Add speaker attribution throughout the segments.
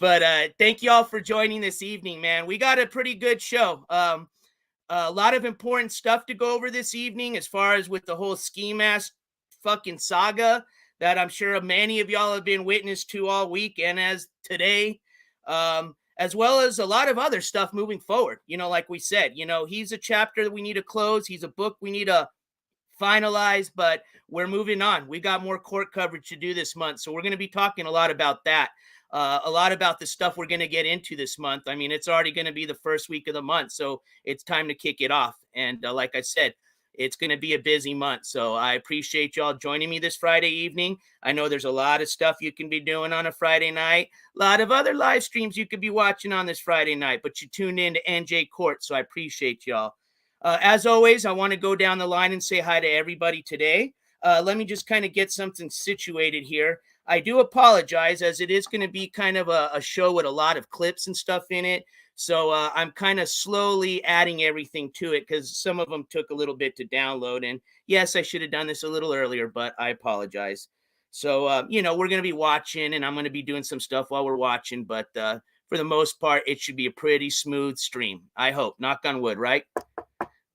Speaker 1: But thank you all for joining this evening, man. We got a pretty good show. A lot of important stuff to go over this evening as far as with the whole Skimask fucking saga that I'm sure many of y'all have been witness to all week and as today, as well as a lot of other stuff moving forward. You know, like we said, you know, he's a chapter that we need to close. He's a book we need to finalize, but we're moving on. We got more court coverage to do this month. So we're going to be talking a lot about that. A lot about the stuff we're going to get into this month. I mean, it's already going to be the first week of the month, so it's time to kick it off. And like I said, it's going to be a busy month. So I appreciate y'all joining me this Friday evening. I know there's a lot of stuff you can be doing on a Friday night, a lot of other live streams you could be watching on this Friday night, but you tuned in to NJ Court, so I appreciate y'all. As always, I want to go down the line and say hi to everybody today. Let me just kind of get something situated here. I do apologize, as it is going to be kind of a show with a lot of clips and stuff in it. So I'm kind of slowly adding everything to it because some of them took a little bit to download. And yes, I should have done this a little earlier, but I apologize. So, you know, we're going to be watching and I'm going to be doing some stuff while we're watching. But for the most part, it should be a pretty smooth stream. I hope. Knock on wood, right?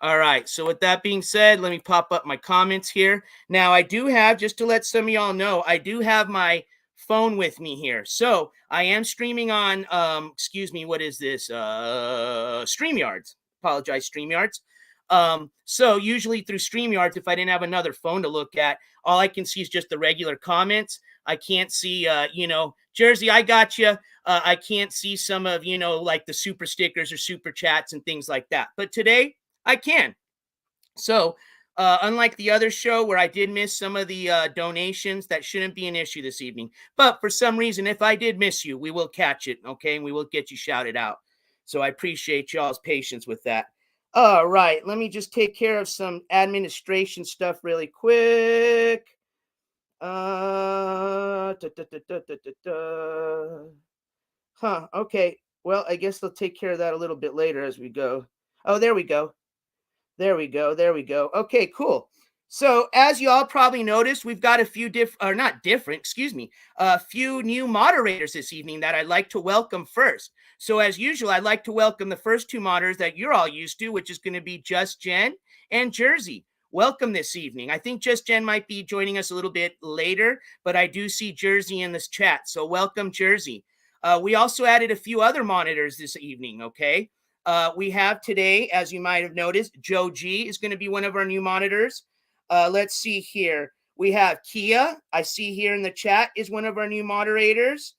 Speaker 1: All right, so with that being said, let me pop up my comments here. Now, I do have, just to let some of y'all know, I do have my phone with me here. So I am streaming on, excuse me, what is this? StreamYards. Apologize, StreamYards. So usually through StreamYards, if I didn't have another phone to look at, all I can see is just the regular comments. I can't see, you know, Jersey, I got you. I can't see some of, you know, like the super stickers or super chats and things like that. But today, I can. So, unlike the other show where I did miss some of the donations, that shouldn't be an issue this evening. But for some reason, if I did miss you, we will catch it, okay? And we will get you shouted out. So I appreciate y'all's patience with that. All right, let me just take care of some administration stuff really quick. Okay. Well, I guess they'll take care of that a little bit later as we go. Oh, there we go. There we go. There we go. Okay, cool. So as you all probably noticed, we've got a few a few new moderators this evening that I'd like to welcome first. So as usual, I'd like to welcome the first two moderators that you're all used to, which is going to be Just Jen and Jersey. Welcome this evening. I think Just Jen might be joining us a little bit later, but I do see Jersey in this chat. So welcome, Jersey. We also added a few other monitors this evening, okay? We have today, as you might have noticed, Joe G is going to be one of our new monitors. Let's see here. We have Kia, I see here in the chat, is one of our new moderators.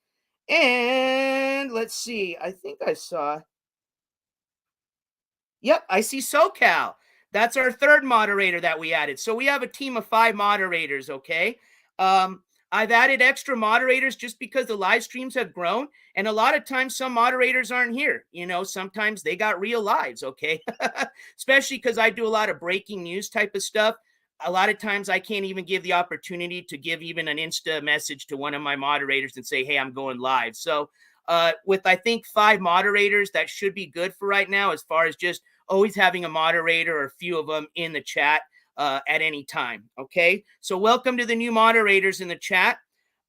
Speaker 1: And let's see, I think I saw. Yep, I see SoCal. That's our third moderator that we added. So we have a team of 5 moderators, okay? I've added extra moderators just because the live streams have grown. And a lot of times some moderators aren't here. You know, sometimes they got real lives, okay? Especially because I do a lot of breaking news type of stuff. A lot of times I can't even give the opportunity to give even an Insta message to one of my moderators and say, hey, I'm going live. So with, I think, 5 moderators, that should be good for right now as far as just always having a moderator or a few of them in the chat at any time. Okay, so welcome to the new moderators in the chat.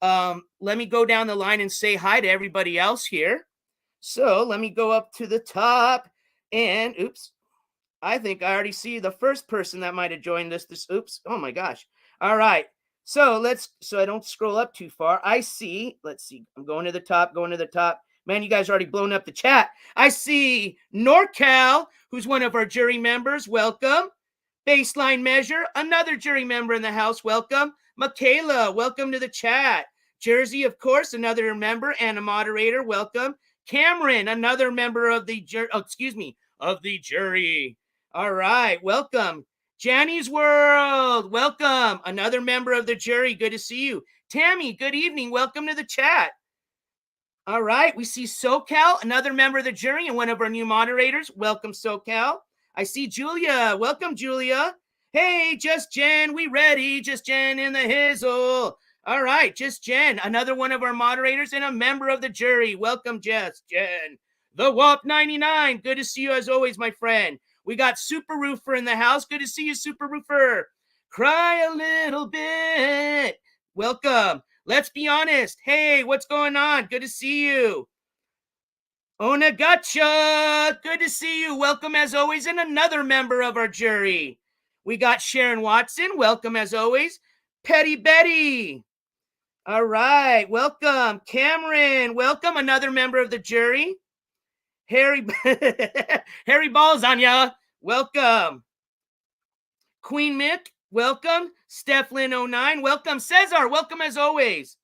Speaker 1: Let me go down the line and say hi to everybody else here. So let me go up to the top and oops, I think I already see the first person that might have joined us. Oops, oh my gosh. All right, so so I don't scroll up too far. I see, let's see, I'm going to the top. Man, you guys already blown up the chat. I see NorCal, who's one of our jury members. Welcome. Baseline Measure, another jury member in the house. Welcome. Michaela, welcome to the chat. Jersey, of course, another member and a moderator. Welcome. Cameron, another member of the jury. All right, welcome. Janny's World, welcome. Another member of the jury. Good to see you. Tammy, good evening. Welcome to the chat. All right, we see SoCal, another member of the jury and one of our new moderators. Welcome, SoCal. I see Julia. Welcome, Julia. Hey, Just Jen, we ready. Just Jen in the hizzle. All right, Just Jen, another one of our moderators and a member of the jury. Welcome, Just Jen. The WAP 99. Good to see you as always, my friend. We got Super Roofer in the house. Good to see you, Super Roofer. Cry a little bit. Welcome. Let's be honest. Hey, what's going on? Good to see you. Onagacha, good to see you. Welcome as always, and another member of our jury. We got Sharon Watson. Welcome as always. Petty Betty. All right, welcome. Cameron, welcome. Another member of the jury. Harry Balzania, welcome. Queen Mick, welcome. Stephlyn09, welcome. Cesar, welcome as always.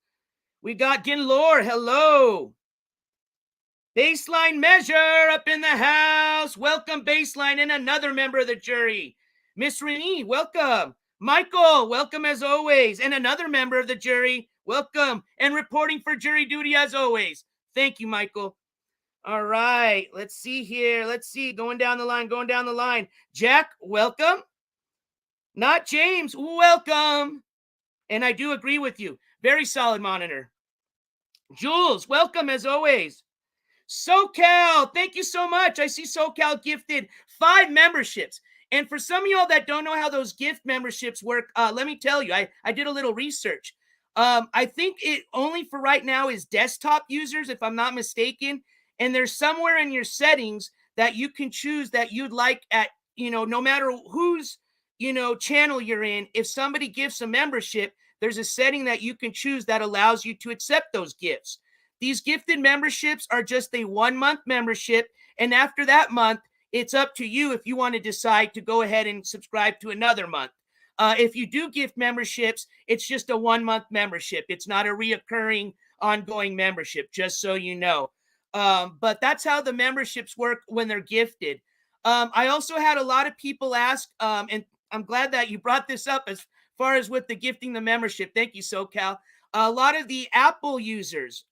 Speaker 1: We got Ginlor, hello. Baseline Measure up in the house. Welcome, Baseline, and another member of the jury. Miss Renee, welcome. Michael, welcome as always. And another member of the jury, welcome. And reporting for jury duty as always. Thank you, Michael. All right, let's see here. Let's see, going down the line. Jack, welcome. Not James, welcome. And I do agree with you. Very solid monitor. Jules, welcome as always. SoCal, thank you so much. I see SoCal gifted 5 memberships. And for some of y'all that don't know how those gift memberships work, let me tell you, I did a little research. I think it only for right now is desktop users, if I'm not mistaken. And there's somewhere in your settings that you can choose that you'd like at, no matter whose, channel you're in. If somebody gives a membership, there's a setting that you can choose that allows you to accept those gifts. These gifted memberships are just a 1-month membership. And after that month, it's up to you if you want to decide to go ahead and subscribe to another month. If you do gift memberships, it's just a 1-month membership. It's not a reoccurring, ongoing membership, just so you know. But that's how the memberships work when they're gifted. I also had a lot of people ask, and I'm glad that you brought this up as far as with the gifting the membership. Thank you, SoCal. A lot of the Apple users,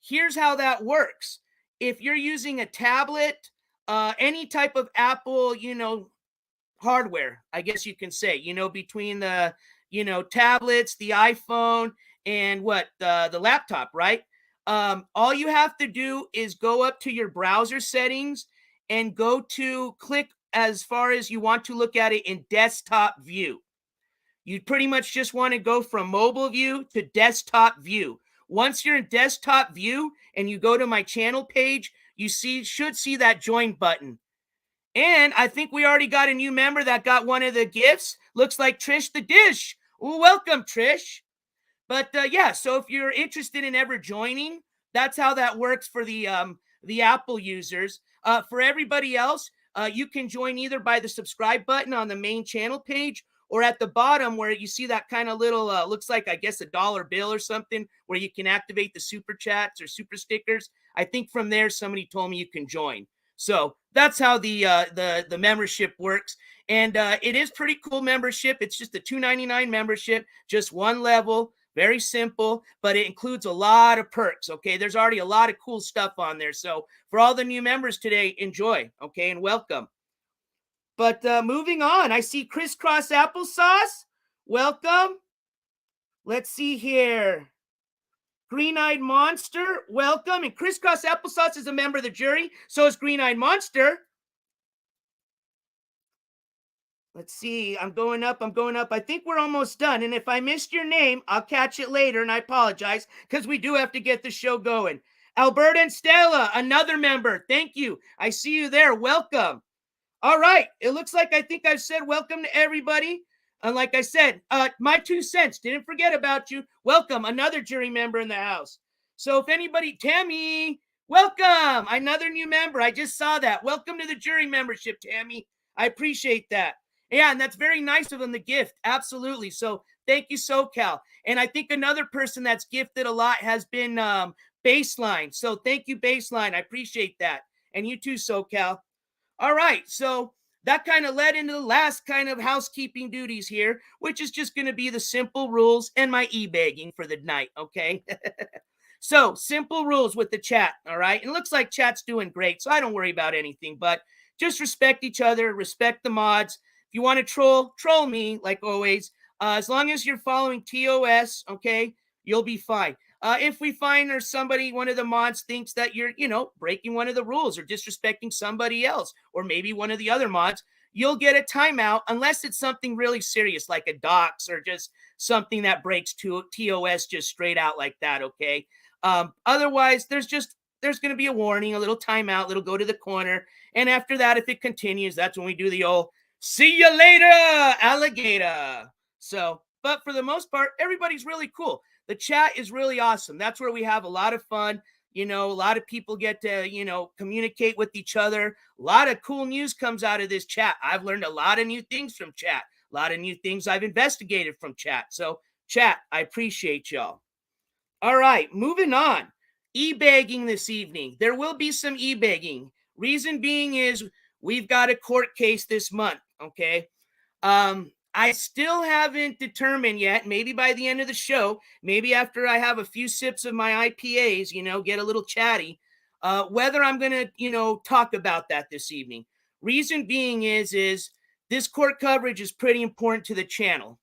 Speaker 1: here's how that works. If you're using a tablet, any type of Apple, hardware, I guess you can say, between the, tablets, the iPhone, and the laptop, right? All you have to do is go up to your browser settings and go to click as far as you want to look at it in desktop view. You pretty much just want to go from mobile view to desktop view. Once you're in desktop view and you go to my channel page, you should see that join button. And I think we already got a new member that got one of the gifts. Looks like Trish the Dish. Ooh, welcome, Trish. But yeah, so if you're interested in ever joining, that's how that works for the Apple users. For everybody else, you can join either by the subscribe button on the main channel page, or at the bottom where you see that kind of little, looks like, I guess, $1 bill or something, where you can activate the super chats or super stickers. I think from there, somebody told me you can join. So that's how the membership works. And it is pretty cool membership. It's just a $2.99 membership, just one level, very simple, but it includes a lot of perks, okay? There's already a lot of cool stuff on there. So for all the new members today, enjoy, okay, and welcome. But moving on, I see Crisscross Applesauce. Welcome. Let's see here. Green-Eyed Monster, welcome. And Crisscross Applesauce is a member of the jury. So is Green-Eyed Monster. Let's see. I'm going up. I think we're almost done. And if I missed your name, I'll catch it later. And I apologize because we do have to get the show going. Alberta and Stella, another member. Thank you. I see you there. Welcome. All right. It looks like I think I've said welcome to everybody. And like I said, my 2 cents. Didn't forget about you. Welcome. Another jury member in the house. So if anybody, Tammy, welcome. Another new member. I just saw that. Welcome to the jury membership, Tammy. I appreciate that. Yeah, and that's very nice of them, the gift. Absolutely. So thank you, SoCal. And I think another person that's gifted a lot has been Baseline. So thank you, Baseline. I appreciate that. And you too, SoCal. All right, so that kind of led into the last kind of housekeeping duties here, which is just going to be the simple rules and my e-bagging for the night, okay? So, simple rules with the chat, all right? And it looks like chat's doing great, so I don't worry about anything, but just respect each other, respect the mods. If you want to troll me, like always. As long as you're following TOS, okay, you'll be fine. If we find there's somebody, one of the mods thinks that you're, breaking one of the rules or disrespecting somebody else, or maybe one of the other mods, you'll get a timeout unless it's something really serious like a dox or just something that breaks TOS just straight out like that, okay? Otherwise, there's just there's going to be a warning, a little timeout, it'll go to the corner. And after that, if it continues, that's when we do the old see you later, alligator. So, but for the most part, everybody's really cool. The chat is really awesome. That's where we have a lot of fun. A lot of people get to, communicate with each other. A lot of cool news comes out of this chat. I've learned a lot of new things from chat, a lot of new things I've investigated from chat. So, chat, I appreciate y'all. All right, moving on. E-bagging this evening. There will be some e-bagging. Reason being is we've got a court case this month, okay? I still haven't determined yet, maybe by the end of the show, maybe after I have a few sips of my IPAs, get a little chatty, whether I'm going to, talk about that this evening. Reason being is this court coverage is pretty important to the channel.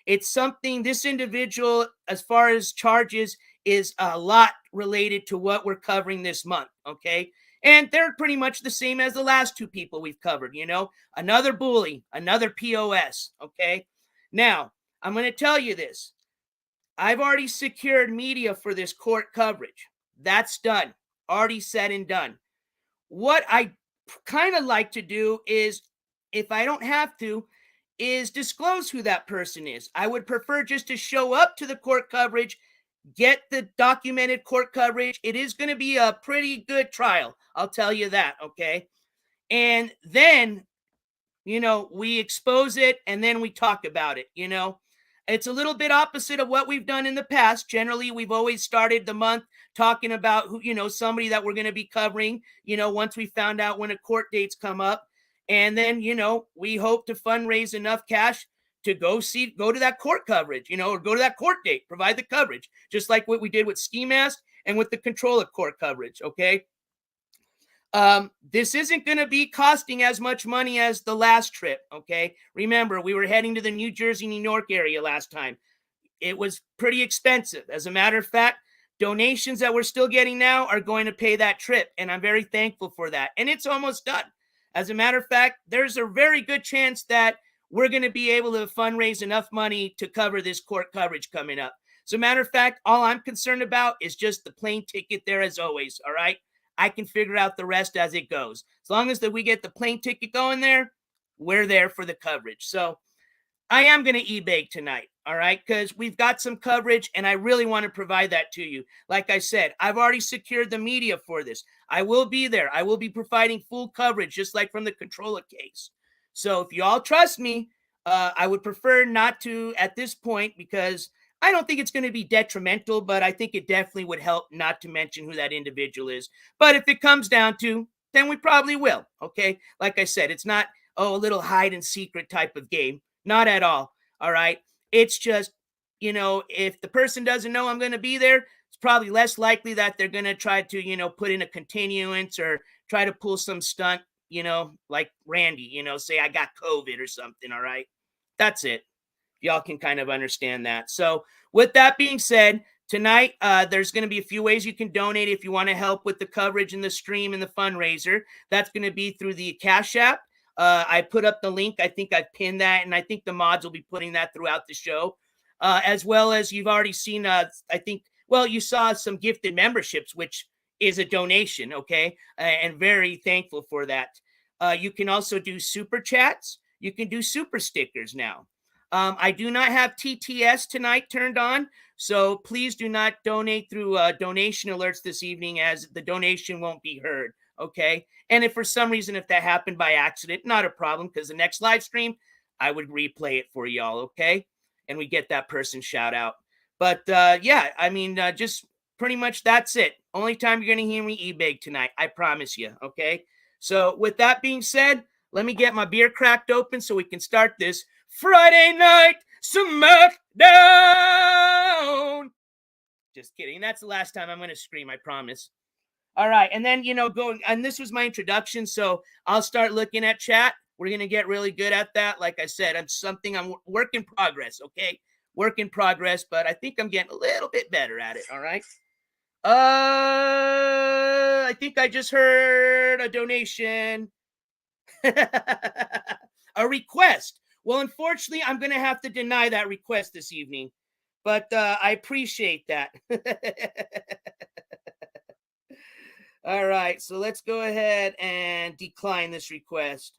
Speaker 1: It's something this individual, as far as charges, is a lot related to what we're covering this month, okay? And they're pretty much the same as the last two people we've covered, another bully, another POS, okay? Now, I'm going to tell you this. I've already secured media for this court coverage. That's done, already said and done. What I kind of like to do is, if I don't have to, is disclose who that person is. I would prefer just to show up to the court coverage, get the documented court coverage. It is going to be a pretty good trial, I'll tell you that, okay? And then, we expose it and then we talk about it, It's a little bit opposite of what we've done in the past. Generally, we've always started the month talking about who, somebody that we're going to be covering, once we found out when a court dates come up. And then, we hope to fundraise enough cash to go to that court coverage, or go to that court date, provide the coverage, just like what we did with Skimask and with the control of court coverage, okay? This isn't going to be costing as much money as the last trip, okay? Remember, we were heading to the New Jersey, New York area last time. It was pretty expensive. As a matter of fact, donations that we're still getting now are going to pay that trip, and I'm very thankful for that. And it's almost done. As a matter of fact, there's a very good chance that we're going to be able to fundraise enough money to cover this court coverage coming up. As a matter of fact, all I'm concerned about is just the plane ticket there as always, all right? I can figure out the rest as it goes. As long as that we get the plane ticket going there, we're there for the coverage. So I am going to e-bake tonight, all right? Because we've got some coverage, and I really want to provide that to you. Like I said, I've already secured the media for this. I will be there. I will be providing full coverage, just like from the controller case. So if you all trust me, I would prefer not to at this point, because I don't think it's going to be detrimental, but I think it definitely would help not to mention who that individual is. But if it comes down to, then we probably will, okay? Like I said, it's not, a little hide and secret type of game. Not at all, all right? It's just, if the person doesn't know I'm going to be there, it's probably less likely that they're going to try to, put in a continuance or try to pull some stunt, like Randy, say I got COVID or something, all right? That's it. Y'all can kind of understand that. So with that being said, tonight, there's going to be a few ways you can donate if you want to help with the coverage and the stream and the fundraiser. That's going to be through the Cash App. I put up the link. I think I've pinned that, and I think the mods will be putting that throughout the show. As well as you've already seen, you saw some gifted memberships, which is a donation, okay? And very thankful for that. You can also do super chats. You can do super stickers now. I do not have TTS tonight turned on, so please do not donate through donation alerts this evening, as the donation won't be heard, okay? And if for some reason, if that happened by accident, not a problem, because the next live stream, I would replay it for y'all, okay? And we get that person shout out. But just pretty much that's it. Only time you're going to hear me e-bake tonight, I promise you, okay? So with that being said, let me get my beer cracked open so we can start this Friday night Smackdown. Just kidding. That's the last time I'm going to scream, I promise. All right. And then, and this was my introduction, so I'll start looking at chat. We're going to get really good at that. Like I said, I'm work in progress, okay? Work in progress, but I think I'm getting a little bit better at it, all right? I think I just heard a donation. A request. Well, unfortunately, I'm going to have to deny that request this evening, but I appreciate that. All right, so let's go ahead and decline this request.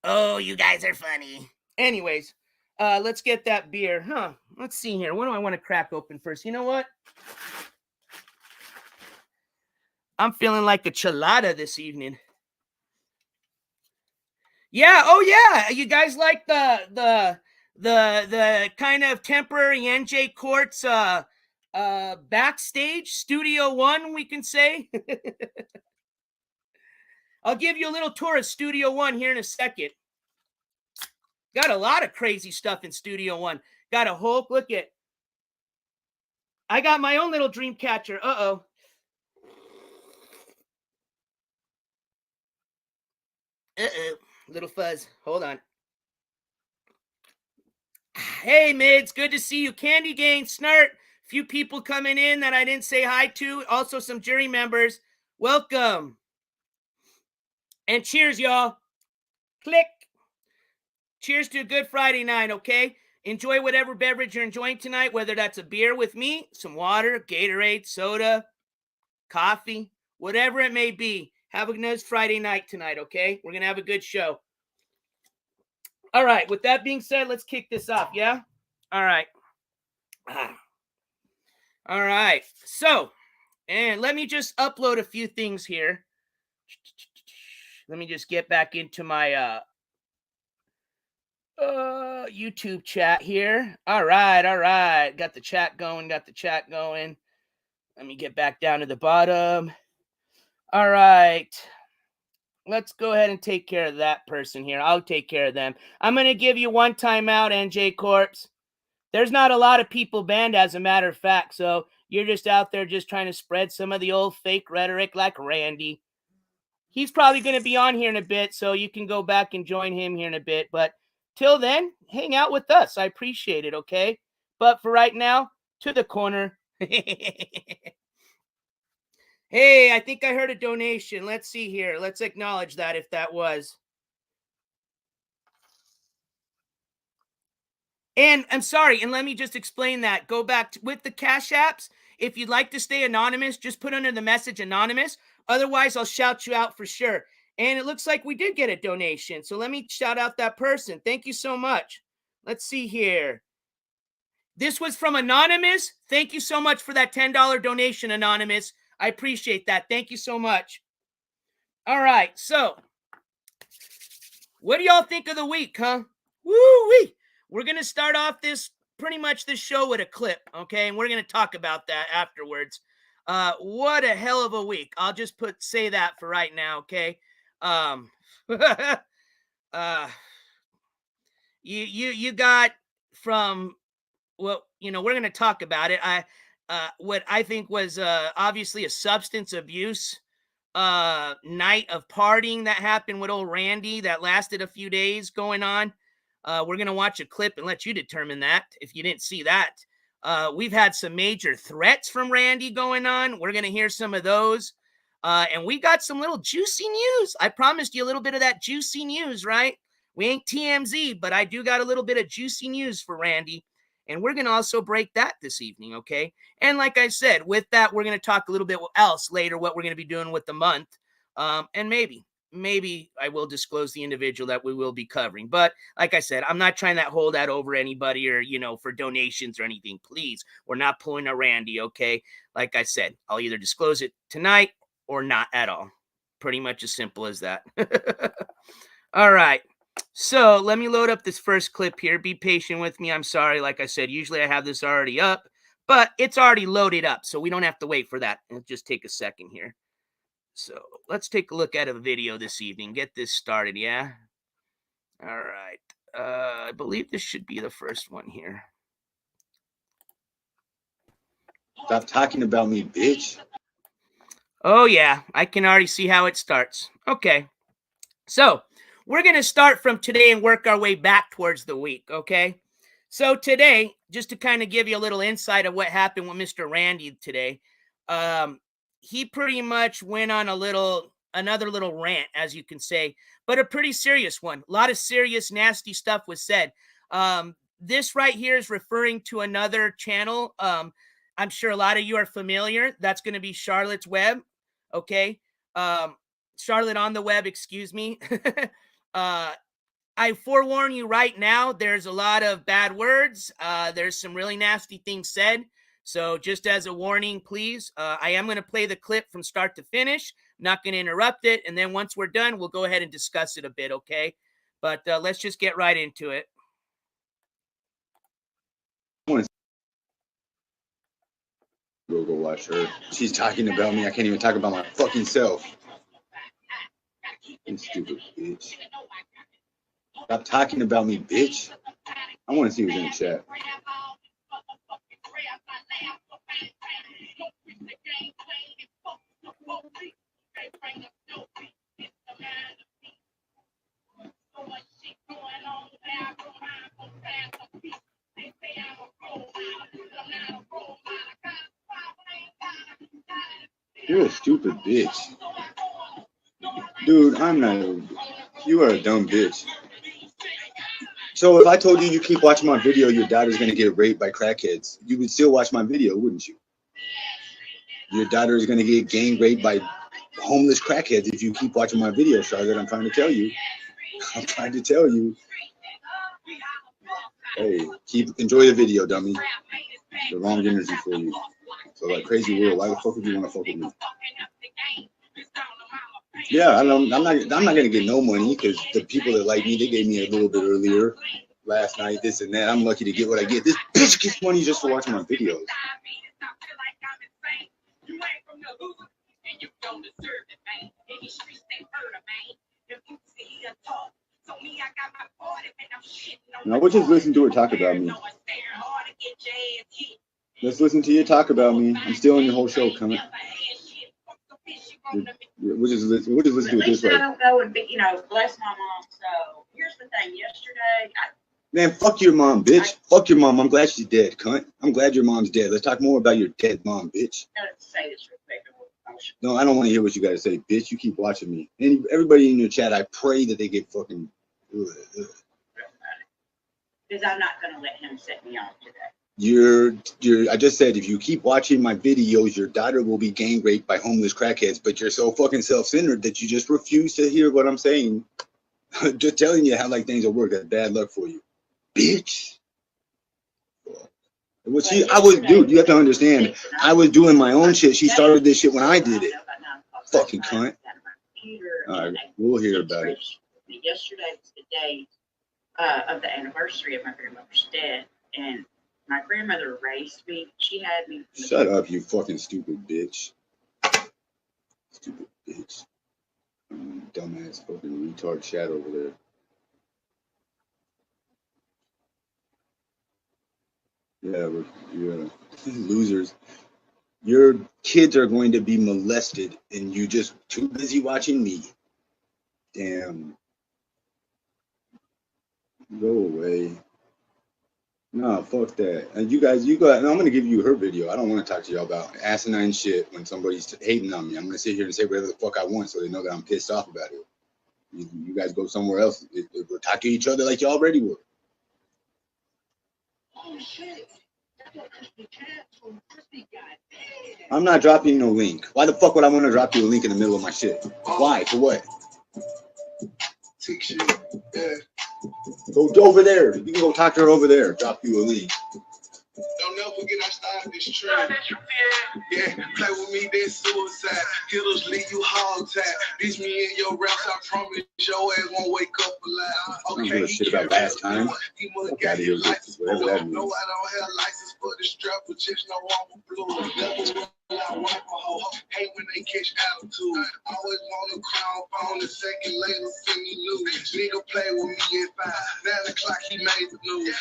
Speaker 1: Oh, you guys are funny. Anyways, let's get that beer. Let's see here. What do I want to crack open first? You know what? I'm feeling like a chelada this evening. Yeah, oh yeah. You guys like the kind of temporary NJ Courts backstage studio one, we can say. I'll give you a little tour of Studio One here in a second. Got a lot of crazy stuff in Studio One. Got a Hulk. Look at. I got my own little dream catcher. Uh-oh. Little fuzz. Hold on. Hey, Mids. Good to see you. Candy Gang, Snart. Few people coming in that I didn't say hi to. Also, some jury members. Welcome. And cheers, y'all. Click. Cheers to a good Friday night, okay? Enjoy whatever beverage you're enjoying tonight, whether that's a beer with me, some water, Gatorade, soda, coffee, whatever it may be. Have a nice Friday night tonight, okay? We're going to have a good show. All right, with that being said, let's kick this off, yeah? All right. All right, so, and let me just upload a few things here. Let me just get back into my YouTube chat here. All right. Got the chat going. Let me get back down to the bottom. All right. Let's go ahead and take care of that person here. I'll take care of them. I'm going to give you one timeout, NJ Corps. There's not a lot of people banned, as a matter of fact, so you're just out there just trying to spread some of the old fake rhetoric like Randy. He's probably going to be on here in a bit, so you can go back and join him here in a bit. But till then, hang out with us. I appreciate it, okay? But for right now, to the corner. Hey, I think I heard a donation. Let's see here. Let's acknowledge that if that was. And I'm sorry, and let me just explain that. Go back with the Cash Apps. If you'd like to stay anonymous, just put under the message anonymous. Otherwise, I'll shout you out for sure. And it looks like we did get a donation. So let me shout out that person. Thank you so much. Let's see here. This was from Anonymous. Thank you so much for that $10 donation, Anonymous. I appreciate that. Thank you so much. All right. So what do y'all think of the week, huh? Woo-wee. We're going to start off this show with a clip, okay? And we're going to talk about that afterwards. What a hell of a week. I'll just say that for right now, okay? You got from, well, we're going to talk about it. What I think was obviously a substance abuse night of partying that happened with old Randy that lasted a few days going on. We're going to watch a clip and let you determine that if you didn't see that. We've had some major threats from Randy going on. We're going to hear some of those. And we got some little juicy news. I promised you a little bit of that juicy news, right? We ain't TMZ, but I do got a little bit of juicy news for Randy. And we're going to also break that this evening, okay? And like I said, with that, we're going to talk a little bit else later, what we're going to be doing with the month. And maybe I will disclose the individual that we will be covering. But like I said, I'm not trying to hold that over anybody or, for donations or anything. Please, we're not pulling a Randy, okay? Like I said, I'll either disclose it tonight or not at all. Pretty much as simple as that. All right. So let me load up this first clip here. Be patient with me. I'm sorry. Like I said, usually I have this already up, but it's already loaded up. So we don't have to wait for that. It'll just take a second here. So let's take a look at a video this evening. Get this started, yeah? All right. I believe this should be the first one here.
Speaker 2: Stop talking about me, bitch.
Speaker 1: Oh, yeah. I can already see how it starts. Okay. So we're going to start from today and work our way back towards the week, okay? So today, just to kind of give you a little insight of what happened with Mr. Randy today, he pretty much went on another little rant, as you can say, but a pretty serious one. A lot of serious, nasty stuff was said. This right here is referring to another channel. I'm sure a lot of you are familiar. That's going to be Charlotte's Web. Okay. Charlotte on the Web, excuse me. I forewarn you right now, there's a lot of bad words. There's some really nasty things said. So just as a warning, please, I am going to play the clip from start to finish. I'm not going to interrupt it. And then once we're done, we'll go ahead and discuss it a bit, okay? But let's just get right into it.
Speaker 2: Go watch her. She's talking about me. I can't even talk about my fucking self. You stupid bitch. Stop talking about me, bitch. I want to see who's in the chat. You're a stupid bitch. Dude, I'm not. You are a dumb bitch. So if I told you keep watching my video, your daughter's going to get raped by crackheads, you would still watch my video, wouldn't you? Your daughter is going to get gang raped by homeless crackheads if you keep watching my video, Charlotte. I'm trying to tell you. I'm trying to tell you. Hey, enjoy the video, dummy. The wrong energy for you. So like crazy world, why the fuck would you want to fuck with me? Yeah, I'm not gonna get no money because the people that like me, they gave me a little bit earlier last night, this and that. I'm lucky to get what I get. This bitch gets money just for watching my videos. Now we'll just listen to her talk about me. Let's listen to you talk about me. I'm still on your whole show, coming. We'll just listen to it this way.
Speaker 3: I don't go and be, bless my mom. So here's the thing. Yesterday,
Speaker 2: man, fuck your mom, bitch. Fuck your mom. I'm glad she's dead, cunt. I'm glad your mom's dead. Let's talk more about your dead mom, bitch.
Speaker 3: Say this real quick.
Speaker 2: No, I don't want to hear what you got to say, bitch. You keep watching me. And everybody in your chat, I pray that they get fucking.
Speaker 3: Because I'm not going to let him set me off today.
Speaker 2: I just said, if you keep watching my videos, your daughter will be gang raped by homeless crackheads, but you're so fucking self-centered that you just refuse to hear what I'm saying. Just telling you how like things will work. That's bad luck for you, bitch. Dude, you have to understand, I was doing my own shit. She started this shit when I did it. Fucking cunt. All right, we'll hear about it.
Speaker 3: Yesterday was the day of the anniversary of my grandmother's death, and my grandmother raised me. She had me.
Speaker 2: Shut up, you fucking stupid bitch. Stupid bitch. Dumbass fucking retard chat over there. Yeah, losers. Your kids are going to be molested, and you just too busy watching me. Damn. Go away. No, fuck that. And you guys, I'm going to give you her video. I don't want to talk to y'all about asinine shit when somebody's hating on me. I'm going to sit here and say whatever the fuck I want so they know that I'm pissed off about it. You guys go somewhere else. We'll talk to each other like you already would. Oh, shit. I'm not dropping no link. Why the fuck would I want to drop you a link in the middle of my shit? Why? For what? Yeah. Go over there. You can go talk to her over there. Drop you a link.
Speaker 4: Don't never forget I started this trend. Yeah, play with me, then suicide. Hitters leave you hog tied. Bitch me in your raps, I promise your ass won't wake up alive.
Speaker 2: I don't give a shit about last time.
Speaker 4: He must got his license.
Speaker 2: Whatever that means.
Speaker 4: No, I don't have license for the strap, but just no one blue. Never I wipe a hoe. Hate when they catch attitude. Always want a crown phone, a second later send me news. Nigga play with me at 5. 9 o'clock he made the news.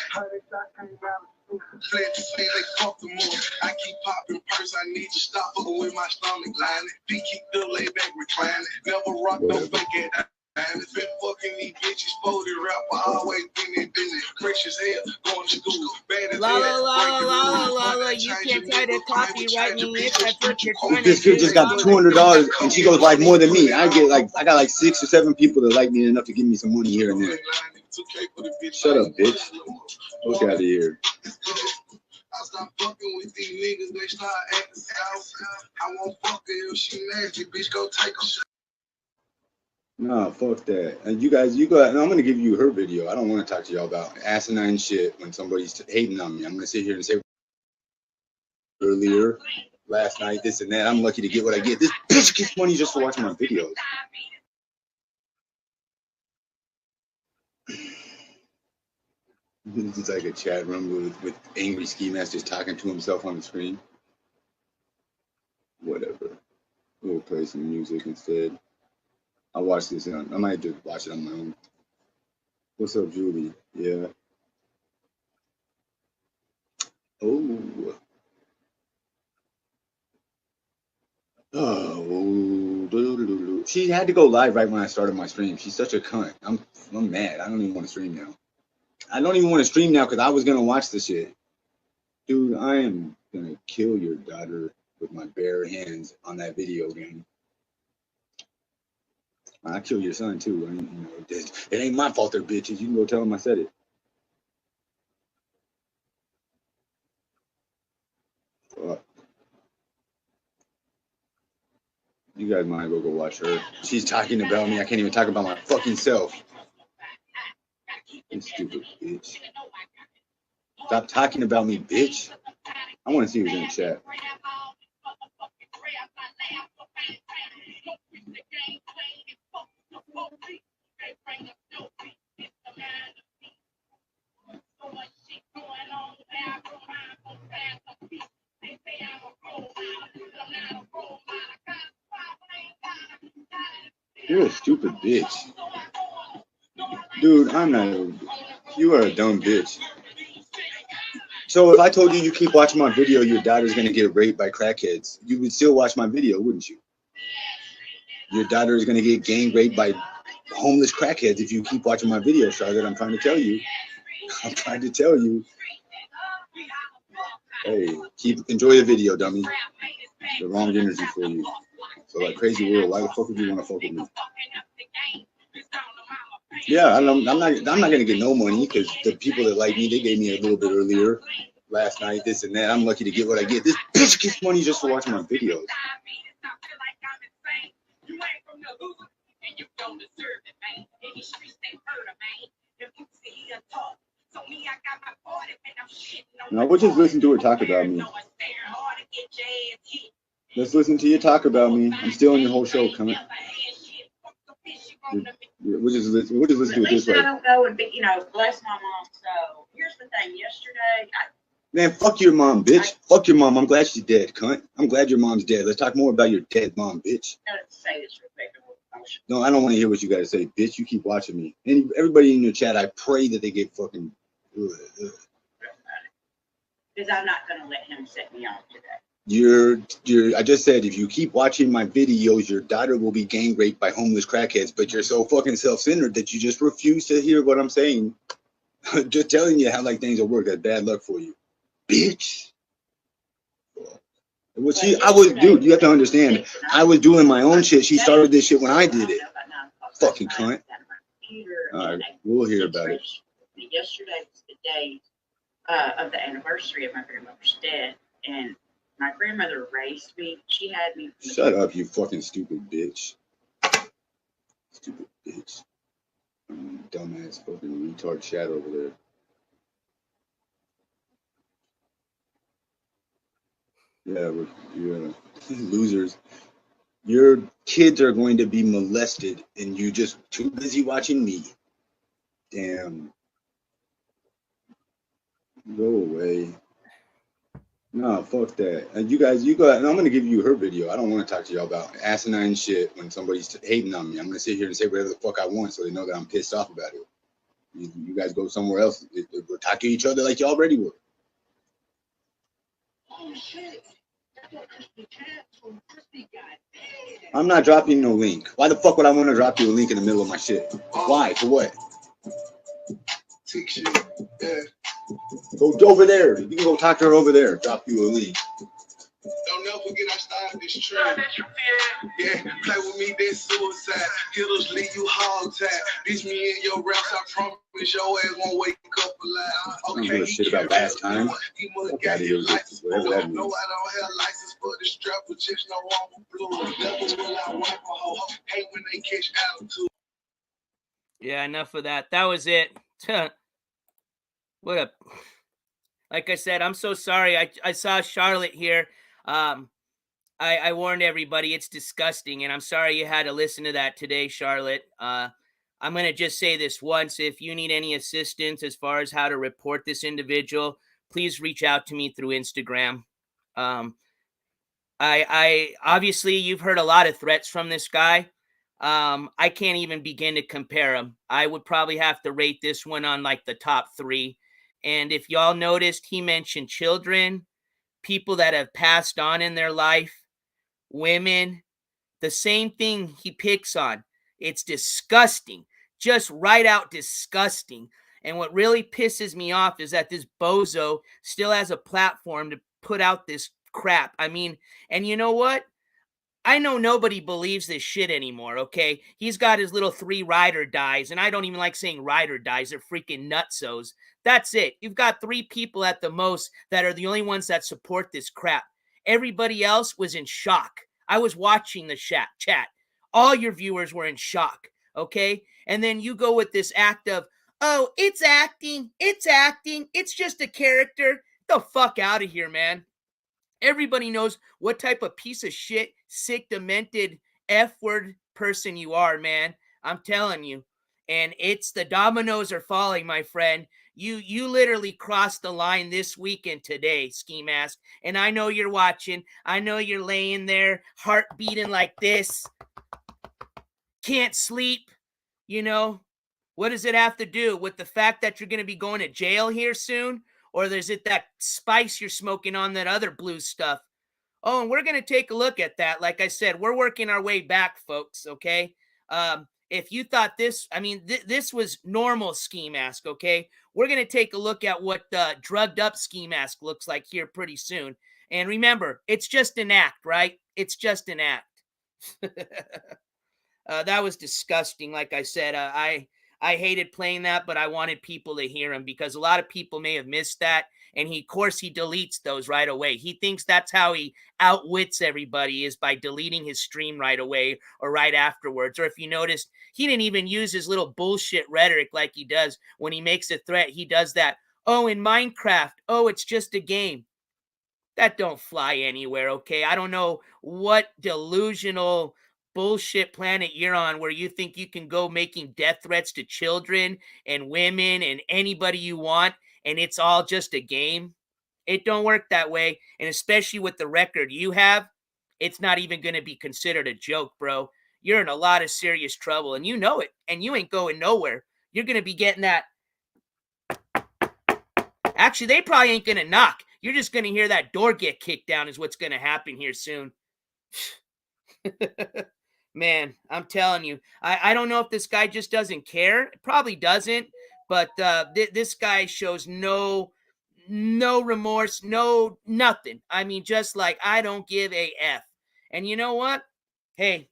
Speaker 4: Fled to say they fuck the move. I keep popping purse, I need to stop fucking with my stomach lining. Feet keep the lay back reclining. Never rock no fake ass. It's been fucking these bitches, folded rapper, always been in business. Fresh as hell, going to school, bad as
Speaker 1: hell. You can't try to copyright me if that's what you're trying to do.
Speaker 2: This kid just got $200 and she goes like more than me. I got like 6 or 7 people that like me enough to give me some money here and there. Shut up, bitch. Look out of here.
Speaker 4: I stop fucking with these niggas, they start acting out. I won't fuck her if she nasty, bitch, go take a shot.
Speaker 2: No, fuck that. And you guys, you go. And I'm gonna give you her video. I don't want to talk to y'all about asinine shit when somebody's hating on me. I'm gonna sit here and say earlier, last night, this and that. I'm lucky to get what I get. This bitch gets money just for watching my videos. This is like a chat room with angry Skimask just talking to himself on the screen. Whatever. We'll play some music instead. I'll watch this. I might just watch it on my own. What's up, Julie? Yeah. Oh. Oh. She had to go live right when I started my stream. She's such a cunt. I'm mad. I don't even want to stream now. I don't even want to stream now because I was gonna watch the shit. Dude, I am gonna kill your daughter with my bare hands on that video game. I kill your son too. I mean, you know, it ain't my fault they're bitches. You can go tell them I said it. You guys might as well go watch her. She's talking about me. I can't even talk about my fucking self. You stupid bitch. Stop talking about me, bitch. I want to see who's in the chat. You're a stupid bitch. Dude, I'm not. You are a dumb bitch. So if I told you keep watching my video, your daughter's going to get raped by crackheads, you would still watch my video, wouldn't you? Your daughter is going to get gang raped by homeless crackheads if you keep watching my video, Charlotte. I'm trying to tell you. I'm trying to tell you. Hey, enjoy the video, dummy. The wrong energy for you. So like Crazy World, why the fuck would you want to fuck with me? Yeah, I'm not gonna get no money because the people that like me, they gave me a little bit earlier last night, this and that. I'm lucky to get what I get. This bitch gets money just for watching my videos. Now we'll just listen to her talk about me. Let's listen to you talk about me. I'm still on your whole show, coming. We'll just listen to it this way.
Speaker 3: I don't go and bless my mom. So here's the thing. Yesterday,
Speaker 2: man, fuck your mom, bitch. Fuck your mom. I'm glad she's dead, cunt. I'm glad your mom's dead. Let's talk more about your dead mom, bitch.
Speaker 3: Say this respectable emotion.
Speaker 2: No, I don't want to hear what you got to say, bitch. You keep watching me. And everybody in your chat, I pray that they get fucking.
Speaker 3: Because I'm not going to let him set me on today.
Speaker 2: I just said if you keep watching my videos, your daughter will be gang raped by homeless crackheads, but you're so fucking self-centered that you just refuse to hear what I'm saying. Just telling you how like things will work. That's bad luck for you, bitch. Dude, you have to understand, I was doing my own shit. She started this shit when I did it. Fucking cunt. Alright, we'll hear about it.
Speaker 3: Yesterday was the day of the anniversary of my grandmother's death, and my grandmother raised me. She had me.
Speaker 2: Shut up, you fucking stupid bitch. Stupid bitch. Dumbass fucking retard chat over there. Yeah, losers. Your kids are going to be molested, and you just too busy watching me. Damn. Go away. No, fuck that. And you guys, you go. And I'm going to give you her video. I don't want to talk to y'all about asinine shit when somebody's hating on me. I'm going to sit here and say whatever the fuck I want so they know that I'm pissed off about it. You guys go somewhere else. We'll talk to each other like you already were.
Speaker 3: Oh, shit.
Speaker 2: I'm not dropping no link. Why the fuck would I want to drop you a link in the middle of my shit? Why? For what?
Speaker 4: Tick shit. Yeah.
Speaker 2: Go over there. You can go talk to her over there. Drop you a link.
Speaker 4: Don't never forget I started this trend. Yeah, play with me, that's suicide. Hitters leave you hog tied. Bitch me in your raps, I promise your ass won't wake up alive.
Speaker 2: I don't give a shit about last time.
Speaker 4: He must
Speaker 2: Fuck
Speaker 4: got
Speaker 2: out of here
Speaker 4: his
Speaker 2: with
Speaker 4: license.
Speaker 2: whatever that
Speaker 4: No,
Speaker 2: means.
Speaker 4: I don't have license for the strap, but just no wrong with blue. Never will I wipe a hoe. Hate when they catch attitude.
Speaker 1: Yeah, enough of that. That was it. What a, like I said, I'm so sorry. I saw Charlotte here. I warned everybody it's disgusting, and I'm sorry you had to listen to that today, Charlotte. I'm going to just say this once. If you need any assistance as far as how to report this individual, please reach out to me through Instagram. I obviously you've heard a lot of threats from this guy. I can't even begin to compare them. I would probably have to rate this one on like the top 3. And if y'all noticed, he mentioned children, people that have passed on in their life, women, the same thing he picks on. It's disgusting, just right out disgusting. And what really pisses me off is that this bozo still has a platform to put out this crap. I mean, and you know what? I know nobody believes this shit anymore, okay? He's got his little 3 ride or dies, and I don't even like saying ride or dies. They're freaking nutsos. That's it. You've got 3 people at the most that are the only ones that support this crap. Everybody else was in shock. I was watching the chat. All your viewers were in shock, okay? And then you go with this act of, oh, it's acting, it's just a character. Get the fuck out of here, man. Everybody knows what type of piece of shit, sick, demented, F-word person you are, man. I'm telling you. And it's the dominoes are falling, my friend. You literally crossed the line this weekend today, Skimask. And I know you're watching. I know you're laying there, heart beating like this. Can't sleep, you know. What does it have to do with the fact that you're going to be going to jail here soon? Or is it that spice you're smoking on that other blue stuff? Oh, and we're going to take a look at that. Like I said, we're working our way back, folks, okay? If you thought this, I mean, this was normal Skimask, okay? We're going to take a look at what drugged up Skimask looks like here pretty soon. And remember, it's just an act, right? It's just an act. That was disgusting. Like I said, I hated playing that, but I wanted people to hear him because a lot of people may have missed that. And of course, he deletes those right away. He thinks that's how he outwits everybody is by deleting his stream right away or right afterwards. Or if you noticed, he didn't even use his little bullshit rhetoric like he does when he makes a threat. He does that. Oh, in Minecraft. Oh, it's just a game. That don't fly anywhere, okay? I don't know what delusional bullshit planet you're on where you think you can go making death threats to children and women and anybody you want and it's all just a game. It don't work that way. And especially with the record you have, it's not even going to be considered a joke, bro. You're in a lot of serious trouble and you know it. And you ain't going nowhere. You're going to be getting that. Actually, they probably ain't going to knock. You're just going to hear that door get kicked down is what's going to happen here soon. Man, I'm telling you, I don't know if this guy just doesn't care. Probably doesn't, but this guy shows no remorse, no nothing. I mean, just like I don't give a F. And you know what? Hey,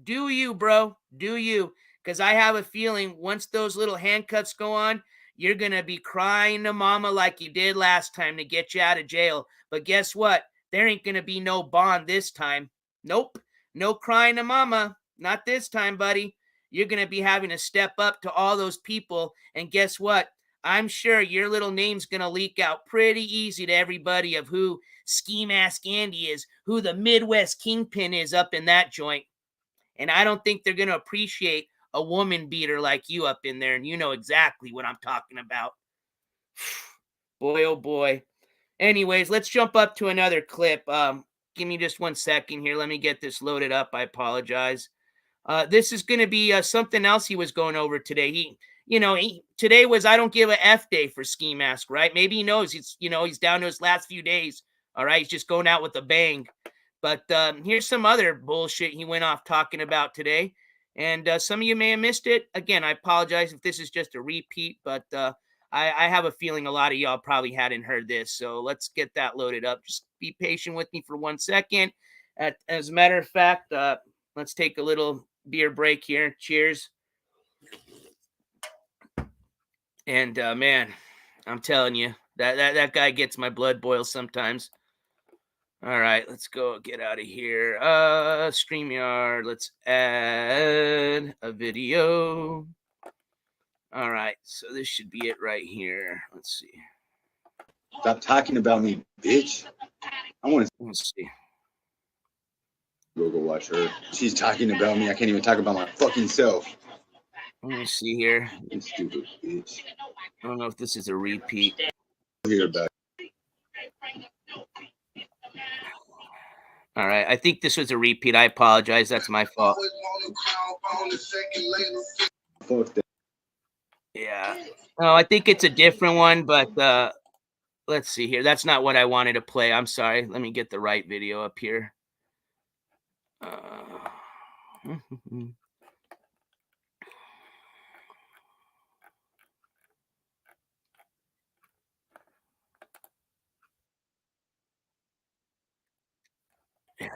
Speaker 1: do you, bro? Do you? Because I have a feeling once those little handcuffs go on, you're going to be crying to mama like you did last time to get you out of jail. But guess what? There ain't going to be no bond this time. Nope. No crying to mama. Not this time, buddy. You're going to be having to step up to all those people. And guess what? I'm sure your little name's going to leak out pretty easy to everybody of who Skimask Andy is, who the Midwest Kingpin is up in that joint. And I don't think they're going to appreciate a woman beater like you up in there. And you know exactly what I'm talking about. Boy, oh boy. Anyways, let's jump up to another clip. Give me just 1 second here. Let me get this loaded up. I apologize. This is going to be something else he was going over today. Today was I don't give a F day for Skimask, right? Maybe he knows he's down to his last few days. All right, he's just going out with a bang. But here's some other bullshit he went off talking about today. And some of you may have missed it. Again, I apologize if this is just a repeat, but I have a feeling a lot of y'all probably hadn't heard this. So let's get that loaded up. Just be patient with me for 1 second As a matter of fact, let's take a little beer break here. Cheers. And man, I'm telling you, that guy gets my blood boil sometimes. All right, let's go get out of here. StreamYard, let's add a video. All right, so this should be it right here. Let's see.
Speaker 2: Stop talking about me, bitch. I want to
Speaker 1: Let's see.
Speaker 2: go watch her. She's talking about me. I can't even talk about my fucking self.
Speaker 1: Let me see here.
Speaker 2: You stupid bitch.
Speaker 1: I don't know if this is a repeat.
Speaker 2: Hear about it.
Speaker 1: All right, I think this was a repeat. I apologize. That's my fault.
Speaker 2: Fuck that.
Speaker 1: Yeah. No, I think it's a different one, but let's see here. That's not what I wanted to play. I'm sorry. Let me get the right video up here.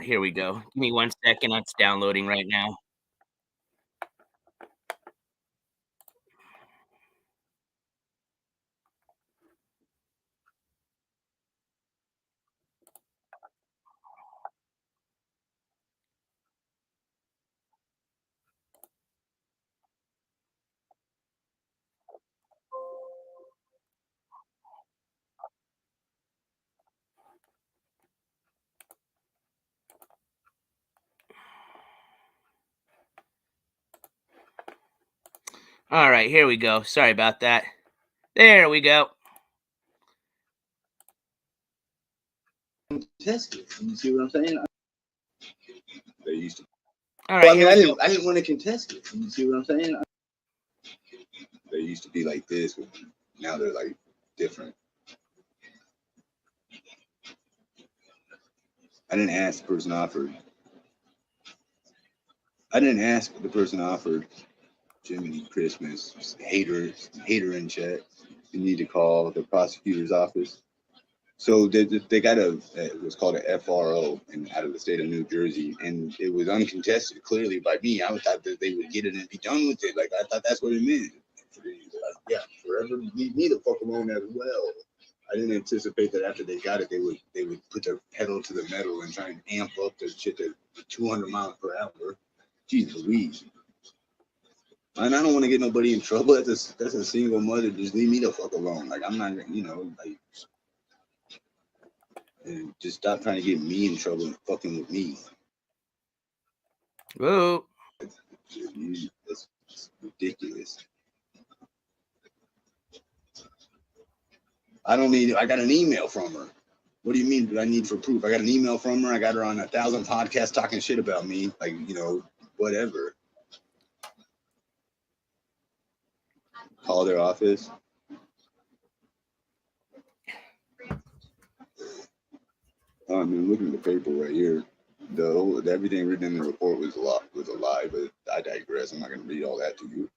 Speaker 1: Here we go. Give me 1 second. It's downloading right now. All right, here we go. Sorry about that. There we go.
Speaker 2: Contest it. You see what I'm saying? They used to.
Speaker 1: All right.
Speaker 2: Well, I mean, I didn't want to contest it. You see what I'm saying? They used to be like this, but now they're like different. I didn't ask the person offered. I didn't ask the person offered. Jiminy Christmas, hater in chat. You need to call the prosecutor's office. So they got it was called a FRO and out of the state of New Jersey, and it was uncontested clearly by me. I thought that they would get it and be done with it. Like I thought that's what it meant. Like, yeah, forever leave me the fuck alone as well. I didn't anticipate that after they got it, they would put their pedal to the metal and try and amp up the shit to 200 miles per hour. Jeez Louise. And I don't want to get nobody in trouble. That's a single mother. Just leave me the fuck alone. Like I'm not, like, and just stop trying to get me in trouble and fucking with me.
Speaker 1: Whoa.
Speaker 2: That's ridiculous. I got an email from her. What do you mean? Do I need for proof? I got an email from her. I got her on 1,000 podcasts talking shit about me. Like, whatever. Call their office. Oh, I mean, looking at the paper right here. Everything written in the report was a lie, but I digress. I'm not going to read all that to you.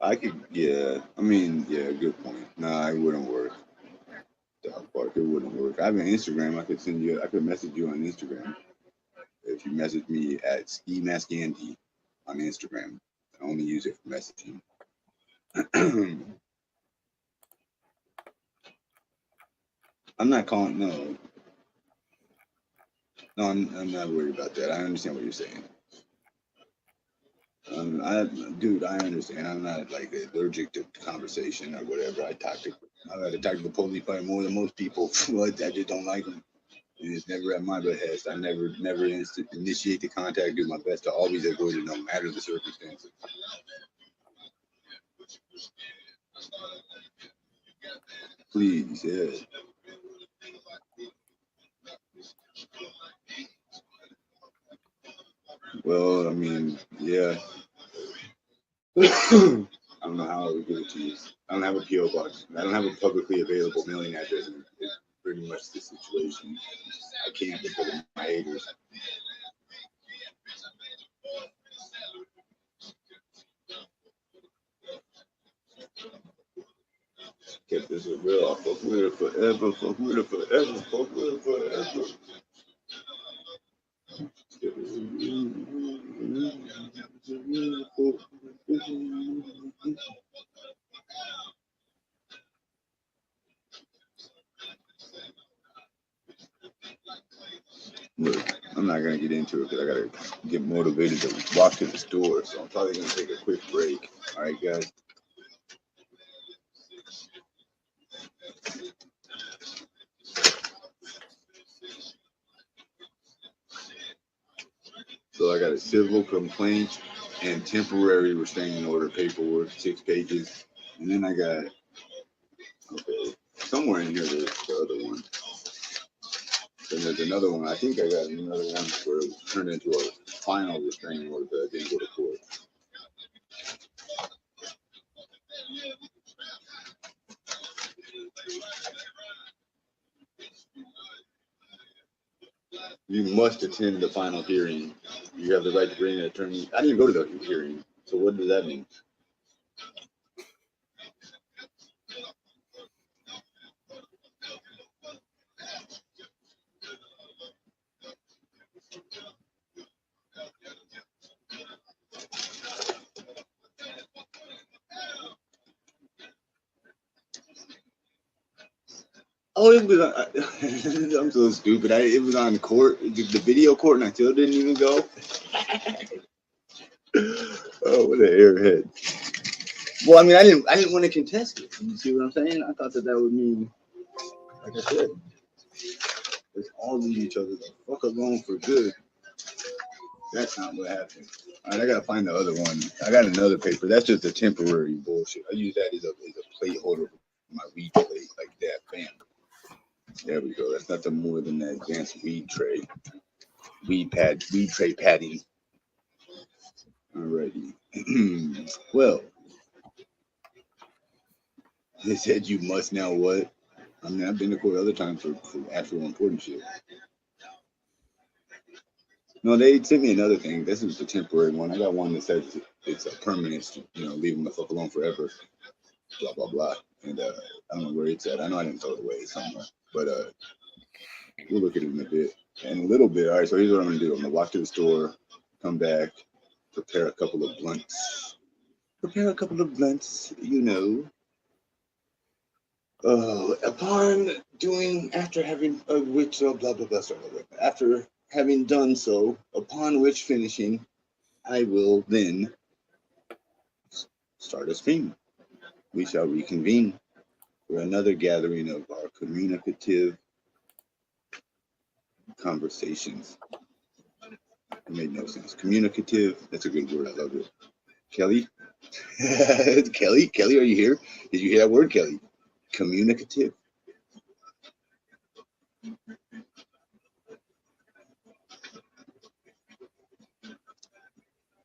Speaker 2: I could, yeah. I mean, yeah, good point. Nah, it wouldn't work. Dog bark, it wouldn't work. I have an Instagram. I could message you on Instagram. If you message me at Skimask on Instagram, I only use it for messaging. I'm not calling. No, I'm not worried about that. I understand what you're saying. I understand. I'm not like allergic to conversation or whatever. I've had to talk to the police probably more than most people. But I just don't like them. And it's never at my behest. I never initiate the contact. Do my best to always avoid it, no matter the circumstances. Please, yeah. Well, I mean, yeah. I don't know how I would give it to you. I don't have a PO box. I don't have a publicly available mailing address. It's pretty much the situation. I can't because of my haters. Kept this real. I fuck with it forever. Fuck with it forever. Fuck with it forever. Look, I'm not gonna get into it because I gotta get motivated to walk to the store, so I'm probably gonna take a quick break. All right, guys. So I got a civil complaint and temporary restraining order paperwork, 6 pages, and then I got somewhere in here there's the other one. And there's another one. I think I got another one where it was turned into a final restraining order, but I didn't go to court. You must attend the final hearing. You have the right to bring an attorney. I didn't go to the hearing, so what does that mean? Oh, it was. I'm so stupid. It was on court, the video court, and I still didn't even go. Oh, what an airhead! Well, I mean, I didn't want to contest it. You see what I'm saying? I thought that would mean, like I said, let's all leave each other the fuck alone for good. That's not what happened. All right, I gotta find the other one. I got another paper. That's just a temporary bullshit. I use that as a plate holder for my weed plate, like that. Bam. There we go. That's nothing more than that advanced weed tray. Weed tray padding. Alrighty. Well, they said you must now what? I mean, I've been to court other times for actual important shit. No, they sent me another thing. This is the temporary one. I got one that says it's a permanent, leave them the fuck alone forever. Blah, blah, blah. And I don't know where it's at. I know I didn't throw it away somewhere. But we'll look at it in a bit. And a little bit. All right, so here's what I'm going to do. I'm going to walk to the store, come back, prepare a couple of blunts. After having after having done so, upon which finishing, I will then start a stream. We shall reconvene for another gathering of our communicative conversations. It made no sense. Communicative, that's a good word. I love it. Kelly? Kelly, are you here? Did you hear that word, Kelly? Communicative.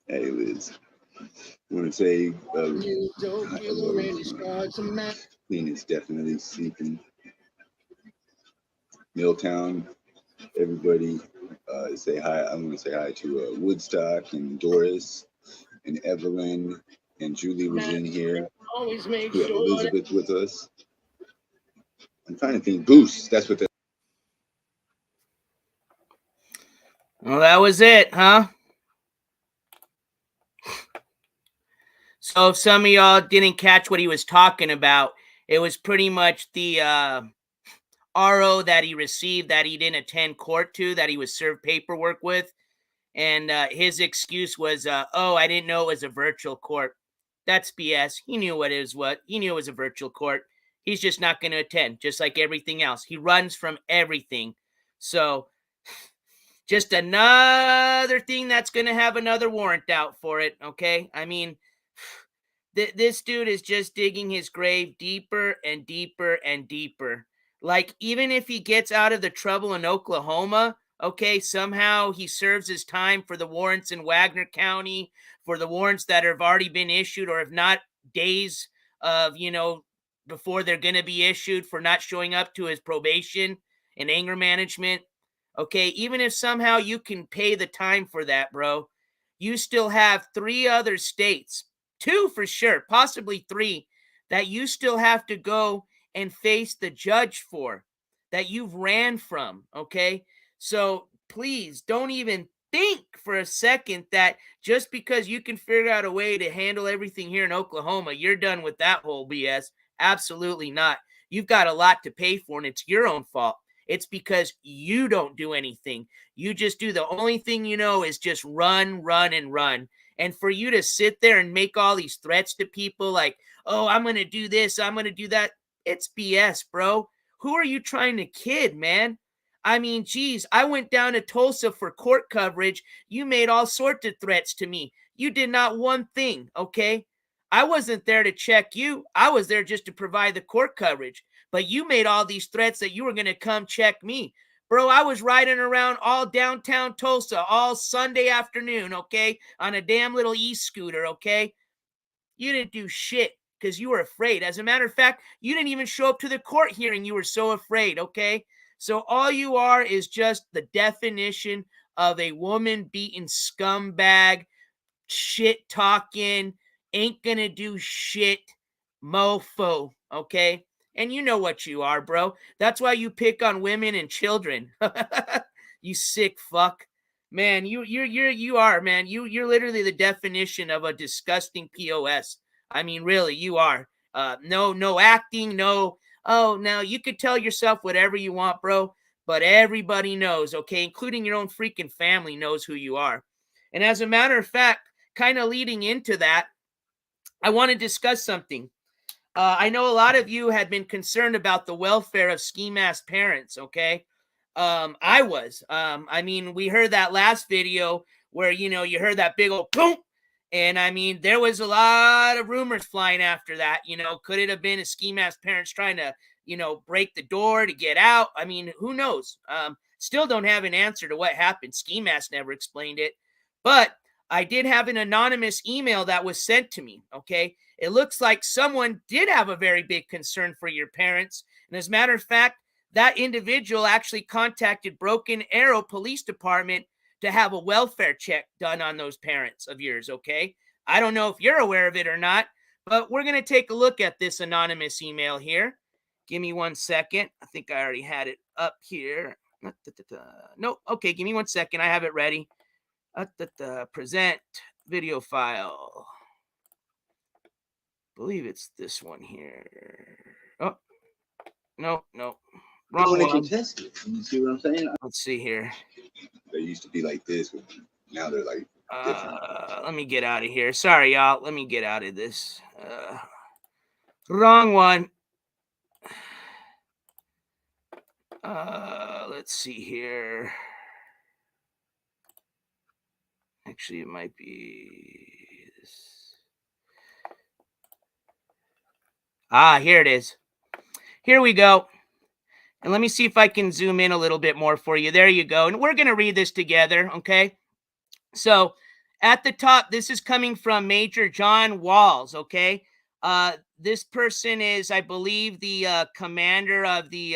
Speaker 2: Hey, Liz. I want to say Clean is definitely sleeping. Milltown, everybody say hi. I'm going to say hi to Woodstock and Doris and Evelyn and Julie was in here. We have Elizabeth with us. I'm trying to think. Boost. That's what.
Speaker 1: Well, that was it, huh? So if some of y'all didn't catch what he was talking about, it was pretty much the RO that he received that he didn't attend court to, that he was served paperwork with. And his excuse was, I didn't know it was a virtual court. That's BS. He knew what it was. He knew it was a virtual court. He's just not going to attend, just like everything else. He runs from everything. So just another thing that's going to have another warrant out for it, okay? I mean, this dude is just digging his grave deeper and deeper and deeper. Like, even if he gets out of the trouble in Oklahoma, okay, somehow he serves his time for the warrants in Wagner County, for the warrants that have already been issued, or if not days of, before they're going to be issued, for not showing up to his probation and anger management. Okay, even if somehow you can pay the time for that, bro, you still have 3 other states, 2 for sure, possibly 3, that you still have to go and face the judge for, that you've ran from, okay? So please don't even think for a second that just because you can figure out a way to handle everything here in Oklahoma, you're done with that whole BS. Absolutely not. You've got a lot to pay for, and it's your own fault. It's because you don't do anything. You just do the only thing you know is just run, run, and run. And for you to sit there and make all these threats to people like, oh, I'm going to do this, I'm going to do that. It's BS, bro. Who are you trying to kid, man? I mean, geez, I went down to Tulsa for court coverage. You made all sorts of threats to me. You did not one thing, okay? I wasn't there to check you. I was there just to provide the court coverage. But you made all these threats that you were going to come check me. Bro, I was riding around all downtown Tulsa all Sunday afternoon, okay? On a damn little e-scooter, okay? You didn't do shit because you were afraid. As a matter of fact, you didn't even show up to the court hearing. You were so afraid, okay? So all you are is just the definition of a woman-beating scumbag, shit-talking, ain't gonna do shit mofo, okay? And you know what you are, bro. That's why you pick on women and children. You sick fuck. Man, you are, man. You're literally the definition of a disgusting POS. I mean, really, you are. No acting, no. Oh, now you could tell yourself whatever you want, bro, but everybody knows, okay, including your own freaking family knows who you are. And as a matter of fact, kind of leading into that, I want to discuss something. I know a lot of you had been concerned about the welfare of Skimask parents, okay? I was. I mean, we heard that last video where, you heard that big old boom. And I mean, there was a lot of rumors flying after that. Could it have been a Skimask parents trying to, break the door to get out? I mean, who knows? Still don't have an answer to what happened. Skimask never explained it. But I did have an anonymous email that was sent to me, okay? It looks like someone did have a very big concern for your parents. And as a matter of fact, that individual actually contacted Broken Arrow Police Department to have a welfare check done on those parents of yours, okay? I don't know if you're aware of it or not, but we're going to take a look at this anonymous email here. Give me 1 second. I think I already had it up here. No, okay, give me 1 second. I have it ready. Present video file. I believe it's this one here. Oh, no. Wrong one.
Speaker 2: You test it. You see what I'm saying?
Speaker 1: Let's see here.
Speaker 2: They used to be like this, but now they're like different.
Speaker 1: Let me get out of here. Sorry, y'all. Let me get out of this. Wrong one. Let's see here. Actually, it might be this. Here it is. Here we go. And let me see if I can zoom in a little bit more for you. There you go. And we're going to read this together, okay? So at the top, this is coming from Major John Walls, okay? This person is, I believe, the commander of the,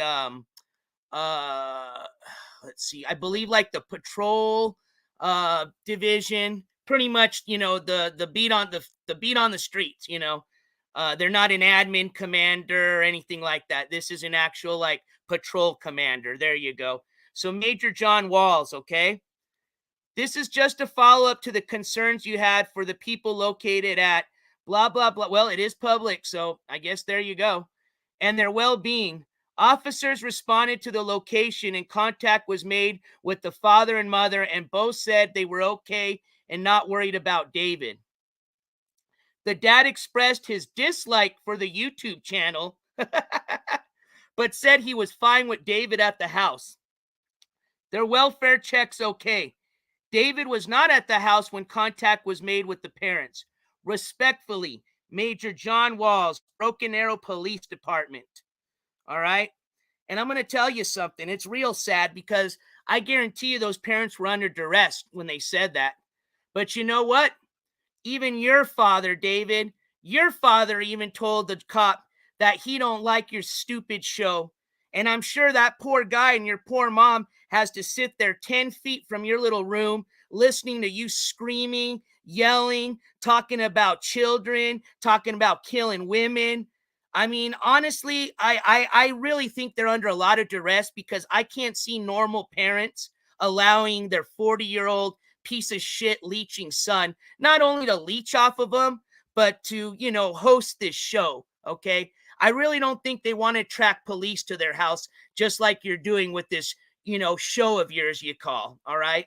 Speaker 1: let's see, I believe like the patrol division, pretty much, the beat on the streets, they're not an admin commander or anything like that. This is an actual like patrol commander. There you go. So Major John Walls, okay? This is just a follow-up to the concerns you had for the people located at blah, blah, blah. Well, it is public, so I guess there you go. And their well-being. Officers responded to the location and contact was made with the father and mother, and both said they were okay and not worried about David. The dad expressed his dislike for the YouTube channel, but said he was fine with David at the house. Their welfare checks okay. David was not at the house when contact was made with the parents. Respectfully, Major John Walls, Broken Arrow Police Department. All right? And I'm going to tell you something. It's real sad because I guarantee you those parents were under duress when they said that. But you know what? Even your father, David, your father even told the cop that he don't like your stupid show. And I'm sure that poor guy and your poor mom has to sit there 10 feet from your little room listening to you screaming, yelling, talking about children, talking about killing women. I mean, honestly, I really think they're under a lot of duress because I can't see normal parents allowing their 40-year-old piece of shit leeching son not only to leech off of them, but to, host this show. Okay. I really don't think they want to attract police to their house, just like you're doing with this, show of yours you call. All right.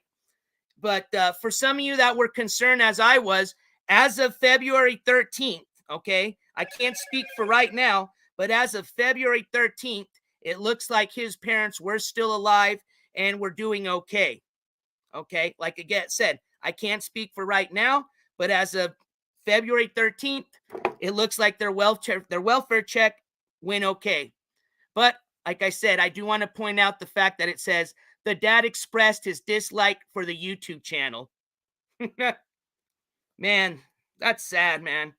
Speaker 1: But for some of you that were concerned, as I was, as of February 13th, okay, I can't speak for right now, but as of February 13th, it looks like his parents were still alive and were doing okay. Okay, like again said, I can't speak for right now, but as of February 13th, it looks like their welfare check went okay. But like I said, I do want to point out the fact that it says the dad expressed his dislike for the YouTube channel. Man, that's sad, man.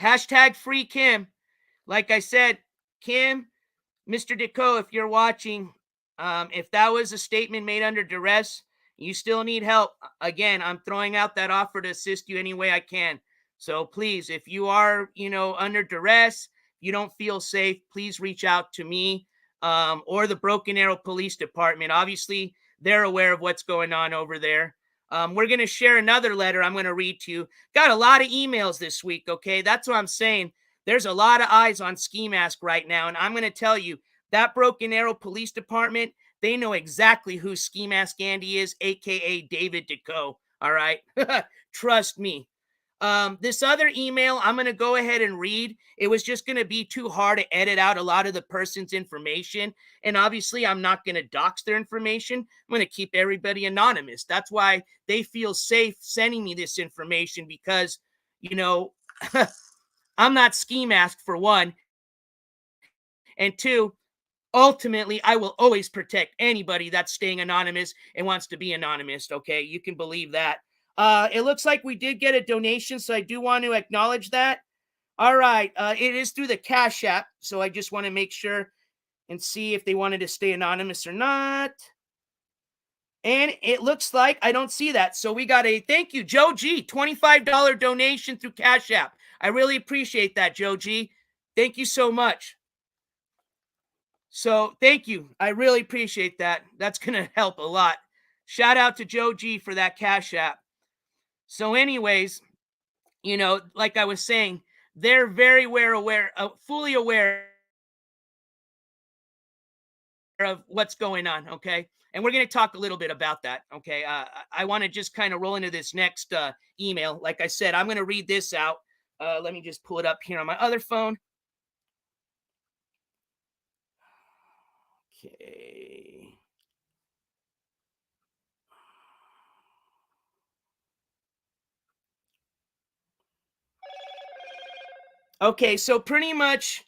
Speaker 1: Hashtag free Kim. Like I said, Kim, Mr. Deco, if you're watching, if that was a statement made under duress, you still need help. Again, I'm throwing out that offer to assist you any way I can. So please, if you are, under duress, you don't feel safe, please reach out to me or the Broken Arrow Police Department. Obviously, they're aware of what's going on over there. We're going to share another letter I'm going to read to you. Got a lot of emails this week, okay? That's what I'm saying. There's a lot of eyes on Skimask right now, and I'm going to tell you, that Broken Arrow Police Department, they know exactly who Skimask Andy is, a.k.a. David Deco, all right? Trust me. This other email, I'm going to go ahead and read. It was just going to be too hard to edit out a lot of the person's information. And obviously, I'm not going to dox their information. I'm going to keep everybody anonymous. That's why they feel safe sending me this information because, I'm not ski masked for one. And two, ultimately, I will always protect anybody that's staying anonymous and wants to be anonymous. Okay, you can believe that. It looks like we did get a donation, so I do want to acknowledge that. All right, it is through the Cash App, so I just want to make sure and see if they wanted to stay anonymous or not. And it looks like I don't see that. So we got a thank you, Joe G, $25 donation through Cash App. I really appreciate that, Joe G. Thank you so much. So thank you. I really appreciate that. That's going to help a lot. Shout out to Joe G for that Cash App. So anyways, like I was saying, they're very fully aware of what's going on, okay? And we're going to talk a little bit about that, okay? I want to just kind of roll into this next email. Like I said, I'm going to read this out. Let me just pull it up here on my other phone. Okay. Okay, so pretty much,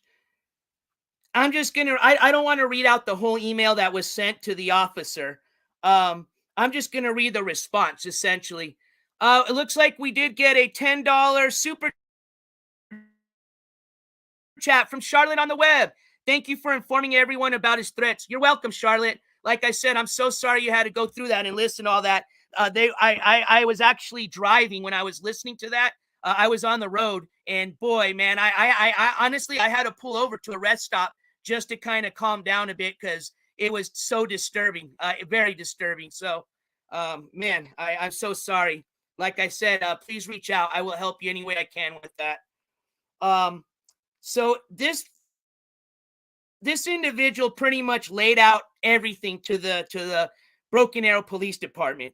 Speaker 1: I'm just going to, I don't want to read out the whole email that was sent to the officer. I'm just going to read the response, essentially. It looks like we did get a $10 super chat from Charlotte on the web. Thank you for informing everyone about his threats. You're welcome, Charlotte. Like I said, I'm so sorry you had to go through that and listen to all that. I was actually driving when I was listening to that. I was on the road, and boy, man, I honestly, I had to pull over to a rest stop just to kind of calm down a bit because it was so disturbing, very disturbing. So, man, I'm so sorry. Like I said, please reach out. I will help you any way I can with that. So this individual pretty much laid out everything to the Broken Arrow Police Department.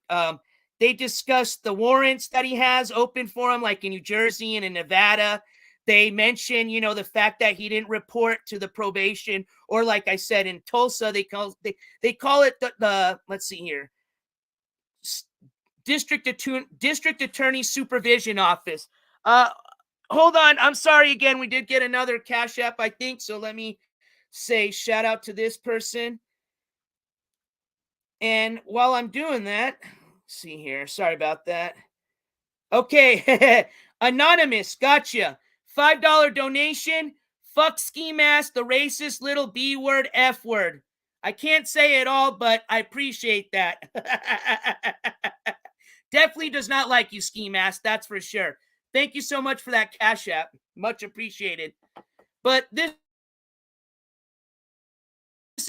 Speaker 1: They discussed the warrants that he has open for him, like in New Jersey and in Nevada. They mentioned, the fact that he didn't report to the probation, or like I said, in Tulsa, they call it the let's see here, District Attorney Supervision Office. Hold on, I'm sorry again. We did get another Cash App, I think. So let me say shout out to this person. And while I'm doing that, let's see here. Sorry about that. Okay, Anonymous, gotcha. $5 donation. Fuck ski mask, the racist little B word, F word. I can't say it all, but I appreciate that. Definitely does not like you, ski mask, that's for sure. Thank you so much for that Cash App. Much appreciated. But this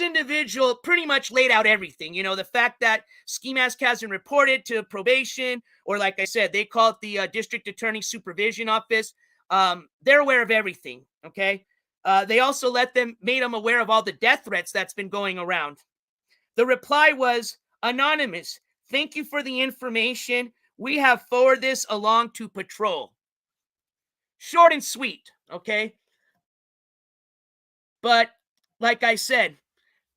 Speaker 1: individual pretty much laid out everything. You know, the fact that Skimask hasn't reported to probation, or like I said, they call it the district attorney supervision office. They're aware of everything. Okay. They also made them aware of all the death threats that's been going around. The reply was, anonymous, thank you for the information. We have forwarded this along to patrol. Short and sweet. Okay. But like I said,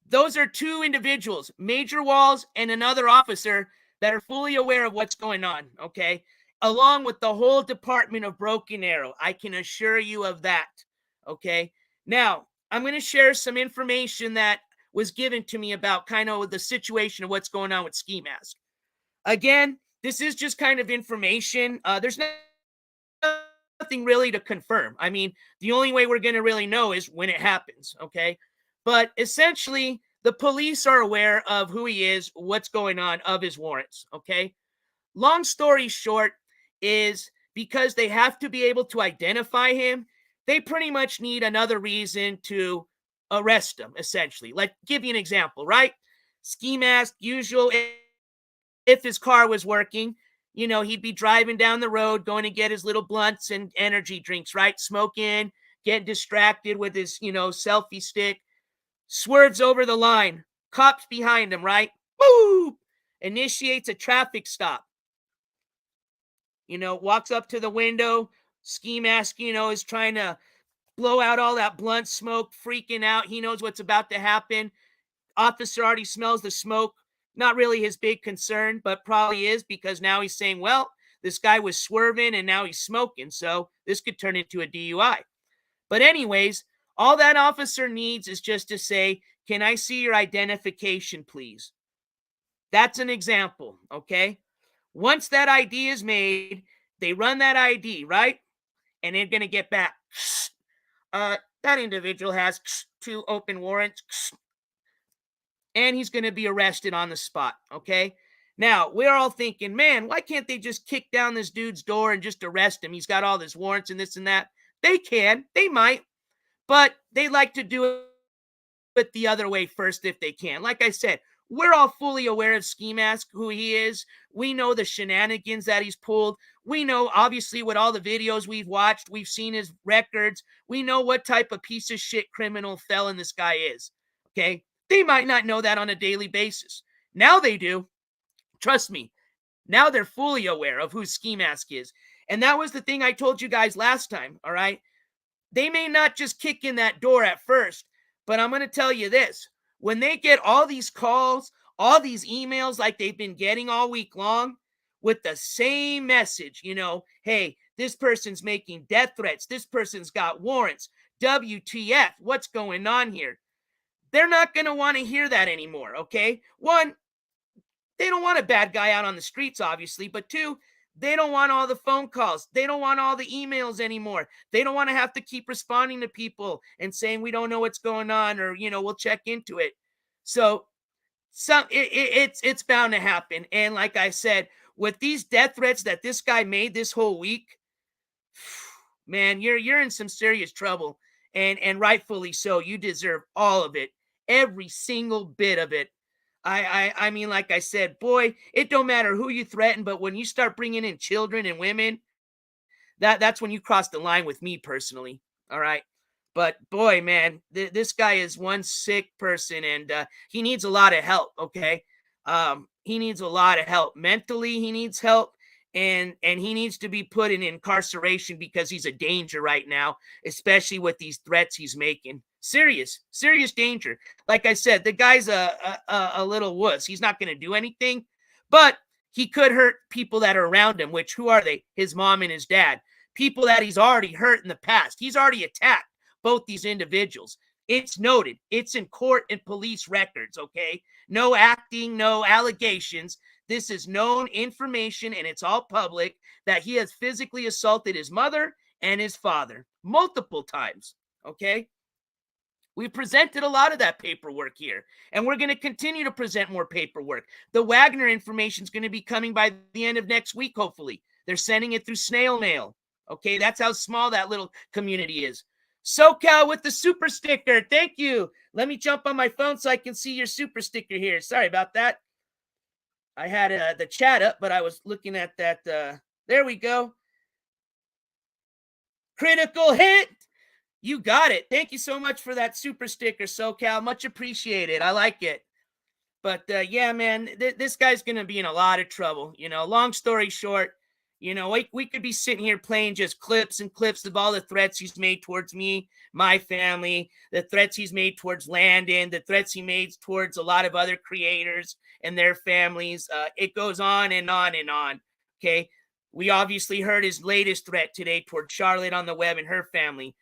Speaker 1: those are two individuals, Major Walls and another officer, that are fully aware of what's going on, okay? Along with the whole department of Broken Arrow. I can assure you of that, okay? Now, I'm going to share some information that was given to me about kind of the situation of what's going on with Skimask. Again, this is just kind of information. There's nothing really to confirm. I mean, the only way we're going to really know is when it happens, okay? But essentially, the police are aware of who he is, what's going on, of his warrants, okay? Long story short is because they have to be able to identify him, they pretty much need another reason to arrest him, essentially. Like, give you an example, right? Ski mask, usual, if his car was working, you know, he'd be driving down the road, going to get his little blunts and energy drinks, right? Smoking, getting distracted with his, you know, selfie stick. Swerves over the line. Cops behind him, right? Woo! Initiates a traffic stop. You know, walks up to the window. Ski mask, you know, is trying to blow out all that blunt smoke, freaking out. He knows what's about to happen. Officer already smells the smoke. Not really his big concern, but probably is, because now he's saying, well, this guy was swerving and now he's smoking, so this could turn into a DUI. But anyways, all that officer needs is just to say, can I see your identification, please? That's an example, okay? Once that ID is made, they run that ID, right? And they're going to get back. That individual has 2 open warrants, and he's going to be arrested on the spot, okay? Now, we're all thinking, man, why can't they just kick down this dude's door and just arrest him? He's got all his warrants and this and that. They can. They might. But they like to do it the other way first if they can. Like I said, we're all fully aware of Skimask, who he is. We know the shenanigans that he's pulled. We know, obviously, with all the videos we've watched, we've seen his records. We know what type of piece of shit criminal felon this guy is, okay? They might not know that on a daily basis. Now they do. Trust me. Now they're fully aware of who Skimask is. And that was the thing I told you guys last time, all right? They may not just kick in that door at first, but I'm going to tell you this. When they get all these calls, all these emails like they've been getting all week long with the same message, you know, hey, this person's making death threats. This person's got warrants. WTF, what's going on here? They're not going to want to hear that anymore, okay? One, they don't want a bad guy out on the streets, obviously, but two, they don't want all the phone calls. They don't want all the emails anymore. They don't want to have to keep responding to people and saying, we don't know what's going on, or, you know, we'll check into it. So it's bound to happen. And like I said, with these death threats that this guy made this whole week, man, you're in some serious trouble, and rightfully so. You deserve all of it, every single bit of it. I mean, like I said, boy, it don't matter who you threaten, but when you start bringing in children and women, that's when you cross the line with me personally. All right. But boy, man, this guy is one sick person, and he needs a lot of help. Okay. He needs a lot of help. Mentally, he needs help. And he needs to be put in incarceration because he's a danger right now, especially with these threats he's making. Serious danger. Like I said, the guy's a little wuss. He's not going to do anything, but he could hurt people that are around him, which, who are they? His mom and his dad. People that he's already hurt in the past. He's already attacked both these individuals. It's noted. It's in court and police records, okay? No acting, no allegations. This is known information, and it's all public, that he has physically assaulted his mother and his father multiple times, okay? We presented a lot of that paperwork here, and we're going to continue to present more paperwork. The Wagner information is going to be coming by the end of next week, hopefully. They're sending it through snail mail, Okay, that's how small that little community is. SoCal with the super sticker. Thank you. Let me jump on my phone so I can see your super sticker here. Sorry about that. I had the chat up, but I was looking at that. There we go. Critical hit. You got it. Thank you so much for that super sticker, SoCal. Much appreciated. I like it. But yeah, man, this guy's going to be in a lot of trouble. Long story short, we could be sitting here playing just clips and clips of all the threats he's made towards me, my family, the threats he's made towards Landon, the threats he made towards a lot of other creators and their families. It goes on and on and on. Okay. We obviously heard his latest threat today toward Charlotte on the web and her family.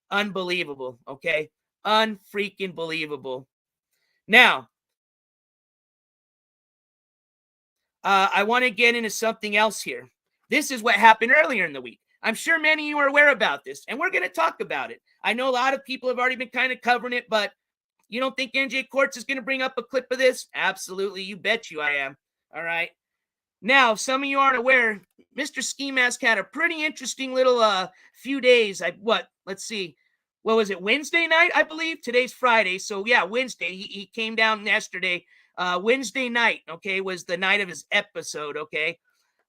Speaker 1: Unbelievable. Okay. Unfreaking believable. Now, I want to get into something else here. This is what happened earlier in the week. I'm sure many of you are aware about this, and we're going to talk about it. I know a lot of people have already been kind of covering it, but you don't think NJ Courts is going to bring up a clip of this? Absolutely. You bet you I am. All right. Now, some of you aren't aware, Mr. Skimask had a pretty interesting little few days. Let's see. What was it? Wednesday night, I believe. Today's Friday. So yeah, Wednesday. He came down yesterday. Wednesday night, okay, was the night of his episode, okay?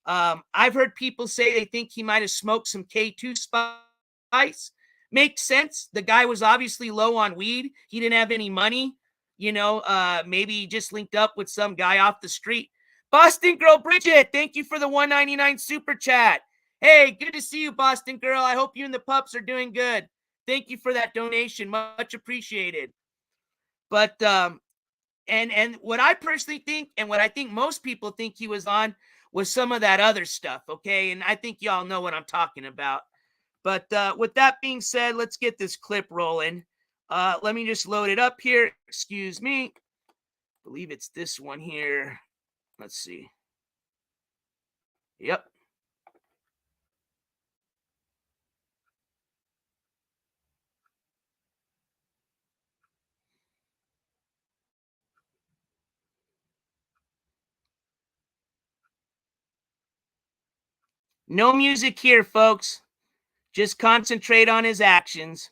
Speaker 1: I've heard people say they think he might have smoked some K2 spice. Makes sense. The guy was obviously low on weed. He didn't have any money. Maybe he just linked up with some guy off the street. Boston Girl Bridget, thank you for the $1.99 super chat. Hey, good to see you, Boston Girl. I hope you and the pups are doing good. Thank you for that donation. Much appreciated. But and what I personally think, and what I think most people think he was on, was some of that other stuff, okay? And I think y'all know what I'm talking about. But with that being said, let's get this clip rolling. Let me just load it up here. Excuse me. I believe it's this one here. Let's see. Yep. No music here, folks. Just concentrate on his actions.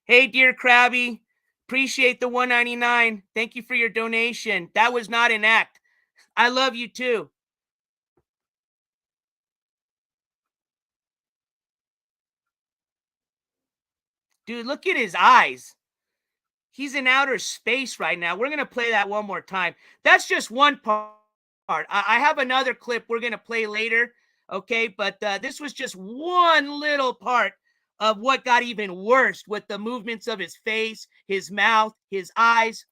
Speaker 1: Hey, dear Krabby, appreciate the $1.99. Thank you for your donation. That was not an act. I love you too. Dude, look at his eyes. He's in outer space right now. We're going to play that one more time. That's just one part. I have another clip we're going to play later, okay? But this was just one little part of what got even worse with the movements of his face, his mouth, his eyes.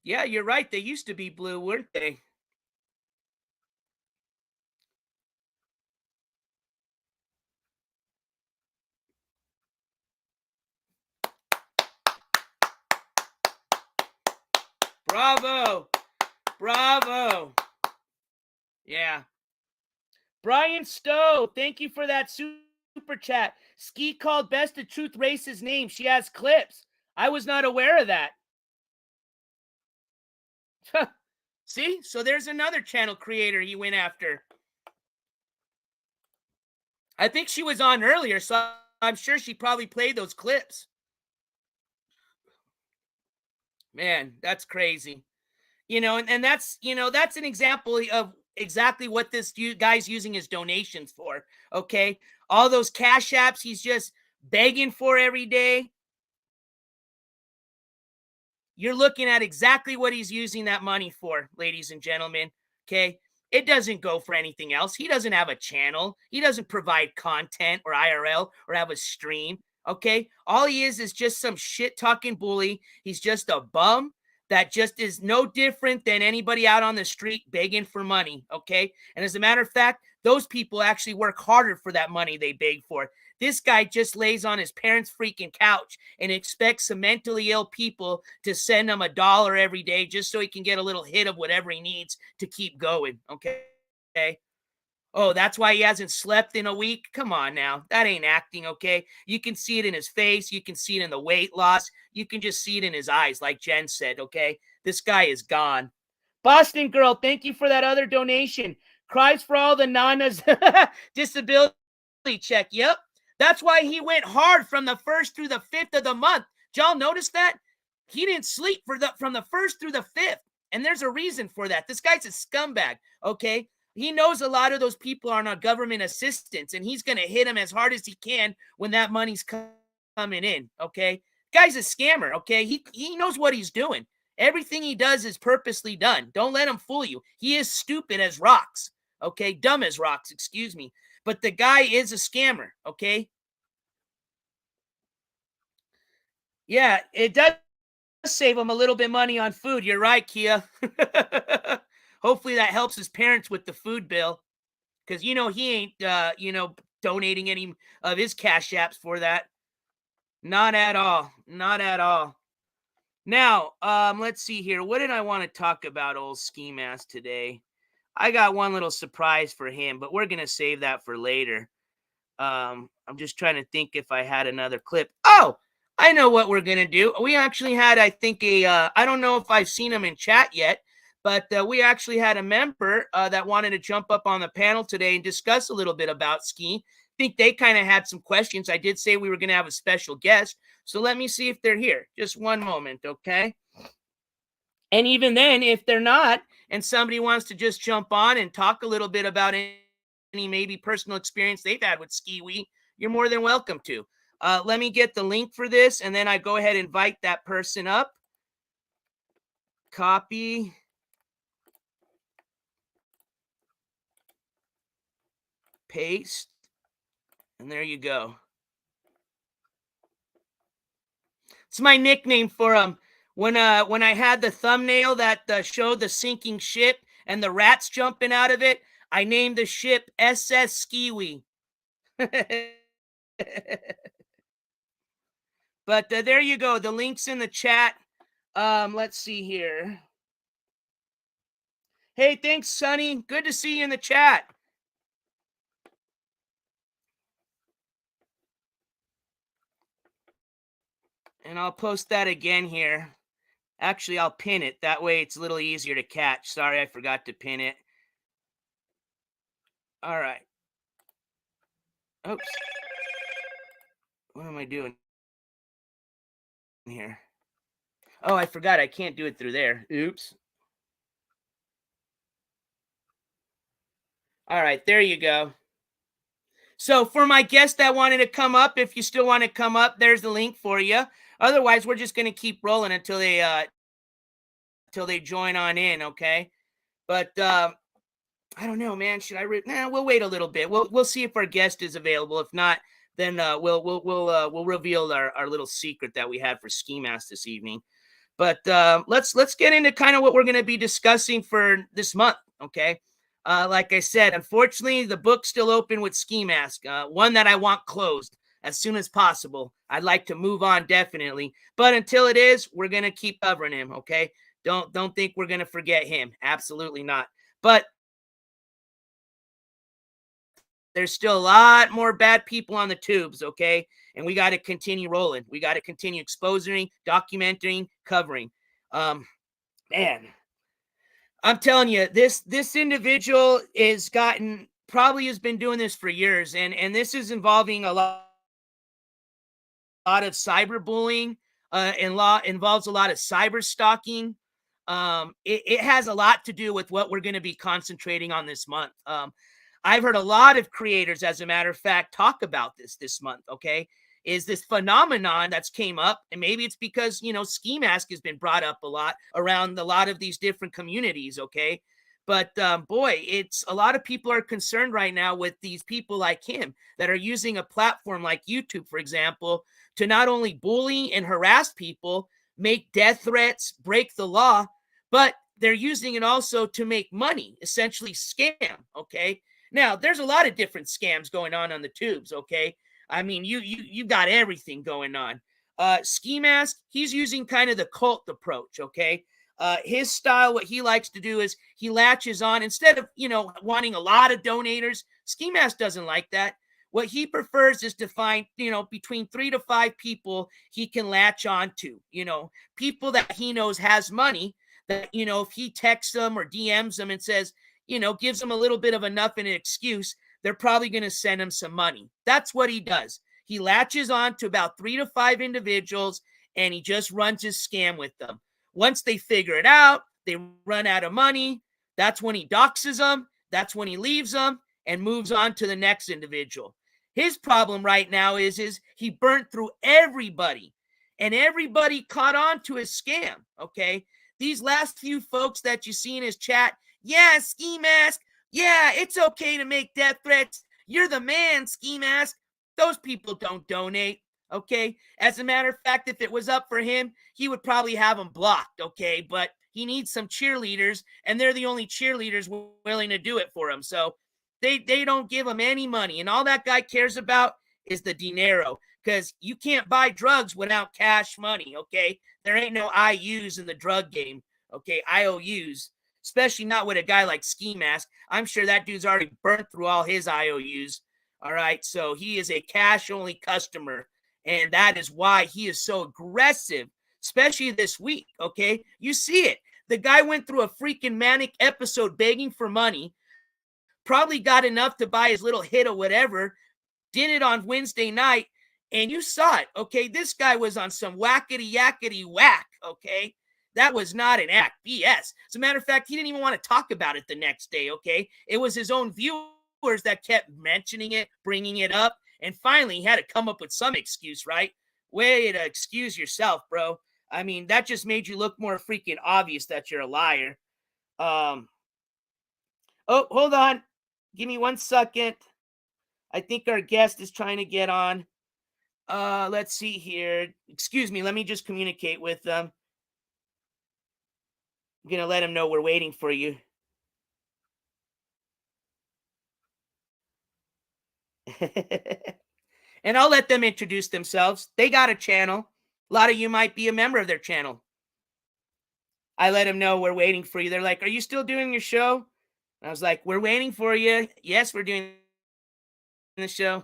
Speaker 1: Yeah, you're right. They used to be blue, weren't they? Bravo. Bravo. Yeah. Brian Stowe, thank you for that super chat. Ski called Best of Truth Race's name. She has clips. I was not aware of that. See? So there's another channel creator he went after. I think she was on earlier, so I'm sure she probably played those clips. Man, that's crazy. And that's, that's an example of exactly what this guy's using his donations for, okay? All those cash apps he's just begging for every day. You're looking at exactly what he's using that money for, ladies and gentlemen, okay? It doesn't go for anything else. He doesn't have a channel. He doesn't provide content or IRL or have a stream, okay? All he is just some shit-talking bully. He's just a bum that just is no different than anybody out on the street begging for money, okay? And as a matter of fact, those people actually work harder for that money they beg for. This guy just lays on his parents' freaking couch and expects some mentally ill people to send him $1 every day just so he can get a little hit of whatever he needs to keep going, okay? Oh, that's why he hasn't slept in a week? Come on now. That ain't acting, okay? You can see it in his face. You can see it in the weight loss. You can just see it in his eyes, like Jen said, okay? This guy is gone. Boston Girl, thank you for that other donation. Cries for all the nanas. Disability check. Yep. That's why he went hard from the 1st through the 5th of the month. Did y'all notice that? He didn't sleep from the 1st through the 5th. And there's a reason for that. This guy's a scumbag, okay? He knows a lot of those people are on government assistance, and he's going to hit them as hard as he can when that money's coming in, okay? Guy's a scammer, okay? He knows what he's doing. Everything he does is purposely done. Don't let him fool you. He is stupid as rocks, okay? Dumb as rocks, excuse me. But the guy is a scammer, okay? Yeah, it does save him a little bit of money on food. You're right, Kia. Hopefully that helps his parents with the food bill, because he ain't donating any of his cash apps for that. Not at all. Not at all. Now, let's see here. What did I want to talk about, old Skimask, today? I got one little surprise for him, but we're gonna save that for later. I'm just trying to think if I had another clip. Oh, I know what we're gonna do. We actually had, I think, I don't know if I've seen him in chat yet, but we actually had a member that wanted to jump up on the panel today and discuss a little bit about ski. I think they kind of had some questions. I did say we were going to have a special guest, so let me see if they're here. Just one moment, okay? And even then, if they're not, and somebody wants to just jump on and talk a little bit about any maybe personal experience they've had with Ski-Wee, you're more than welcome to. Let me get the link for this, and then I go ahead and invite that person up. Copy. Paste, and there you go. It's my nickname for him. When I had the thumbnail that showed the sinking ship and the rats jumping out of it, I named the ship SS Ski-Wee. But there you go. The link's in the chat. Let's see here. Hey, thanks, Sonny. Good to see you in the chat. And I'll post that again here. Actually, I'll pin it. That way it's a little easier to catch. Sorry, I forgot to pin it. All right. Oops. What am I doing here? Oh, I forgot. I can't do it through there. Oops. All right, there you go. So for my guest that wanted to come up, if you still want to come up, there's the link for you. Otherwise, we're just going to keep rolling until they join on in, okay? But I don't know, man. Should I? We'll wait a little bit. We'll see if our guest is available. If not, then we'll reveal our little secret that we had for Skimask this evening. But let's get into kind of what we're going to be discussing for this month, okay? Like I said, unfortunately, the book's still open with Skimask, one that I want closed as soon as possible. I'd like to move on, definitely. But until it is, we're going to keep covering him, okay? Don't think we're going to forget him. Absolutely not. But there's still a lot more bad people on the tubes, okay? And we got to continue rolling. We got to continue exposing, documenting, covering. Man, I'm telling you, this individual probably has been doing this for years, and this is involving a lot of cyberbullying, and involves a lot of cyber stalking. It has a lot to do with what we're going to be concentrating on this month. I've heard a lot of creators, as a matter of fact, talk about this month, okay? Is this phenomenon that's came up, and maybe it's because, Skimask has been brought up a lot around a lot of these different communities, okay? But boy, it's a lot of people are concerned right now with these people like him that are using a platform like YouTube, for example, to not only bully and harass people, make death threats, break the law, but they're using it also to make money, essentially scam, okay? Now, there's a lot of different scams going on the tubes, okay? I mean, you got everything going on. Skimask, he's using kind of the cult approach, okay? His style, what he likes to do is he latches on instead of, wanting a lot of donators. Skimask doesn't like that. What he prefers is to find, between 3 to 5 people he can latch on to, people that he knows has money that, if he texts them or DMs them and says, gives them a little bit of enough and an excuse, they're probably going to send him some money. That's what he does. He latches on to about 3 to 5 individuals and he just runs his scam with them. Once they figure it out, they run out of money. That's when he doxes them. That's when he leaves them and moves on to the next individual. His problem right now is he burnt through everybody and everybody caught on to his scam. Okay. These last few folks that you see in his chat, yeah, Skimask, yeah, it's okay to make death threats. You're the man, Skimask. Those people don't donate. Okay. As a matter of fact, if it was up for him, he would probably have them blocked. Okay. But he needs some cheerleaders, and they're the only cheerleaders willing to do it for him. So they don't give him any money. And all that guy cares about is the dinero, because you can't buy drugs without cash money. Okay. There ain't no IUs in the drug game. Okay. IOUs, especially not with a guy like Skimask. I'm sure that dude's already burnt through all his IOUs. All right. So he is a cash only customer. And that is why he is so aggressive, especially this week. Okay. You see it. The guy went through a freaking manic episode begging for money, probably got enough to buy his little hit or whatever, did it on Wednesday night, and you saw it. Okay. This guy was on some whackety yakety whack. Okay. That was not an act. BS. As a matter of fact, he didn't even want to talk about it the next day. Okay. It was his own viewers that kept mentioning it, bringing it up. And finally, he had to come up with some excuse, right? Way to excuse yourself, bro. I mean, that just made you look more freaking obvious that you're a liar. Oh, hold on. Give me 1 second. I think our guest is trying to get on. Let's see here. Excuse me. Let me just communicate with them. I'm going to let him know we're waiting for you. And I'll let them introduce themselves. They got a channel. A lot of you might be a member of their channel. I let them know we're waiting for you. They're like, are you still doing your show? And I was like, we're waiting for you. Yes, we're doing the show.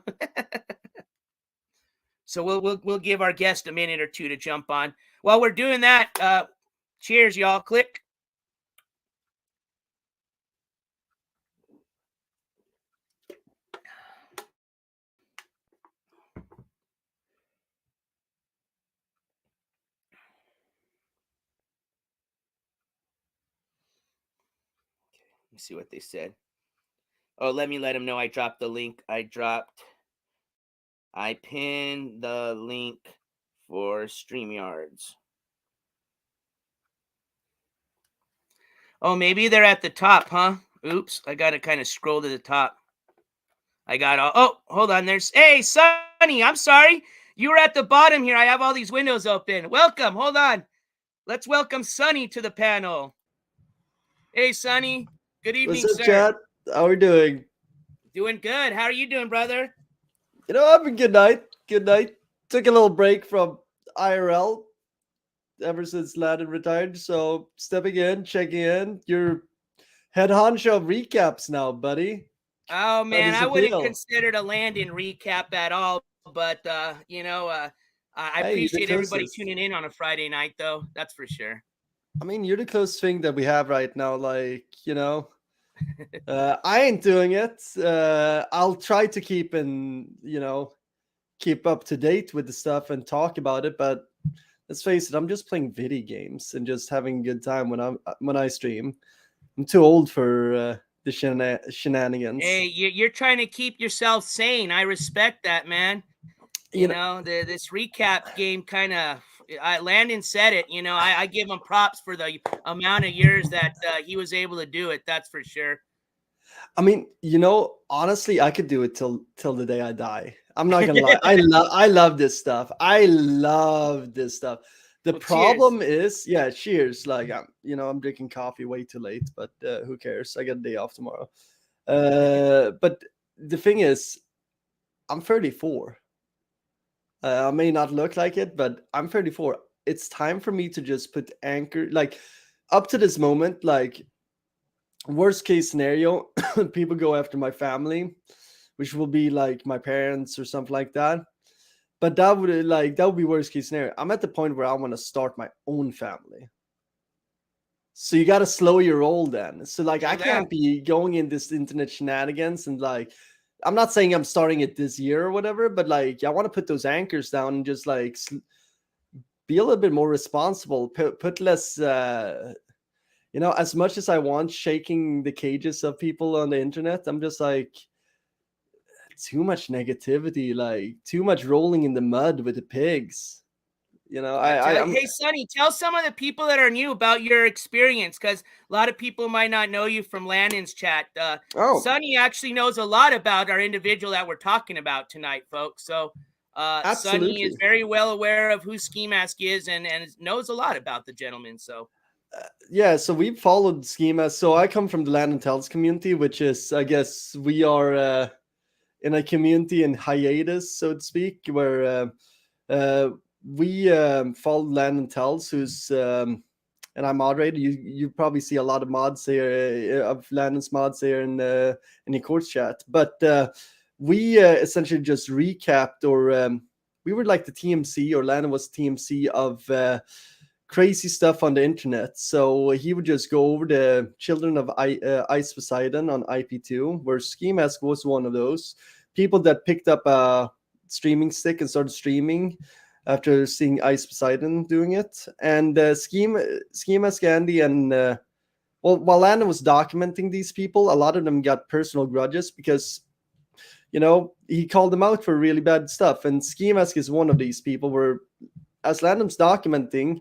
Speaker 1: So we'll give our guest a minute or two to jump on. While we're doing that, cheers, y'all. Click. Let me see what they said. Oh, let them know I dropped the link. I pinned the link for StreamYards. Oh, maybe they're at the top, huh? Oops, I got to kind of scroll to the top. Oh, hold on. Hey, Sonny, I'm sorry. You were at the bottom here. I have all these windows open. Welcome. Hold on. Let's welcome Sonny to the panel. Hey, Sonny. Good evening,
Speaker 5: What's up,
Speaker 1: sir.
Speaker 5: chat? How are we doing?
Speaker 1: Doing good. How are you doing, brother?
Speaker 5: Having a good night. Good night. Took a little break from IRL ever since Landon retired. So stepping in, checking in. Your head honcho of recaps now, buddy.
Speaker 1: Oh, man, I wouldn't consider it a Landon recap at all. But, I appreciate everybody tuning in on a Friday night, though. That's for sure.
Speaker 5: I mean, you're the closest thing that we have right now. Like, I ain't doing it. I'll try to keep up to date with the stuff and talk about it. But let's face it, I'm just playing video games and just having a good time when I stream. I'm too old for the shenanigans.
Speaker 1: Hey, you're trying to keep yourself sane. I respect that, man. This recap game kind of. Landon said it. I give him props for the amount of years that he was able to do it. That's for sure.
Speaker 5: I mean, honestly, I could do it till the day I die. I'm not gonna lie. I love this stuff. I love this stuff. The problem is, cheers. Like I'm drinking coffee way too late, but who cares? I got a day off tomorrow. But the thing is, I'm 34. I may not look like it, but I'm 34. It's time for me to just put anchor. Like, up to this moment, like worst case scenario, people go after my family, which will be like my parents or something like that. But that would be worst case scenario. I'm at the point where I want to start my own family. So you got to slow your roll then. So like I can't be going in this internet shenanigans and like I'm not saying I'm starting it this year or whatever, but like I want to put those anchors down and just like be a little bit more responsible, put less as much as I want shaking the cages of people on the internet, I'm just like too much negativity, like too much rolling in the mud with the pigs.
Speaker 1: Hey, Sonny, tell some of the people that are new about your experience, because a lot of people might not know you from Landon's chat. Sonny actually knows a lot about our individual that we're talking about tonight, folks. So Sonny is very well aware of who Skimask is and knows a lot about the gentleman. So
Speaker 5: so we've followed Skimask. So I come from the Land and Tells community, which is, I guess, we are in a community in hiatus, so to speak, where we follow Land and Tells, who's and I moderate. You probably see a lot of mods here of Landon's mods here in the courts chat. But we essentially just recapped, or we were like the TMC, or Landon was TMC of crazy stuff on the internet. So he would just go over the Children of Ice Poseidon on IP2, where Skimask was one of those people that picked up a streaming stick and started streaming after seeing Ice Poseidon doing it. And Skimask, Andy, and while Landon was documenting these people, a lot of them got personal grudges because he called them out for really bad stuff. And Skimask is one of these people where, as Landon's documenting,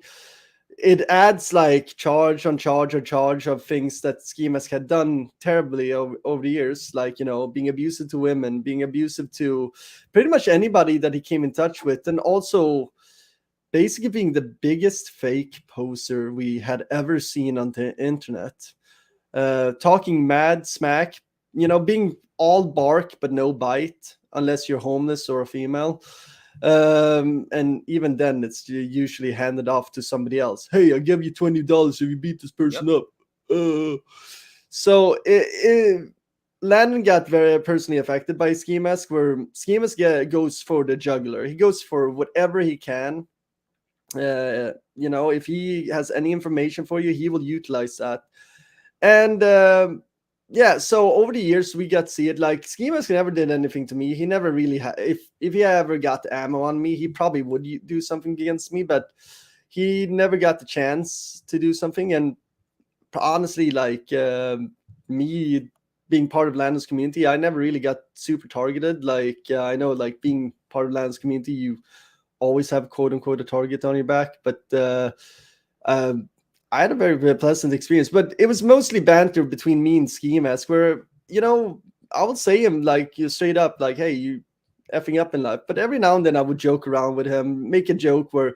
Speaker 5: it adds like charge on charge on charge of things that Skimask had done terribly over the years, like being abusive to women, being abusive to pretty much anybody that he came in touch with, and also basically being the biggest fake poser we had ever seen on the internet, talking mad smack, being all bark but no bite unless you're homeless or a female. And even then it's usually handed off to somebody else. Hey, I'll give you $20 if you beat this person up. So Landon got very personally affected by Skimask, where Skimask goes for the jugular. He goes for whatever he can. If he has any information for you, he will utilize that. And so over the years we got to see it. Like Skimask never did anything to me. He never really had. If he ever got ammo on me, he probably would do something against me, but he never got the chance to do something. And honestly, like me being part of Landon's community, I never really got super targeted. Like I know, like being part of Landon's community, you always have quote unquote a target on your back, but I had a very, very pleasant experience. But it was mostly banter between me and Skimask, where I would say him like straight up, like, hey, you effing up in life. But every now and then I would joke around with him, make a joke where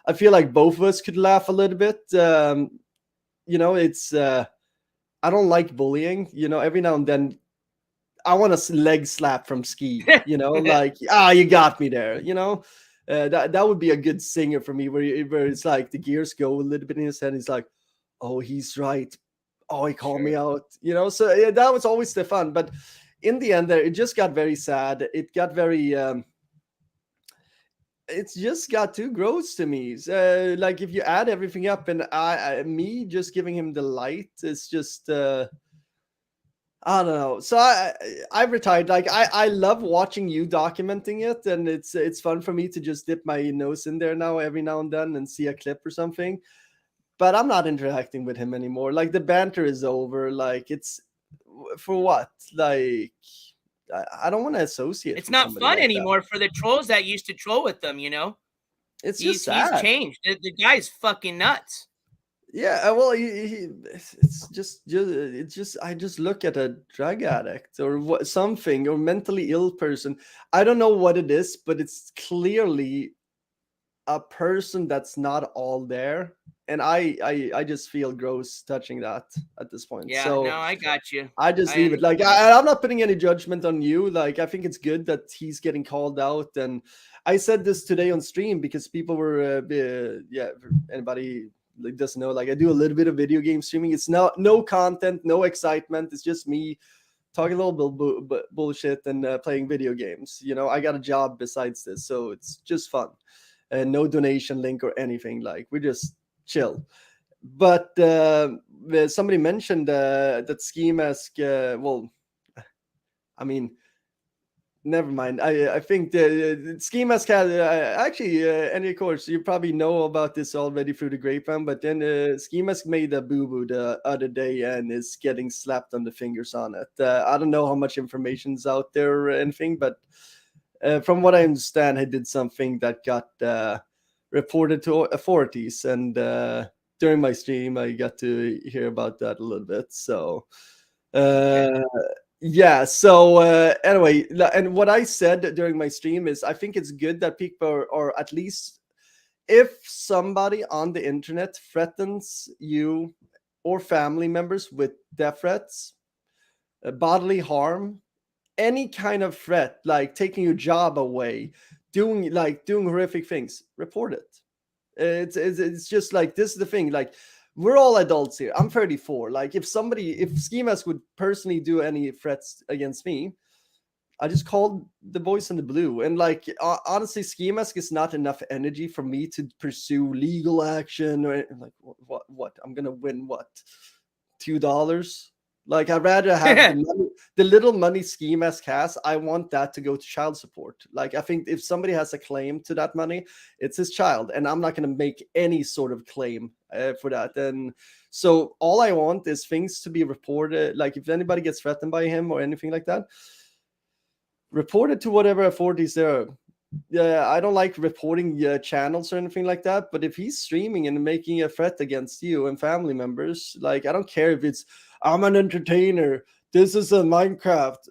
Speaker 5: I feel like both of us could laugh a little bit. It's I don't like bullying. Every now and then I want a leg slap from Ski. Like, you got me there. That would be a good singer for me, where it's like the gears go a little bit in his head. He's like, oh, he's right. Oh, he called me out. So yeah, that was always the fun. But in the end, it just got very sad. It got very. It just got too gross to me. Like if you add everything up, and me just giving him the light, it's just. I don't know. So I retired. Like I love watching you documenting it, and it's fun for me to just dip my nose in there now every now and then and see a clip or something. But I'm not interacting with him anymore. Like the banter is over. Like it's for what? Like I don't want to associate.
Speaker 1: It's not fun anymore for the trolls that used to troll with them.
Speaker 5: It's just sad.
Speaker 1: He's changed. The guy's fucking nuts.
Speaker 5: Yeah, well, it's just I just look at a drug addict or something, or mentally ill person. I don't know what it is, but it's clearly a person that's not all there, and I just feel gross touching that at this point.
Speaker 1: Yeah,
Speaker 5: so
Speaker 1: no, I got you.
Speaker 5: I just leave it. Like I'm not putting any judgment on you. Like I think it's good that he's getting called out, and I said this today on stream because people were for anybody like doesn't know, like I do a little bit of video game streaming. It's no content, no excitement. It's just me talking a little bit bullshit and playing video games. You know, I got a job besides this, so it's just fun. And no donation link or anything. Like we just chill. But somebody mentioned that Skimask. Well, I mean, never mind. I think the Skimask had actually NJCOURTS. You probably know about this already through the grapevine, but then Skimask made a boo boo the other day and is getting slapped on the fingers on it. I don't know how much information's out there or anything, but from what I understand, he did something that got reported to authorities, and during my stream, I got to hear about that a little bit. So. Yeah. So anyway, and what I said during my stream is I think it's good that people or at least if somebody on the internet threatens you or family members with death threats, bodily harm, any kind of threat, like taking your job away, doing horrific things, report it. It's just like, this is the thing, like we're all adults here. I'm 34. Like if Skimask would personally do any threats against me, I just called the boys in the blue. And like honestly, Skimask is not enough energy for me to pursue legal action or like what I'm gonna win what $2. Like I'd rather have the little money Skimask has. I want that to go to child support. Like I think if somebody has a claim to that money, it's his child, and I'm not going to make any sort of claim for that. And so all I want is things to be reported. Like if anybody gets threatened by him or anything like that, report it to whatever authorities there are. Yeah, I don't like reporting channels or anything like that. But if he's streaming and making a threat against you and family members, like I don't care if it's I'm an entertainer. This is a Minecraft,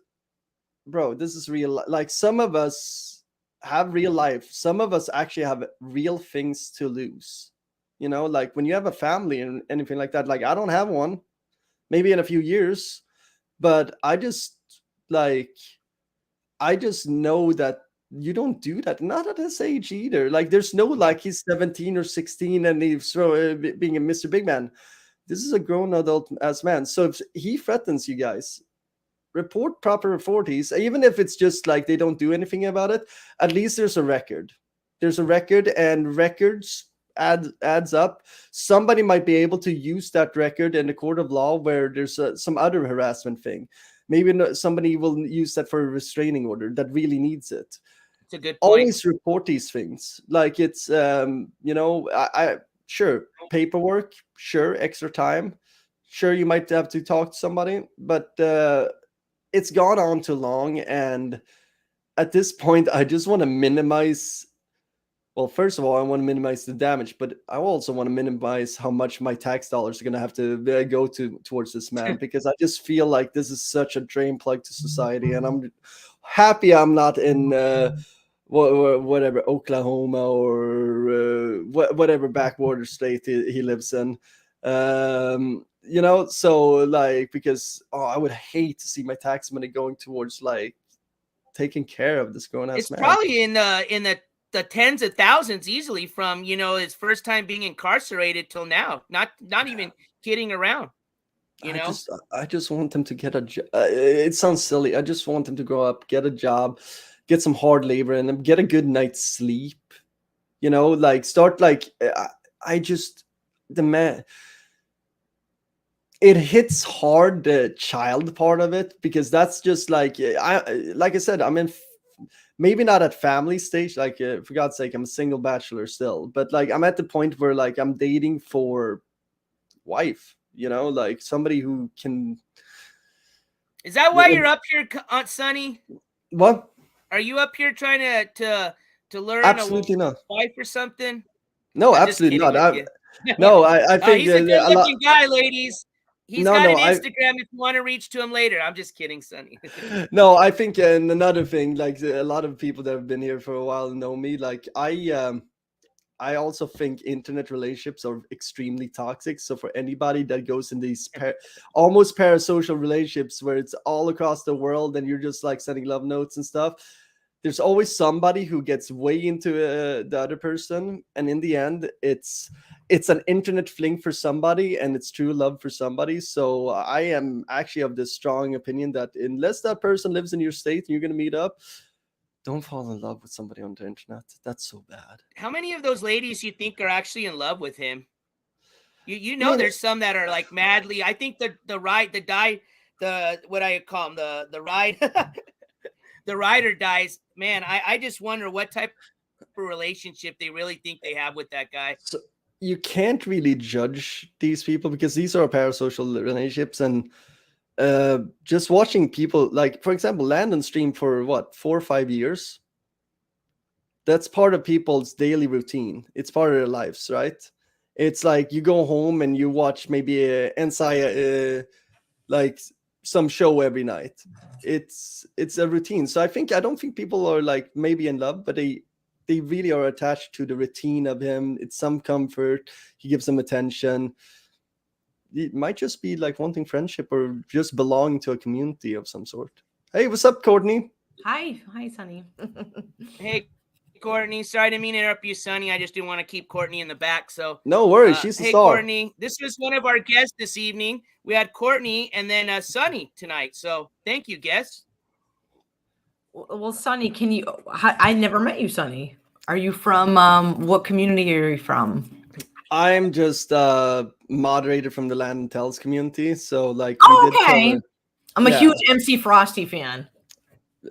Speaker 5: bro. This is real. Like some of us have real life. Some of us actually have real things to lose. You know, like when you have a family and anything like that. Like I don't have one. Maybe in a few years, but I just know that you don't do that. Not at this age either. Like there's no like he's 17 or 16 and he's being a Mr. Big Man. This is a grown adult as man. So if he threatens you guys, report proper authorities. Even if it's just like they don't do anything about it, at least there's a record. There's a record, and records adds up. Somebody might be able to use that record in the court of law where there's some other harassment thing. Maybe somebody will use that for a restraining order that really needs it.
Speaker 1: It's a good point.
Speaker 5: Always report these things. Like it's, I sure, paperwork, sure, extra time, sure, you might have to talk to somebody, but it's gone on too long. And at this point, I just want to minimize. Well, first of all, I want to minimize the damage, but I also want to minimize how much my tax dollars are going to have to go towards this man, because I just feel like this is such a drain plug to society, and I'm happy I'm not in whatever Oklahoma or whatever backwater state he lives in. So like, because I would hate to see my tax money going towards like taking care of this grown ass man.
Speaker 1: It's probably in the tens of thousands easily from his first time being incarcerated till now. Not even kidding around.
Speaker 5: I just want him to get a job. It sounds silly. I just want him to grow up, get a job, get some hard labor, and then get a good night's sleep. Like start like the man. It hits hard the child part of it, because that's just like I said, I'm in. Maybe not at family stage, like for God's sake, I'm a single bachelor still, but like I'm at the point where like I'm dating for wife, like somebody who can.
Speaker 1: Is that why you're up here, Aunt Sunny?
Speaker 5: What?
Speaker 1: Are you up here trying to learn
Speaker 5: Absolutely not.
Speaker 1: wife or something?
Speaker 5: No, absolutely not. I think
Speaker 1: he's a good-looking guy, ladies. He's got an Instagram if you want to reach to him later. I'm just kidding, Sonny.
Speaker 5: No, I think and another thing, like a lot of people that have been here for a while know me. Like I also think internet relationships are extremely toxic. So for anybody that goes in these almost parasocial relationships where it's all across the world and you're just like sending love notes and stuff, there's always somebody who gets way into the other person, and in the end, it's an internet fling for somebody, and it's true love for somebody. So I am actually of this strong opinion that unless that person lives in your state and you're gonna meet up, don't fall in love with somebody on the internet. That's so bad.
Speaker 1: How many of those ladies you think are actually in love with him? You know, there's some that are like madly. I think the what I call him, the ride, the ride or dies. Man, I just wonder what type of relationship they really think they have with that guy.
Speaker 5: So you can't really judge these people because these are parasocial relationships, and just watching people, like for example, Landon streamed for what, 4 or 5 years. That's part of people's daily routine. It's part of their lives, right? It's like you go home and you watch maybe a like some show every night. It's a routine. So I don't think people are like maybe in love, but they really are attached to the routine of him. It's some comfort. He gives them attention. It might just be like wanting friendship or just belonging to a community of some sort. Hey, what's up, Courtney?
Speaker 6: Hi, Sonny.
Speaker 1: Hey, Courtney. Sorry, I didn't mean to interrupt you, Sonny. I just didn't want to keep Courtney in the back. So
Speaker 5: no worries. She's the
Speaker 1: hey,
Speaker 5: star.
Speaker 1: Courtney. This was one of our guests this evening. We had Courtney and then Sonny tonight. So thank you, guests.
Speaker 6: Well, Sonny, I never met you, Sonny. Are you from, what community are you from?
Speaker 5: I'm just moderator from the Land and Tells community. So like,
Speaker 6: okay. I'm a huge MC Frosty fan.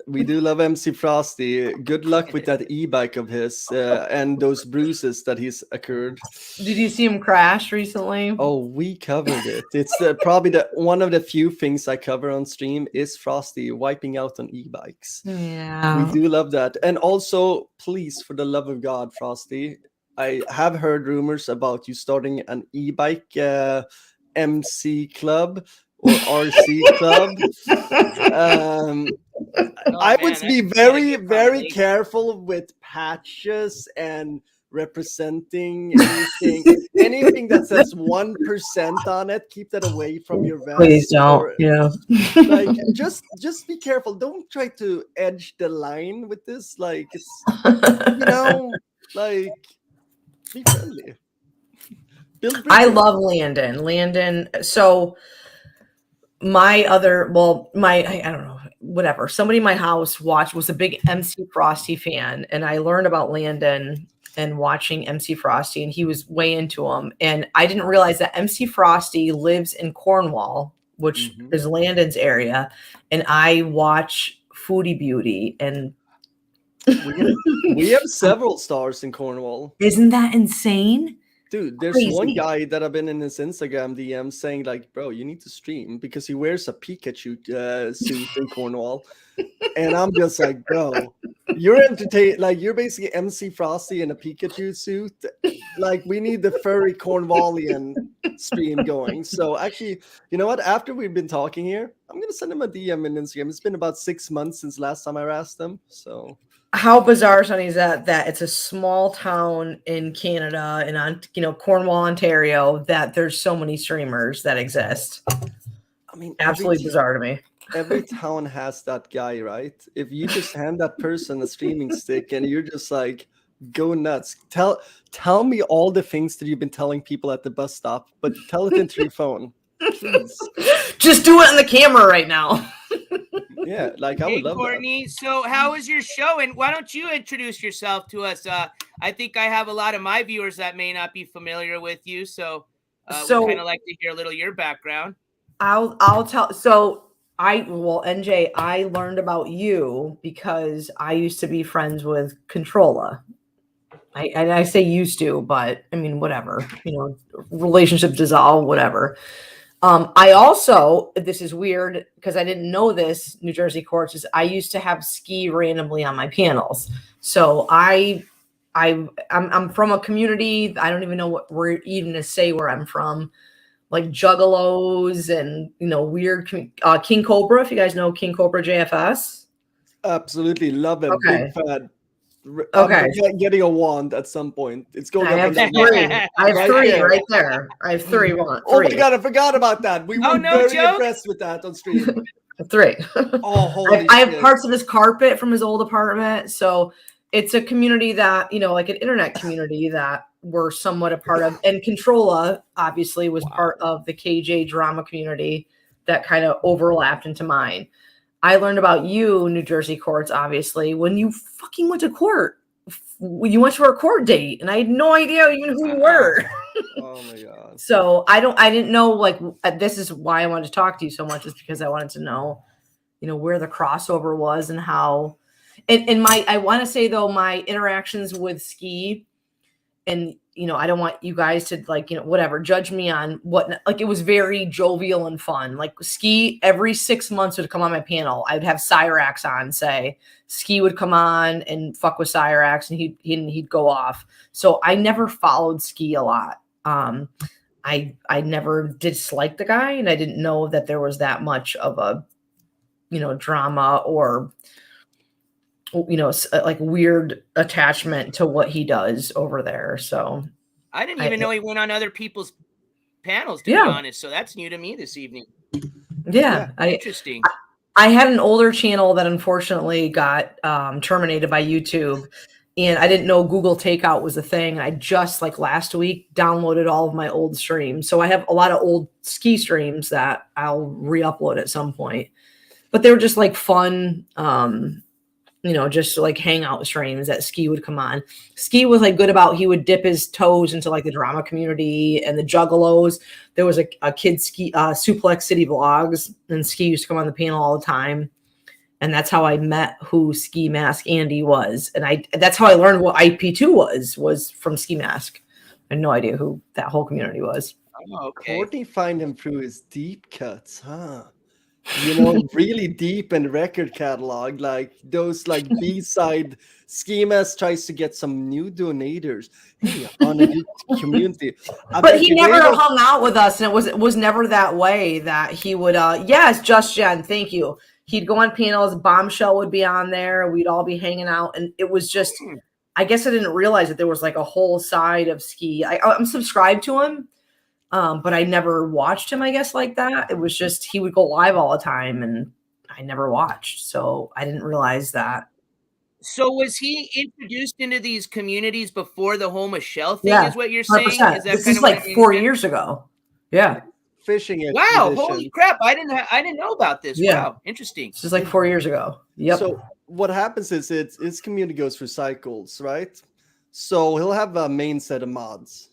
Speaker 5: We do love MC Frosty. Good luck with that e-bike of his and those bruises that he's occurred.
Speaker 6: Did you see him crash recently?
Speaker 5: Oh, we covered it. It's probably one of the few things I cover on stream is Frosty wiping out on e-bikes.
Speaker 6: Yeah.
Speaker 5: We do love that. And also, please, for the love of God, Frosty, I have heard rumors about you starting an e-bike MC club or RC club. I would be very, very careful with patches and representing anything that says 1% on it. Keep that away from your vest.
Speaker 6: Please don't. Yeah.
Speaker 5: Like just be careful. Don't try to edge the line with this. Like it's like be friendly.
Speaker 6: I love Landon. So I don't know, whatever. Somebody in my house was a big MC Frosty fan, and I learned about Landon and watching MC Frosty, and he was way into him. And I didn't realize that MC Frosty lives in Cornwall, which is Landon's area, and I watch Foodie Beauty, and
Speaker 5: we have several stars in Cornwall.
Speaker 6: Isn't that insane?
Speaker 5: Dude, there's one guy that I've been in his Instagram DM saying like, bro, you need to stream because he wears a Pikachu suit in Cornwall. And I'm just like, bro, you're entertained. Like, you're basically MC Frosty in a Pikachu suit. Like, we need the furry Cornwallian stream going. So actually, you know what? After we've been talking here, I'm going to send him a DM in Instagram. It's been about 6 months since last time I asked him. So
Speaker 6: how bizarre, Sonny, is that it's a small town in Canada and on Cornwall, Ontario, that there's so many streamers that exist.
Speaker 5: I mean,
Speaker 6: absolutely bizarre to me.
Speaker 5: Every town has that guy, right? If you just hand that person a streaming stick and you're just like, go nuts. Tell me all the things that you've been telling people at the bus stop, but tell it into your phone. Please.
Speaker 6: Just do it on the camera right now.
Speaker 5: Yeah, like I would love
Speaker 1: Courtney, so how was your show? And why don't you introduce yourself to us? I think I have a lot of my viewers that may not be familiar with you, so we kind of like to hear a little of your background.
Speaker 6: I'll tell. So NJ, I learned about you because I used to be friends with Controlla. I say used to, but I mean, whatever, relationships dissolve, whatever. I also, this is weird because I didn't know this, New Jersey Courts, is I used to have Ski randomly on my panels. So I'm from a community. I don't even know what we're even to say where I'm from, like juggalos and, weird King Cobra. If you guys know King Cobra JFS.
Speaker 5: Absolutely. Love him.
Speaker 6: Okay.
Speaker 5: Big fan.
Speaker 6: Okay.
Speaker 5: I'm getting a wand at some point. It's going
Speaker 6: I have three. I have three right there. I have three.
Speaker 5: Oh my God, I forgot about that. We were very impressed with that on stream.
Speaker 6: 3.
Speaker 5: Oh, holy
Speaker 6: I have
Speaker 5: shit.
Speaker 6: parts of his carpet from his old apartment. So it's a community that, like an internet community that we're somewhat a part of. And Controlla obviously was part of the KJ drama community that kind of overlapped into mine. I learned about you, New Jersey courts, obviously, when you fucking went to court. You went to our court date, and I had no idea even who you were.
Speaker 5: Oh my god.
Speaker 6: So I didn't know, like, this is why I wanted to talk to you so much, is because I wanted to know, where the crossover was and how, and I want to say though, my interactions with Ski, and I don't want you guys to whatever judge me on what, like, it was very jovial and fun. Like Ski every 6 months would come on my panel. I would have Cyrax on, say Ski would come on and fuck with Cyrax, and he'd go off. So I never followed Ski a lot. I never dislike the guy, and I didn't know that there was that much of a drama or like weird attachment to what he does over there. So
Speaker 1: I didn't even know he went on other people's panels, to be honest. So that's new to me this evening.
Speaker 6: Yeah,
Speaker 1: interesting.
Speaker 6: I had an older channel that unfortunately got terminated by YouTube, and I didn't know Google Takeout was a thing. I just last week downloaded all of my old streams. So I have a lot of old Ski streams that I'll re-upload at some point. But they were just fun, just hangout streams that Ski would come on. Ski was good about, he would dip his toes into the drama community and the juggalos. There was a kid Ski Suplex City Vlogs, and Ski used to come on the panel all the time. And that's how I met who Skimask Andy was. And that's how I learned what IP2 was from Skimask. I had no idea who that whole community was.
Speaker 1: Oh, okay.
Speaker 5: Courtney find him through his deep cuts, huh? Really deep in record catalog, like those B-side. Skimask tries to get some new donators. Hey, on a good community.
Speaker 6: But he never hung out with us, and it was never that way that he would yes, Just Jen, thank you. He'd go on panels, Bombshell would be on there, we'd all be hanging out, and it was just, I guess I didn't realize that there was a whole side of Ski. I'm subscribed to him. But I never watched him, I guess, like that. It was just, he would go live all the time, and I never watched. So I didn't realize that.
Speaker 1: So was he introduced into these communities before the whole Michelle thing, is what you're saying?
Speaker 6: 100%.
Speaker 1: Is that
Speaker 6: this is 4 years ago. Yeah.
Speaker 5: Fishing
Speaker 1: Wow, holy crap. I didn't know about this.
Speaker 6: Yeah.
Speaker 1: Wow, interesting.
Speaker 6: This is 4 years ago. Yep.
Speaker 5: So what happens is its community goes through cycles, right? So he'll have a main set of mods,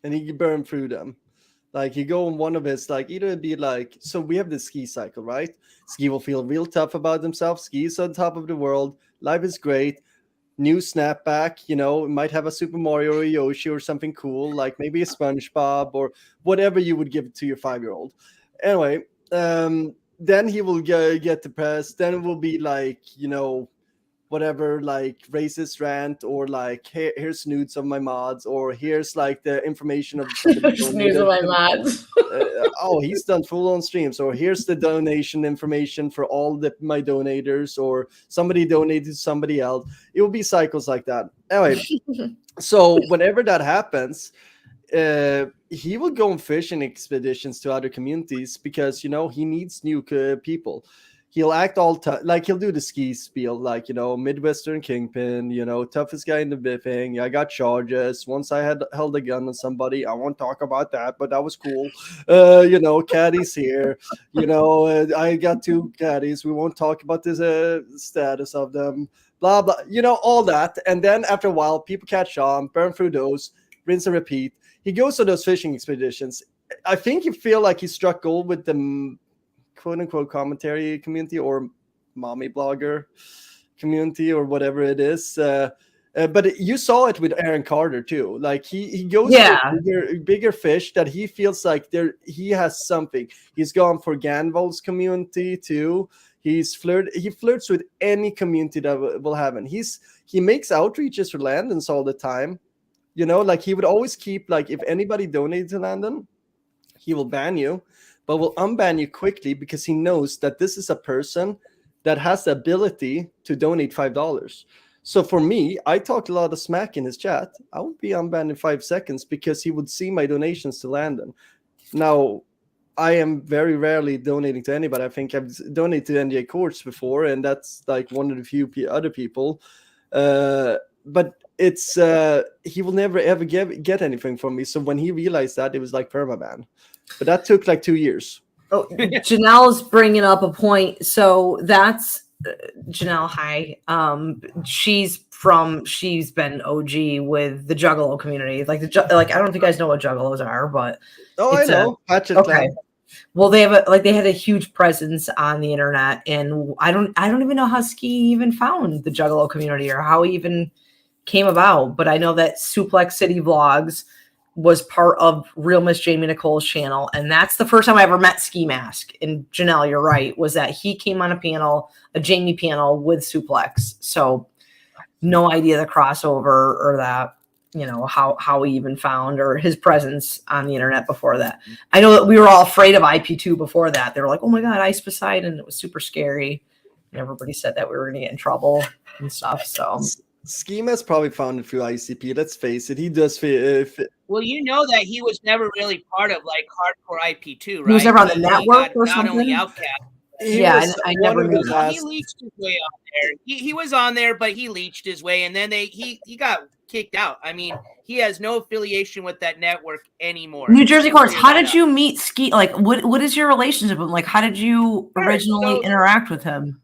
Speaker 5: and he can burn through them. You go on one of his, either it'd be so we have the Ski cycle, right? Ski will feel real tough about himself. Ski's on top of the world. Life is great. New snapback, it might have a Super Mario or a Yoshi or something cool, maybe a SpongeBob or whatever you would give to your 5-year-old. Anyway, then he will get depressed. Then it will be whatever, racist rant, or here's nudes of my mods, or here's the information of
Speaker 6: nudes of my mods.
Speaker 5: Oh, he's done full on streams, or here's the donation information for all my donators, or somebody donated to somebody else. It will be cycles like that. Anyway, so whenever that happens, he will go on fishing expeditions to other communities because he needs new people. He'll act all he'll do the Ski spiel, Midwestern kingpin, toughest guy in the biffing. I got charges. Once I had held a gun on somebody. I won't talk about that, but that was cool. Caddies here. I got 2 caddies. We won't talk about this status of them. Blah blah. All that. And then after a while, people catch on, burn through those, rinse and repeat. He goes to those fishing expeditions. I think you feel like he struck gold with the quote-unquote commentary community or mommy blogger community or whatever it is. But you saw it with Aaron Carter too. He goes to bigger fish that he feels like he has something. He's gone for Ganvol's community too. He flirts with any community that will have him. He makes outreaches for Landon's all the time. He would always keep, if anybody donated to Landon, he will ban you, but will unban you quickly because he knows that this is a person that has the ability to donate $5. So for me, I talked a lot of smack in his chat. I would be unbanned in 5 seconds because he would see my donations to Landon. Now, I am very rarely donating to anybody. I think I've donated to NJ Courts before, and that's like one of the few other people. But it's he will never ever get anything from me. So when he realized that, it was like permaban. But that took like 2 years.
Speaker 6: Oh, Janelle's bringing up a point. So that's Janelle. Hi. She's been OG with the Juggalo community. Like I don't know if you guys know what Juggalos are, but
Speaker 5: I know.
Speaker 6: Okay. Well, they had a huge presence on the internet, and I don't even know how Ski even found the Juggalo community or how he even came about. But I know that Suplex City Vlogs was part of Real Miss Jamie Nicole's channel, and that's the first time I ever met Skimask. And Janelle, you're right, was that he came on a Jamie panel with Suplex. So no idea the crossover or that, how he even found or his presence on the internet before that. I know that we were all afraid of IP2 before that. They were like, oh my God, Ice Poseidon. It was super scary. And everybody said that we were going to get in trouble and stuff. So
Speaker 5: Skimask probably found it through ICP. Let's face it. He does
Speaker 1: well, you know that he was never really part of like hardcore IP2, right?
Speaker 6: He was never on the network or
Speaker 1: not
Speaker 6: something?
Speaker 1: only Outcast.
Speaker 6: I never knew that.
Speaker 1: He leached his way on there. He was on there, but he leached his way, and then he got kicked out. I mean, he has no affiliation with that network anymore.
Speaker 6: New Jersey Courts, how did you meet Ski? Like, what is your relationship with him? Like, how did you originally interact with him?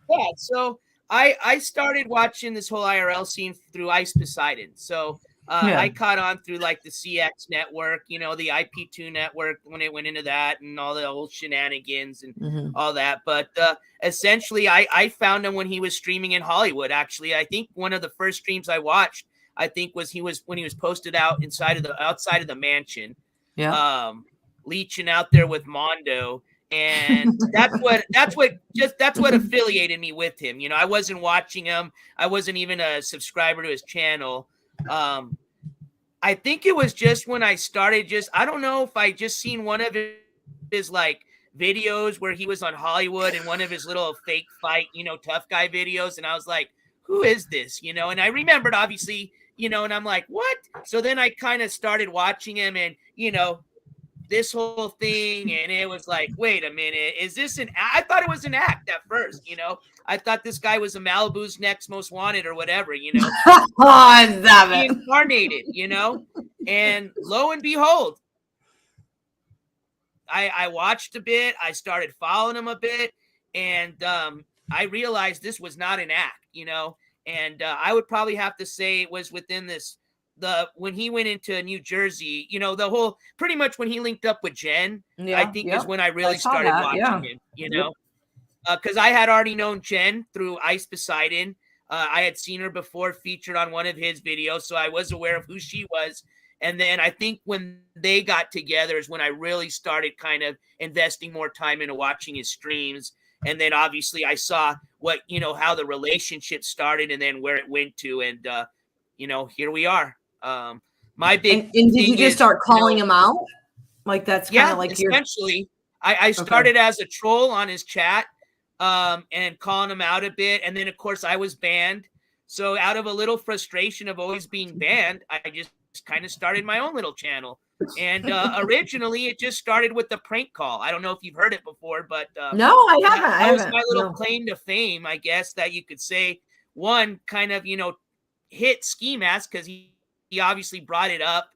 Speaker 1: Yeah, so I started watching this whole IRL scene through Ice Poseidon. So I caught on through like the CX network, the IP2 network when it went into that and all the old shenanigans and all that. But essentially, I found him when he was streaming in Hollywood. Actually, I think one of the first streams I watched, was when he was posted out outside of the mansion, leeching out there with Mondo. And that's what affiliated me with him. I wasn't watching him. I wasn't even a subscriber to his channel. I think it was just when I started I don't know if I just seen one of his like videos where he was on Hollywood and one of his little fake fight, tough guy videos. And I was like, who is this? And I remembered obviously, and I'm like, what? So then I kind of started watching him and, this whole thing, and it was like, wait a minute, is this I thought it was an act at first, I thought this guy was a Malibu's Next Most Wanted or whatever, incarnated, and lo and behold, I watched a bit, I started following him a bit, and I realized this was not an act, and I would probably have to say it was within when he went into New Jersey, the whole pretty much when he linked up with Jen, I think is when I really started watching him, because I had already known Jen through Ice Poseidon. I had seen her before featured on one of his videos, so I was aware of who she was. And then I think when they got together is when I really started kind of investing more time into watching his streams. And then obviously I saw what, how the relationship started and then where it went to. And, here we are. My big
Speaker 6: and did you just start calling him out? Like that's kind of like
Speaker 1: essentially I started as a troll on his chat and calling him out a bit, and then of course I was banned, so out of a little frustration of always being banned, I just kind of started my own little channel. And originally it just started with the prank call. I don't know if you've heard it before, but
Speaker 6: no, I haven't.
Speaker 1: That was my little claim to fame, I guess, that you could say. One kind of hit Skimask because he obviously brought up,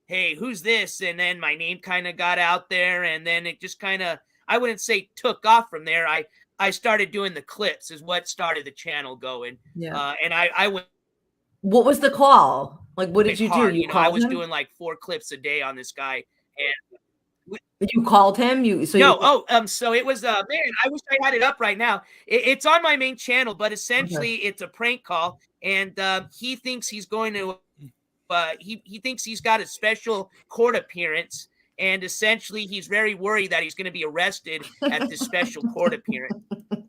Speaker 1: hey, who's this? And then my name kind of got out there, and then it just kind of, I wouldn't say took off from there. I started doing the clips is what started the channel going. Yeah. And I went.
Speaker 6: What was the call? Like, what did you do?
Speaker 1: I was doing like 4 clips a day on this guy. And
Speaker 6: you called him?
Speaker 1: So it was, man, I wish I had it up right now. It's on my main channel, but essentially it's a prank call. And he thinks he's going to, he thinks he's got a special court appearance. And essentially he's very worried that he's going to be arrested at this special court appearance.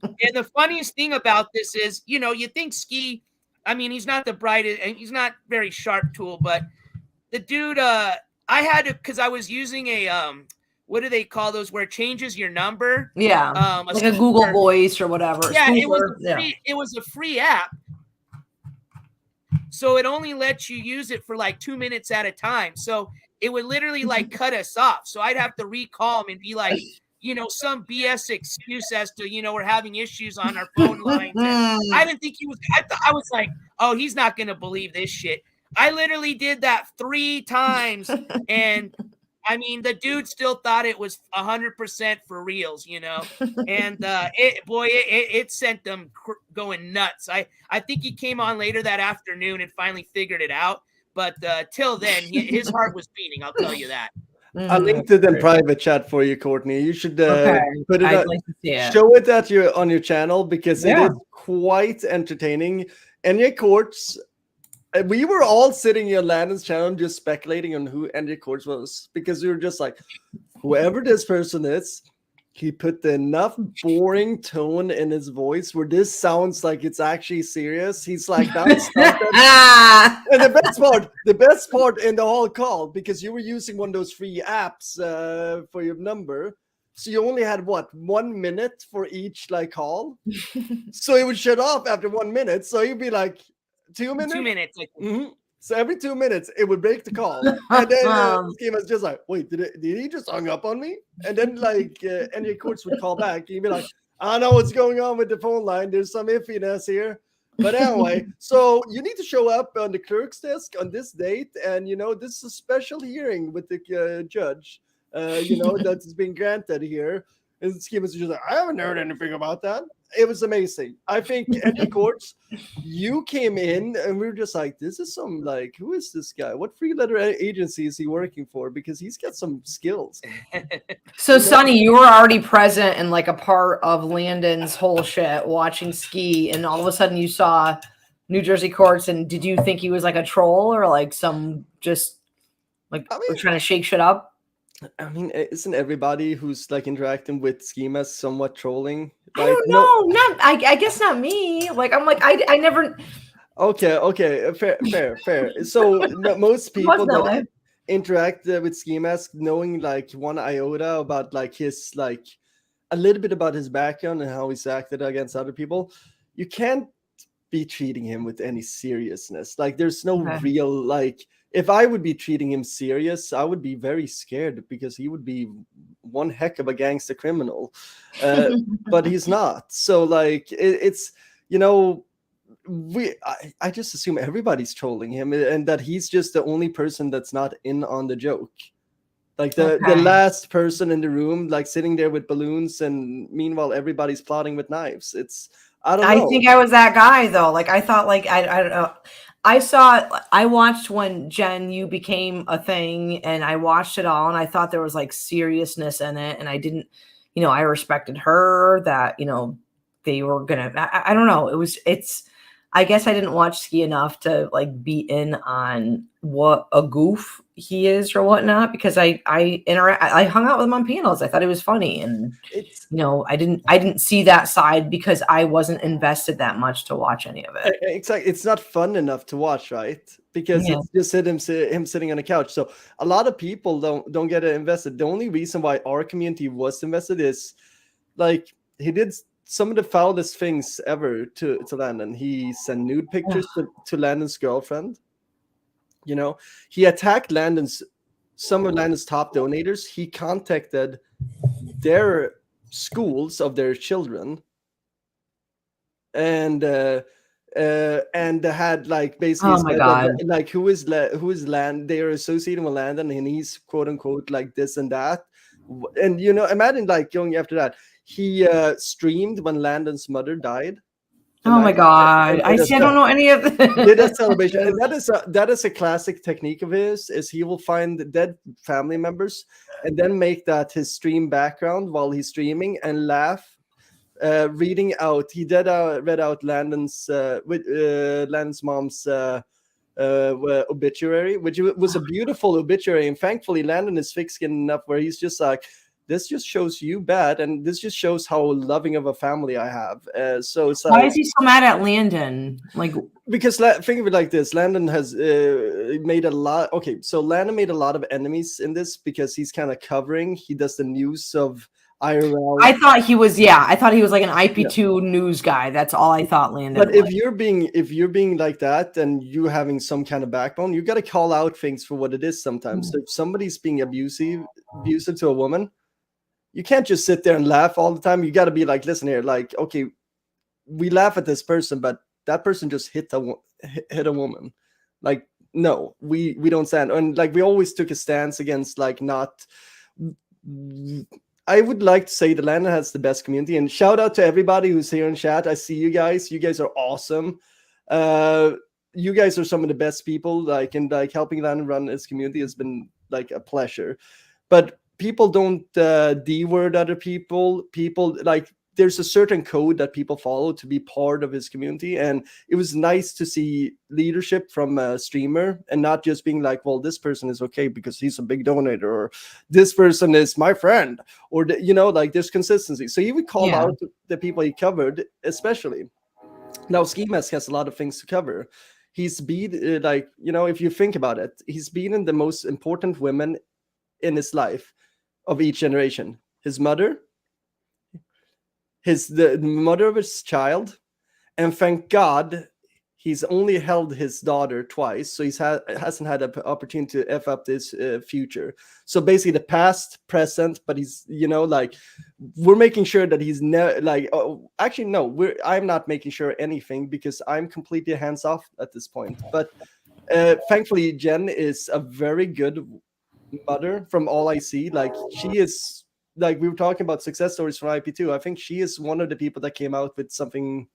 Speaker 1: And the funniest thing about this is, you think Ski, I mean, he's not the brightest and he's not very sharp tool, but the dude, I had to, cause I was using a, what do they call those where it changes your number?
Speaker 6: Yeah. Like a Google Voice or whatever.
Speaker 1: Yeah. It was a free app. so it only lets you use it for like 2 minutes at a time. So it would literally like cut us off. So I'd have to recall him and be like, some BS excuse as to, we're having issues on our phone lines. And I didn't think he was. I was like, oh, he's not gonna believe this shit. I literally did that 3 times, and I mean, the dude still thought it was 100% for reals, and it sent them going nuts. I think he came on later that afternoon and finally figured it out. But till then, his heart was beating. I'll tell you that.
Speaker 5: I linked it in private chat for you, Courtney. You should put it.
Speaker 6: I'd like to see it.
Speaker 5: Show it on your channel because it is quite entertaining. NJCOURTS. We were all sitting on Landon's channel just speculating on who NJCOURTS was because we were just like, whoever this person is, he put enough boring tone in his voice where this sounds like it's actually serious. He's like, that's and the best part in the whole call, because you were using one of those free apps for your number. So you only had 1 minute for each like call. So it would shut off after 1 minute. So you'd be like, 2 minutes?
Speaker 1: 2 minutes.
Speaker 5: So every 2 minutes, it would break the call. And then Skimask just like, wait, did he just hung up on me? And then like NJCOURTS would call back. He'd be like, I don't know what's going on with the phone line. There's some iffiness here. But anyway, so you need to show up on the clerk's desk on this date. And, this is a special hearing with the judge, that's been granted here. And Skimask is just like, I haven't heard anything about that. It was amazing. I think NJCOURTS, you came in and we were just like, this is some like, who is this guy? What three-letter agency is he working for? Because he's got some skills.
Speaker 6: So, Sonny, you were already present and like a part of Landon's whole shit watching ski, and all of a sudden you saw New Jersey courts, and did you think he was like a troll or like some just like we're trying to shake shit up?
Speaker 5: I mean, isn't everybody who's like interacting with Skimask somewhat trolling?
Speaker 6: I don't know. I guess not me. Like I'm like I never.
Speaker 5: Okay. Fair. So most people that interact with Skimask, knowing like one iota about like his like a little bit about his background and how he's acted against other people, you can't be treating him with any seriousness. Like there's no real like. If I would be treating him serious, I would be very scared because he would be one heck of a gangster criminal, but he's not. So like it's I just assume everybody's trolling him and that he's just the only person that's not in on the joke. Like the last person in the room, like sitting there with balloons, and meanwhile everybody's plotting with knives. I don't know.
Speaker 6: I think I was that guy though. Like I thought, like I don't know. I watched when Jen, you became a thing, and I watched it all, and I thought there was like seriousness in it, and I didn't, I respected her that, they were gonna, I don't know. I guess I didn't watch Ski enough to like be in on what a goof he is or whatnot, because I hung out with him on panels. I thought it was funny, and I didn't see that side because I wasn't invested that much to watch any of it.
Speaker 5: Exactly, it's not fun enough to watch, right? Because it's just him sitting on a couch. So a lot of people don't get invested. The only reason why our community was invested is like he did some of the foulest things ever to Landon. He sent nude pictures to Landon's girlfriend. He attacked some of Landon's top donators. He contacted their schools of their children, and had like basically like who is Land? They are associating with Landon, and he's quote unquote like this and that. And imagine like going after that. He streamed when Landon's mother died.
Speaker 6: Oh my God! I don't know any of this.
Speaker 5: Did a celebration, and that is a classic technique of his. Is he will find the dead family members and then make that his stream background while he's streaming and laugh, reading out. He read out Landon's mom's obituary, which was a beautiful obituary, and thankfully Landon is thick-skinned enough where he's just like, this just shows you bad, and this just shows how loving of a family I have. So it's like,
Speaker 6: why is he so mad at Landon? Like,
Speaker 5: because think of it like this: Landon has made a lot. Okay, so Landon made a lot of enemies in this because he's kind of covering. He does the news of IRL.
Speaker 6: I thought he was like an IP2 news guy. That's all I thought Landon
Speaker 5: But if
Speaker 6: was.
Speaker 5: you're being like that and you having some kind of backbone, you got to call out things for what it is sometimes. So if somebody's being abusive to a woman, you can't just sit there and laugh all the time. You got to be like, listen here, like, okay, we laugh at this person, but that person just hit a woman. Like, no, we don't stand. And like, we always took a stance against like not. I would like to say that Landon has the best community, and shout out to everybody who's here in chat. I see you guys. You guys are awesome. You guys are some of the best people. Like, and like helping Landon run his community has been like a pleasure. But people don't D-word other people. People like, there's a certain code that people follow to be part of his community. And it was nice to see leadership from a streamer and not just being like, well, this person is okay because he's a big donator, or this person is my friend, or, like there's consistency. So he would call out the people he covered, especially. Now, Skimask has a lot of things to cover. He's been if you think about it, he's been in the most important women in his life of each generation. His mother, the mother of his child, and thank God he's only held his daughter twice, so hasn't had an opportunity to f up this future. So basically the past, present, but he's we're making sure that he's I'm not making sure anything because I'm completely hands off at this point. But thankfully Jen is a very good mother from all I see. Like, she is, like, we were talking about success stories from IP2. I think she is one of the people that came out with something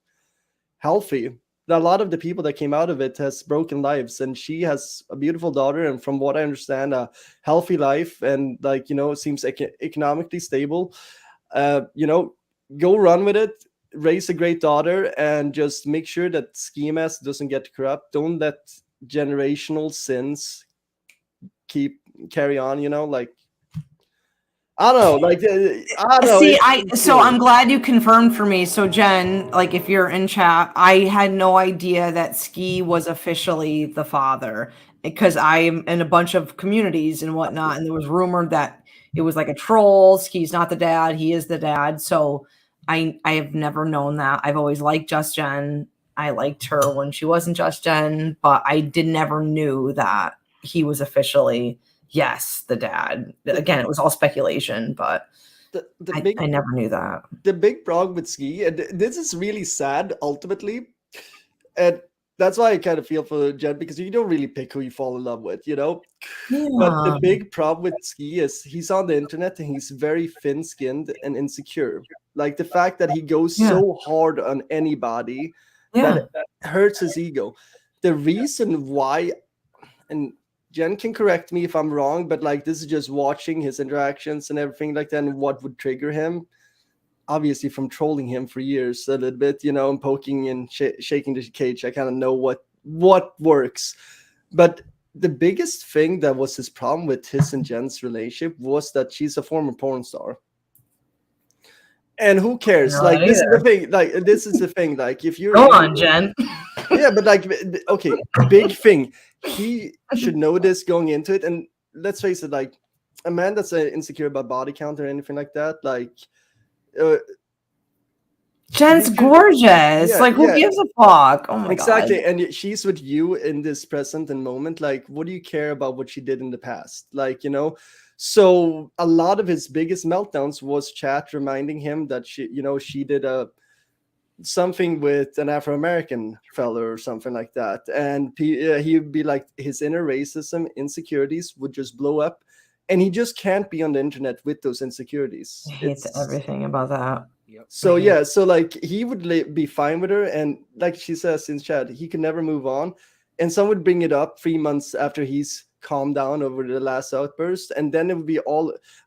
Speaker 5: healthy. A lot of the people that came out of it has broken lives, and she has a beautiful daughter, and from what I understand, a healthy life, and seems economically stable. Go run with it, raise a great daughter, and just make sure that Skimask doesn't get corrupt. Don't let generational sins carry on, I don't know, like, I don't know.
Speaker 6: See, I'm glad you confirmed for me. So Jen, like, if you're in chat, I had no idea that Ski was officially the father, because I'm in a bunch of communities and whatnot, and there was rumored that it was like a troll. Ski's not the dad, he is the dad. So I have never known that. I've always liked Just Jen. I liked her when she wasn't Just Jen, but I never knew that he was officially the dad. Again, it was all speculation, but I never knew that.
Speaker 5: The big problem with Ski, and this is really sad ultimately, and that's why I kind of feel for Jen, because you don't really pick who you fall in love with, But the big problem with Ski is he's on the internet and he's very thin-skinned and insecure. Like, the fact that he goes so hard on anybody that hurts his ego. The reason why, and Jen can correct me if I'm wrong, but like, this is just watching his interactions and everything like that, and what would trigger him. Obviously, from trolling him for years a little bit, and poking and shaking the cage, I kind of know what works. But the biggest thing that was his problem with his and Jen's relationship was that she's a former porn star. And who cares? Like, this is the thing. Like, this is the thing. Like, if you're
Speaker 6: go on, Jen.
Speaker 5: Yeah, but like, okay, big thing. He should know this going into it. And let's face it, like, a man that's insecure about body count or anything like that, like,
Speaker 6: Jen's gorgeous. Who gives a fuck? Oh my
Speaker 5: exactly.
Speaker 6: God.
Speaker 5: And she's with you in this present and moment. Like, what do you care about what she did in the past? Like, So a lot of his biggest meltdowns was chat reminding him that she did something with an Afro-American fella or something like that. And he would be like, his inner racism, insecurities would just blow up. And he just can't be on the internet with those insecurities.
Speaker 6: I hate everything about that.
Speaker 5: So so like, he would be fine with her, and like she says in chat, he could never move on. And some would bring it up 3 months after he's calmed down over the last outburst, and then it would be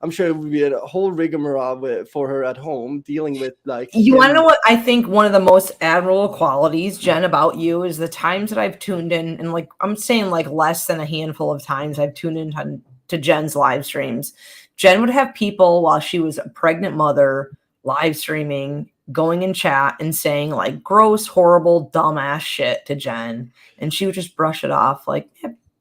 Speaker 5: I'm sure it would be a whole rigmarole for her at home dealing with, like,
Speaker 6: you want to know what I think one of the most admirable qualities, Jen, about you is the times that I've tuned in, and like, I'm saying like less than a handful of times I've tuned in to Jen's live streams. Jen would have people while she was a pregnant mother live streaming, going in chat and saying like gross, horrible, dumbass shit to Jen, and she would just brush it off like,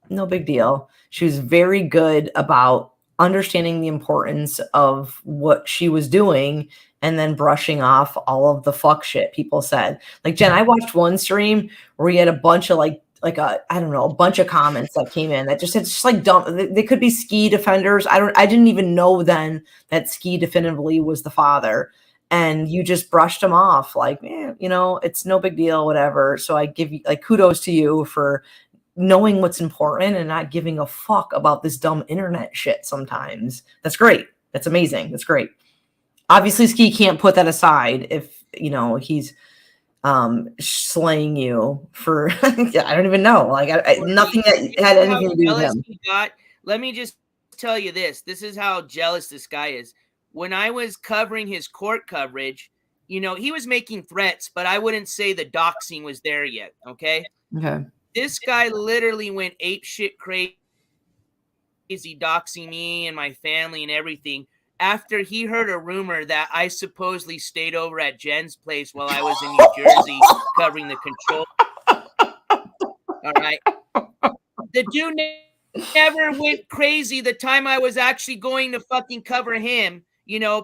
Speaker 6: no big deal. She was very good about understanding the importance of what she was doing and then brushing off all of the fuck shit people said. Like, Jen, I watched one stream where he had a bunch of a bunch of comments that came in that it's just like dumb. They could be Ski defenders. I didn't even know then that Ski definitively was the father. And you just brushed him off like, man, it's no big deal, whatever. So I give you like kudos to you for knowing what's important and not giving a fuck about this dumb internet shit sometimes. That's great. That's amazing. That's great. Obviously, Ski can't put that aside if, he's slaying you for, I don't even know. Like, nothing that had anything to do with him.
Speaker 1: Let me just tell you this. This is how jealous this guy is. When I was covering his court coverage, he was making threats, but I wouldn't say the doxing was there yet. Okay.
Speaker 6: Okay.
Speaker 1: This guy literally went apeshit crazy doxing me and my family and everything after he heard a rumor that I supposedly stayed over at Jen's place while I was in New Jersey covering the control. All right. The dude never went crazy the time I was actually going to fucking cover him,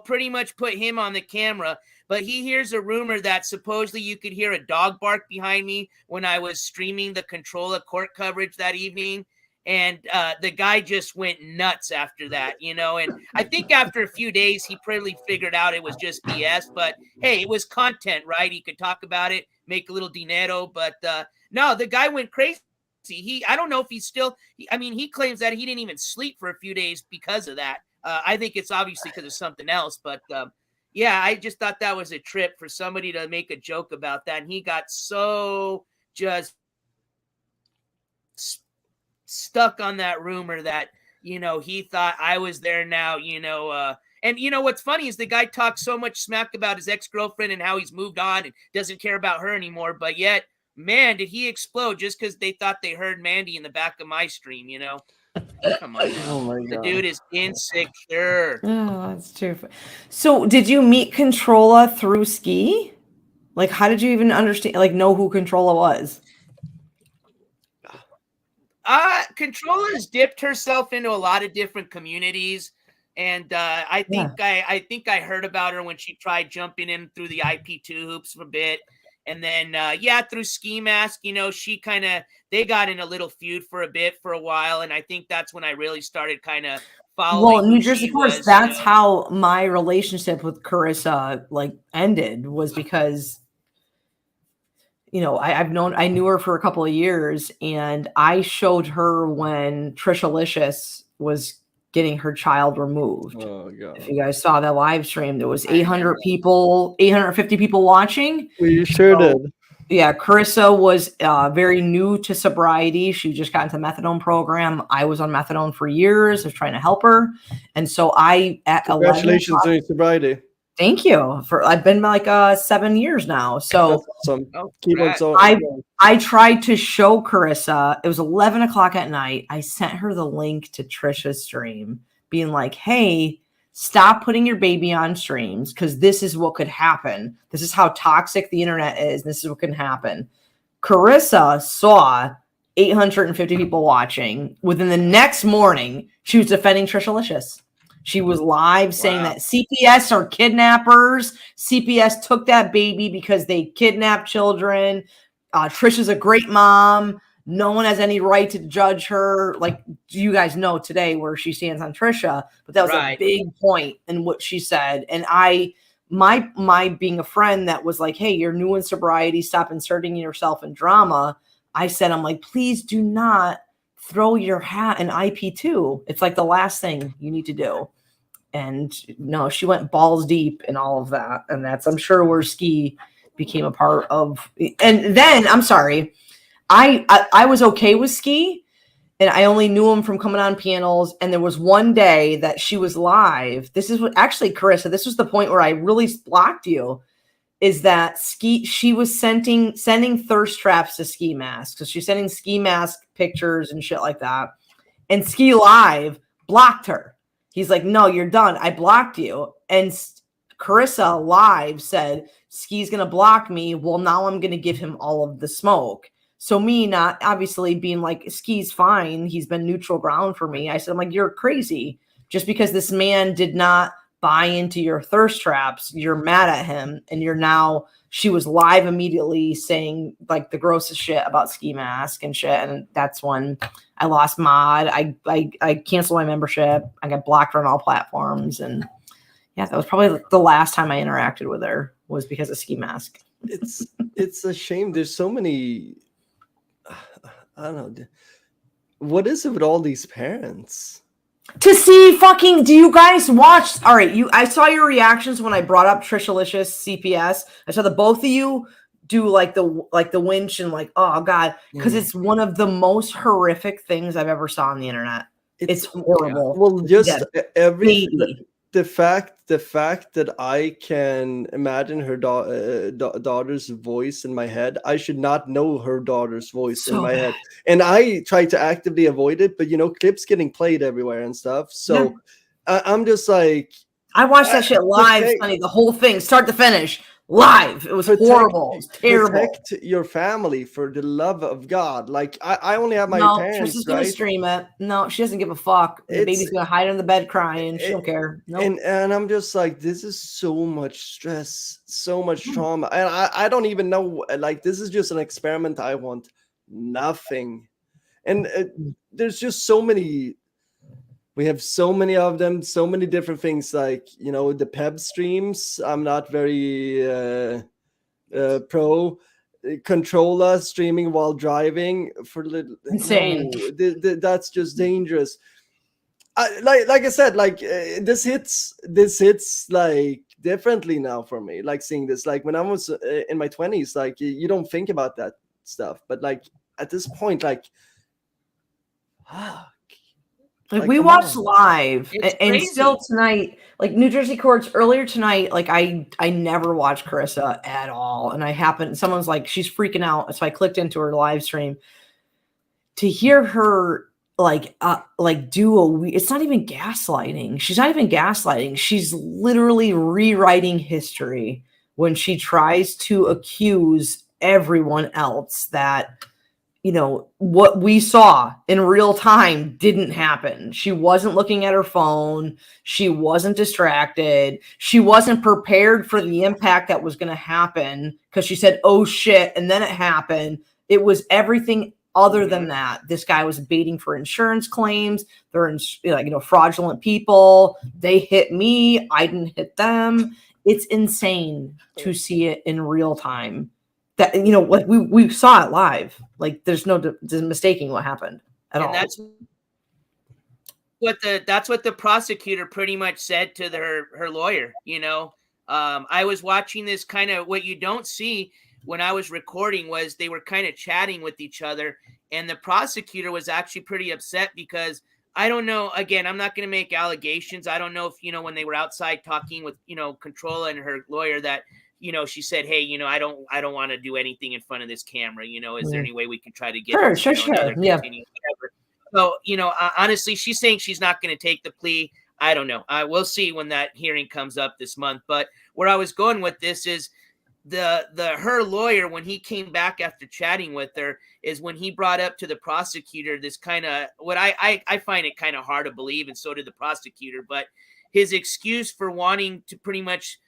Speaker 1: pretty much put him on the camera. But he hears a rumor that supposedly you could hear a dog bark behind me when I was streaming the Controlla court coverage that evening. And the guy just went nuts after that, and I think after a few days, he probably figured out it was just BS. But hey, it was content, right? He could talk about it, make a little dinero. But no, the guy went crazy. I don't know if he's still, he claims that he didn't even sleep for a few days because of that. I think it's obviously because of something else. But yeah, I just thought that was a trip for somebody to make a joke about that. And he got so just stuck on that rumor that, he thought I was there now, and what's funny is the guy talks so much smack about his ex-girlfriend and how he's moved on and doesn't care about her anymore. But yet, man, did he explode just because they thought they heard Mandy in the back of my stream, Come on.
Speaker 5: Oh my God.
Speaker 1: The dude is insecure.
Speaker 6: Oh, that's true. So did you meet Controlla through Ski? Like, how did you even understand, know who Controlla was?
Speaker 1: Controlla has dipped herself into a lot of different communities. And I think I heard about her when she tried jumping in through the IP2 hoops for a bit. And then, through Skimask, they got in a little feud for a while. And I think that's when I really started kind of following.
Speaker 6: Well, New Jersey Courts, that's how my relationship with Carissa, ended, was because, I knew her for a couple of years, and I showed her when Trishalicious was getting her child removed.
Speaker 5: Oh God.
Speaker 6: If you guys saw that live stream, there was 850 people watching.
Speaker 5: We sure did.
Speaker 6: Yeah, Carissa was very new to sobriety. She just got into the methadone program. I was on methadone for years. I was trying to help her. And so
Speaker 5: congratulations on your sobriety.
Speaker 6: Thank you. I've been 7 years now. So
Speaker 5: awesome.
Speaker 6: I tried to show Carissa. It was 11 o'clock at night. I sent her the link to Trisha's stream, being like, hey, stop putting your baby on streams, because this is what could happen. This is how toxic the internet is. This is what can happen. Carissa saw 850 people watching. Within the next morning, she was defending Trishalicious. She was live saying that CPS are kidnappers. CPS took that baby because they kidnapped children. Trisha's a great mom. No one has any right to judge her. You guys know today where she stands on Trisha, but that was a big point in what she said. And my being a friend that was like, hey, you're new in sobriety, stop inserting yourself in drama. I said, please do not throw your hat in IP2. It's the last thing you need to do. And no, she went balls deep in all of that. And that's, I'm sure, where Ski became a part of. And then, I'm sorry, I was okay with Ski, and I only knew him from coming on panels. And there was one day that she was live. This is what, actually, Carissa, this was the point where I really blocked you, is that she was sending thirst traps to Skimask. So she's sending Skimask pictures and shit like that. And Ski Live blocked her. He's like, no, you're done. I blocked you. And Carissa Live said, Ski's going to block me. Well, now I'm going to give him all of the smoke. So me not obviously being like, Ski's fine. He's been neutral ground for me. I said, you're crazy. Just because this man did not buy into your thirst traps, you're mad at him, and she was live immediately saying like the grossest shit about Skimask and shit, and that's when I lost Mod. I canceled my membership. I got blocked on all platforms, and yeah, that was probably the last time I interacted with her was because of Skimask.
Speaker 5: It's a shame. There's so many. I don't know. What is it with all these parents?
Speaker 6: To see fucking, do you guys watch? All right, I saw your reactions when I brought up Trishalicious CPS. I saw the both of you do like the winch and like, oh God, because it's one of the most horrific things I've ever saw on the internet. It's horrible.
Speaker 5: Well, just the fact that I can imagine her daughter's voice in my head, I should not know her daughter's voice in my head, and I try to actively avoid it. But clips getting played everywhere and stuff. So I'm just like,
Speaker 6: I watched that shit live, Sonny, the whole thing, start to finish. Live. It was horrible. It was terrible.
Speaker 5: Protect your family for the love of God. Like I only have my parents.
Speaker 6: Trish gonna stream it. No, she doesn't give a fuck. The baby's gonna hide under the bed crying. She don't care. Nope.
Speaker 5: And I'm just like, this is so much stress, so much trauma, and I don't even know. Like, this is just an experiment. I want nothing, and there's just so many. We have so many of them, so many different things, like, the PEB streams. I'm not very pro. Controller streaming while driving for little.
Speaker 6: Insane.
Speaker 5: No, that's just dangerous. Like I said, like this hits like differently now for me. Like seeing this, like when I was in my 20s, like you don't think about that stuff, but like at this point, like.
Speaker 6: Like we watched live, and still tonight, like New Jersey Courts earlier tonight, like I never watched Carissa at all, and someone's like, she's freaking out, so I clicked into her live stream to hear her like do it's not even gaslighting. She's not even gaslighting. She's literally rewriting history when she tries to accuse everyone else that. What we saw in real time didn't happen. She wasn't looking at her phone. She wasn't distracted. She wasn't prepared for the impact that was going to happen because she said, oh shit. And then it happened. It was everything other than that. This guy was baiting for insurance claims. They're fraudulent people. They hit me. I didn't hit them. It's insane to see it in real time. That what we saw it live. Like there's no mistaking what happened at all.
Speaker 1: That's what the prosecutor pretty much said to her lawyer. I was watching this, kind of what you don't see when I was recording was they were kind of chatting with each other, and the prosecutor was actually pretty upset because I don't know. Again, I'm not going to make allegations. I don't know if when they were outside talking with Controlla and her lawyer that. She said, hey, I don't want to do anything in front of this camera. Is there any way we can try to get
Speaker 6: sure. Yeah.
Speaker 1: So, honestly, she's saying she's not going to take the plea. I don't know. We'll see when that hearing comes up this month. But where I was going with this is her lawyer, when he came back after chatting with her, is when he brought up to the prosecutor this kind of what I find it kind of hard to believe. And so did the prosecutor. But his excuse for wanting to pretty much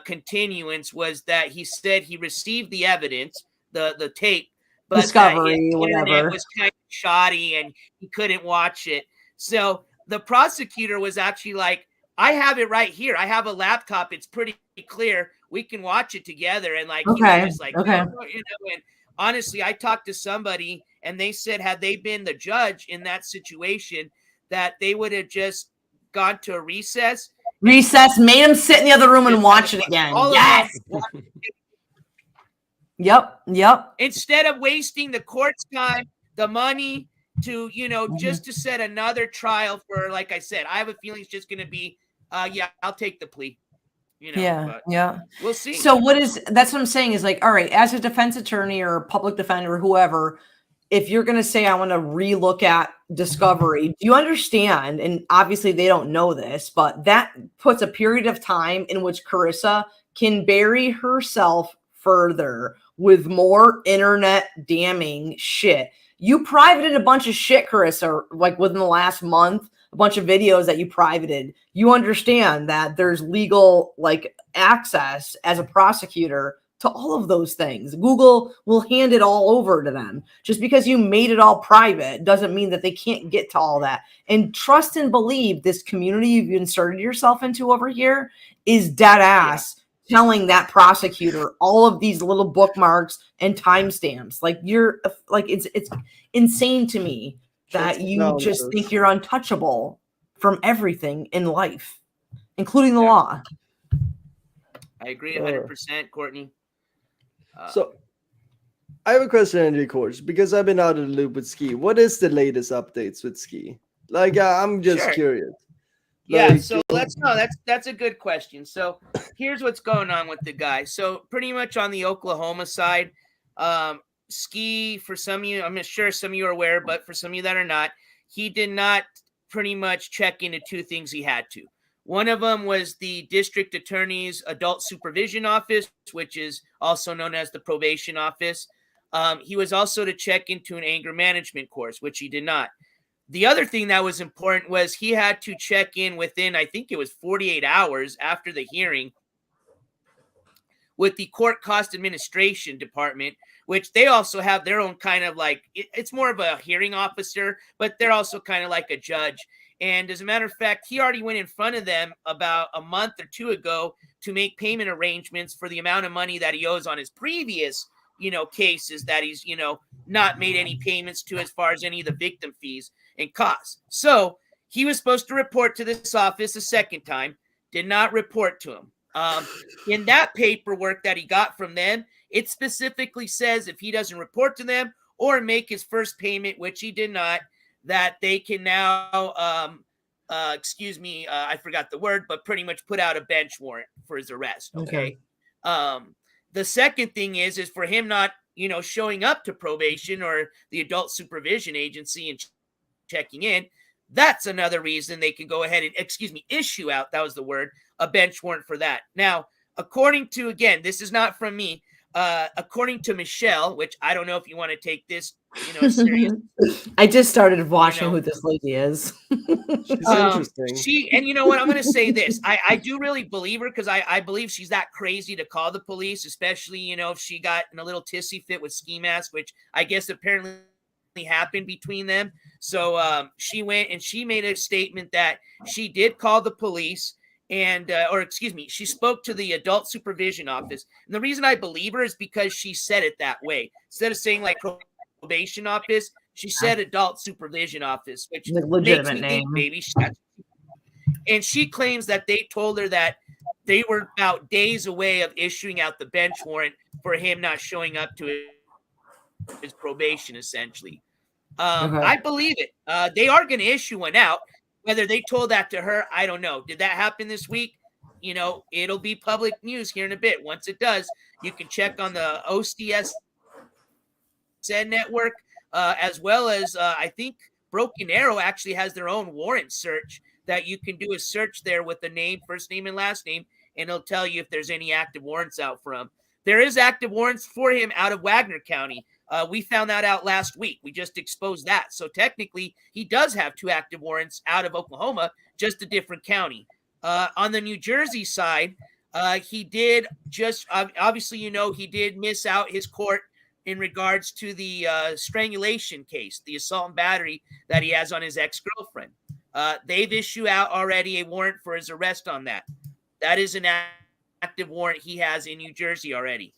Speaker 1: continuance was that he said he received the evidence, the tape, but
Speaker 6: discovery, whatever,
Speaker 1: it was kind of shoddy and he couldn't watch it. So the prosecutor was actually like, I have it right here. I have a laptop. It's pretty clear. We can watch it together. And like,
Speaker 6: okay.
Speaker 1: He was just like,
Speaker 6: okay.
Speaker 1: And honestly, I talked to somebody and they said, had they been the judge in that situation, that they would have just gone to a recess,
Speaker 6: made him sit in the other room and watch it again. Yes. Yep.
Speaker 1: Instead of wasting the court's time, the money to, just to set another trial for, like I said, I have a feeling it's just going to be, I'll take the plea.
Speaker 6: Yeah.
Speaker 1: We'll see.
Speaker 6: So that's what I'm saying is like, all right, as a defense attorney or public defender or whoever, if you're going to say, I want to relook at discovery, do you understand? And obviously they don't know this, but that puts a period of time in which Carissa can bury herself further with more internet damning shit. You privated a bunch of shit, Carissa, like within the last month a bunch of videos that you privated, you understand that there's legal like access as a prosecutor to all of those things. Google will hand it all over to them. Just because you made it all private doesn't mean that they can't get to all that. And trust and believe this community you've inserted yourself into over here is dead ass telling that prosecutor all of these little bookmarks and timestamps. Like you're like, it's insane to me that you just think you're untouchable from everything in life, including the law.
Speaker 1: I agree 100%, Courtney.
Speaker 5: So I have a question, NJCOURTS, because I've been out of the loop with Ski. What is the latest updates with Ski? Like, I'm just curious.
Speaker 1: Yeah, so that's a good question. So here's what's going on with the guy. So pretty much on the Oklahoma side, Ski, for some of you, I'm sure some of you are aware, but for some of you that are not, he did not pretty much check into two things he had to. One of them was the district attorney's adult supervision office, which is also known as the probation office. He was also to check into an anger management course, which he did not. The other thing that was important was he had to check in within, I think it was 48 hours after the hearing, with the court cost administration department, which they also have their own kind of like, it's more of a hearing officer, but they're also kind of like a judge. And as a matter of fact, he already went in front of them about a month or two ago to make payment arrangements for the amount of money that he owes on his previous, cases that he's, not made any payments to as far as any of the victim fees and costs. So he was supposed to report to this office a second time, did not report to him. In that paperwork that he got from them, it specifically says if he doesn't report to them or make his first payment, which he did not, that they can now, I forgot the word, but pretty much put out a bench warrant for his arrest. Okay. The second thing is for him not, showing up to probation or the adult supervision agency and checking in. That's another reason they can go ahead and, issue out, that was the word, a bench warrant for that. Now, according to, again, this is not from me, according to Michelle, which I don't know if you want to take this, serious.
Speaker 6: I just started watching who this lady is.
Speaker 5: She's interesting.
Speaker 1: And you know what? I'm going to say this. I do really believe her because I believe she's that crazy to call the police, especially, if she got in a little tissy fit with Skimask, which I guess apparently happened between them. So she went and she made a statement that she did call the police and she spoke to the adult supervision office. And the reason I believe her is because she said it that way. Instead of saying like probation office, she said adult supervision office, which makes me think maybe and she claims that they told her that they were about days away of issuing out the bench warrant for him not showing up to his probation, essentially. I believe it. They are going to issue one out. Whether they told that to her, I don't know. Did that happen this week? It'll be public news here in a bit. Once it does, you can check on the OCS network, as well as I think Broken Arrow actually has their own warrant search that you can do a search there with the name, first name and last name, and it'll tell you if there's any active warrants out for him. There is active warrants for him out of Wagner County. We found that out last week. We just exposed that. So technically, he does have 2 active warrants out of Oklahoma, just a different county. On the New Jersey side, he did just, obviously, he did miss out his court in regards to the strangulation case, the assault and battery that he has on his ex-girlfriend. They've issued out already a warrant for his arrest on that. That is an active warrant he has in New Jersey already.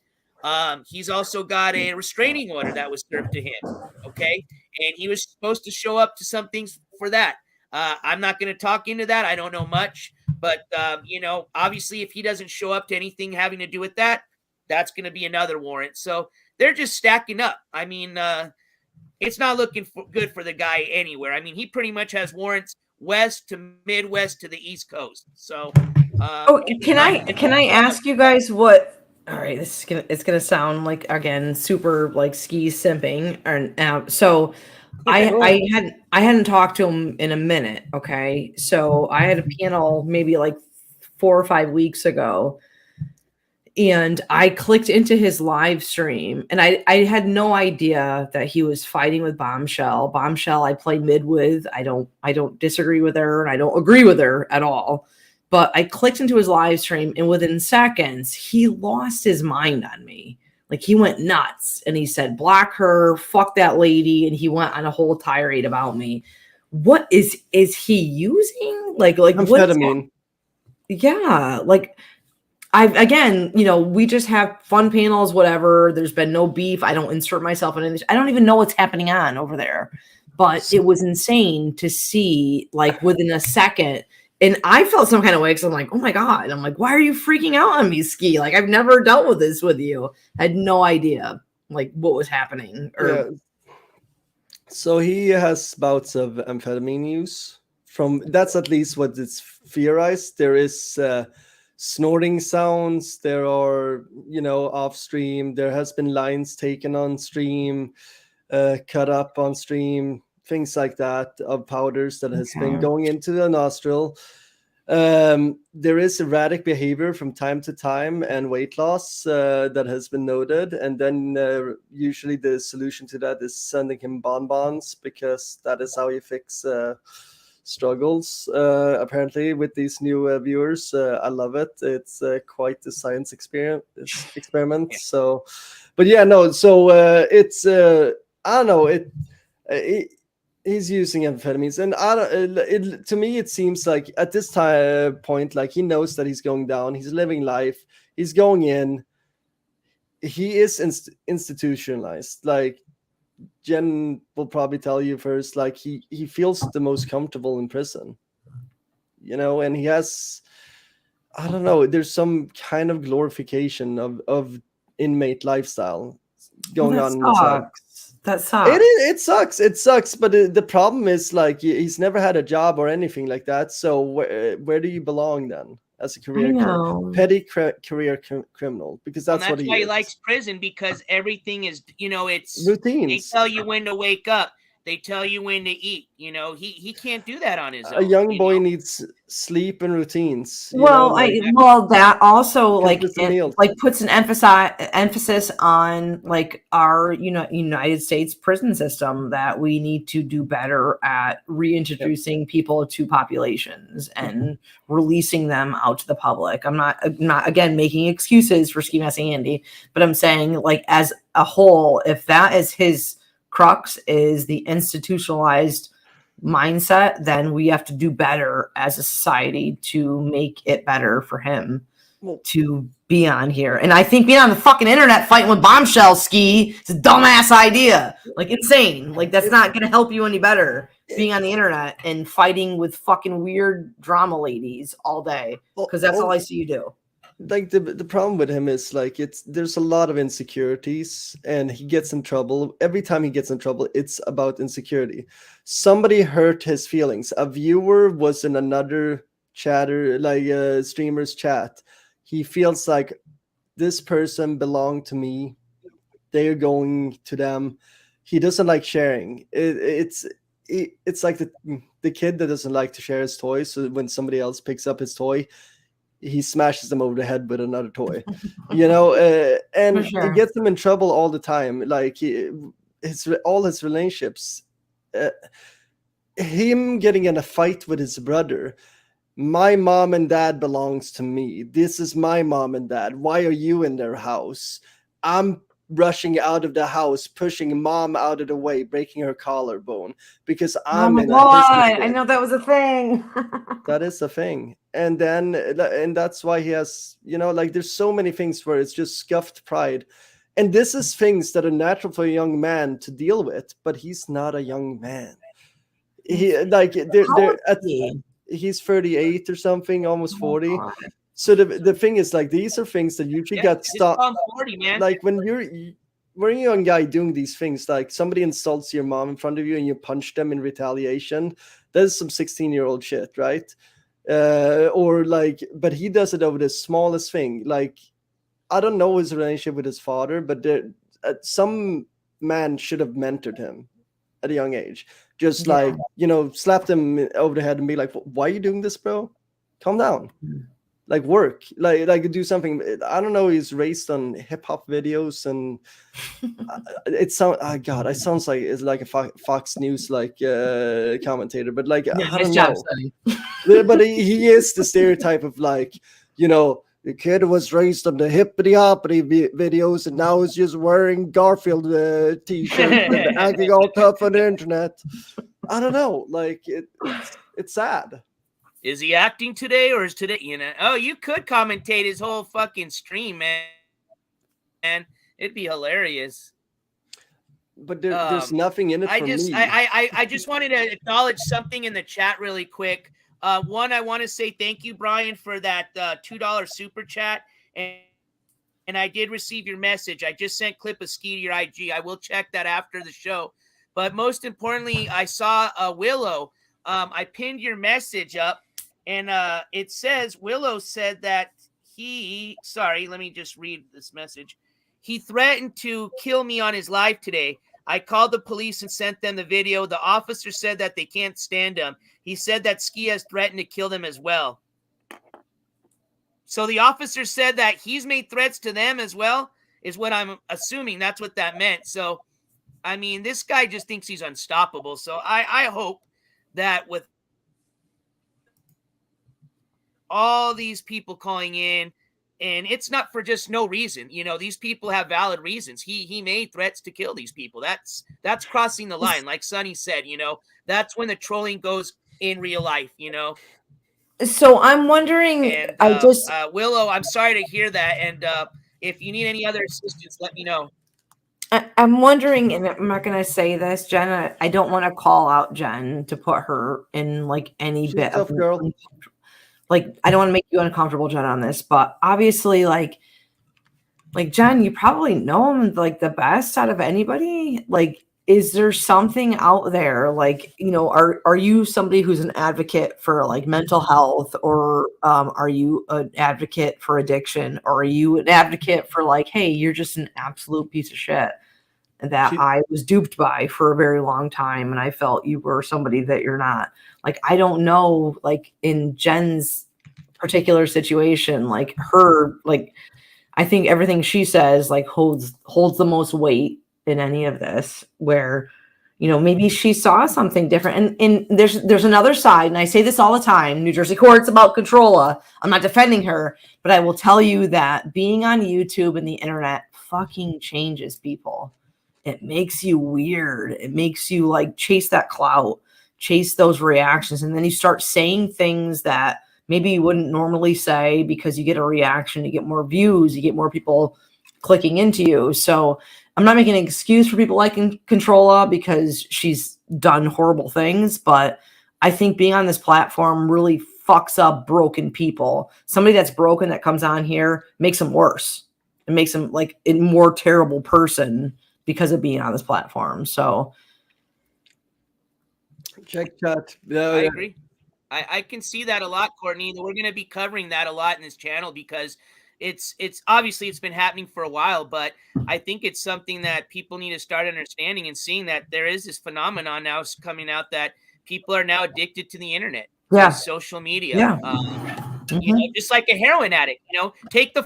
Speaker 1: He's also got a restraining order that was served to him. Okay. And he was supposed to show up to some things for that. I'm not going to talk into that. I don't know much, but obviously if he doesn't show up to anything having to do with that, that's going to be another warrant. So they're just stacking up. I mean, it's not looking good for the guy anywhere. I mean, he pretty much has warrants west to Midwest to the East Coast. So,
Speaker 6: can I ask you guys what? All right, it's gonna sound like, again, super like Ski simping, and so I hadn't talked to him in a minute. Okay, so I had a panel maybe like 4 or 5 weeks ago. And I clicked into his live stream, and I had no idea that he was fighting with Bombshell. Bombshell I play mid with. I don't disagree with her, and I don't agree with her at all. But I clicked into his live stream, and within seconds, he lost his mind on me. Like, he went nuts, and he said, block her, fuck that lady, and he went on a whole tirade about me. What is he using? Like
Speaker 5: Amphetamine.
Speaker 6: Yeah, like, again, we just have fun panels, whatever. There's been no beef. I don't insert myself in this. I don't even know what's happening on over there. But it was insane to see, like, within a second. And I felt some kind of way because I'm like, oh my God. I'm like, why are you freaking out on me, Ski? Like, I've never dealt with this with you. I had no idea, like, what was happening.
Speaker 5: So he has bouts of amphetamine use. That's at least what it's theorized. There is snorting sounds. There are, off stream. There has been lines taken on stream, cut up on stream, things like that, of powders that has been going into the nostril. There is erratic behavior from time to time and weight loss that has been noted. And then usually the solution to that is sending him bonbons, because that is how you fix struggles, apparently, with these new viewers. I love it. It's quite the science experiment. So, but yeah, no. So it's I don't know. He's using amphetamines, and to me, it seems like at this point, like, he knows that he's going down. He's living life. He's going in. He is institutionalized. Like, Jen will probably tell you first, like, he feels the most comfortable in prison, and he has, I don't know, there's some kind of glorification of inmate lifestyle going on in his head.
Speaker 6: That sucks.
Speaker 5: It sucks. But the problem is, like, he's never had a job or anything like that. So where do you belong then as a petty career criminal? Because that's what he is.
Speaker 1: That's why he likes prison, because everything is, it's
Speaker 5: routines.
Speaker 1: They tell you when to wake up. They tell you when to eat. He can't do that on his own.
Speaker 5: A young boy needs sleep and routines.
Speaker 6: That also, like, puts an emphasis on, like, our United States prison system, that we need to do better at reintroducing people to populations and releasing them out to the public. I'm not again making excuses for Skimask and Andy, but I'm saying, like, as a whole, if that is his crux, is the institutionalized mindset, then we have to do better as a society to make it better for him to be on here. And I think being on the fucking internet fighting with Bombshell, Ski, is a dumbass idea. Like, insane. Like, that's not going to help you any better, being on the internet and fighting with fucking weird drama ladies all day, because that's all I see you do.
Speaker 5: Like, the problem with him is, like, there's a lot of insecurities, and he gets in trouble. Every time he gets in trouble, it's about insecurity. Somebody hurt his feelings. A viewer was in another chatter, like streamer's chat. He feels like this person belonged to me. They're going to them. He doesn't like sharing. It's like the kid that doesn't like to share his toys. So when somebody else picks up his toy, he smashes them over the head with another toy, and it gets him in trouble all the time. Like, all his relationships, him getting in a fight with his brother. My mom and dad belongs to me. This is my mom and dad. Why are you in their house? I'm rushing out of the house, pushing mom out of the way, breaking her collarbone because I'm in
Speaker 6: I know that was a thing.
Speaker 5: That is a thing. And that's why he has, like, there's so many things where it's just scuffed pride. And this is things that are natural for a young man to deal with, but he's not a young man. He's 38 or something, almost 40. So the thing is, like, these are things that usually got stopped.
Speaker 1: 40, man.
Speaker 5: Like, when you're a young guy doing these things, like somebody insults your mom in front of you and you punch them in retaliation, that is some 16-year-old shit, right? But he does it over the smallest thing. Like, I don't know his relationship with his father, but some man should have mentored him at a young age. Just slapped him over the head and be like, why are you doing this, bro? Calm down. like work, like do something. I don't know. He's raised on hip hop videos, and it sounds. Oh God, it sounds like it's like a Fox News like commentator, but like I don't know. But he is the stereotype of like, you know, the kid was raised on the hippity hoppity videos, and now he's just wearing Garfield t-shirts and acting all tough on the internet. I don't know, like it's sad.
Speaker 1: Is he acting today, or is today, you know? Oh, you could commentate his whole fucking stream, man. And it'd be hilarious.
Speaker 5: But there's nothing in it for me.
Speaker 1: I just wanted to acknowledge something in the chat really quick. One, I want to say thank you, Brian, for that $2 super chat. And I did receive your message. I just sent clip of Ski to your IG. I will check that after the show. But most importantly, I saw Willow. I pinned your message up, and it says, Willow said that sorry, let me just read this message. He threatened to kill me on his live today. I called the police and sent them the video. The officer said that they can't stand him. He said that Ski has threatened to kill them as well. So the officer said that he's made threats to them as well, is what I'm assuming. That's what that meant. So, I mean, this guy just thinks he's unstoppable. So I hope that with all these people calling in, and it's not for just no reason, you know, these people have valid reasons. He made threats to kill these people. That's crossing the line. Like Sonny said, you know, that's when the trolling goes in real life, you know.
Speaker 6: So I'm wondering,
Speaker 1: and, Willow, I'm sorry to hear that. And if you need any other assistance, let me know.
Speaker 6: I'm wondering, and I'm not going to say this, Jen, I don't want to call out Jen to put her in like any bit of
Speaker 5: girl.
Speaker 6: Like, I don't want to make you uncomfortable, Jen, on this, but obviously, like Jen, you probably know him like the best out of anybody. Like, is there something out there? Like, you know, are you somebody who's an advocate for like mental health, or are you an advocate for addiction, or are you an advocate for like, hey, you're just an absolute piece of shit that I was duped by for a very long time, and I felt you were somebody that you're not? Like, I don't know, like in Jen's particular situation, like her, like, I think everything she says like holds the most weight in any of this, where, you know, maybe she saw something different. And there's another side, and I say this all the time, New Jersey courts about Controlla. I'm not defending her, but I will tell you that being on YouTube and the internet fucking changes people. It makes you weird. It makes you like chase that clout, chase those reactions, and then you start saying things that maybe you wouldn't normally say because you get a reaction, you get more views, you get more people clicking into you. So I'm not making an excuse for people liking Controlla because she's done horrible things, but I think being on this platform really fucks up broken people. Somebody that's broken that comes on here makes them worse. It makes them like a more terrible person because of being on this platform. So
Speaker 5: check chat.
Speaker 1: I agree. I can see that a lot, Courtney. We're going to be covering that a lot in this channel because it's obviously it's been happening for a while, but I think it's something that people need to start understanding and seeing that there is this phenomenon now coming out that people are now addicted to the internet, to social media.
Speaker 6: Yeah.
Speaker 1: You know, just like a heroin addict. You know, take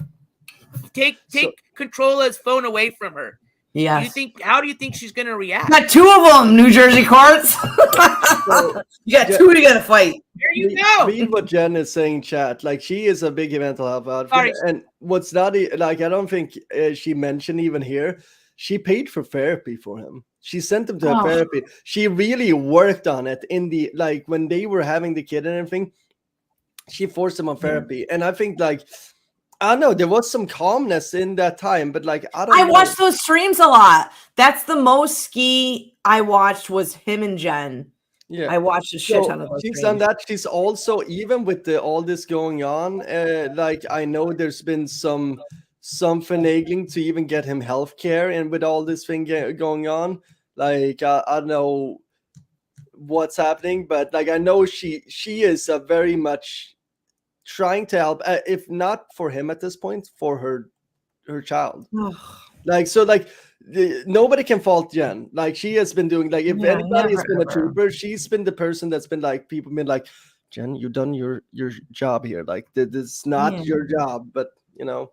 Speaker 1: Controlla's phone away from her.
Speaker 6: Yeah.
Speaker 1: How do you think she's going to react?
Speaker 6: Got two of them, New Jersey courts. You got two to get a fight.
Speaker 1: There you go.
Speaker 5: Read what Jen is saying, chat. Like, she is a big mental health advocate. And what's not like, I don't think she mentioned even here, she paid for therapy for him. She sent him to therapy. She really worked on it in the, like, when they were having the kid and everything, she forced him on therapy. And I think, like, I don't know, there was some calmness in that time, but like, I
Speaker 6: watched those streams a lot. That's the most Ski I watched was him and Jen.
Speaker 5: Yeah,
Speaker 6: I watched a shit ton of those.
Speaker 5: She's done that. She's also, even with all this going on, like, I know there's been some finagling to even get him healthcare, and with all this thing going on, like, I don't know what's happening, but like, I know she is a very much trying to help, if not for him at this point, for her child. Like, so like, nobody can fault Jen. Like, she has been doing, like, if anybody's been a trooper, she's been the person that's been like, people been like, Jen, you've done your job here. Like this is not
Speaker 6: Yeah.
Speaker 5: your job, but you know,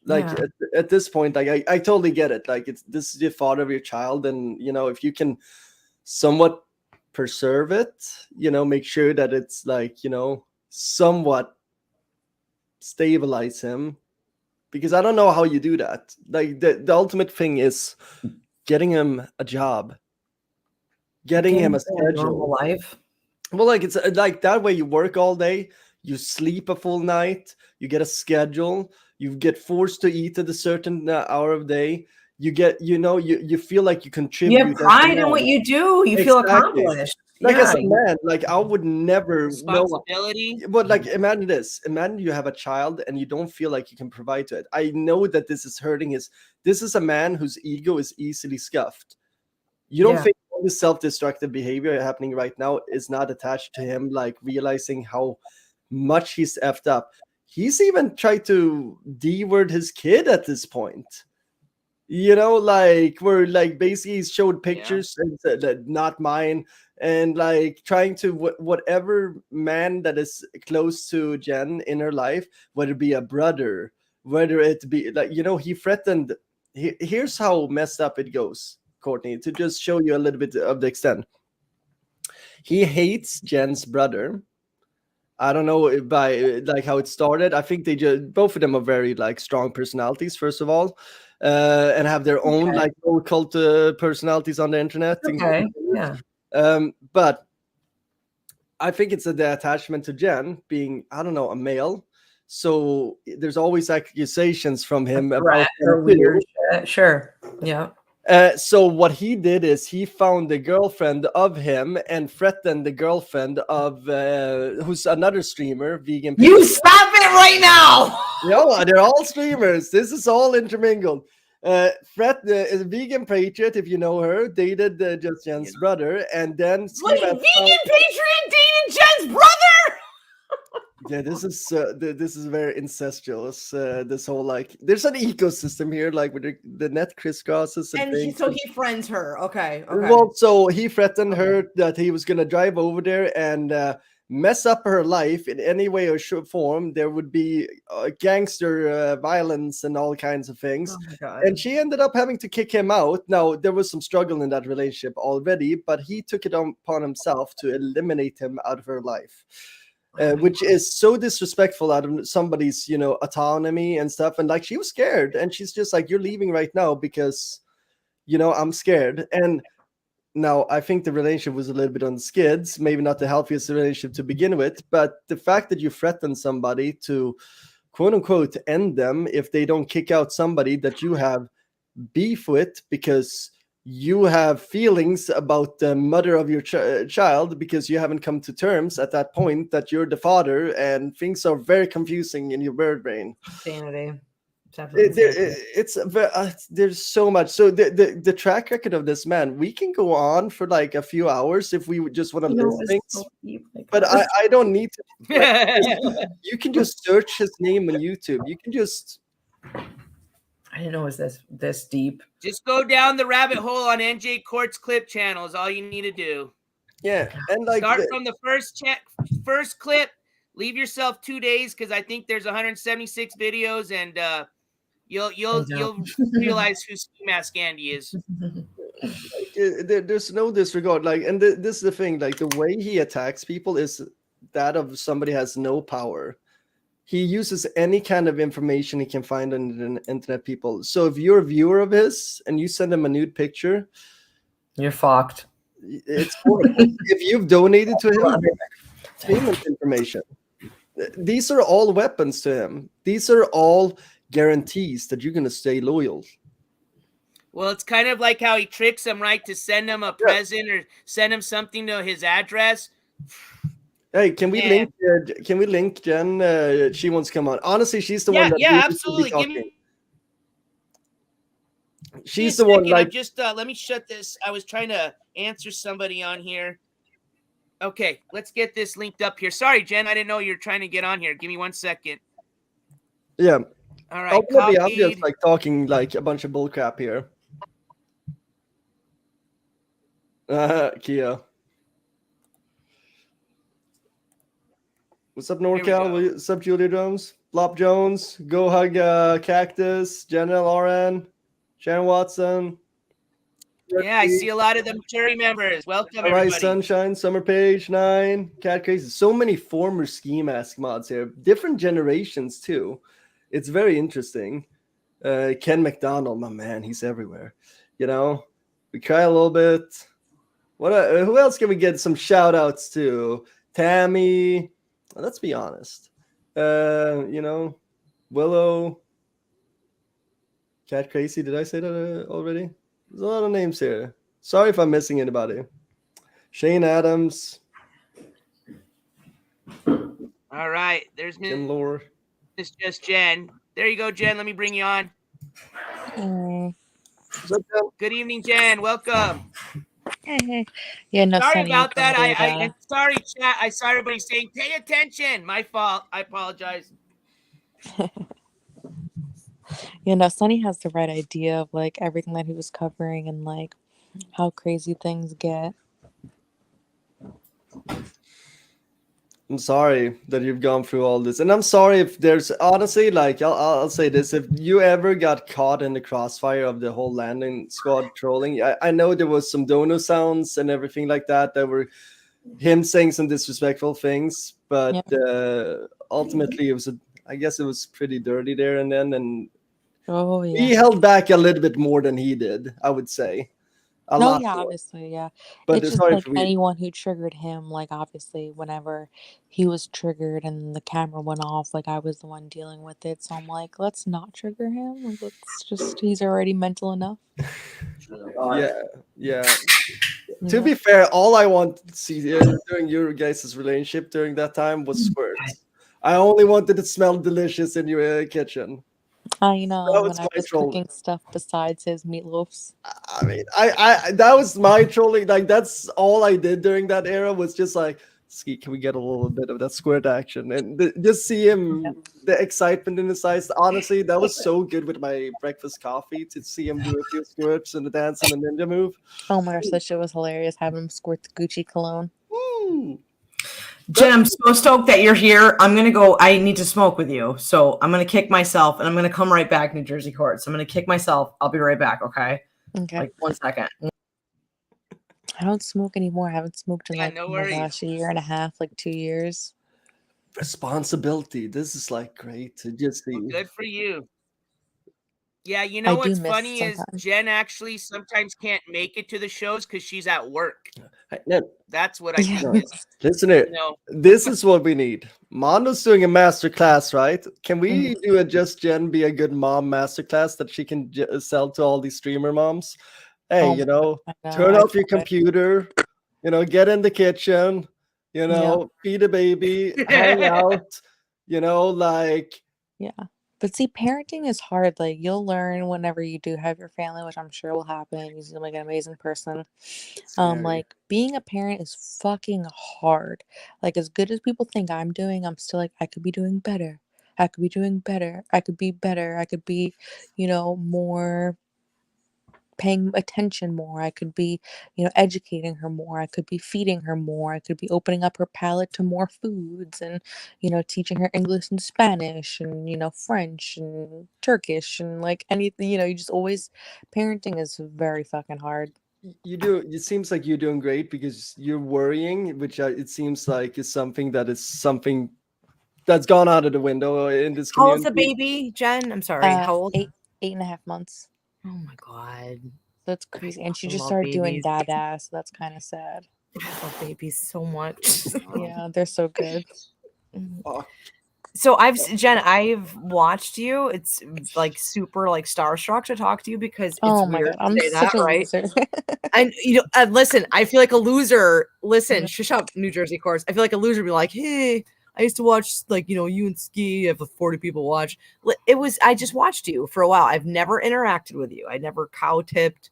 Speaker 5: like
Speaker 6: Yeah.
Speaker 5: at this point, like I totally get it. Like this is the father of your child, and you know, if you can somewhat preserve it, you know, make sure that it's like, you know, somewhat stabilize him, because I don't know how you do that. Like the ultimate thing is getting him a job, getting him a
Speaker 6: normal
Speaker 5: schedule.
Speaker 6: life.
Speaker 5: Well, like it's like that way you work all day, you sleep a full night, you get a schedule, you get forced to eat at a certain hour of day. You get, you know, you feel like you contribute.
Speaker 6: You have pride in what you do. You feel accomplished.
Speaker 5: Like
Speaker 6: yeah.
Speaker 5: as a man, like I would never know.
Speaker 1: Responsibility.
Speaker 5: But like imagine this. Imagine you have a child and you don't feel like you can provide to it. I know that this is hurting his. This is a man whose ego is easily scuffed. You don't
Speaker 6: Yeah.
Speaker 5: think all the self-destructive behavior happening right now is not attached to him, like realizing how much he's effed up. He's even tried to D-word his kid at this point. You know, like where like basically he showed pictures and said that not mine, and like trying to whatever man that is close to Jen in her life, whether it be a brother, whether it be like, you know, he threatened. Here's how messed up it goes, Courtney, to just show you a little bit of the extent. He hates Jen's brother. I don't know if by like how it started. I think they just both of them are very like strong personalities, first of all, and have their own like cult personalities on the internet.
Speaker 6: Okay. Yeah.
Speaker 5: But I think it's the attachment to Jen being, I don't know, a male. So there's always accusations from him about
Speaker 6: Or weird shit. Sure. Yeah.
Speaker 5: So what he did is he found the girlfriend of him and threatened the girlfriend of who's another streamer, vegan.
Speaker 6: You stop it right now.
Speaker 5: No, they're all streamers. This is all intermingled. Fred is a vegan patriot, if you know her, dated just Jen's brother, and then
Speaker 6: Wait, vegan patriot dated Jen's brother?
Speaker 5: Yeah, this is very incestuous. This whole like, there's an ecosystem here, like with the net crisscrosses and things.
Speaker 6: So he friends her. Okay.
Speaker 5: Well, so he threatened her that he was gonna drive over there and mess up her life in any way or form. There would be gangster violence and all kinds of things.
Speaker 6: Oh my God.
Speaker 5: And she ended up having to kick him out. Now there was some struggle in that relationship already, but he took it upon himself to eliminate him out of her life. Which is so disrespectful out of somebody's, you know, autonomy and stuff. And like, she was scared, and she's just like, "You're leaving right now because, you know, I'm scared." And now I think the relationship was a little bit on the skids, maybe not the healthiest relationship to begin with. But the fact that you threaten somebody to, quote unquote, end them if they don't kick out somebody that you have beef with because you have feelings about the mother of your child, because you haven't come to terms at that point that you're the father, and things are very confusing in your bird brain.
Speaker 6: Insanity.
Speaker 5: There's so much. So the track record of this man, we can go on for like a few hours if we just want to list things.
Speaker 6: So deep, like
Speaker 5: but I don't need to. Like, you can just search his name on YouTube. You can just.
Speaker 6: I didn't know it was this deep.
Speaker 1: Just go down the rabbit hole on NJ Courts clip channel is all you need to do.
Speaker 5: Yeah, and like
Speaker 1: start from the first clip. Leave yourself 2 days because I think there's 176 videos, and you'll realize who Skimask Andy is.
Speaker 5: There's no disregard. Like, and this is the thing. Like, the way he attacks people is that of somebody has no power. He uses any kind of information he can find on the internet, people. So if you're a viewer of his and you send him a nude picture,
Speaker 6: you're fucked.
Speaker 5: It's horrible. If you've donated to him, payment information. These are all weapons to him. These are all guarantees that you're going to stay loyal.
Speaker 1: Well, it's kind of like how he tricks him, right? To send him a present or send him something to his address.
Speaker 5: Hey, can we link? Can we link Jen? She wants to come on. Honestly, she's the one that.
Speaker 1: Yeah, absolutely.
Speaker 5: She's the one. Like,
Speaker 1: just let me shut this. I was trying to answer somebody on here. Okay, let's get this linked up here. Sorry, Jen, I didn't know you were trying to get on here. Give me 1 second.
Speaker 5: Yeah.
Speaker 1: All right.
Speaker 5: Ultimately, I'm just like talking like a bunch of bullcrap here. Kia. What's up,
Speaker 1: we go.
Speaker 5: NorCal? What's up, Julia Jones? Flop Jones. Go hug Cactus. Jenna Lauren. Sharon Watson.
Speaker 1: Yeah, I see a lot of them jury members. Welcome,
Speaker 5: All right,
Speaker 1: everybody.
Speaker 5: Sunshine, Summer Page, 9, Cat Crazy. So many former Skimask mods here. Different generations, too. It's very interesting. Ken McDonald, my man, he's everywhere. You know, we cry a little bit. Who else can we get some shout outs to? Tammy. Let's be honest. You know, Willow. Cat Crazy. Did I say that already? There's a lot of names here. Sorry if I'm missing anybody. Shane Adams.
Speaker 1: All right. There's Miss Just Jen. There you go, Jen. Let me bring you on. Good evening, Jen. Welcome.
Speaker 7: Hey. Yeah, no.
Speaker 1: Sorry
Speaker 7: Sonny
Speaker 1: about that.
Speaker 7: invited,
Speaker 1: And sorry, chat. I saw everybody saying, "Pay attention." My fault. I apologize.
Speaker 7: You know, Sonny has the right idea of like everything that he was covering and like how crazy things get.
Speaker 5: I'm sorry that you've gone through all this, and I'm sorry if there's honestly, like, I'll say this: if you ever got caught in the crossfire of the whole landing squad trolling, I know there was some dono sounds and everything like that were him saying some disrespectful things, but ultimately I guess it was pretty dirty there and then, and he held back a little bit more than he did, I would say. A lot more.
Speaker 7: Obviously, yeah.
Speaker 5: But
Speaker 7: it's just like anyone who triggered him, like obviously whenever he was triggered and the camera went off, like I was the one dealing with it. So I'm like, let's not trigger him. Like, let's just, he's already mental enough.
Speaker 5: Yeah. To be fair, all I wanted to see during your guys' relationship during that time was squirts. I only wanted to smell delicious in your kitchen.
Speaker 7: I know, when I was cooking stuff besides his meatloafs.
Speaker 5: I mean, I that was my trolling. Like, that's all I did during that era was just like, Ski, can we get a little bit of that squirt action? And just see him, the excitement in his eyes. Honestly, that was so good with my breakfast coffee to see him do a few squirts and the dance and the ninja move.
Speaker 7: Oh my gosh, that shit was hilarious. Having him squirt the Gucci cologne.
Speaker 6: Jen, I'm so stoked that you're here. I'm going to go. I need to smoke with you. So I'm going to kick myself and I'm going to come right back, New Jersey Courts. I'm going to kick myself. I'll be right back. Okay. Like 1 second.
Speaker 7: I don't smoke anymore. I haven't smoked in like, oh my gosh, a year and a half, like 2 years.
Speaker 5: Responsibility. This is like great to just see.
Speaker 1: Well, good for you. Yeah, you know what's funny is Jen actually sometimes can't make it to the shows because she's at work. That's what I think is.
Speaker 5: Listen here. This is what we need. Mondo's doing a master class, right? Can we do a Just Jen be a good mom master class that she can sell to all these streamer moms? Hey, turn off your computer, get in the kitchen, feed a baby, hang out,
Speaker 7: Yeah. But see, parenting is hard. Like, you'll learn whenever you do have your family, which I'm sure will happen. You're like an amazing person. Like, being a parent is fucking hard. Like, as good as people think I'm doing, I'm still like, I could be doing better. I could be doing better. I could be better. I could be, more paying attention more. I could be, educating her more. I could be feeding her more. I could be opening up her palate to more foods and, teaching her English and Spanish and, French and Turkish and like anything, you just always, parenting is very fucking hard.
Speaker 5: You do. It seems like you're doing great because you're worrying, which it seems like is something that's gone out of the window in this community.
Speaker 6: How old's the baby, Jen? I'm sorry. How old?
Speaker 7: 8.5 months.
Speaker 6: Oh my God.
Speaker 7: That's crazy. And she just started doing dada, so that's kind of sad.
Speaker 6: I love babies so much.
Speaker 7: Yeah, they're so good.
Speaker 6: So Jen, I've watched you. It's like super like starstruck to talk to you because it's weird to say that, right? And listen, I feel like a loser. Listen, shush up, New Jersey Courts. I feel like a loser be like, hey, I used to watch like, you and Ski have 40 people watch. I just watched you for a while. I've never interacted with you. I never cow tipped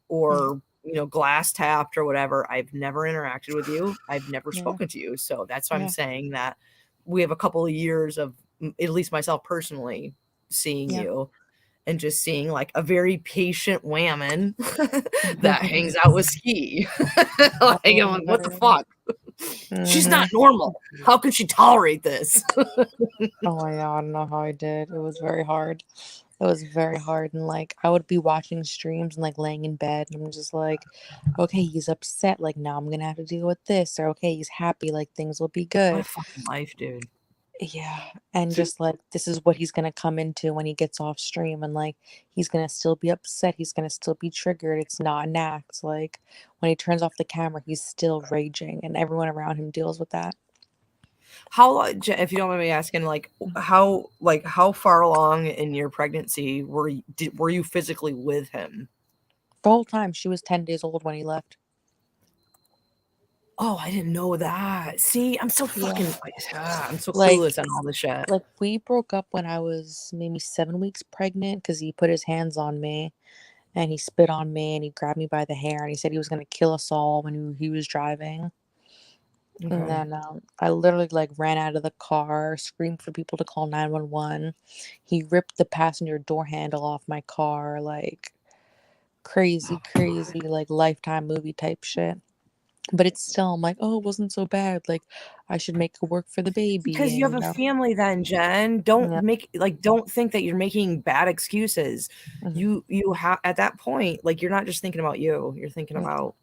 Speaker 6: or, glass tapped or whatever. I've never interacted with you. I've never spoken to you. So that's why I'm saying that we have a couple of years of, at least myself personally, seeing you and just seeing like a very patient whammon that hangs out with Ski. Like, I'm like, what the fuck? She's not normal. How can she tolerate this?
Speaker 7: Oh my god, I don't know how I did. It was very hard. It was very hard. And like I would be watching streams and like laying in bed and I'm just like, okay, he's upset. Like now I'm gonna have to deal with this. Or okay, he's happy, like things will be
Speaker 6: What a
Speaker 7: good.
Speaker 6: fucking life, dude.
Speaker 7: Yeah. And just like this is what he's gonna come into when he gets off stream and like he's gonna still be upset, he's gonna still be triggered. It's not an act. Like when he turns off the camera, he's still raging and everyone around him deals with that.
Speaker 6: How, if you don't mind me asking, like how far along in your pregnancy were you physically with him?
Speaker 7: The whole time. She was 10 days old when he left.
Speaker 6: Oh, I didn't know that. See, I'm so fucking I'm so
Speaker 7: Like-
Speaker 6: clueless on all this shit.
Speaker 7: Like we broke up when I was maybe 7 weeks pregnant because he put his hands on me and he spit on me and he grabbed me by the hair and he said he was gonna kill us all when he was driving.
Speaker 6: Okay.
Speaker 7: And then I literally like ran out of the car, screamed for people to call 911. He ripped the passenger door handle off my car, like crazy, like Lifetime movie type shit. But it's still, I'm like, oh, it wasn't so bad. Like, I should make it work for the baby.
Speaker 6: Because you have
Speaker 7: and,
Speaker 6: a family then, Jen. Don't don't think that you're making bad excuses.
Speaker 7: Mhm.
Speaker 6: You have at that point, like you're not just thinking about you, you're thinking about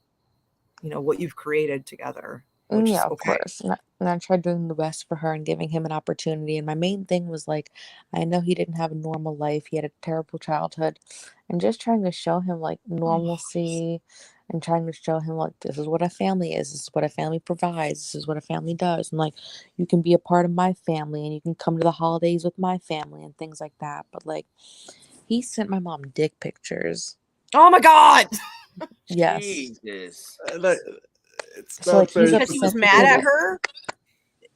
Speaker 6: what you've created together. Which
Speaker 7: Yeah,
Speaker 6: is
Speaker 7: of
Speaker 6: okay.
Speaker 7: course. And I tried doing the best for her and giving him an opportunity. And my main thing was like, I know he didn't have a normal life. He had a terrible childhood. And just trying to show him like normalcy and trying to show him like this is what a family is. This is what a family provides. This is what a family does. And like you can be a part of my family and you can come to the holidays with my family and things like that. But like he sent my mom dick pictures.
Speaker 6: Oh my god.
Speaker 7: Yes.
Speaker 1: Jesus.
Speaker 5: It's
Speaker 7: So,
Speaker 5: not
Speaker 7: like, he's
Speaker 5: very
Speaker 6: Because he was
Speaker 7: upset
Speaker 6: mad
Speaker 7: because
Speaker 6: at her?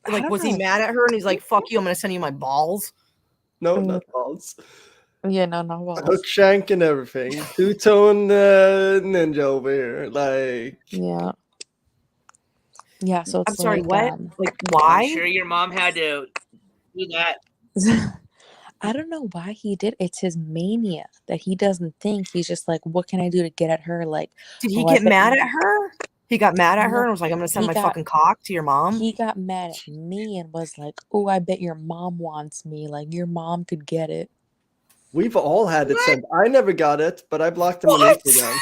Speaker 7: I
Speaker 6: Like,
Speaker 7: don't
Speaker 6: was he
Speaker 7: know.
Speaker 6: mad at her and he's like, fuck you, I'm gonna send you my balls?
Speaker 5: No, not balls.
Speaker 7: Yeah, no, not balls.
Speaker 5: Hook shank and everything. Two-tone ninja over here. Like,
Speaker 7: Yeah. Yeah, so it's
Speaker 6: I'm sorry,
Speaker 7: like,
Speaker 6: what? Like,
Speaker 1: I'm
Speaker 6: why?
Speaker 1: sure your mom had to do that.
Speaker 7: I don't know why he did. It's his mania that he doesn't think. He's just like, what can I do to get at her? Like,
Speaker 6: Did he
Speaker 7: oh, I
Speaker 6: get
Speaker 7: bet
Speaker 6: mad at her? He got mad at her
Speaker 7: No,
Speaker 6: and was like, I'm gonna send
Speaker 7: he
Speaker 6: my
Speaker 7: got
Speaker 6: fucking cock to your mom?
Speaker 7: he got mad at me and was like, oh, I bet your mom wants me. Like, your mom could get it.
Speaker 5: we've all had it sent. I never got it, but I blocked him on
Speaker 6: What?
Speaker 5: Instagram.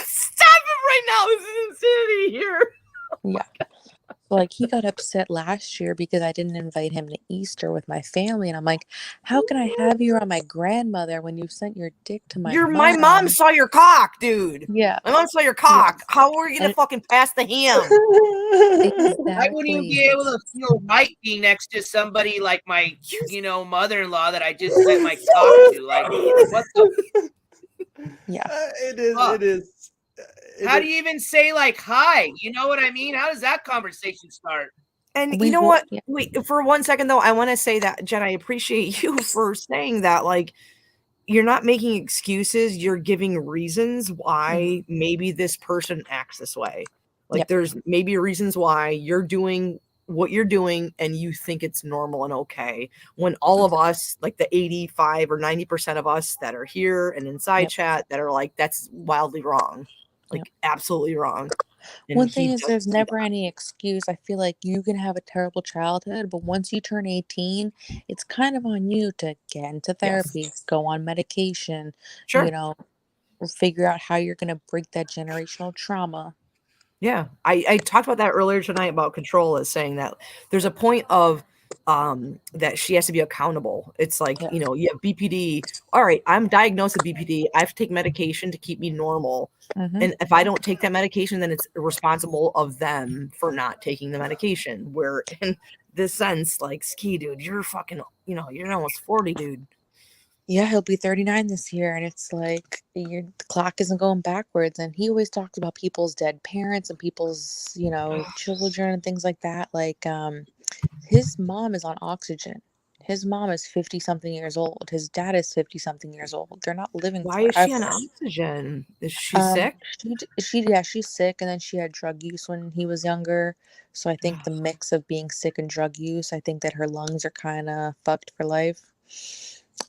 Speaker 6: Stop it right now. This is insanity here.
Speaker 7: Yeah. So, like, he got upset last year because I didn't invite him to Easter with my family. And I'm like, how can I have you around my grandmother when you sent your dick to my mom?
Speaker 6: My mom saw your cock, dude.
Speaker 7: Yeah.
Speaker 6: My mom saw your cock. How are you gonna fucking pass the ham?
Speaker 1: I wouldn't even be able to feel right being next to somebody like my, mother-in-law that I just sent my cock to. Like, what the?
Speaker 7: Yeah.
Speaker 5: It is.
Speaker 1: Fuck.
Speaker 5: It is.
Speaker 1: How do you even say like hi? You know what I mean? How does that conversation start?
Speaker 6: And you know what? Wait, for 1 second though, I want to say that, Jen, I appreciate you for saying that. Like, you're not making excuses, you're giving reasons why maybe this person acts this way. Like, there's maybe reasons why you're doing what you're doing and you think it's normal and okay. When all of us, like the 85 or 90% of us that are here and inside chat that are like, that's wildly wrong. Like, absolutely wrong. And
Speaker 7: One
Speaker 6: he
Speaker 7: thing is
Speaker 6: doesn't
Speaker 7: there's
Speaker 6: see
Speaker 7: never
Speaker 6: that.
Speaker 7: any excuse. I feel like you can have a terrible childhood, but once you turn 18, it's kind of on you to get into therapy, go on medication,
Speaker 6: Sure.
Speaker 7: figure out how you're going to break that generational trauma.
Speaker 6: Yeah. I talked about that earlier tonight about control, as saying that there's a point of that she has to be accountable. It's like, you have BPD. All right, I'm diagnosed with BPD. I have to take medication to keep me normal. And if I don't take that medication, then it's responsible of them for not taking the medication. Where in this sense, like, Ski, dude, you're fucking, you're almost 40, dude.
Speaker 7: Yeah, he'll be 39 this year, and it's like the clock isn't going backwards. And he always talks about people's dead parents and people's, children and things like that. Like, his mom is on oxygen. His mom is 50 something years old. His dad is 50 something years old. They're not living
Speaker 6: Why is she on
Speaker 7: forever.
Speaker 6: oxygen? Is she sick?
Speaker 7: She's sick, and then she had drug use when he was younger. So I think the mix of being sick and drug use, I think that her lungs are kind of fucked for life.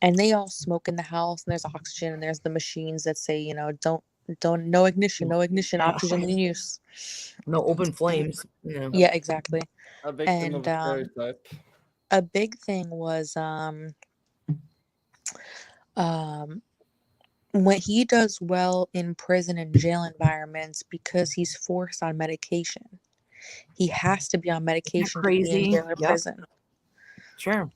Speaker 7: And they all smoke in the house, and there's oxygen, and there's the machines that say, don't no ignition,
Speaker 6: Yeah.
Speaker 7: oxygen in use.
Speaker 6: No open flames. Yeah.
Speaker 7: Yeah, exactly.
Speaker 5: A victim
Speaker 7: And
Speaker 5: of a stereotype.
Speaker 7: a big thing was when he does well in prison and jail environments because he's forced on medication. He has to be on medication to be in
Speaker 6: Crazy.
Speaker 7: jail or
Speaker 6: Yep.
Speaker 7: prison.
Speaker 6: Sure.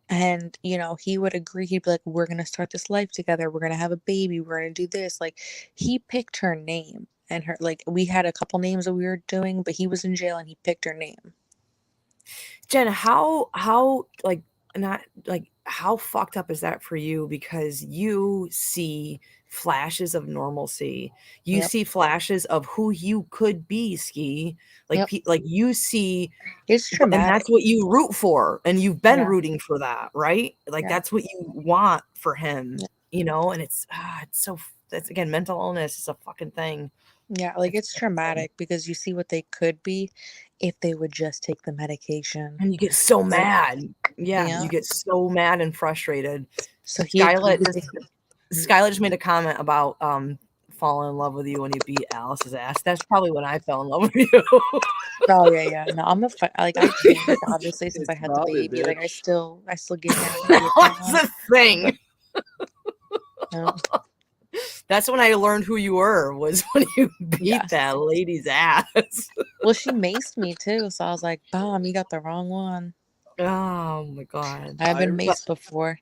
Speaker 7: And, you know, he would agree. He'd be like, we're going to start this life together. We're going to have a baby. We're going to do this. Like, he picked her name and her, like, we had a couple names that we were doing, but he was in jail and he picked her name.
Speaker 6: Jen, how like not like how fucked up is that for you? Because you see flashes of normalcy. You
Speaker 7: Yep.
Speaker 6: see flashes of who you could be, Ski. Like
Speaker 7: Yep.
Speaker 6: like you see
Speaker 7: It's
Speaker 6: and
Speaker 7: traumatic.
Speaker 6: that's what you root for, and you've been
Speaker 7: Yeah.
Speaker 6: rooting for that, right? Like
Speaker 7: Yeah.
Speaker 6: that's what you want for him,
Speaker 7: Yeah.
Speaker 6: you know. And it's so that's again mental illness is a fucking thing.
Speaker 7: Yeah, like it's traumatic because you see what they could be if they would just take the medication.
Speaker 6: And you get so
Speaker 7: Like,
Speaker 6: mad. Yeah,
Speaker 7: yeah.
Speaker 6: you get so mad and frustrated.
Speaker 7: So
Speaker 6: Skylar just made a comment about falling in love with you when you beat Alice's ass. That's probably when I fell in love with you.
Speaker 7: Oh yeah. No, I'm a like I changed obviously since I had the
Speaker 5: Probably
Speaker 7: baby. Like
Speaker 5: did.
Speaker 7: I still get down.
Speaker 6: That's the thing.
Speaker 7: Yeah.
Speaker 6: That's when I learned who you were, was when you beat
Speaker 7: Yes.
Speaker 6: that lady's ass.
Speaker 7: Well, she maced me too, so I was like, "Bomb, you got the wrong one."
Speaker 6: Oh my god.
Speaker 7: I've been maced before.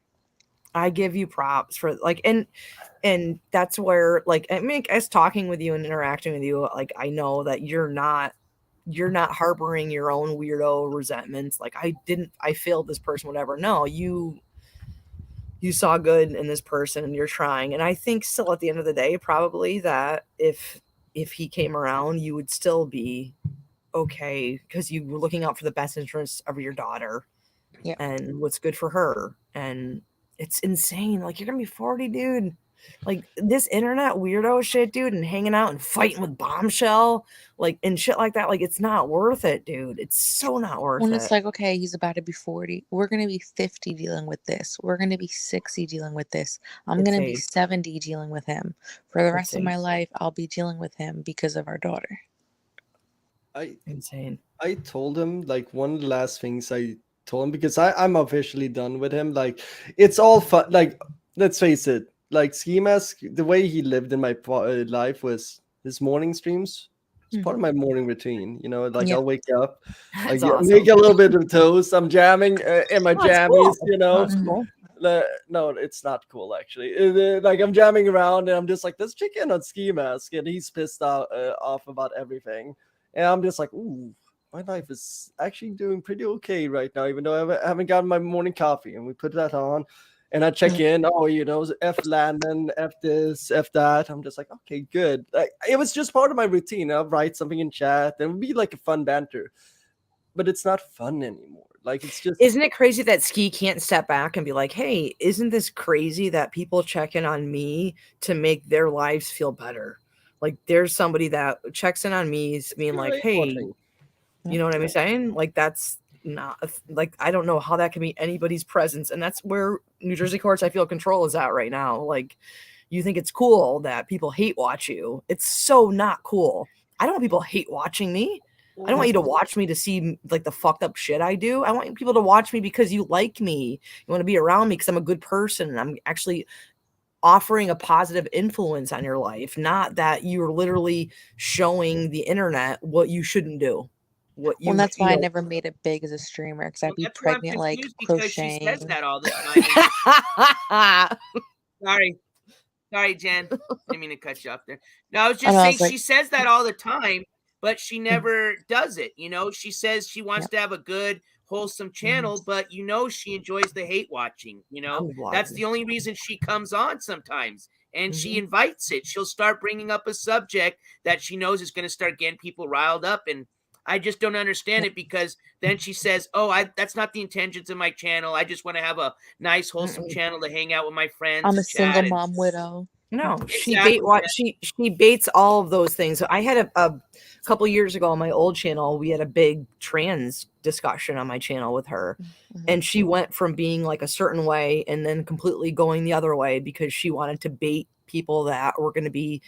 Speaker 6: I give you props for like and that's where like I mean as talking with you and interacting with you, like I know that you're not harboring your own weirdo resentments. Like I failed this person, whatever. No, you saw good in this person and you're trying. And I think still at the end of the day, probably that if he came around, you would still be okay because you were looking out for the best interests of your daughter and what's good for her. And it's insane. Like you're gonna be 40, dude. Like this internet weirdo shit, dude, and hanging out and fighting with Bombshell, like and shit like that. Like it's not worth it, dude. It's so not worth
Speaker 7: When
Speaker 6: it.
Speaker 7: it's like, okay, he's about to be 40. We're gonna be 50 dealing with this. We're gonna be 60 dealing with this. I'm gonna be 70 dealing with him. For the rest of my life, I'll be dealing with him because of our daughter.
Speaker 6: Insane.
Speaker 5: I told him like one of the last things I told him because I'm officially done with him. Like it's all fun. Like let's face it. Like Skimask, the way he lived in my life was his morning streams. It's part of my morning routine. You know, like I'll wake up, I make a little bit of toast. I'm jamming in my jammies.
Speaker 6: Cool.
Speaker 5: You know.
Speaker 6: Cool.
Speaker 5: No, it's not cool actually. Like I'm jamming around and I'm just like, let's check in on Skimask, and he's pissed off about everything, and I'm just like, ooh, my life is actually doing pretty okay right now, even though I haven't gotten my morning coffee. And we put that on, and I check in. Oh, you know, F Landon, F this, F that. I'm just like, okay, good. Like, it was just part of my routine. I'll write something in chat, and it would be like a fun banter, but it's not fun anymore. Like it's just.
Speaker 6: Isn't it crazy that Ski can't step back and be like, hey, isn't this crazy that people check in on me to make their lives feel better? Like there's somebody that checks in on me being like, hey, you know what I'm saying? Like that's not like, I don't know how that can be anybody's presence. And that's where New Jersey courts, I feel, control is at right now. Like you think it's cool that people hate watch you. It's so not cool. I don't want people hate watching me. I don't want you to watch me to see like the fucked up shit I do. I want people to watch me because you like me. You want to be around me because I'm a good person and I'm actually offering a positive influence on your life, not that you're literally showing the internet what you shouldn't do. What you,
Speaker 7: well, that's why I never made it big as a streamer because I'd be pregnant like crocheting.
Speaker 1: She says that all the time. Sorry, Jen. I didn't mean to cut you off there. No, I was just saying she says that all the time, but she never does it. You know, she says she wants to have a good, wholesome channel, but you know she enjoys the hate watching. You know, that's the only reason she comes on sometimes. And she invites it. She'll start bringing up a subject that she knows is going to start getting people riled up. And I just don't understand it because then she says, oh, that's not the intentions of my channel. I just want to have a nice, wholesome channel to hang out with my friends.
Speaker 7: I'm a single mom widow.
Speaker 6: No, she baits all of those things. I had a couple years ago on my old channel, we had a big trans discussion on my channel with her. And she went from being like a certain way and then completely going the other way because she wanted to bait people that were going to be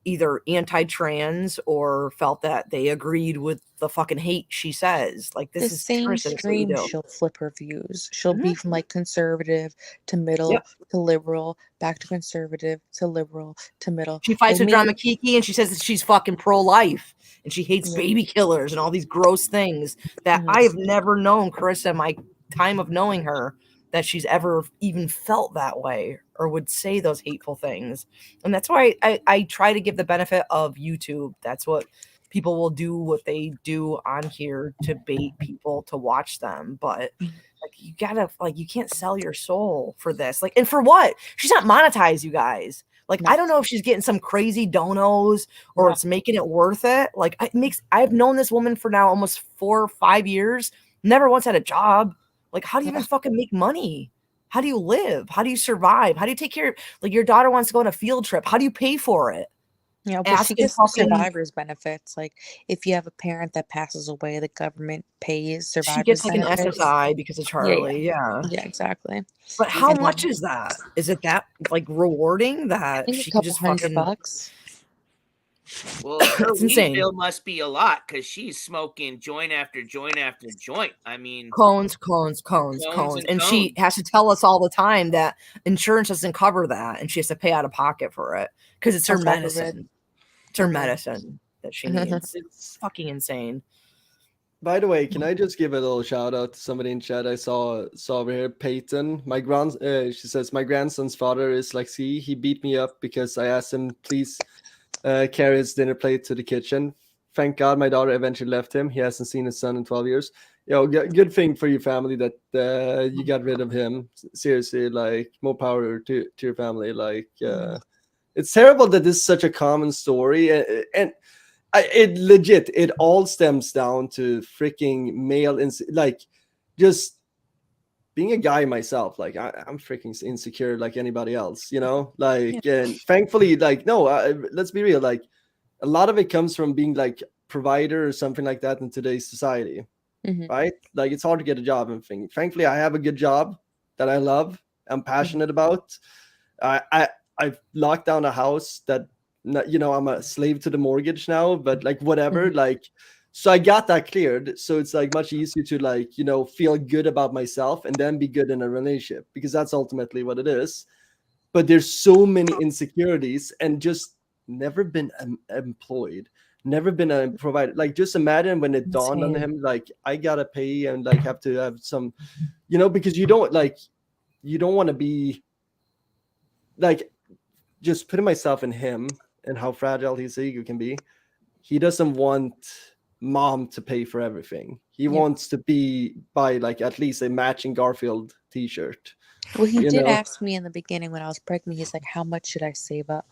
Speaker 6: either anti-trans or felt that they agreed with the fucking hate she says. Like,
Speaker 7: The
Speaker 6: this is
Speaker 7: same
Speaker 6: Carissa, that's what you
Speaker 7: stream,
Speaker 6: do.
Speaker 7: she'll flip her views. She'll be from like conservative to middle
Speaker 6: Yep.
Speaker 7: to liberal, back to conservative to liberal to middle.
Speaker 6: She fights
Speaker 7: They
Speaker 6: with
Speaker 7: make
Speaker 6: Drama Kiki and she says that she's fucking pro-life and she hates
Speaker 7: Yeah.
Speaker 6: baby killers and all these gross things that I have never known Carissa in my time of knowing her that she's ever even felt that way or would say those hateful things. And that's why I try to give the benefit of YouTube. That's what people will do, what they do on here to bait people to watch them. But like, you gotta, like, you can't sell your soul for this. Like, and for what? She's not monetized, you guys. Like, I don't know if she's getting some crazy donos or it's making it worth it. Like, I've known this woman for now almost 4 or 5 years, never once had a job. Like, how do you even fucking make money? How do you live? How do you survive? How do you take care of, like, your daughter wants to go on a field trip. How do you pay for it?
Speaker 7: Yeah, but she gets the survivor's benefits. Like, if you have a parent that passes away, the government pays survivor's
Speaker 6: She gets like an
Speaker 7: benefits.
Speaker 6: SSI because of Charlie. Yeah.
Speaker 7: Yeah, exactly.
Speaker 6: But how
Speaker 7: And
Speaker 6: much
Speaker 7: then-
Speaker 6: is that? Is it that like rewarding
Speaker 7: I
Speaker 6: that
Speaker 7: think
Speaker 6: she
Speaker 7: a
Speaker 6: can
Speaker 7: couple
Speaker 6: just
Speaker 7: $100
Speaker 6: fucking
Speaker 7: bucks.
Speaker 1: Well, her
Speaker 6: It's
Speaker 1: weed
Speaker 6: insane.
Speaker 1: bill must be a lot because she's smoking joint after joint after joint. I mean,
Speaker 6: cones.
Speaker 1: and
Speaker 6: And she has to tell us all the time that insurance doesn't cover that and she has to pay out of pocket for it because it's her
Speaker 7: On top of it.
Speaker 6: medicine. It's her medicine that she needs. It's fucking insane.
Speaker 5: By the way, can I just give a little shout out to somebody in chat I saw over here, Peyton. She says my grandson's father is like, see, he beat me up because I asked him please carry his dinner plate to the kitchen. Thank God my daughter eventually left him. He hasn't seen his son in 12 years. Good thing for your family that you got rid of him. Seriously, like, more power to your family. Like, it's terrible that this is such a common story, and it all stems down to freaking male like, just being a guy myself. Like, I'm freaking insecure like anybody else, like, and thankfully, like, no, let's be real, like, a lot of it comes from being like provider or something like that in today's society, right? Like, it's hard to get a job and thing. Thankfully, I have a good job that I love, I'm passionate about. I've locked down a house that, I'm a slave to the mortgage now, but like, whatever, like, so I got that cleared. So it's like much easier to, like, feel good about myself and then be good in a relationship, because that's ultimately what it is. But there's so many insecurities and just never been employed, never been a provider. Like, just imagine when it dawned on him, like, I gotta pay and like have to have some, because you don't want to be like, just putting myself in him and how fragile his ego can be. He doesn't want mom to pay for everything. He wants to buy like at least a matching Garfield t-shirt.
Speaker 7: Well, he did ask me in the beginning when I was pregnant. He's like, how much should I save up?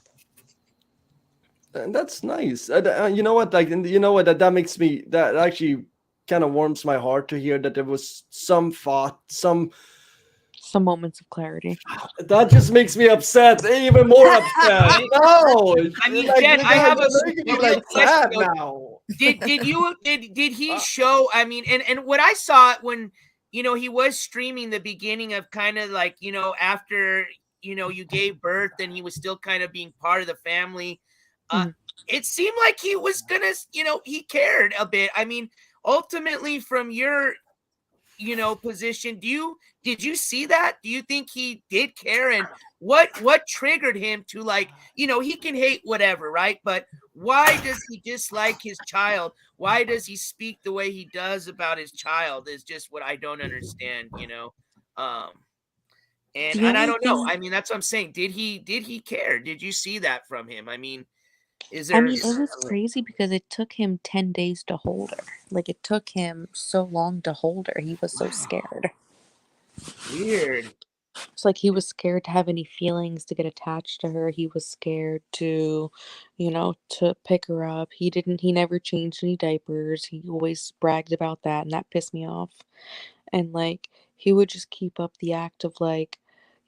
Speaker 5: And that's nice. You know what? Like, that makes me, that actually kind of warms my heart to hear that there was some thought, some
Speaker 7: moments of clarity.
Speaker 5: That just makes me upset, even more upset. No,
Speaker 1: I mean,
Speaker 5: like,
Speaker 1: Jen, I have a
Speaker 5: like sad
Speaker 1: question.
Speaker 5: now.
Speaker 1: Did he show? I mean, and what I saw when he was streaming the beginning of kind of like after you gave birth and he was still kind of being part of the family. It seemed like he was gonna he cared a bit. I mean, ultimately from your position, did you see that? Do you think he did care? And what triggered him to, like, he can hate whatever, right? But why does he dislike his child? Why does he speak the way he does about his child is just what I don't understand, and I don't know. I mean, that's what I'm saying. Did he care? Did you see that from him? I mean, is there?
Speaker 7: I mean, it was crazy because it took him 10 days to hold her. Like, it took him so long to hold her. He was so scared.
Speaker 1: Weird.
Speaker 7: It's like he was scared to have any feelings, to get attached to her. He was scared to, to pick her up. He never changed any diapers. He always bragged about that, and that pissed me off. And like, he would just keep up the act of like,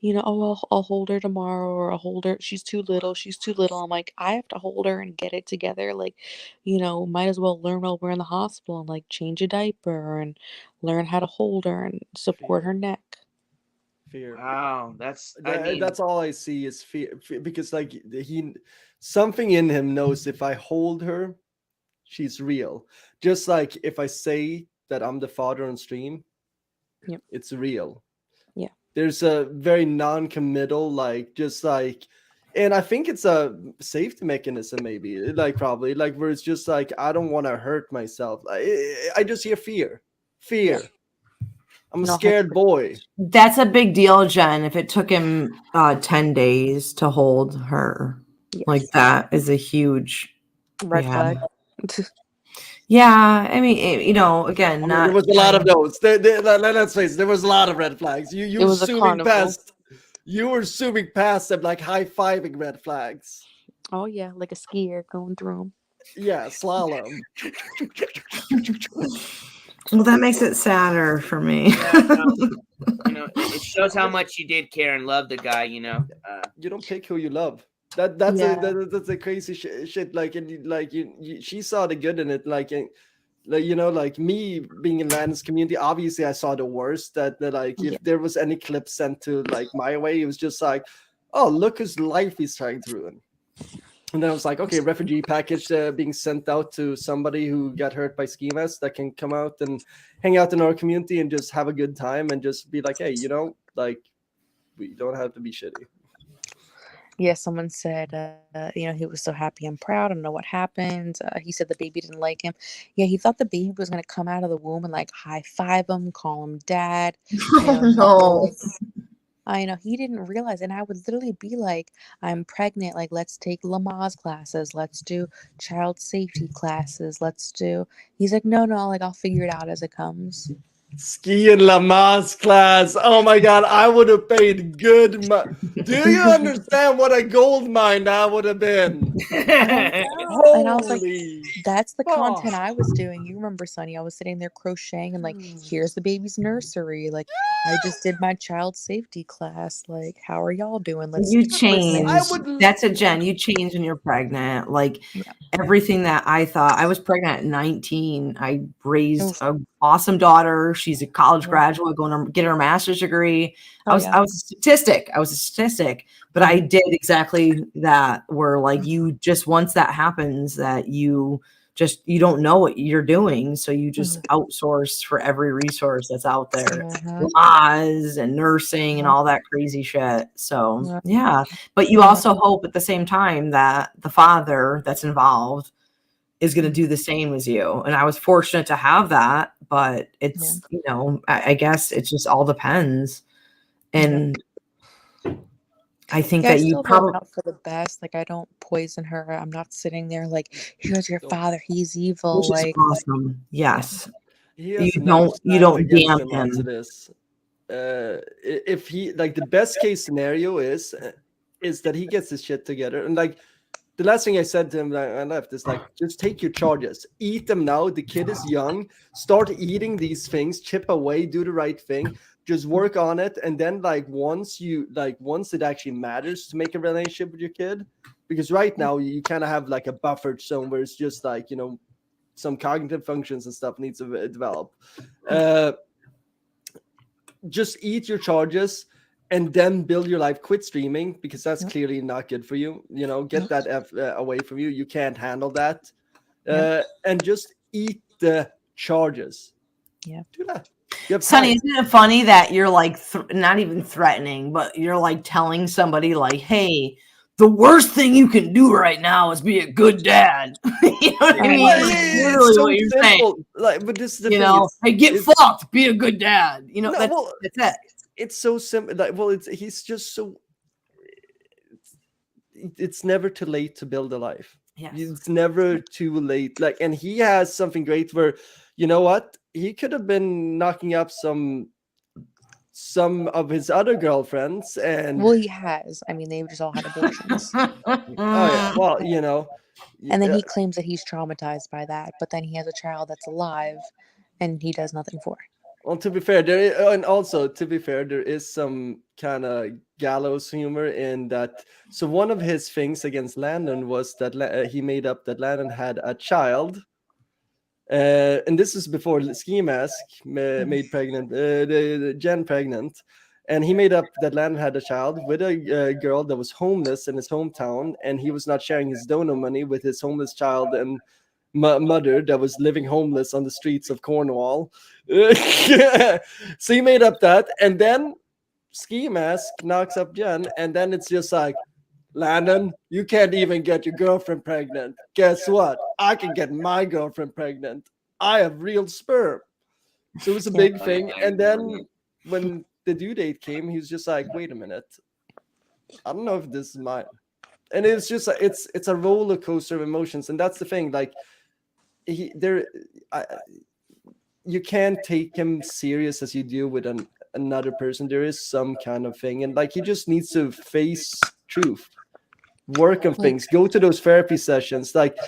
Speaker 7: oh, I'll hold her tomorrow, or I'll hold her. She's too little. I'm like, I have to hold her and get it together. Like, might as well learn while we're in the hospital and like change a diaper and learn how to hold her and support her neck.
Speaker 5: Fear.
Speaker 1: Wow, I mean,
Speaker 5: That's all I see is fear, because like something in him knows if I hold her, she's real. Just like if I say that I'm the father on stream,
Speaker 7: Yep.
Speaker 5: it's real.
Speaker 7: Yeah.
Speaker 5: There's a very non-committal, like just like, and I think it's a safety mechanism, maybe, like probably like where it's just like I don't want to hurt myself. I just hear fear. I'm a
Speaker 7: No,
Speaker 5: scared boy.
Speaker 6: That's a big deal, Jen. If it took him 10 days to hold her, like that is a huge
Speaker 7: red flag.
Speaker 6: Yeah, I mean, again,
Speaker 5: I mean,
Speaker 6: not
Speaker 5: there was a lot of those. Let's face it, there was a lot of red flags. You
Speaker 7: It
Speaker 5: were
Speaker 7: was a
Speaker 5: zooming
Speaker 7: carnival.
Speaker 5: past. You were zooming past them like high-fiving red flags.
Speaker 7: Oh yeah, like a skier going through them.
Speaker 5: Yeah, slalom.
Speaker 6: Well, that makes it sadder for me.
Speaker 1: It shows how much you did care and love the guy.
Speaker 5: You don't pick who you love. That's
Speaker 7: Yeah.
Speaker 5: that's a crazy shit. Like, and like she saw the good in it. Like like me being in Landon's community, obviously I saw the worst. That like if there was any clip sent to like my way, it was just like, oh, look whose life he's trying to ruin. And then I was like, okay, refugee package being sent out to somebody who got hurt by Skimask that can come out and hang out in our community and just have a good time and just be like, hey, like we don't have to be shitty.
Speaker 7: Yeah, someone said, he was so happy and proud. I don't know what happened. He said the baby didn't like him. Yeah, he thought the baby was going to come out of the womb and like high five him, call him dad.
Speaker 6: No.
Speaker 7: I know he didn't realize, and I would literally be like, I'm pregnant, like let's take Lamaze classes, let's do child safety classes, he's like, no, like I'll figure it out as it comes.
Speaker 5: Ski and Lamaze class. Oh my god, I would have paid good money. Do you understand what a gold mine that would have been?
Speaker 7: And I was like, that's the content I was doing. You remember, Sonny? I was sitting there crocheting and like, here's the baby's nursery. Like, I just did my child safety class. Like, how are y'all doing?
Speaker 6: You change. That's a Jen. You change when you're pregnant. Like everything that I thought. I was pregnant at 19. I raised an awesome daughter. She's a college graduate going to get her master's degree. I was a statistic. But I did exactly that, where like you just, once that happens, that you don't know what you're doing. So you just outsource for every resource that's out there, laws and nursing and all that crazy shit. So yeah, but you also hope at the same time that the father that's involved is going to do the same as you. And I was fortunate to have that, but it's, I guess it just all depends. And I think that you probably
Speaker 7: out for the best. Like I don't poison her. I'm not sitting there like, here's your father, he's evil.
Speaker 6: Which is
Speaker 7: like
Speaker 6: awesome. Yes.
Speaker 5: You
Speaker 6: don't damn him.
Speaker 5: If he, like, the best case scenario is that he gets his shit together. And like the last thing I said to him when I left is like, just take your charges, eat them now. The kid is young. Start eating these things, chip away, do the right thing. Just work on it, and then once it actually matters to make a relationship with your kid, because right now you kind of have like a buffer zone where it's just like some cognitive functions and stuff needs to develop. Just eat your charges and then build your life. Quit streaming, because that's clearly not good for you. Get that away from you. You can't handle that. And just eat the charges.
Speaker 7: Yeah,
Speaker 5: do that.
Speaker 6: Sonny, isn't it funny that you're like not even threatening, but you're like telling somebody like, hey, the worst thing you can do right now is be a good dad. You know what I mean? Literally
Speaker 5: so
Speaker 6: what you're
Speaker 5: simple.
Speaker 6: saying.
Speaker 5: Like, but this is the
Speaker 6: you
Speaker 5: thing.
Speaker 6: know, hey, get fucked, be a good dad. That's it.
Speaker 5: It's so simple. Like, he's just so. It's never too late to build a life.
Speaker 6: Yes.
Speaker 5: It's never too late. Like, and he has something great where, you know what? He could have been knocking up some of his other girlfriends, and
Speaker 7: he has. I mean, they've just all had abortions.
Speaker 5: Oh yeah. Well,
Speaker 7: and then he claims that he's traumatized by that, but then he has a child that's alive, and he does nothing for.
Speaker 5: Well, to be fair, there is some kind of gallows humor in that. So one of his things against Landon was that he made up that Landon had a child. And this is before Skimask made pregnant, Jen pregnant. And he made up that Landon had a child with a girl that was homeless in his hometown, and he was not sharing his donor money with his homeless child and mother that was living homeless on the streets of Cornwall. So he made up that, and then Skimask knocks up Jen, and then it's just like, Landon, you can't even get your girlfriend pregnant. Guess what? I can get my girlfriend pregnant. I have real sperm. So it was a big thing. And then when the due date came, he was just like, wait a minute. I don't know if this is mine. And it's just it's a roller coaster of emotions. And that's the thing. Like you can't take him serious as you do with another person. There is some kind of thing. And like he just needs to face truth. Work on things, go to those therapy sessions. Like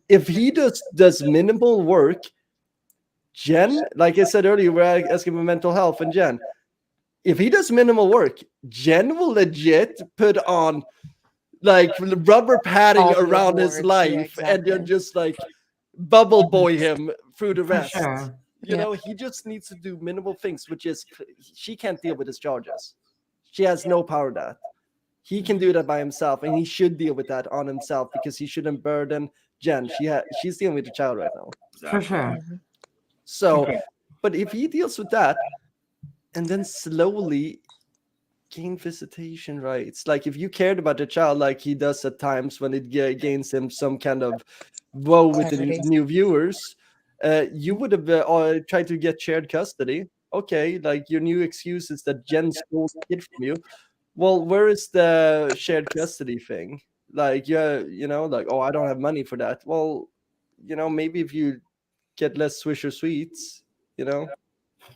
Speaker 5: if he does minimal work, Jen, like I said earlier, we're asking about mental health, and Jen, if he does minimal work, Jen will legit put on like rubber padding around his life, and then just like bubble boy him through the rest. You know, he just needs to do minimal things, which is she can't deal with his charges. She has no power to that. He can do that by himself, and he should deal with that on himself because he shouldn't burden Jen. She's dealing with the child right now.
Speaker 6: For sure.
Speaker 5: So, but if he deals with that and then slowly gain visitation rights, like if you cared about the child like he does at times when it gains him some kind of woe with the new viewers, you would have tried to get shared custody. Okay, like your new excuse is that Jen stole the kid from you. Well, where is the shared custody thing? Like, you know, like, oh, I don't have money for that. Well, you know, maybe if you get less Swisher Sweets, you know,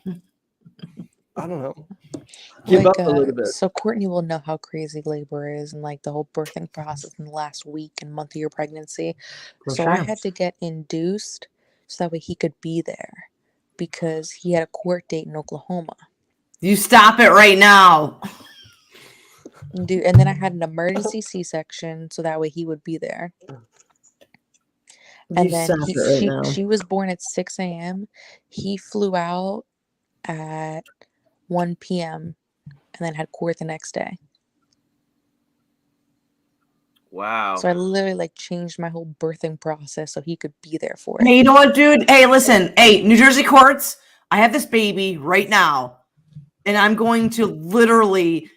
Speaker 5: I don't know. Give up a little bit.
Speaker 7: So Courtney will know how crazy labor is and like the whole birthing process in the last week and month of your pregnancy. So I had to get induced so that way he could be there because he had a court date in Oklahoma.
Speaker 6: You stop it right now.
Speaker 7: Dude, and then I had an emergency C-section so that way he would be there. And then she was born at 6 a.m. He flew out at 1 p.m. and then had court the next day.
Speaker 1: Wow.
Speaker 7: So I literally like changed my whole birthing process so he could be there for it.
Speaker 6: Hey, you know what, dude? Hey, listen. Hey, New Jersey courts, I have this baby right now, and I'm going to literally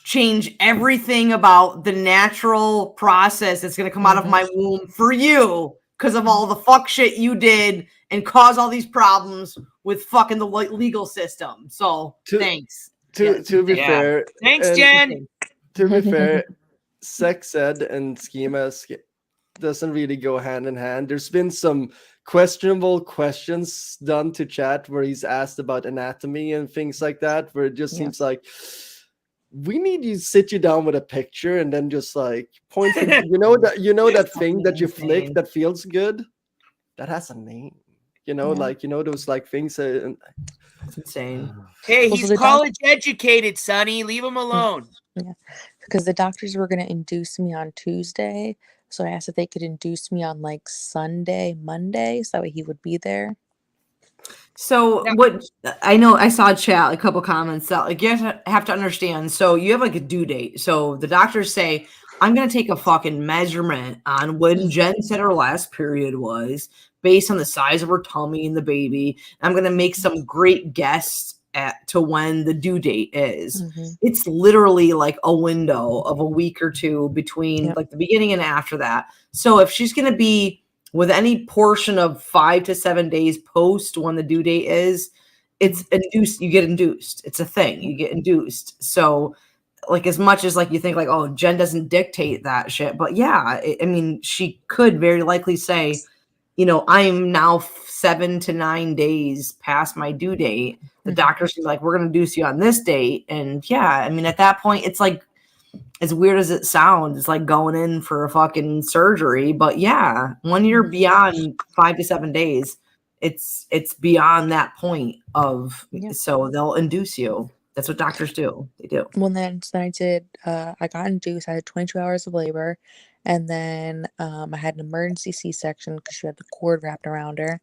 Speaker 6: change everything about the natural process that's going to come out of my womb for you because of all the fuck shit you did and cause all these problems with fucking the legal system. So thanks.
Speaker 5: To be fair,
Speaker 1: thanks, Jen.
Speaker 5: To be fair, sex ed and Skimask doesn't really go hand in hand. There's been some questionable questions done to chat where he's asked about anatomy and things like that, where it just seems like we need you to sit you down with a picture and then just like point to, you know that thing that you flick that feels good, that has a name, you know, like, you know, those like things.
Speaker 6: It's insane.
Speaker 1: Hey, he's college educated, Sonny. Leave him alone.
Speaker 7: Yeah, because the doctors were going to induce me on Tuesday, so I asked if they could induce me on like Sunday, Monday, so that way he would be there.
Speaker 6: So what I know, I saw chat a couple comments that like you have to understand. So you have like a due date. So the doctors say, I'm gonna take a fucking measurement on when Jen said her last period was based on the size of her tummy and the baby. I'm gonna make some great guess to when the due date is. It's literally like a window of a week or two between like the beginning and after that. So if she's gonna be with any portion of 5 to 7 days post when the due date is, it's induced. You get induced. It's a thing. You get induced. So like as much as like you think like, oh, Jen doesn't dictate that shit. But yeah, I mean, she could very likely say, you know, I'm now 7 to 9 days past my due date. The doctor's like, we're going to induce you on this date. And yeah, I mean, at that point, it's like, as weird as it sounds, it's like going in for a fucking surgery. But yeah, when you're beyond 5 to 7 days, it's beyond that point of, so they'll induce you. That's what doctors do. They do.
Speaker 7: Well, then I did, I got induced. I had 22 hours of labor. And then I had an emergency C-section because she had the cord wrapped around her.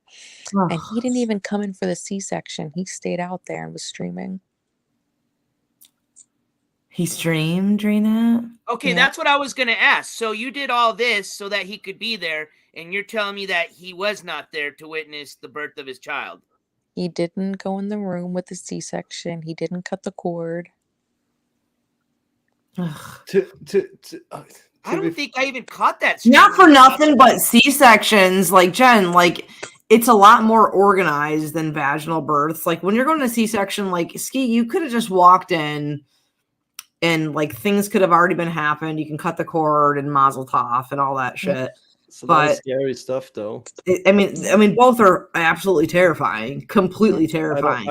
Speaker 7: And he didn't even come in for the C-section. He stayed out there and was streaming.
Speaker 6: He streamed during that?
Speaker 1: Okay,
Speaker 7: Yeah.
Speaker 1: that's what I was going to ask. So you did all this so that he could be there, and you're telling me that he was not there to witness the birth of his child.
Speaker 7: He didn't go in the room with the C-section. He didn't cut the cord.
Speaker 1: I don't think I even caught that.
Speaker 6: Not for nothing, but C-sections, like Jen, like it's a lot more organized than vaginal births. Like when you're going to C-section, like Ski, you could have just walked in and like things could have already been happened. You can cut the cord and mazel tov and all that shit.
Speaker 5: It's a lot of scary stuff, though.
Speaker 6: I mean, both are absolutely terrifying, completely terrifying.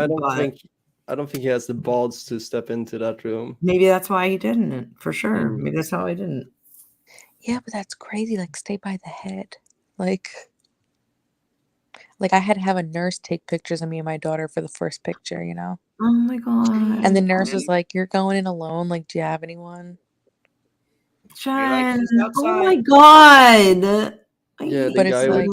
Speaker 5: I don't think he has the balls to step into that room.
Speaker 6: Maybe that's why he didn't, for sure. Maybe that's how he didn't.
Speaker 7: Yeah, but that's crazy. Like, stay by the head. Like I had to have a nurse take pictures of me and my daughter for the first picture, you know?
Speaker 6: Oh my God.
Speaker 7: And the nurse was like, "You're going in alone. Like, do you have anyone?"
Speaker 6: Jen, oh my God.
Speaker 5: Yeah,
Speaker 7: but it's like,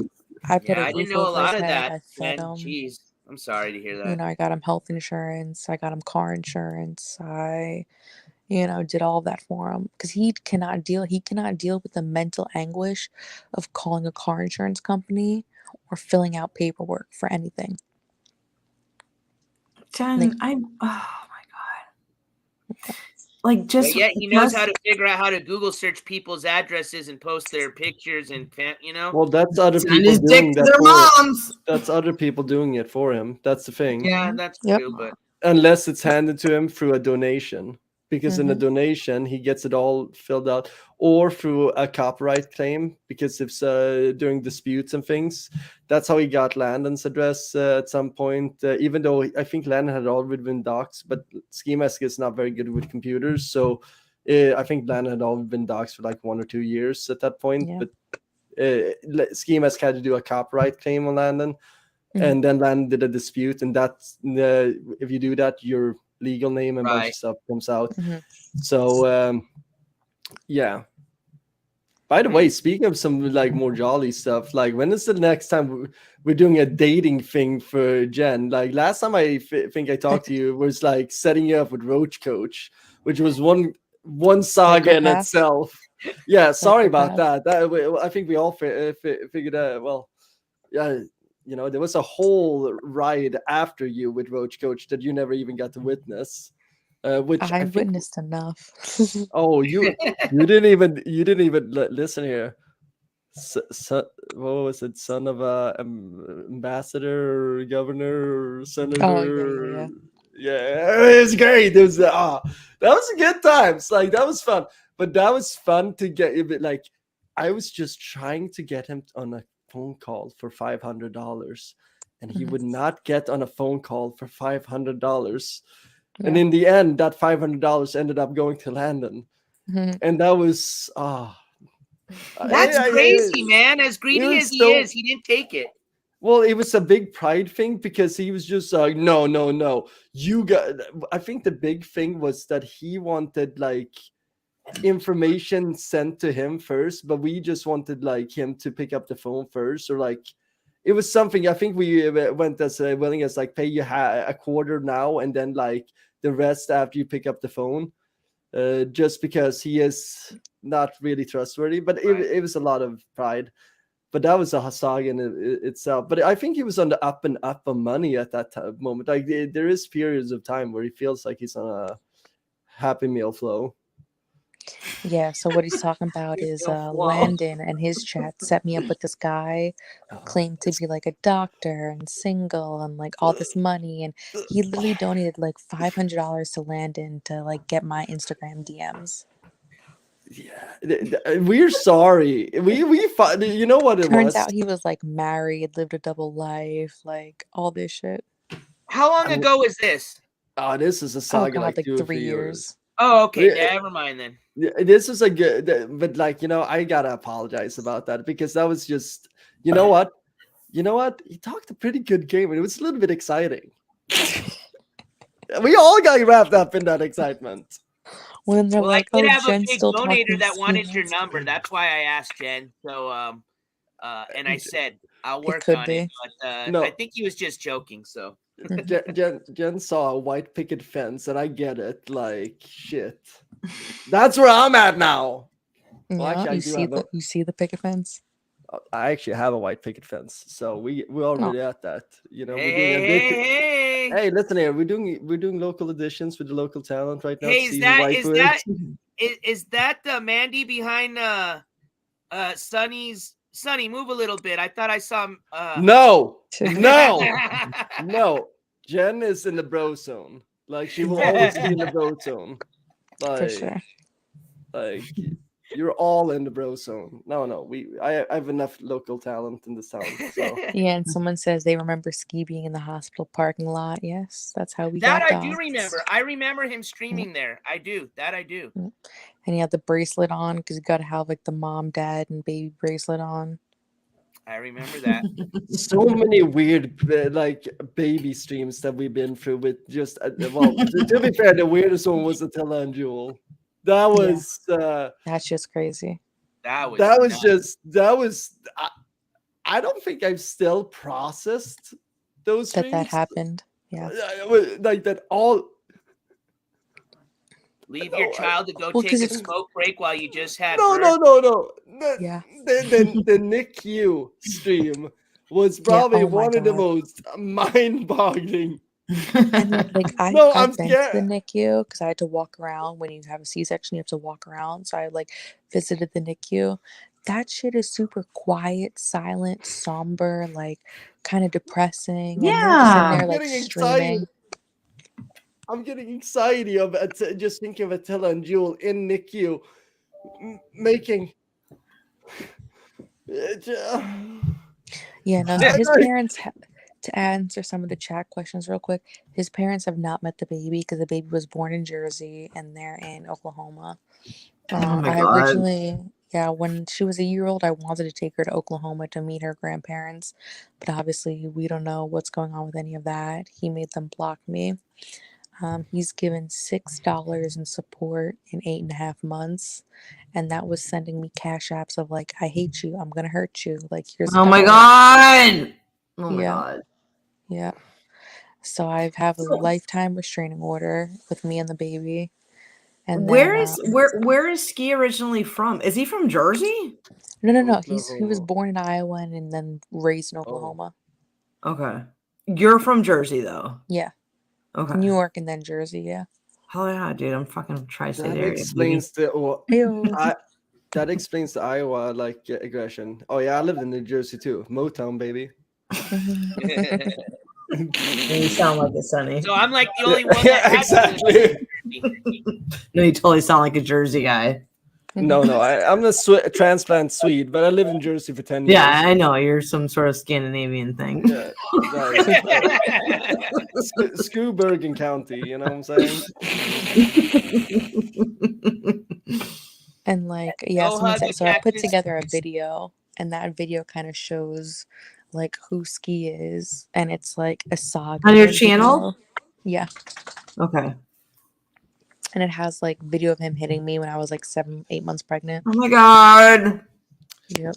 Speaker 7: I put
Speaker 1: I
Speaker 7: a
Speaker 1: didn't
Speaker 7: roof
Speaker 1: know a
Speaker 7: over
Speaker 1: lot
Speaker 7: his
Speaker 1: of
Speaker 7: head.
Speaker 1: that.
Speaker 7: I fed him.
Speaker 1: Jeez, I'm sorry to hear that.
Speaker 7: You know, I got him health insurance. I got him car insurance. I, you know, did all of that for him because he cannot deal with the mental anguish of calling a car insurance company or filling out paperwork for anything.
Speaker 6: Jen, oh my God. Like just
Speaker 1: but yet he knows how to figure out how to Google search people's addresses and post their pictures and, you know.
Speaker 5: Well, that's other people doing that for him. That's other people doing it for him. That's the thing.
Speaker 1: Yeah, that's true. But
Speaker 5: unless it's handed to him through a donation, because in a donation he gets it all filled out, or through a copyright claim, because if during disputes and things, that's how he got Landon's address at some point. Even though I think Landon had already been doxxed, but Skimask is not very good with computers, so I think Landon had already been doxxed for like 1 or 2 years at that point. But Skimask had to do a copyright claim on Landon. And then Landon did a dispute, and that's if you do that, your legal name and bunch of stuff comes out. So yeah. By the way, speaking of some like more jolly stuff, like when is the next time we're doing a dating thing for Jen? Like last time I think I talked to you was like setting you up with Roach Coach, which was one saga in itself. Yeah, sorry about that. I think we all figured out. Well, yeah. You know, there was a whole ride after you with Roach Coach that you never even got to witness. Which
Speaker 7: I witnessed enough.
Speaker 5: Oh, you didn't even listen here. What was it? Son of a ambassador, or governor, or senator.
Speaker 7: Oh
Speaker 5: yeah. It's great. It was that was a good times. Like that was fun. But that was fun to get. Like I was just trying to get him on a phone call for $500, and he would not get on a phone call for $500. And in the end, that $500 ended up going to Landon. And that was
Speaker 1: that's crazy, man. As greedy as he is, he didn't take it.
Speaker 5: Well, it was a big pride thing because he was just like, no. You got. I think the big thing was that he wanted like information sent to him first, but we just wanted like him to pick up the phone first, or like it was something. I think we went as willing as like pay you a quarter now and then like the rest after you pick up the phone, just because he is not really trustworthy. But it was a lot of pride. But that was a saga in itself. But I think he was on the up and up of money at that moment. Like there is periods of time where he feels like he's on a Happy Meal flow.
Speaker 7: Yeah, so what he's talking about is Landon and his chat set me up with this guy who claimed to be like a doctor and single and like all this money, and he literally donated like $500 to Landon to like get my Instagram DMs.
Speaker 5: Yeah, we're sorry. We fought. You know what it was?
Speaker 7: Turns out he was like married, lived a double life, like all this shit.
Speaker 1: How long ago was this?
Speaker 5: Oh, this is a saga like
Speaker 7: 3 years.
Speaker 1: Oh, okay. Never mind then.
Speaker 5: This is a good, but like, you know, I gotta apologize about that because that was just, you know what? He talked a pretty good game and it was a little bit exciting. We all got wrapped up in that excitement.
Speaker 7: When they're
Speaker 1: well,
Speaker 7: like,
Speaker 1: I did
Speaker 7: oh,
Speaker 1: have
Speaker 7: Jen's
Speaker 1: a big
Speaker 7: still
Speaker 1: donator that
Speaker 7: talking
Speaker 1: wanted your number. That's why I asked Jen. So, and I said I'll work on it. But
Speaker 5: no.
Speaker 1: I think he was just joking. So
Speaker 5: Jen saw a white picket fence, and I get it. Like shit. That's where I'm at now. Well,
Speaker 7: Yeah,
Speaker 5: actually,
Speaker 7: you see the picket fence.
Speaker 5: I actually have a white picket fence, so we're already at that. You know, we're doing
Speaker 1: Hey.
Speaker 5: Hey, listen here. We're doing local editions with the local talent right now.
Speaker 1: Hey,
Speaker 5: to see who white wins.
Speaker 1: is that Mandy behind Sonny's? Sonny, move a little bit. I thought I saw
Speaker 5: No. Jen is in the bro zone. Like she will always be in the bro zone.
Speaker 7: For sure.
Speaker 5: Like you're all in the bro zone. No, I have enough local talent in this town. So.
Speaker 7: Yeah, and someone says they remember Ski being in the hospital parking lot. Yes, that's how we
Speaker 1: that
Speaker 7: got
Speaker 1: I do remember. I remember him streaming there. I do.
Speaker 7: And he had the bracelet on because you got to have like the mom, dad, and baby bracelet on.
Speaker 1: I remember that.
Speaker 5: So many weird like baby streams that we've been through with just well, to be fair, the weirdest one was Attila and Jewel. That was
Speaker 7: that's just crazy.
Speaker 1: That was
Speaker 5: I don't think I've still processed those
Speaker 7: that
Speaker 5: streams.
Speaker 7: happened. Yeah.
Speaker 5: Like that all
Speaker 1: leave your child to go take a smoke break while you just had
Speaker 5: no.
Speaker 7: Yeah.
Speaker 5: The NICU stream was probably one of the most mind-boggling.
Speaker 7: And like I've been to the NICU because I had to walk around. When you have a C-section, you have to walk around. So I like visited the NICU. That shit is super quiet, silent, somber, like kind of depressing.
Speaker 6: Yeah,
Speaker 7: and they're like streaming.
Speaker 5: I'm getting anxiety of just thinking of Attila and Jewel in NICU making.
Speaker 7: Yeah, no, his parents. To answer some of the chat questions real quick, his parents have not met the baby because the baby was born in Jersey and they're in Oklahoma. I originally, when she was a year old, I wanted to take her to Oklahoma to meet her grandparents, but obviously we don't know what's going on with any of that. He made them block me. He's given $6 in support in 8.5 months, and that was sending me cash apps of like, I hate you, I'm gonna hurt you. Like, here's
Speaker 6: oh my god. Oh my god.
Speaker 7: Yeah. So I have a lifetime restraining order with me and the baby. And
Speaker 6: where is Ski originally from? Is he from Jersey?
Speaker 7: No. He was born in Iowa and then raised in Oklahoma.
Speaker 6: Okay. You're from Jersey though.
Speaker 7: Yeah.
Speaker 6: Okay.
Speaker 7: New York and then Jersey, yeah.
Speaker 6: Oh yeah, dude. I'm fucking tri-state area.
Speaker 5: That explains the Iowa like aggression. Oh yeah, I lived in New Jersey too. Motown, baby.
Speaker 6: You sound like it, Sonny.
Speaker 1: So I'm like the only one that
Speaker 5: exactly.
Speaker 6: No, you totally sound like a Jersey guy.
Speaker 5: No, I'm a transplant Swede, but I lived in Jersey for 10 years.
Speaker 6: Yeah, I know. You're some sort of Scandinavian thing.
Speaker 5: Yeah, screw Bergen County, you know what I'm saying?
Speaker 7: And like, so I put together a video, and that video kind of shows like who Ski is, and it's like a saga
Speaker 6: on your channel.
Speaker 7: Yeah.
Speaker 6: Okay.
Speaker 7: And it has like video of him hitting me when I was like 7-8 months pregnant.
Speaker 6: Oh my god.
Speaker 7: Yep.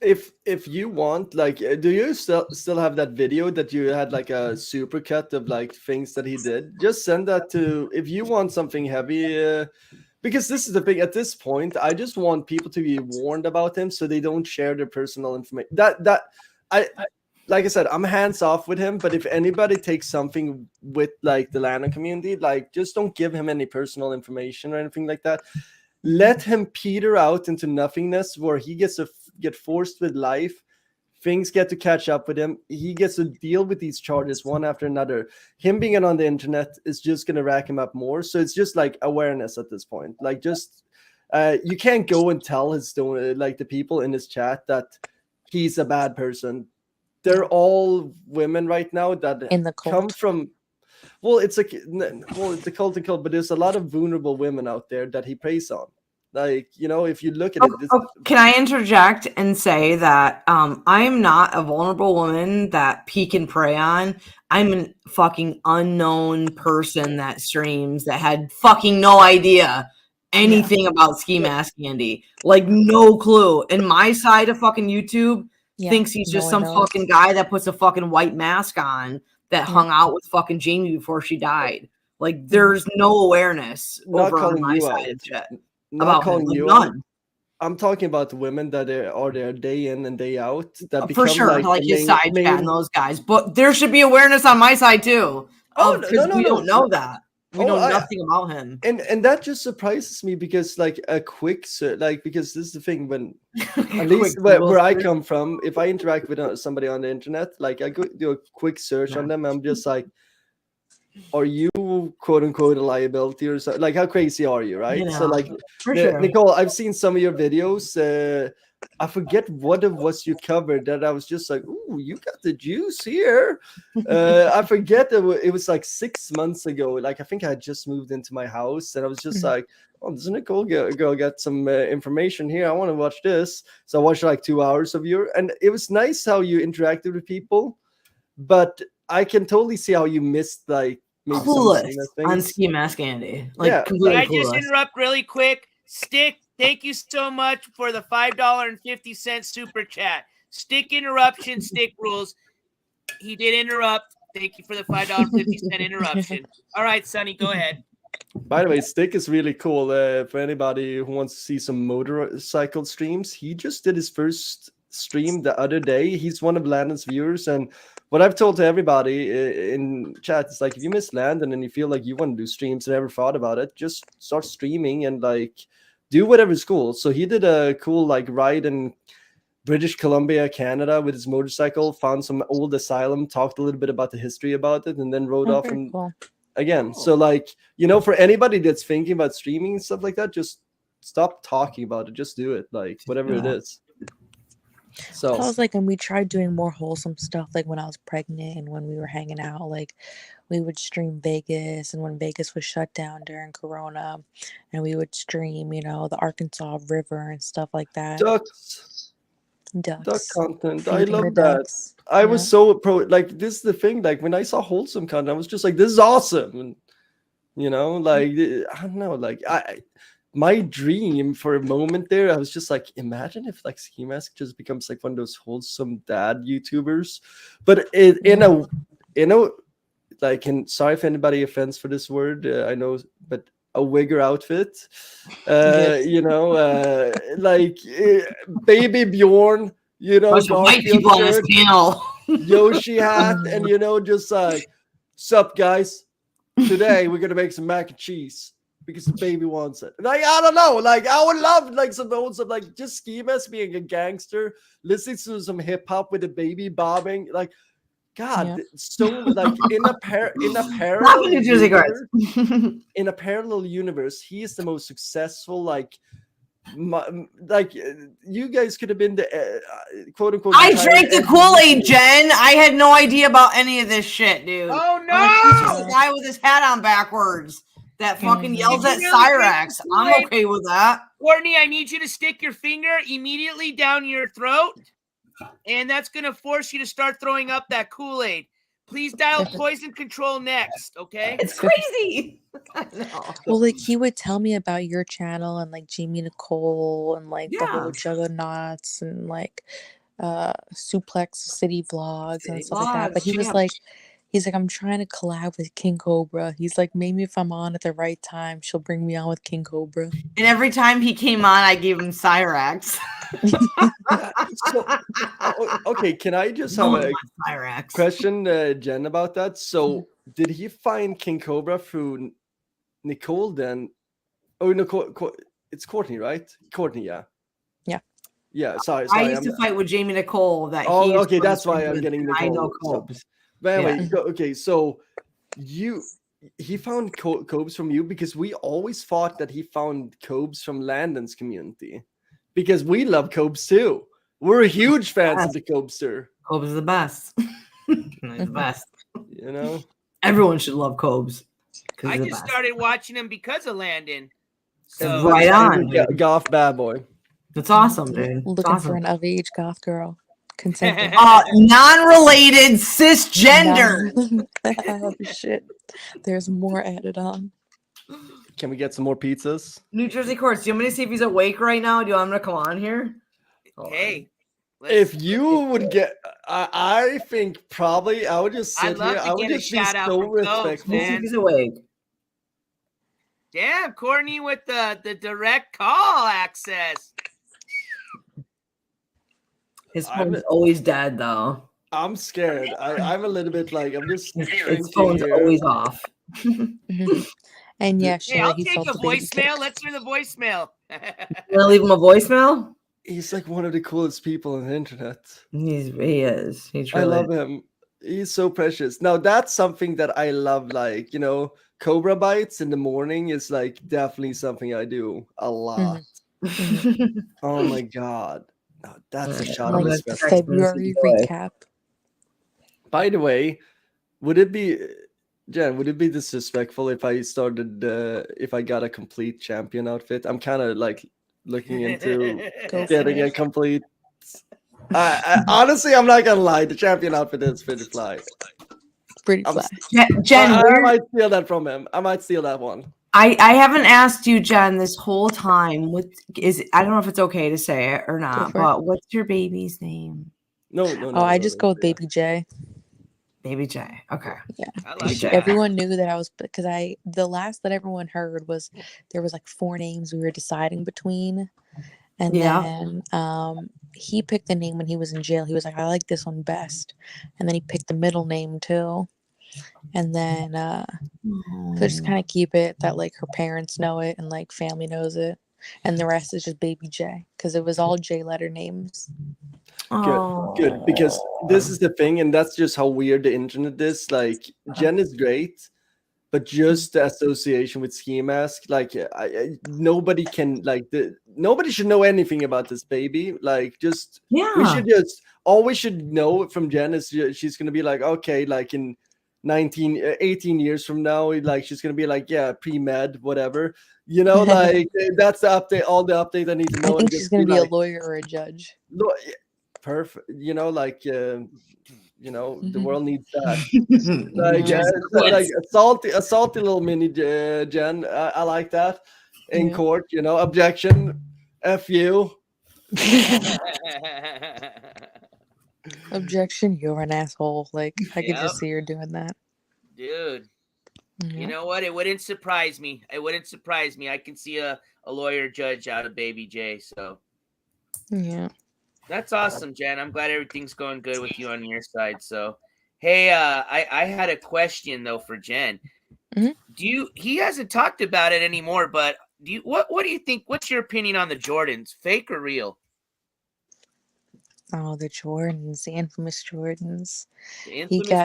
Speaker 5: If you want, like, do you still have that video that you had like a super cut of like things that he did? Just send that to, if you want something heavy, because this is the thing. At this point, I just want people to be warned about him so they don't share their personal information. I like I said, I'm hands off with him, but if anybody takes something with like the Lana community, like just don't give him any personal information or anything like that. Let him peter out into nothingness where he gets to get forced with life. Things get to catch up with him. He gets to deal with these charges one after another. Him being on the internet is just going to rack him up more. So it's just like awareness at this point. Like just, you can't go and tell like the people in his chat that he's a bad person. They're all women right now that
Speaker 7: in the cult.
Speaker 5: Come from, it's a cult and cult, but there's a lot of vulnerable women out there that he preys on. Like, you know, if you look at it.
Speaker 6: Can I interject and say that I am not a vulnerable woman that he can prey on. I'm a fucking unknown person that streams that had fucking no idea anything about Skimask Andy. Like, no clue. And my side of fucking YouTube thinks he's just some fucking guy that puts a fucking white mask on that hung out with fucking Jamie before she died. Like, there's no awareness
Speaker 5: Not
Speaker 6: over on
Speaker 5: calling
Speaker 6: my
Speaker 5: you
Speaker 6: side
Speaker 5: out.
Speaker 6: of shit
Speaker 5: Not
Speaker 6: about him.
Speaker 5: calling
Speaker 6: Like,
Speaker 5: you
Speaker 6: none.
Speaker 5: out. I'm talking about the women that are there day in and day out that
Speaker 6: For
Speaker 5: become
Speaker 6: sure, like
Speaker 5: the
Speaker 6: his side chat and those guys. But there should be awareness on my side too.
Speaker 5: Oh,
Speaker 6: Because we don't know that. We know
Speaker 5: I-
Speaker 6: nothing about him.
Speaker 5: And that just surprises me because like a quick because this is the thing when at least
Speaker 6: Google
Speaker 5: where I
Speaker 6: search.
Speaker 5: come from, if I interact with somebody on the internet, like I go do a quick search on them, I'm just like, are you quote unquote a liability or something? Like, how crazy are you, right?
Speaker 6: You
Speaker 5: So
Speaker 6: know,
Speaker 5: like
Speaker 6: for sure.
Speaker 5: Nicole, I've seen some of your videos. I forget what it was you covered that I was just like, ooh, you got the juice here. I forget it was like 6 months ago. Like I think I had just moved into my house and I was just like, oh, this Nicole girl got some information here. I want to watch this. So I watched like 2 hours of your, and it was nice how you interacted with people, but I can totally see how you missed like maybe
Speaker 6: Clueless
Speaker 5: some
Speaker 6: on
Speaker 5: things.
Speaker 6: Skimask Andy. Like,
Speaker 5: Yeah.
Speaker 6: completely
Speaker 1: Can I just
Speaker 6: clueless.
Speaker 1: interrupt really quick? Stick, thank you so much for the $5.50 super chat. Stick interruption, stick rules. He did interrupt. Thank you for the $5.50 interruption. All right, Sonny, go ahead.
Speaker 5: By the way, Stick is really cool. For anybody who wants to see some motorcycle streams, he just did his first stream the other day. He's one of Landon's viewers, and what I've told to everybody in chat is like, if you miss Landon and you feel like you want to do streams and never thought about it, just start streaming and like do whatever's cool. So he did a cool like ride in British Columbia, Canada with his motorcycle, found some old asylum, talked a little bit about the history about it, and then rode off and again. So like, you know, for anybody that's thinking about streaming and stuff like that, just stop talking about it. Just do it. Like whatever it is. So
Speaker 7: I was like, and we tried doing more wholesome stuff, like when I was pregnant and when we were hanging out, like we would stream Vegas, and when Vegas was shut down during Corona, and we would stream, you know, the Arkansas River and stuff like that.
Speaker 5: Duck content. I
Speaker 7: Feeding
Speaker 5: love
Speaker 7: the
Speaker 5: that.
Speaker 7: ducks.
Speaker 5: I was so pro. Like this is the thing. Like when I saw wholesome content, I was just like, "This is awesome." And you know, like I don't know. Like my dream for a moment there, I was just like, imagine if like Skimask just becomes like one of those wholesome dad YouTubers, but in a like, and sorry if anybody offends for this word, I know, but a wigger outfit, you know, like baby Bjorn, you know,
Speaker 6: White people on this panel.
Speaker 5: Yoshi hat, and you know, just like, sup guys, today we're gonna make some mac and cheese because the baby wants it. Like I don't know, like I would love like some like just Skimask being a gangster, listening to some hip hop with a baby bobbing, like. God, so like in a parallel universe, in a parallel universe, he is the most successful. Like you guys could have been the quote unquote.
Speaker 6: I drank the Kool-Aid, Jen. I had no idea about any of this shit, dude.
Speaker 1: Oh no!
Speaker 6: The guy with his hat on backwards that fucking yells at Cyrax. I'm okay with that.
Speaker 1: Courtney, I need you to stick your finger immediately down your throat. And that's going to force you to start throwing up that Kool-Aid. Please dial poison control next, okay?
Speaker 6: It's crazy.
Speaker 7: Well, like he would tell me about your channel and like Jamie Nicole and like the whole Juggernauts and like Suplex City vlogs and stuff like that. But he was like, he's like, I'm trying to collab with King Cobra. He's like, maybe if I'm on at the right time, she'll bring me on with King Cobra.
Speaker 6: And every time he came on, I gave him Cyrax.
Speaker 5: Okay, can I just have a question, Jen, about that? So, did he find King Cobra through Nicole then? Oh, Nicole, it's Courtney, right? Courtney, yeah. Yeah, sorry.
Speaker 6: I used to fight with Jamie Nicole.
Speaker 5: Okay, that's why I'm getting Nicole.
Speaker 6: I know Cobes.
Speaker 5: But anyway, okay, so he found Cobes from you because we always thought that he found Cobes from Landon's community because we love Cobes too. We're huge fans of the Cobester.
Speaker 6: Cobes is the best. He's the best.
Speaker 5: You know,
Speaker 6: everyone should love Cobes.
Speaker 1: I just started watching him because of Landon. So
Speaker 6: right on,
Speaker 5: goth bad boy.
Speaker 6: That's awesome, dude.
Speaker 7: Looking for an of age goth girl. Consenting.
Speaker 6: Non-related cisgender.
Speaker 7: Oh shit! There's more added on.
Speaker 5: Can we get some more pizzas?
Speaker 6: New Jersey Courts. Do you want me to see if he's awake right now? Do you want him to come on here?
Speaker 1: Hey,
Speaker 5: If you would get, I think probably I would just
Speaker 1: I'd
Speaker 5: sit
Speaker 1: love
Speaker 5: here.
Speaker 1: to
Speaker 5: I would
Speaker 1: get a
Speaker 5: just be
Speaker 1: shout out
Speaker 5: so
Speaker 1: from Cokes,
Speaker 5: respectful.
Speaker 1: man.
Speaker 6: He's awake.
Speaker 1: Damn, Courtney with the direct call access.
Speaker 6: His phone's always dead though.
Speaker 5: I'm scared. I'm a little bit like I'm just
Speaker 6: His
Speaker 5: thinking
Speaker 6: phone's
Speaker 5: here.
Speaker 6: always off.
Speaker 7: And yeah,
Speaker 1: Hey,
Speaker 7: Sherry,
Speaker 1: I'll
Speaker 7: he
Speaker 1: take
Speaker 7: felt
Speaker 1: a
Speaker 7: the baby kick.
Speaker 1: voicemail. Let's hear the voicemail.
Speaker 6: You wanna leave him a voicemail?
Speaker 5: He's like one of the coolest people on the internet.
Speaker 6: He is. He's
Speaker 5: I
Speaker 6: really
Speaker 5: love him. He's so precious. Now that's something that I love. Like, Cobra bites in the morning is like definitely something I do a lot. Oh my god. No, that's a shot of
Speaker 7: Like
Speaker 5: respect.
Speaker 7: February recap.
Speaker 5: By the way, would it be Jen, would it be disrespectful if I started if I got a complete champion outfit? I'm kind of like looking into getting a complete honestly, I'm not gonna lie, the champion outfit is pretty fly.
Speaker 7: Pretty fly.
Speaker 6: Jen,
Speaker 5: I might steal that from him. I might steal that one.
Speaker 6: I haven't asked you, Jen, this whole time. What is? I don't know if it's okay to say it or not, but what's your baby's name?
Speaker 5: No.
Speaker 7: I just go with Baby J.
Speaker 6: Baby J. Okay.
Speaker 7: Yeah.
Speaker 1: I like that.
Speaker 7: Everyone knew that I was because the last that everyone heard was there was like 4 names we were deciding between. And then he picked the name when he was in jail. He was like, I like this one best. And then he picked the middle name too. And then so just kind of keep it that like her parents know it and like family knows it. And the rest is just Baby J because it was all J letter names.
Speaker 5: Good. Because this is the thing, and that's just how weird the internet is. Like, Jen is great, but just the association with Skimask, like nobody can nobody should know anything about this baby. Like, we should just all we should know from Jen is she's gonna be like, okay, like in 18 years from now, like she's gonna be like, yeah, pre-med, whatever, like that's the update, all the update I need to know.
Speaker 7: I think she's gonna be a lawyer or a judge.
Speaker 5: Perfect, the world needs that. Like a salty little mini Jen. I like that in court. Objection. F you.
Speaker 7: Objection, you're an asshole. Like I could just see her doing that.
Speaker 1: Dude. You know what? It wouldn't surprise me. I can see a lawyer judge out of Baby J. So
Speaker 7: yeah. That's
Speaker 1: awesome, Jen. I'm glad everything's going good with you on your side. So, hey, I had a question though for Jen. He hasn't talked about it anymore, but what do you think? What's your opinion on the Jordans? Fake or real?
Speaker 7: Oh, the Jordans, the infamous Jordans.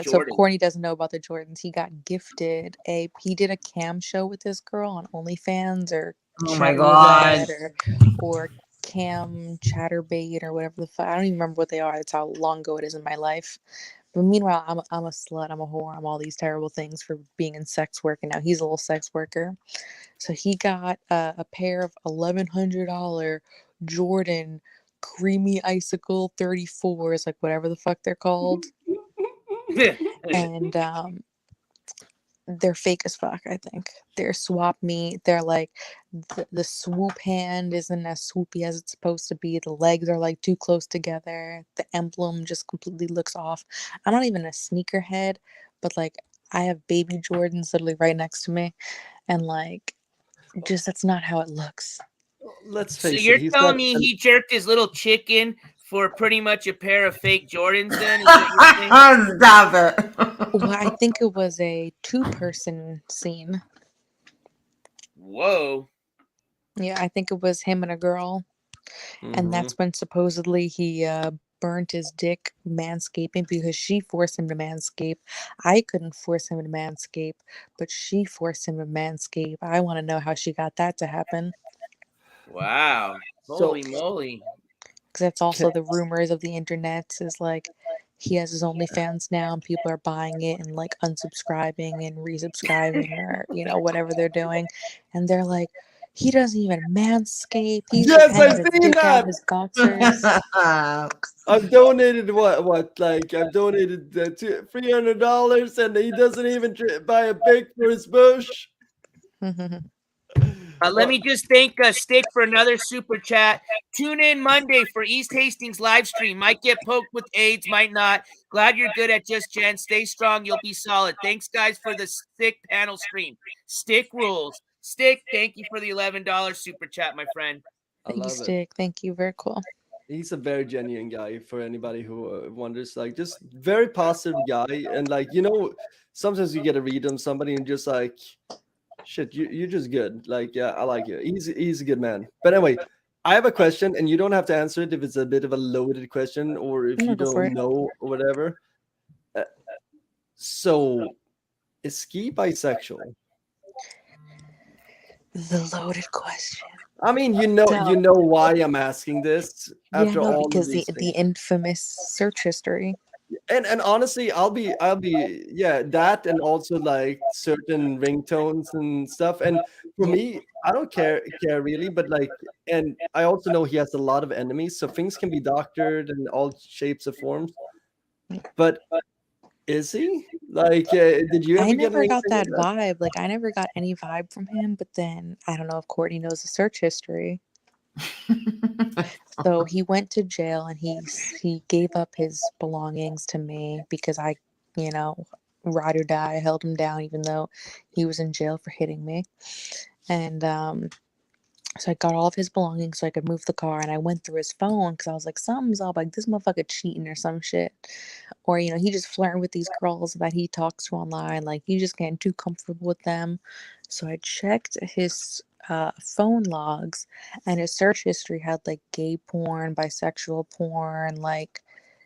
Speaker 1: So
Speaker 7: Courtney doesn't know about the Jordans. He got gifted he did a cam show with this girl on OnlyFans or
Speaker 6: oh my god
Speaker 7: or Cam Chatterbait or whatever the fuck. I don't even remember what they are. That's how long ago it is in my life. But meanwhile, I'm a slut. I'm a whore. I'm all these terrible things for being in sex work. And now he's a little sex worker. So he got a pair of $1,100 Jordan Creamy Icicle 34s, like whatever the fuck they're called. And they're fake as fuck, I think. They're swap meet. They're like the swoop hand isn't as swoopy as it's supposed to be. The legs are like too close together. The emblem just completely looks off. I'm not even a sneakerhead, but like I have baby Jordans literally right next to me. And like just that's not how it looks.
Speaker 5: Let's face it.
Speaker 1: So you're telling me he jerked his little chicken for pretty much a pair of fake Jordans then?
Speaker 6: Stop it.
Speaker 7: Well, I think it was a 2-person scene.
Speaker 1: Whoa.
Speaker 7: Yeah, I think it was him and a girl. And that's when supposedly he burnt his dick manscaping because she forced him to manscape. I couldn't force him to manscape, but she forced him to manscape. I want to know how she got that to happen.
Speaker 1: Wow. Holy moly.
Speaker 7: Because that's also the rumors of the internet is like he has his OnlyFans now and people are buying it and like unsubscribing and resubscribing or whatever they're doing, and they're like, he doesn't even manscape. He's
Speaker 5: yes, I've seen that.
Speaker 7: His boxers.
Speaker 5: I've donated I've donated $300 and he doesn't even buy a big for his bush.
Speaker 1: Let me just thank Stick for another super chat. Tune in Monday for East Hastings live stream. Might get poked with AIDS, might not. Glad you're good at Just Jen. Stay strong. You'll be solid. Thanks, guys, for the Stick panel stream. Stick rules. Stick, thank you for the $11 super chat, my friend.
Speaker 7: Thank you, Stick. Thank you. Very cool.
Speaker 5: He's a very genuine guy for anybody who wonders, like, just very positive guy. And like, you know, sometimes you get to read him, somebody and just like, shit, you're just good. Like, yeah, I like you. He's a good man. But anyway, I have a question, and you don't have to answer it if it's a bit of a loaded question or if you don't know or whatever. So, is Ski bisexual?
Speaker 7: The loaded question.
Speaker 5: I mean, you know why I'm asking this after all
Speaker 7: because
Speaker 5: of these
Speaker 7: the infamous search history.
Speaker 5: And honestly, I'll be yeah, that, and also like certain ringtones and stuff. And for me, I don't care really, but like, and I also know he has a lot of enemies, so things can be doctored in all shapes of forms. But is he like? Did you ever
Speaker 7: I
Speaker 5: get
Speaker 7: never got
Speaker 5: anything
Speaker 7: that
Speaker 5: like
Speaker 7: vibe. Like I never got any vibe from him. But then I don't know if Courtney knows the search history. So he went to jail and he gave up his belongings to me because I, you know, ride or die, held him down even though he was in jail for hitting me. And so I got all of his belongings so I could move the car, and I went through his phone because I was like, something's up, like this motherfucker cheating or some shit. Or, you know, he just flirting with these girls that he talks to online. Like, he just getting too comfortable with them. So I checked his phone logs, and his search history had like gay porn, bisexual porn, like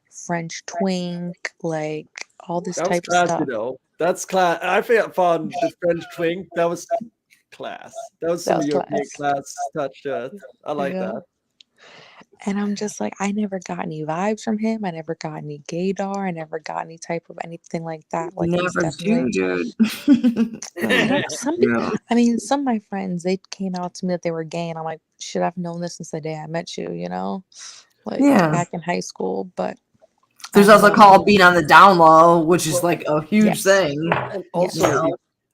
Speaker 7: French twink, like all this
Speaker 5: that was
Speaker 7: type of
Speaker 5: classy
Speaker 7: stuff.
Speaker 5: though? That's class. I found the French twink. That was class. That was some European class touch. I like that.
Speaker 7: And I'm just like, I never got any vibes from him. I never got any gaydar. I never got any type of anything like that. Like, he's
Speaker 6: Never
Speaker 7: definitely.
Speaker 6: do, dude.
Speaker 7: Some people, I mean, some of my friends, they came out to me that they were gay, and I'm like, should I've known this since the day I met you, you know? Like, back in high school. But
Speaker 6: there's also called being on the down low, which is like a huge thing.
Speaker 5: And also,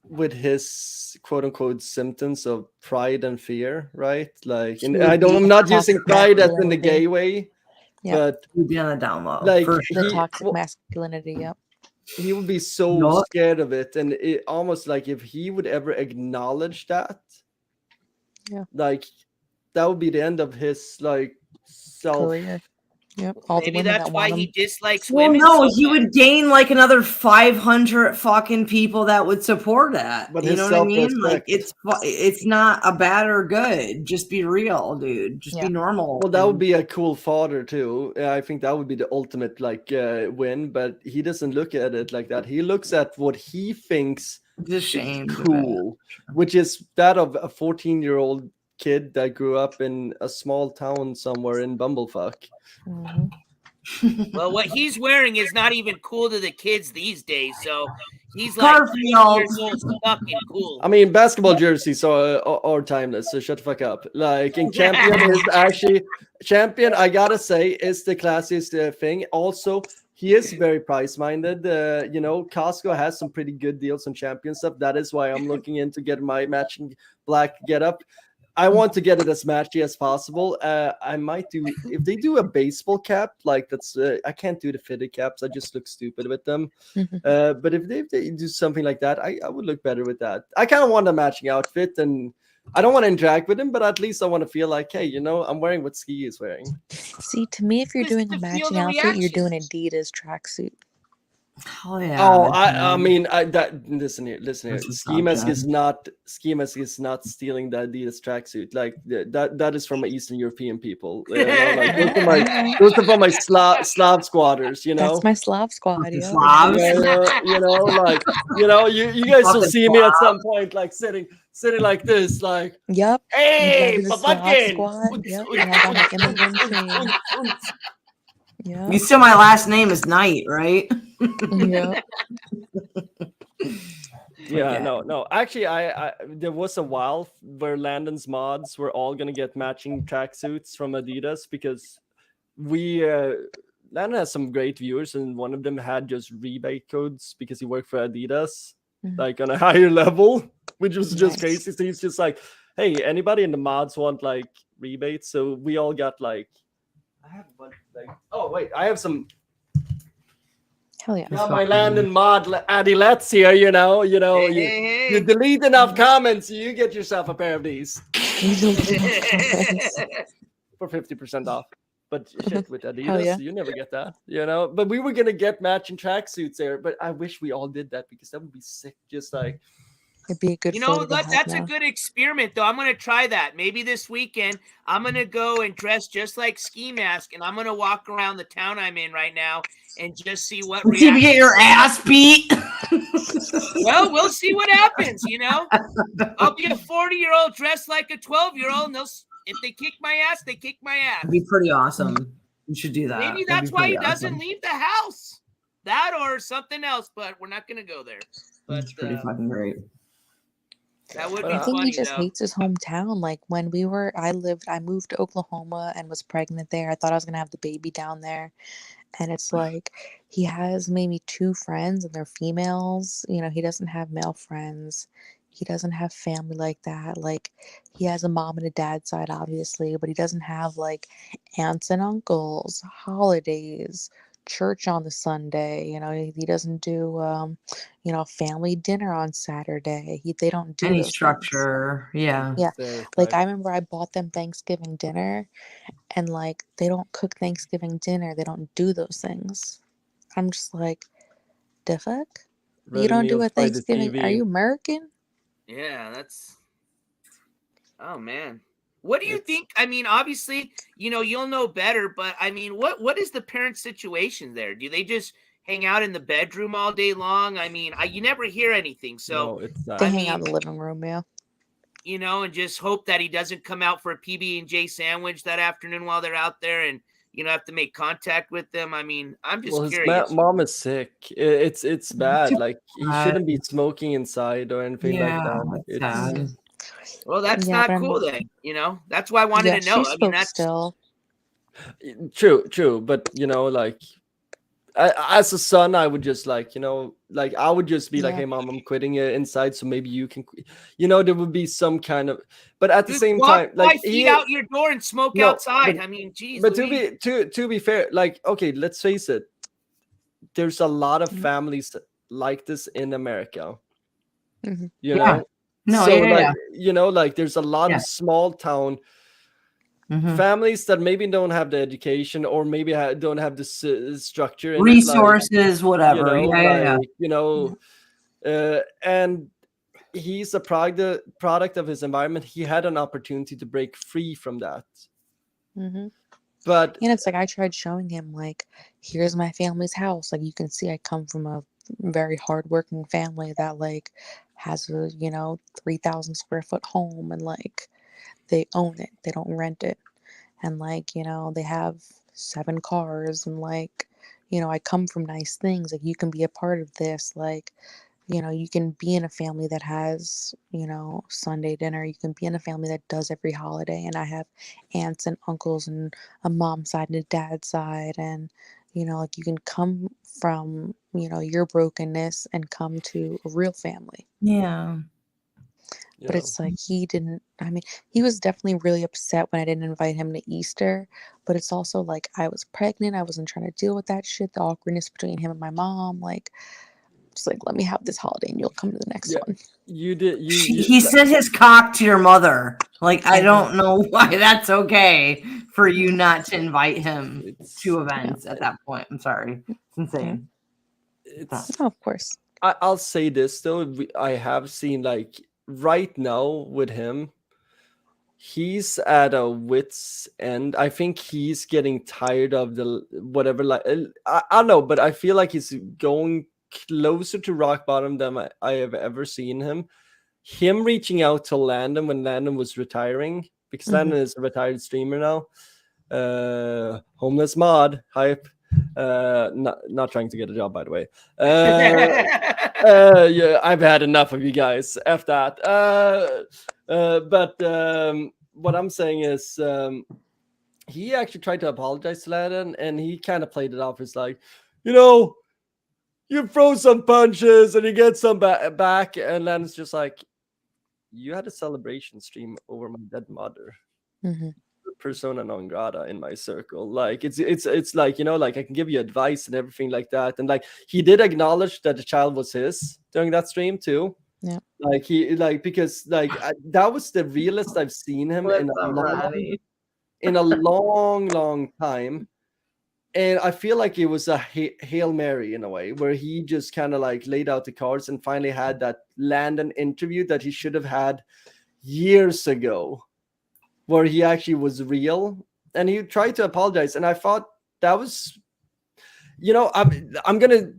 Speaker 5: with his quote unquote symptoms of pride and fear, right? Like, and I'm not using pride as in the gay way, but
Speaker 6: be on the down low.
Speaker 5: Like
Speaker 7: the toxic masculinity, yep.
Speaker 5: He would be so scared of it, and it almost like if he would ever acknowledge that, like that would be the end of his like self
Speaker 7: career. Yep. All
Speaker 1: Maybe that's why he dislikes
Speaker 6: well,
Speaker 1: women.
Speaker 6: no, he would gain like another 500 fucking people that would support that.
Speaker 5: But
Speaker 6: you know what I mean? Like it's not a bad or good. Just be real, dude. Just be normal.
Speaker 5: Well, that would be a cool father too. I think that would be the ultimate like win. But he doesn't look at it like that. He looks at what he thinks is cool, which is that of a 14-year-old kid that grew up in a small town somewhere in Bumblefuck.
Speaker 1: Well, what he's wearing is not even cool to the kids these days. So he's like 20 years old, fucking cool.
Speaker 5: I mean, basketball jerseys are timeless. So shut the fuck up. Like, in Champion is actually Champion. I gotta say, is the classiest thing. Also, he is very price minded. You know, Costco has some pretty good deals on Champion stuff. That is why I'm looking into getting my matching black getup. I want to get it as matchy as possible. I might do if they do a baseball cap, like that's I can't do the fitted caps. I just look stupid with them. But if they do something like that, I would look better with that. I kind of want a matching outfit, and I don't want to interact with him, but at least I want to feel like, hey, you know, I'm wearing what Ski is wearing.
Speaker 7: See, to me, if you're doing a matching outfit, you're doing Adidas tracksuit.
Speaker 6: Oh yeah.
Speaker 5: Oh, I mean, listen here. Skimask is not stealing the Adidas tracksuit. Like that is from my Eastern European people. You know, like, those are from my Slav squatters. You know,
Speaker 7: that's my Slav squad. Yeah.
Speaker 5: You know, like you guys will see me at some point, like sitting like this, like.
Speaker 7: Yep.
Speaker 1: Hey,
Speaker 7: Papakin. Yep. And I got my immigrant chain.
Speaker 6: Yeah. You still my last name is Knight, right?
Speaker 7: Yeah.
Speaker 5: Yeah, no. Actually, I there was a while where Landon's mods were all gonna get matching tracksuits from Adidas because Landon has some great viewers, and one of them had just rebate codes because he worked for Adidas, like on a higher level, which was just crazy. So he's just like, Hey, anybody in the mods want like rebates? So we all got like, I have a bunch like, oh wait, I have some.
Speaker 7: Hell yeah.
Speaker 5: Got my Landon mod Adilets here. You delete enough comments, you get yourself a pair of these for 50% off. But shit, with Adidas,
Speaker 7: yeah.
Speaker 5: you never get that, But we were gonna get matching tracksuits there, but I wish we all did that because that would be sick. Just like,
Speaker 7: It'd be a good photo to have
Speaker 1: that's
Speaker 7: now.
Speaker 1: a good experiment, though. I'm going to try that. Maybe this weekend, I'm going to go and dress just like Skimask, and I'm going to walk around the town I'm in right now and just see what
Speaker 6: See if you get your ass beat.
Speaker 1: Well, we'll see what happens, I'll be a 40-year-old dressed like a 12-year-old, and if they kick my ass, they kick my ass.
Speaker 6: It'd be pretty awesome. You should do that.
Speaker 1: Maybe that's why he doesn't leave the house. That or something else, but we're not going to go there. But
Speaker 6: it's pretty fucking great.
Speaker 1: That would be
Speaker 7: I think
Speaker 1: funny,
Speaker 7: he just hates his hometown. Like when I moved to Oklahoma and was pregnant there. I thought I was gonna have the baby down there. And it's like he has maybe 2 friends and they're females. He doesn't have male friends. He doesn't have family like that. Like he has a mom and a dad side, obviously, but he doesn't have like aunts and uncles, holidays, church on the Sunday. He doesn't do family dinner on Saturday. They don't do
Speaker 6: any
Speaker 7: those
Speaker 6: structure.
Speaker 7: things.
Speaker 6: Yeah.
Speaker 7: Like I remember I bought them Thanksgiving dinner, and like they don't cook Thanksgiving dinner. They don't do those things. I'm just like, the fuck? You don't do a Thanksgiving? Are you American?
Speaker 1: Yeah, that's. Oh man, what do you think? I mean, obviously, you'll know better, but I mean, what is the parent situation there? Do they just hang out in the bedroom all day long? I mean, you never hear anything, so
Speaker 7: they hang out in the living room, yeah.
Speaker 1: And just hope that he doesn't come out for a PB&J sandwich that afternoon while they're out there, and have to make contact with them. I mean, I'm just curious.
Speaker 5: His mom is sick. It's bad. Like he shouldn't be smoking inside or anything like that. It's
Speaker 1: well, that's not cool then. That's why I wanted to know. I mean, that's
Speaker 7: still
Speaker 5: true. But like, as a son, I would just like I would just be like, hey mom, I'm quitting it inside, so maybe you can there would be some kind of, but at the same time, like
Speaker 1: feet out your door and smoke outside. I mean, geez.
Speaker 5: But to be fair, like, okay, let's face it, there's a lot of families like this in America. Like there's a lot of small town families that maybe don't have the education or maybe don't have the structure and
Speaker 6: resources, whatever.
Speaker 5: And he's a product of his environment. He had an opportunity to break free from that. But
Speaker 7: and it's like I tried showing him, like, here's my family's house. Like you can see I come from a very hardworking family that like has a 3,000 square foot home, and like they own it, they don't rent it, and like they have 7 cars, and like I come from nice things. Like you can be a part of this, like you can be in a family that has Sunday dinner. You can be in a family that does every holiday, and I have aunts and uncles and a mom's side and a dad's side, and like you can come from your brokenness and come to a real family. But it's like he didn't. I mean, he was definitely really upset when I didn't invite him to Easter. But it's also like I was pregnant. I wasn't trying to deal with that shit. The awkwardness between him and my mom. Like, just like, let me have this holiday and you'll come to the next one.
Speaker 5: You did.
Speaker 6: He sent his cock to your mother. Like, I don't know why that's okay for you not to invite him to events at that point. I'm sorry. It's insane.
Speaker 7: Of course.
Speaker 5: I'll say this though. I have seen like right now with him, he's at a wit's end. I think he's getting tired of the whatever. Like I don't know, but I feel like he's going closer to rock bottom than I have ever seen him. Him reaching out to Landon when Landon was retiring, because Landon is a retired streamer now. Homeless mod hype. Not trying to get a job, by the way. Yeah, I've had enough of you guys. F that. But what I'm saying is, he actually tried to apologize to Landon, and he kind of played it off as like, you throw some punches and you get some back, and Landon's just like, you had a celebration stream over my dead mother.
Speaker 7: Mm-hmm.
Speaker 5: Persona non grata in my circle. Like it's like, you know, like I can give you advice and everything like that. And like he did acknowledge that the child was his during that stream too.
Speaker 7: Yeah.
Speaker 5: Like he like because like that was the realest I've seen him in a long time. And I feel like it was a Hail Mary in a way, where he just kind of like laid out the cards and finally had that Landon interview that he should have had years ago, where he actually was real and he tried to apologize. And I thought that was, you know, I'm gonna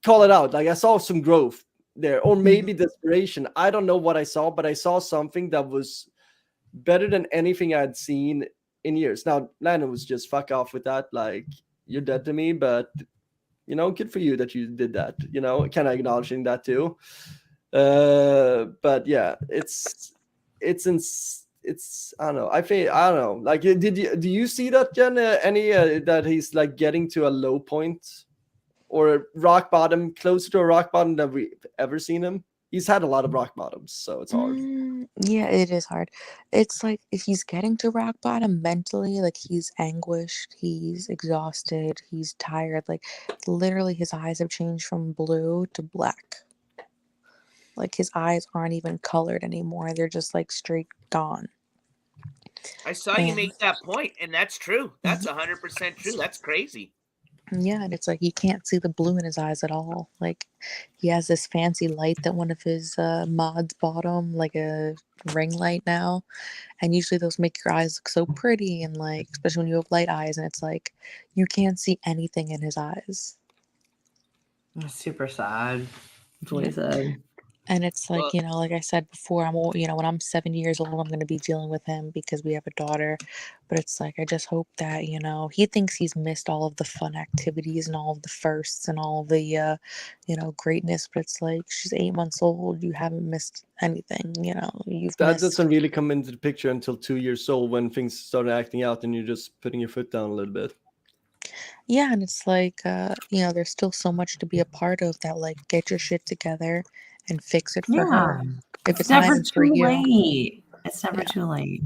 Speaker 5: call it out. Like I saw some growth there, or maybe desperation. I don't know what I saw, but I saw something that was better than anything I'd seen in years. Now, Landon was just fuck off with that. Like, you're dead to me, but you know, good for you that you did that. You know, kind of acknowledging that too. But yeah, it's I don't know. I don't know. Like, do you see that, Jen? Any that he's like getting to a low point or rock bottom, closer to a rock bottom than we've ever seen him? He's had a lot of rock bottoms, so it's hard.
Speaker 7: Yeah, it is hard. It's like if he's getting to rock bottom mentally, like he's anguished, he's exhausted, he's tired. Like literally his eyes have changed from blue to black. Like his eyes aren't even colored anymore. They're just like straight gone.
Speaker 1: I saw you make that point, and that's true. That's 100% true. That's crazy.
Speaker 7: Yeah, and it's like you can't see the blue in his eyes at all. Like he has this fancy light that one of his mods bought him, like a ring light now. And usually those make your eyes look so pretty, and like especially when you have light eyes, and it's like you can't see anything in his eyes.
Speaker 6: That's super sad. That's what he said.
Speaker 7: And it's like, you know, like I said before, when I'm 70 years old, I'm going to be dealing with him because we have a daughter. But it's like, I just hope that, you know, he thinks he's missed all of the fun activities and all of the firsts and all of the, you know, greatness. But it's like, she's 8 months old. You haven't missed anything, you know.
Speaker 5: That doesn't really come into the picture until 2 years old, when things start acting out and you're just putting your foot down a little bit.
Speaker 7: Yeah, and it's like, you know, there's still so much to be a part of that, like, get your shit together and fix it for her. If it's
Speaker 6: never
Speaker 7: not for you.
Speaker 6: late. It's never too late.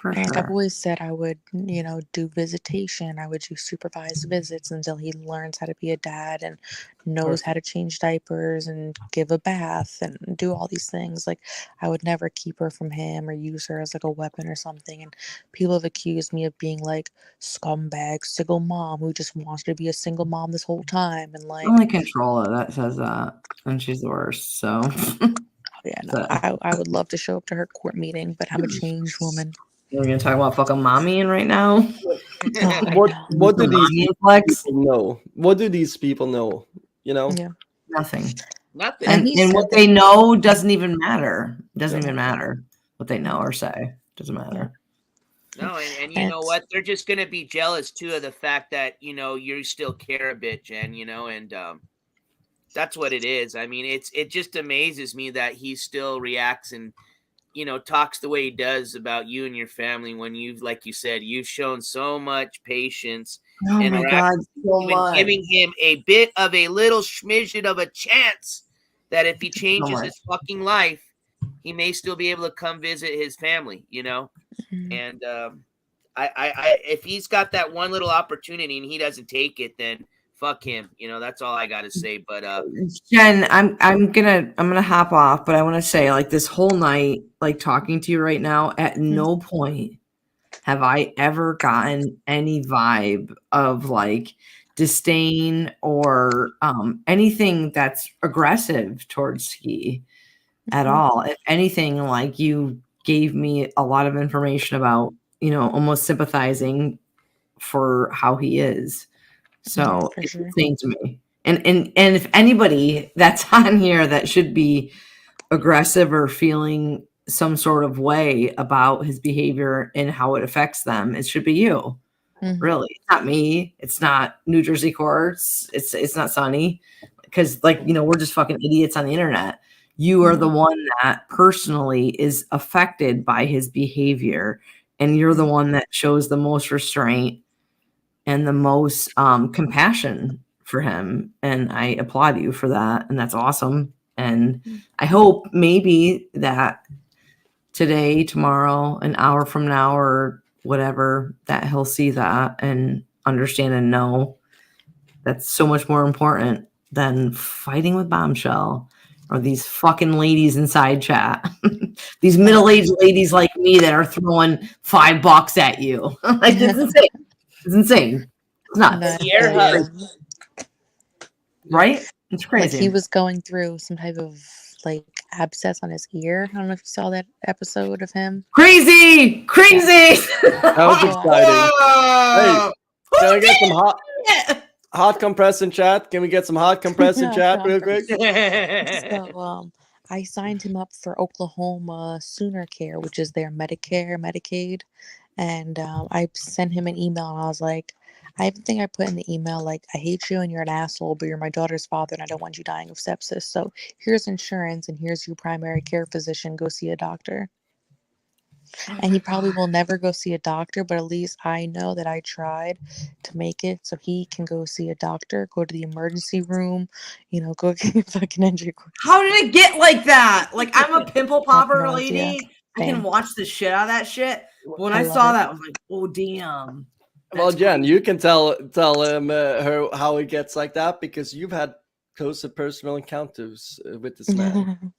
Speaker 6: For
Speaker 7: And
Speaker 6: sure.
Speaker 7: I've always said I would, you know, do visitation. I would do supervised visits until he learns how to be a dad and knows how to change diapers and give a bath and do all these things. Like, I would never keep her from him or use her as like a weapon or something. And people have accused me of being like scumbag, single mom who just wants to be a single mom this whole time. And like,
Speaker 6: Only Controlla that says that, and she's the worst. So,
Speaker 7: yeah, no, I would love to show up to her court meeting, but I'm a changed woman.
Speaker 6: We're gonna talk about fucking mommying right now.
Speaker 5: What do these people know? What do these people know? You know,
Speaker 6: Nothing.
Speaker 1: Nothing.
Speaker 6: And what they know doesn't even matter. Doesn't even matter what they know or say. Doesn't matter.
Speaker 1: No, and you know what? They're just gonna be jealous too of the fact that, you know, you still care a bit, Jen. You know, and that's what it is. I mean, it just amazes me that he still reacts and, you know, talks the way he does about you and your family when you've, like you said, you've shown so much patience.
Speaker 6: Oh
Speaker 1: and
Speaker 6: my
Speaker 1: are
Speaker 6: God,
Speaker 1: actually
Speaker 6: so
Speaker 1: even
Speaker 6: much.
Speaker 1: giving him a bit of a little smidgen of a chance that if he changes
Speaker 6: much.
Speaker 1: his fucking life, he may still be able to come visit his family, you know? And I if he's got that one little opportunity and he doesn't take it, then fuck him. You know, that's all I got to say. But
Speaker 6: Jen, I'm gonna hop off, but I want to say, like, this whole night, like talking to you right now, at no point have I ever gotten any vibe of like disdain or anything that's aggressive towards Ski at all. If anything, like, you gave me a lot of information about, you know, almost sympathizing for how he is. So it's insane to me. And if anybody that's on here that should be aggressive or feeling some sort of way about his behavior and how it affects them, it should be you. Really. It's not me. It's not New Jersey courts. It's not Sunny. Because, like, you know, we're just fucking idiots on the internet. You are the one that personally is affected by his behavior. And you're the one that shows the most restraint and the most compassion for him. And I applaud you for that. And that's awesome. And I hope maybe that today, tomorrow, an hour from now, or whatever, that he'll see that and understand and know that's so much more important than fighting with Bombshell or these fucking ladies inside chat. These middle-aged ladies like me that are throwing $5 at you. Like, it's insane. It's insane. It's nuts. Right? It's crazy.
Speaker 7: Like he was going through some type of like abscess on his ear. I don't know if you saw that episode of him.
Speaker 6: Crazy! Crazy!
Speaker 5: That was exciting. Hey, can I get some hot compress in chat? Can we get some hot compress in chat real quick?
Speaker 7: So I signed him up for Oklahoma Sooner Care, which is their Medicare, Medicaid. And I sent him an email and I was like, I think I put in the email, like, I hate you and you're an asshole, but you're my daughter's father and I don't want you dying of sepsis. So here's insurance and here's your primary care physician. Go see a doctor. And he probably will never go see a doctor, but at least I know that I tried to make it so he can go see a doctor, go to the emergency room, you know, go get fucking NJCOURTS.
Speaker 6: How did it get like that? Like, I'm a pimple popper lady. I can watch the shit out of that shit. But when I saw that, I was like, oh, damn.
Speaker 5: Well, Jen, you can tell him her how it gets like that because you've had close and personal encounters with this man.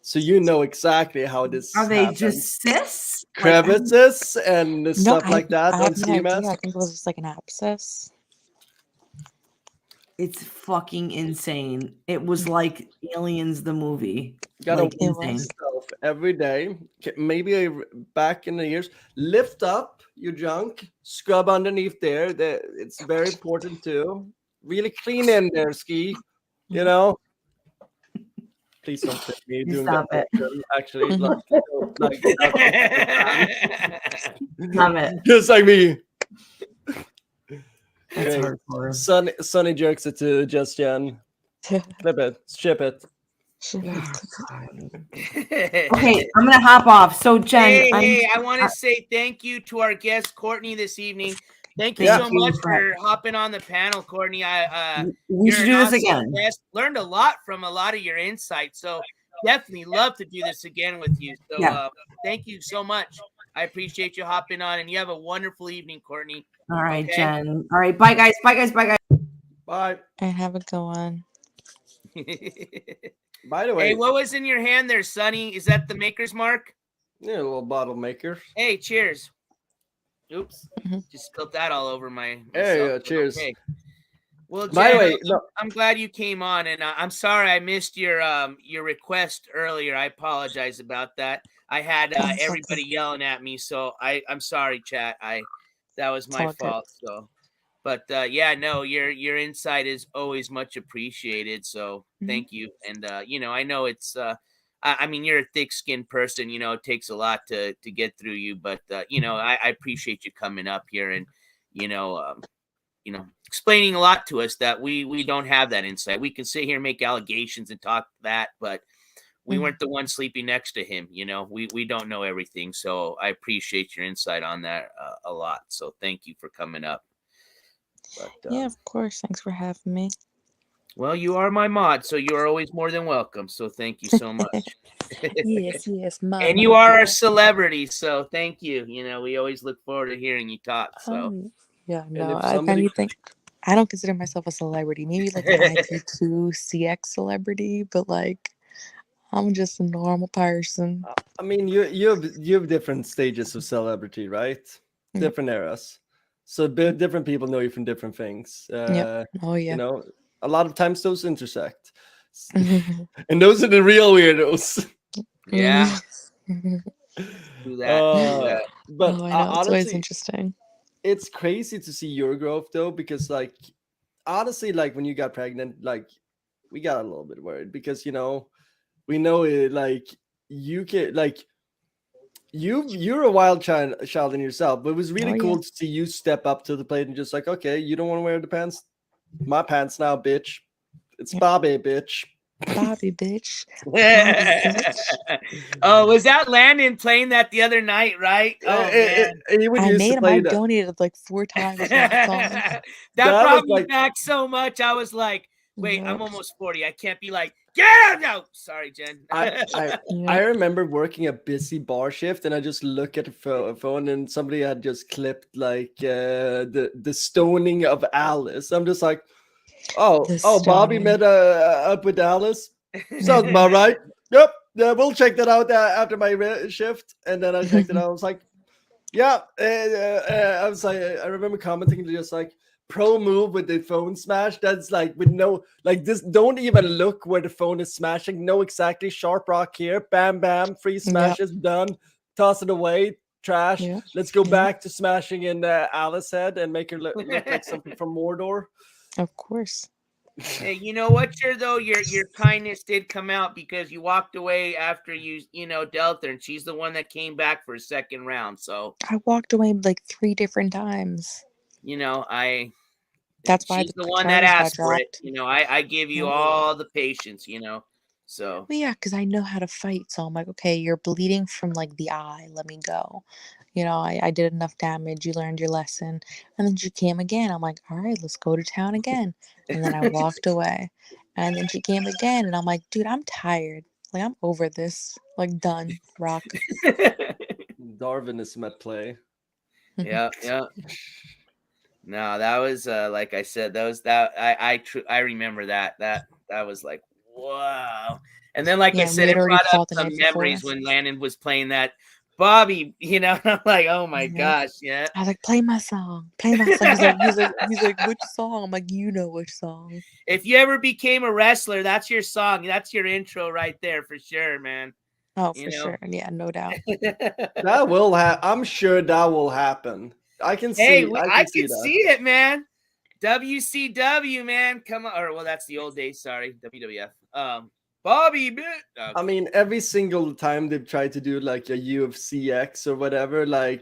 Speaker 5: So you know exactly how this
Speaker 6: are they
Speaker 5: happens.
Speaker 6: just cysts?
Speaker 5: Crevices and stuff like that
Speaker 7: I
Speaker 5: on
Speaker 7: have no idea.
Speaker 5: Skimask?
Speaker 7: I think it was just like an abscess.
Speaker 6: It's fucking insane. It was like Aliens, the movie.
Speaker 5: Gotta
Speaker 6: like,
Speaker 5: insane. Yourself every day, maybe back in the years. Lift up your junk, scrub underneath there. It's very important too. Really clean in there, Ski. You know. Please don't fit me doing
Speaker 6: Stop
Speaker 5: that.
Speaker 6: it.
Speaker 5: Actually, like
Speaker 6: Stop it.
Speaker 5: Just like me.
Speaker 6: That's
Speaker 5: Okay.
Speaker 6: hardcore.
Speaker 5: Sonny jerks it to Just Jen. Flip it, ship it.
Speaker 6: Okay, I'm gonna hop off. So Jen,
Speaker 1: I want to say thank you to our guest Courtney this evening. Thank you so much for hopping on the panel, Courtney.
Speaker 6: We should do this again.
Speaker 1: Guest. Learned a lot from a lot of your insights, so definitely love to do this again with you. So thank you so much. I appreciate you hopping on, and you have a wonderful evening, Courtney.
Speaker 6: All right, okay? Jen. All right, bye guys. Bye guys. Bye guys.
Speaker 5: Bye.
Speaker 7: And have a good one.
Speaker 5: By the way,
Speaker 1: hey, what was in your hand there, Sonny? Is that the maker's mark?
Speaker 5: Yeah, a little bottle maker.
Speaker 1: Hey, cheers. Oops, just spilled that all over my.
Speaker 5: Hey, cheers. Okay.
Speaker 1: Well, Jen, by the way, I'm glad you came on, and I'm sorry I missed your request earlier. I apologize about that. I had everybody yelling at me, so I'm sorry, chat. That was my fault. So, but yeah, no, your insight is always much appreciated. So thank you, and you know, I know it's. I mean, you're a thick-skinned person. You know, it takes a lot to get through you. But you know, I appreciate you coming up here and you know, explaining a lot to us that we don't have that insight. We can sit here and make allegations and talk that, but we weren't the one sleeping next to him. You know, we don't know everything. So I appreciate your insight on that a lot. So thank you for coming up.
Speaker 7: But, yeah, of course. Thanks for having me.
Speaker 1: Well, you are my mod, so you are always more than welcome. So thank you so much.
Speaker 7: yes,
Speaker 1: and you are our celebrity, so thank you. You know, we always look forward to hearing you talk. So
Speaker 7: yeah, no, I don't consider myself a celebrity. Maybe like an IP2 CX celebrity, but like I'm just a normal person.
Speaker 5: I mean, you have different stages of celebrity, right? Different eras. So different people know you from different things.
Speaker 7: Oh yeah.
Speaker 5: You know, a lot of times those intersect. And those are the real weirdos.
Speaker 1: Yeah. Do that.
Speaker 5: But
Speaker 7: I know,
Speaker 5: honestly,
Speaker 7: it's always interesting.
Speaker 5: It's crazy to see your growth though, because like honestly, like when you got pregnant, like we got a little bit worried because you know, we know it like you can like you're a wild child in yourself, but it was really cool to see you step up to the plate and just like, okay, you don't want to wear the pants, my pants now, bitch. It's Bobby, bitch.
Speaker 7: Bobby, bitch.
Speaker 1: Oh, was that Landon playing that the other night, right? Oh, man.
Speaker 7: I made him. I donated like 4 times.
Speaker 1: That brought me back so much. I was like, wait, I'm almost 40. I can't be like, Yeah, no, sorry, Jen.
Speaker 5: I remember working a busy bar shift, and I just look at the phone, and somebody had just clipped like the stoning of Alice. I'm just like, oh, Bobby met up with Alice. Sounds about right. Yep, yeah, we'll check that out after my shift. And then I checked it out. I was like, yeah. I was like, I remember commenting just like, pro move with the phone smash. That's like with no, like this, don't even look where the phone is smashing. Know exactly. Sharp rock here. Bam, bam. Free smashes done. Toss it away. Trash. Let's go back to smashing in Alice head and make her look like something from Mordor.
Speaker 7: Of course.
Speaker 1: Hey, you know what, your kindness did come out because you walked away after you dealt her, and she's the one that came back for a second round. So
Speaker 7: I walked away like 3 different times.
Speaker 1: That's
Speaker 7: why
Speaker 1: she's the one that asked for it. I give you all the patience. So.
Speaker 7: Well, yeah, because I know how to fight. So I'm like, okay, you're bleeding from like the eye. Let me go. I did enough damage. You learned your lesson. And then she came again. I'm like, all right, let's go to town again. And then I walked away. And then she came again. And I'm like, dude, I'm tired. Like, I'm over this. Like, done. Rock.
Speaker 5: Darwinism at play.
Speaker 1: Yeah. No, that was like I said, I remember that was like, wow. And then like I said, it brought up some memories when Landon was playing that Bobby, I'm like, oh my gosh, yeah.
Speaker 7: I was like, play my song. Play my song. He's like, which song? I'm like, you know which song.
Speaker 1: If you ever became a wrestler, that's your song. That's your intro right there for sure, man.
Speaker 7: Oh, for sure. Yeah, no doubt.
Speaker 5: That will happen. I'm sure that will happen. I can see.
Speaker 1: I can see it, man. WCW, man. Come on. Or, well, that's the old days. Sorry. WWF. Bobby.
Speaker 5: I mean, every single time they've tried to do like a UFC X or whatever, like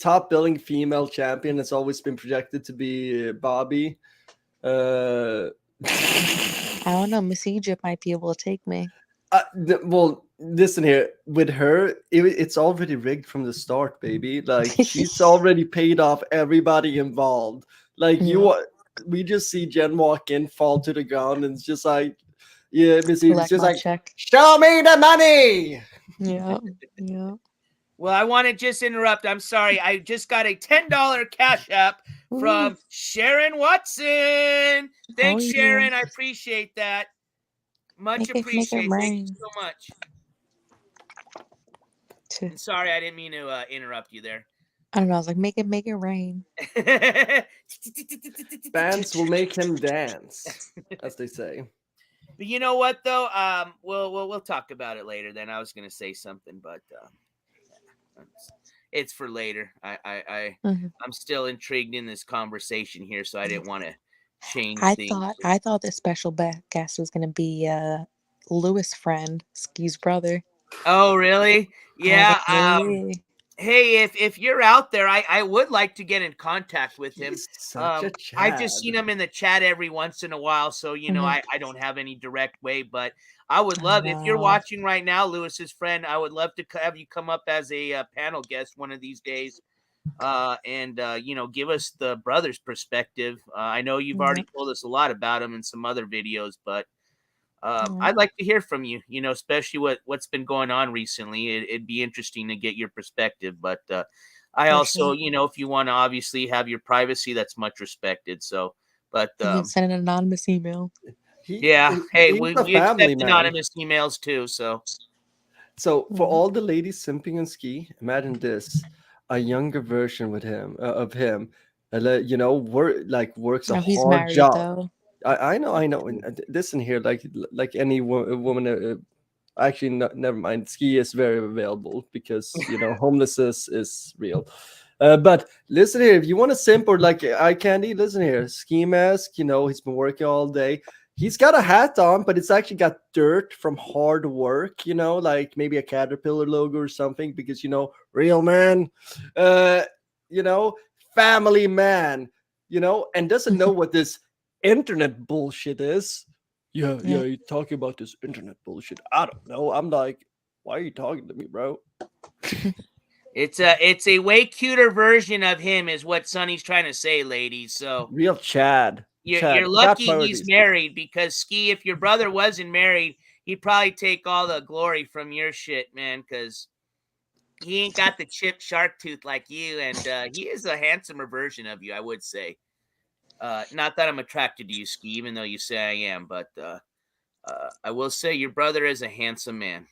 Speaker 5: top billing female champion has always been projected to be Bobby.
Speaker 7: I don't know. Miss Egypt might be able to take me.
Speaker 5: Well, listen here. With her, it's already rigged from the start, baby. Like she's already paid off everybody involved. Like we just see Jen walk in, fall to the ground, and it's just like, yeah, Missy, it's just like, show me the money.
Speaker 7: Yeah.
Speaker 1: Well, I want to just interrupt. I'm sorry. I just got a $10 cash app from Sharon Watson. Thanks, Sharon. I appreciate that. Much appreciated. Thank you so much. Sorry, I didn't mean to interrupt you there.
Speaker 7: I don't know. I was like, make it rain.
Speaker 5: Bands will make him dance, as they say.
Speaker 1: But you know what, though? We'll talk about it later. Then I was going to say something, but it's for later. I'm still intrigued in this conversation here, so I didn't want to change things.
Speaker 7: I thought the special guest was going to be Lewis' friend, Ski's brother.
Speaker 1: Oh, really? Yeah. Hey, if you're out there, I would like to get in contact with him. I've just seen him in the chat every once in a while, so I don't have any direct way, but I would love, if you're watching right now, Lewis's friend, I would love to have you come up as a panel guest one of these days, and give us the brother's perspective. I know you've already told us a lot about him in some other videos, but I'd like to hear from you, especially what's been going on recently. It'd be interesting to get your perspective, but I also, if you want to obviously have your privacy, that's much respected. So, but
Speaker 7: you can send an anonymous email.
Speaker 1: Hey, we accept anonymous emails too. So
Speaker 5: for all the ladies simping on Ski, imagine this: a younger version with him of him, works a hard
Speaker 7: married,
Speaker 5: job.
Speaker 7: Though.
Speaker 5: I know. And listen here, like any woman. Actually, never mind. Ski is very available because homelessness is real. But listen here, if you want to simp or like eye candy, listen here. Skimask, he's been working all day. He's got a hat on, but it's actually got dirt from hard work. Like maybe a Caterpillar logo or something. Because real man, family man, and doesn't know what this internet bullshit is. Yeah, you're talking about this internet bullshit. I don't know. I'm like, why are you talking to me, bro?
Speaker 1: It's a way cuter version of him, is what Sonny's trying to say, ladies. So
Speaker 5: real Chad.
Speaker 1: You're lucky he's married, because Ski, if your brother wasn't married, he'd probably take all the glory from your shit, man, because he ain't got the chipped shark tooth like you, and he is a handsomer version of you, I would say. Not that I'm attracted to you, Ski, even though you say I am, but I will say your brother is a handsome man.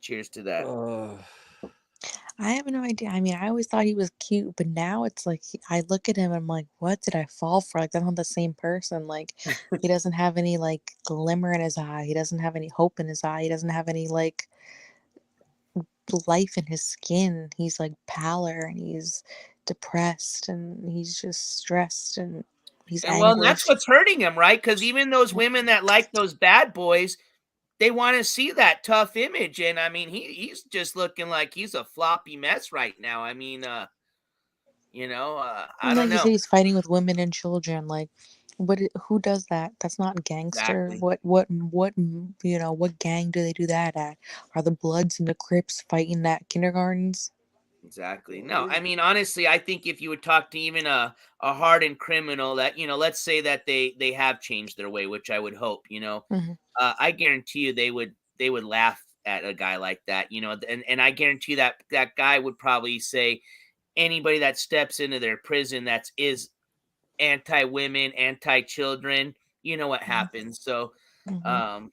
Speaker 1: Cheers to that.
Speaker 7: I have no idea. I mean, I always thought he was cute, but now it's like I look at him and I'm like, what did I fall for? Like, I'm not the same person. Like, he doesn't have any like glimmer in his eye. He doesn't have any hope in his eye. He doesn't have any like life in his skin. He's like pallor and he's depressed and he's just stressed and he's
Speaker 1: And well, that's
Speaker 7: anguished.
Speaker 1: what's hurting him, right? Because even those women that like those bad boys, they want to see that tough image. And I mean, he's just looking like he's a floppy mess right now. I mean, I
Speaker 7: Like
Speaker 1: don't
Speaker 7: you
Speaker 1: know.
Speaker 7: said, he's fighting with women and children. Like, who does that? That's not gangster.
Speaker 1: Exactly.
Speaker 7: What gang do they do that at? Are the Bloods and the Crips fighting at kindergartens?
Speaker 1: Exactly. No, I mean, honestly, I think if you would talk to even a hardened criminal that, let's say that they have changed their way, which I would hope,
Speaker 7: Mhm.
Speaker 1: I guarantee you they would laugh at a guy like that, and I guarantee that guy would probably say anybody that steps into their prison that is anti-women, anti-children, you know what happens. So,
Speaker 7: Mhm.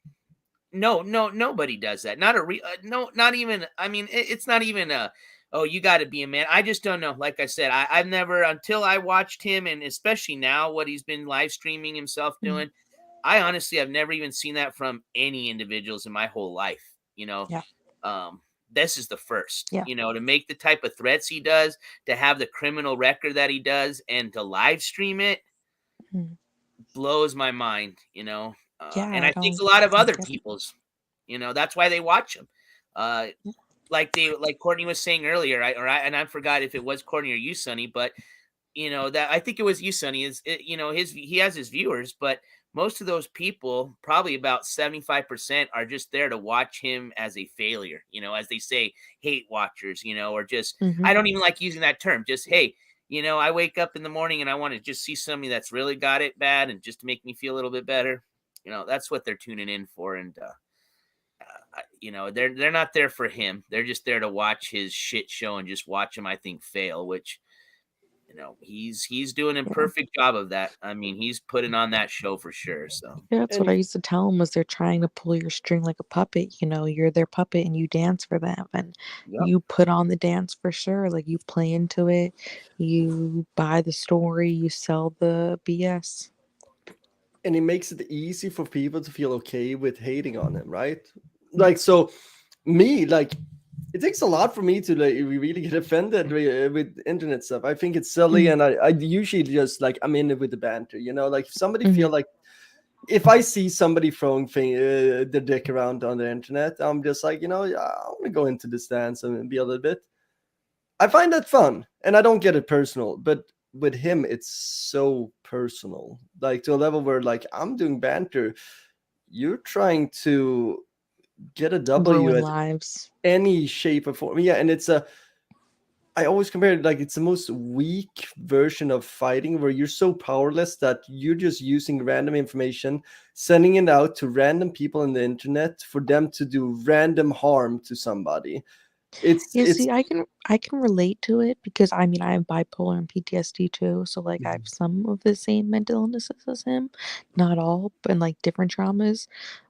Speaker 1: no, nobody does that. Not no, not even. I mean, it's not even a. Oh, you got to be a man. I just don't know. Like I said, I've never, until I watched him, and especially now what he's been live streaming himself
Speaker 7: Mhm.
Speaker 1: doing. I honestly have never even seen that from any individuals in my whole life.
Speaker 7: Yeah.
Speaker 1: This is the first.
Speaker 7: Yeah.
Speaker 1: To make the type of threats he does, to have the criminal record that he does, and to live stream it
Speaker 7: Mhm.
Speaker 1: blows my mind.
Speaker 7: Yeah,
Speaker 1: And
Speaker 7: I
Speaker 1: I think
Speaker 7: don't
Speaker 1: a lot of other
Speaker 7: get it.
Speaker 1: people's. That's why they watch him. Like Courtney was saying earlier, and I forgot if it was Courtney or you, Sonny, but that I think it was you, Sonny. He has his viewers, but most of those people, probably about 75%, are just there to watch him as a failure. As they say, hate watchers. Or just I
Speaker 7: Mhm.
Speaker 1: don't even like using that term. Just hey, I wake up in the morning and I want to just see somebody that's really got it bad, and just to make me feel a little bit better. That's what they're tuning in for, and they're not there for him. They're just there to watch his shit show and just watch him, I think, fail, which he's doing a
Speaker 7: Yeah.
Speaker 1: perfect job of that. I mean, he's putting on that show for sure. So
Speaker 7: Yeah, that's what I used to tell them was they're trying to pull your string like a puppet. You're their puppet and you dance for them and
Speaker 1: yep.
Speaker 7: you put on the dance for sure. Like you play into it, you buy the story, you sell the BS.
Speaker 5: And it makes it easy for people to feel okay with hating on him, right? Like, so me, like, it takes a lot for me to like really get offended with internet stuff. I think it's silly,
Speaker 7: Mhm.
Speaker 5: and I usually just like I'm in it with the banter, like if somebody feel
Speaker 7: Mhm.
Speaker 5: like if I see somebody throwing their dick around on the internet, I'm just like, I want to go into this dance and be a little bit. I find that fun, and I don't get it personal, but with him, it's so personal, like to a level where like I'm doing banter, you're trying to get a W
Speaker 7: Ruin
Speaker 5: at
Speaker 7: lives.
Speaker 5: any shape or form. Yeah, and I always compare it like it's the most weak version of fighting where you're so powerless that you're just using random information, sending it out to random people on the internet for them to do random harm to somebody.
Speaker 7: Yeah,
Speaker 5: It's
Speaker 7: see, I can relate to it because I mean I have bipolar and PTSD too, so like I have some of the same mental illnesses as him, not all, but like different traumas.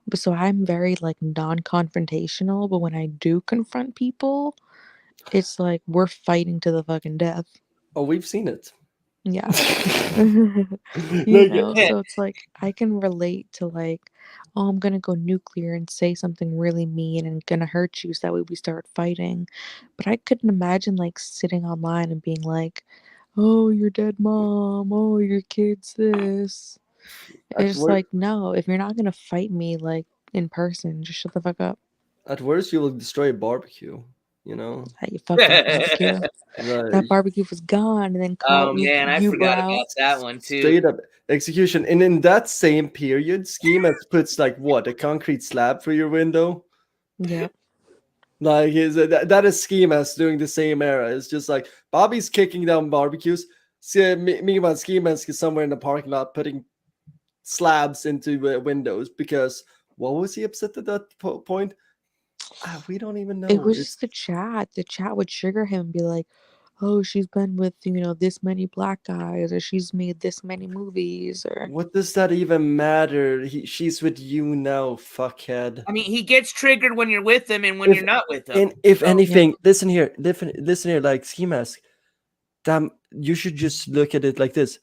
Speaker 7: But so I'm very like non-confrontational, but when I do confront people, it's like we're fighting to the fucking death.
Speaker 5: Oh, we've seen it.
Speaker 7: Yeah.
Speaker 5: Like,
Speaker 7: So it's like I can relate to like, oh, I'm gonna go nuclear and say something really mean and gonna hurt you so that way we start fighting. But I couldn't imagine like sitting online and being like, oh, your dead mom, oh, your kid's this.
Speaker 5: at
Speaker 7: It's just
Speaker 5: work,
Speaker 7: like, no, if you're not gonna fight me like in person, just shut the fuck up.
Speaker 5: at worst, you will destroy a barbecue. You know,
Speaker 7: Hey, fuck that barbecue. That
Speaker 5: like
Speaker 7: barbecue was gone and then
Speaker 1: Oh
Speaker 7: caught you
Speaker 1: man, I
Speaker 7: you were
Speaker 1: forgot about
Speaker 7: out.
Speaker 1: that one too.
Speaker 5: straight up execution. And in that same period, Skimask puts like what a concrete slab for your window.
Speaker 7: Yep.
Speaker 5: Like that is Skimask doing the same era. It's just like Bobby's kicking down barbecues. See, meanwhile, Skimask is somewhere in the parking lot putting slabs into windows because what was he upset at that point? We don't even know.
Speaker 7: It was just the chat. The chat would trigger him and be like, "Oh, she's been with this many black guys, or she's made this many movies, or."
Speaker 5: What does that even matter? She's with you now, fuckhead.
Speaker 1: I mean, he gets triggered when you're with him and when you're not with him.
Speaker 5: And if anything, listen here, like Skimask. Damn, you should just look at it like this.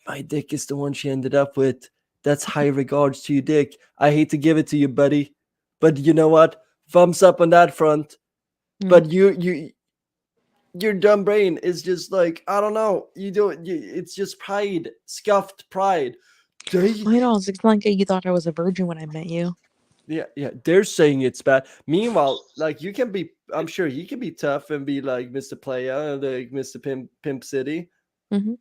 Speaker 5: My dick is the one she ended up with. That's high regards to you, dick. I hate to give it to you, buddy, but you know what? Thumbs up on that front. But your dumb brain is just like, I don't know. It's just pride, scuffed pride.
Speaker 7: I know. It's like you thought I was a virgin when I met you.
Speaker 5: Yeah, they're saying it's bad. Meanwhile, like you can be, I'm sure he can be tough and be like Mr. Playa, like Mr. Pimp City,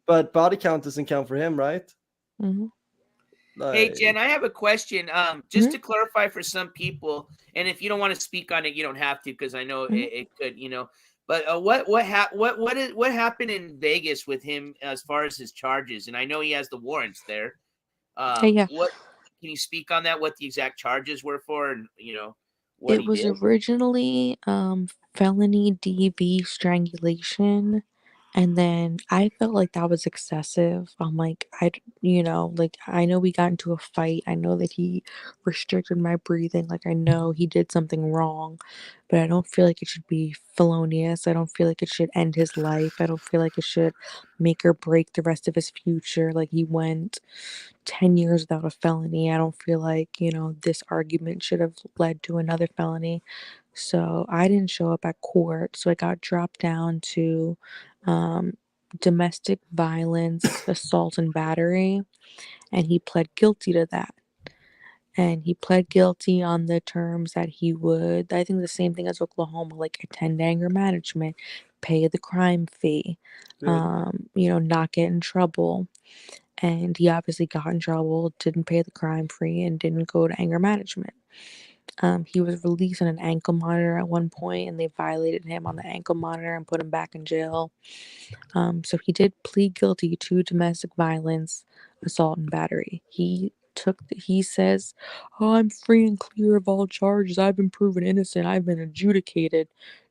Speaker 5: but body count doesn't count for him, right?
Speaker 1: Hey, Jen, I have a question. Just to clarify for some people, and if you don't want to speak on it, you don't have to, because I know it could, But what happened in Vegas with him as far as his charges? And I know he has the warrants there.
Speaker 7: Yeah.
Speaker 1: What can you speak on that? What the exact charges were for, and what
Speaker 7: it was
Speaker 1: did?
Speaker 7: originally felony DV strangulation, and then I felt like that was excessive. I'm like, I know we got into a fight. I know that he restricted my breathing. Like, I know he did something wrong, but I don't feel like it should be felonious. I don't feel like it should end his life. I don't feel like it should make or break the rest of his future. Like, he went 10 years without a felony. I don't feel like, this argument should have led to another felony. So I didn't show up at court. So it got dropped down to domestic violence, assault, and battery. And he pled guilty to that. And he pled guilty on the terms that he would, I think the same thing as Oklahoma, like attend anger management, pay the crime fee, not get in trouble. And he obviously got in trouble, didn't pay the crime fee, and didn't go to anger management. He was released on an ankle monitor at one point, and they violated him on the ankle monitor and put him back in jail. So he did plead guilty to domestic violence, assault, and battery. He says, "Oh, I'm free and clear of all charges. I've been proven innocent. I've been adjudicated."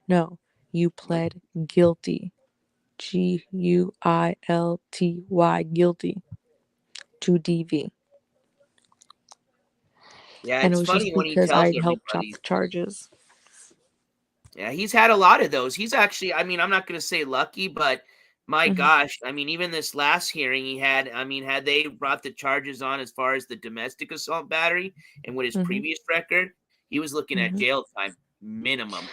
Speaker 7: No, you pled guilty. GUILTY, guilty to DV.
Speaker 1: Yeah,
Speaker 7: And it
Speaker 1: it's
Speaker 7: was just
Speaker 1: funny when he
Speaker 7: because
Speaker 1: tells
Speaker 7: I helped chop
Speaker 1: everybody.
Speaker 7: the charges.
Speaker 1: Yeah, he's had a lot of those. He's actually, I mean, I'm not going to say lucky, but my gosh, I mean, even this last hearing he had, I mean, had they brought the charges on as far as the domestic assault battery and with his previous record, he was looking at jail time minimum,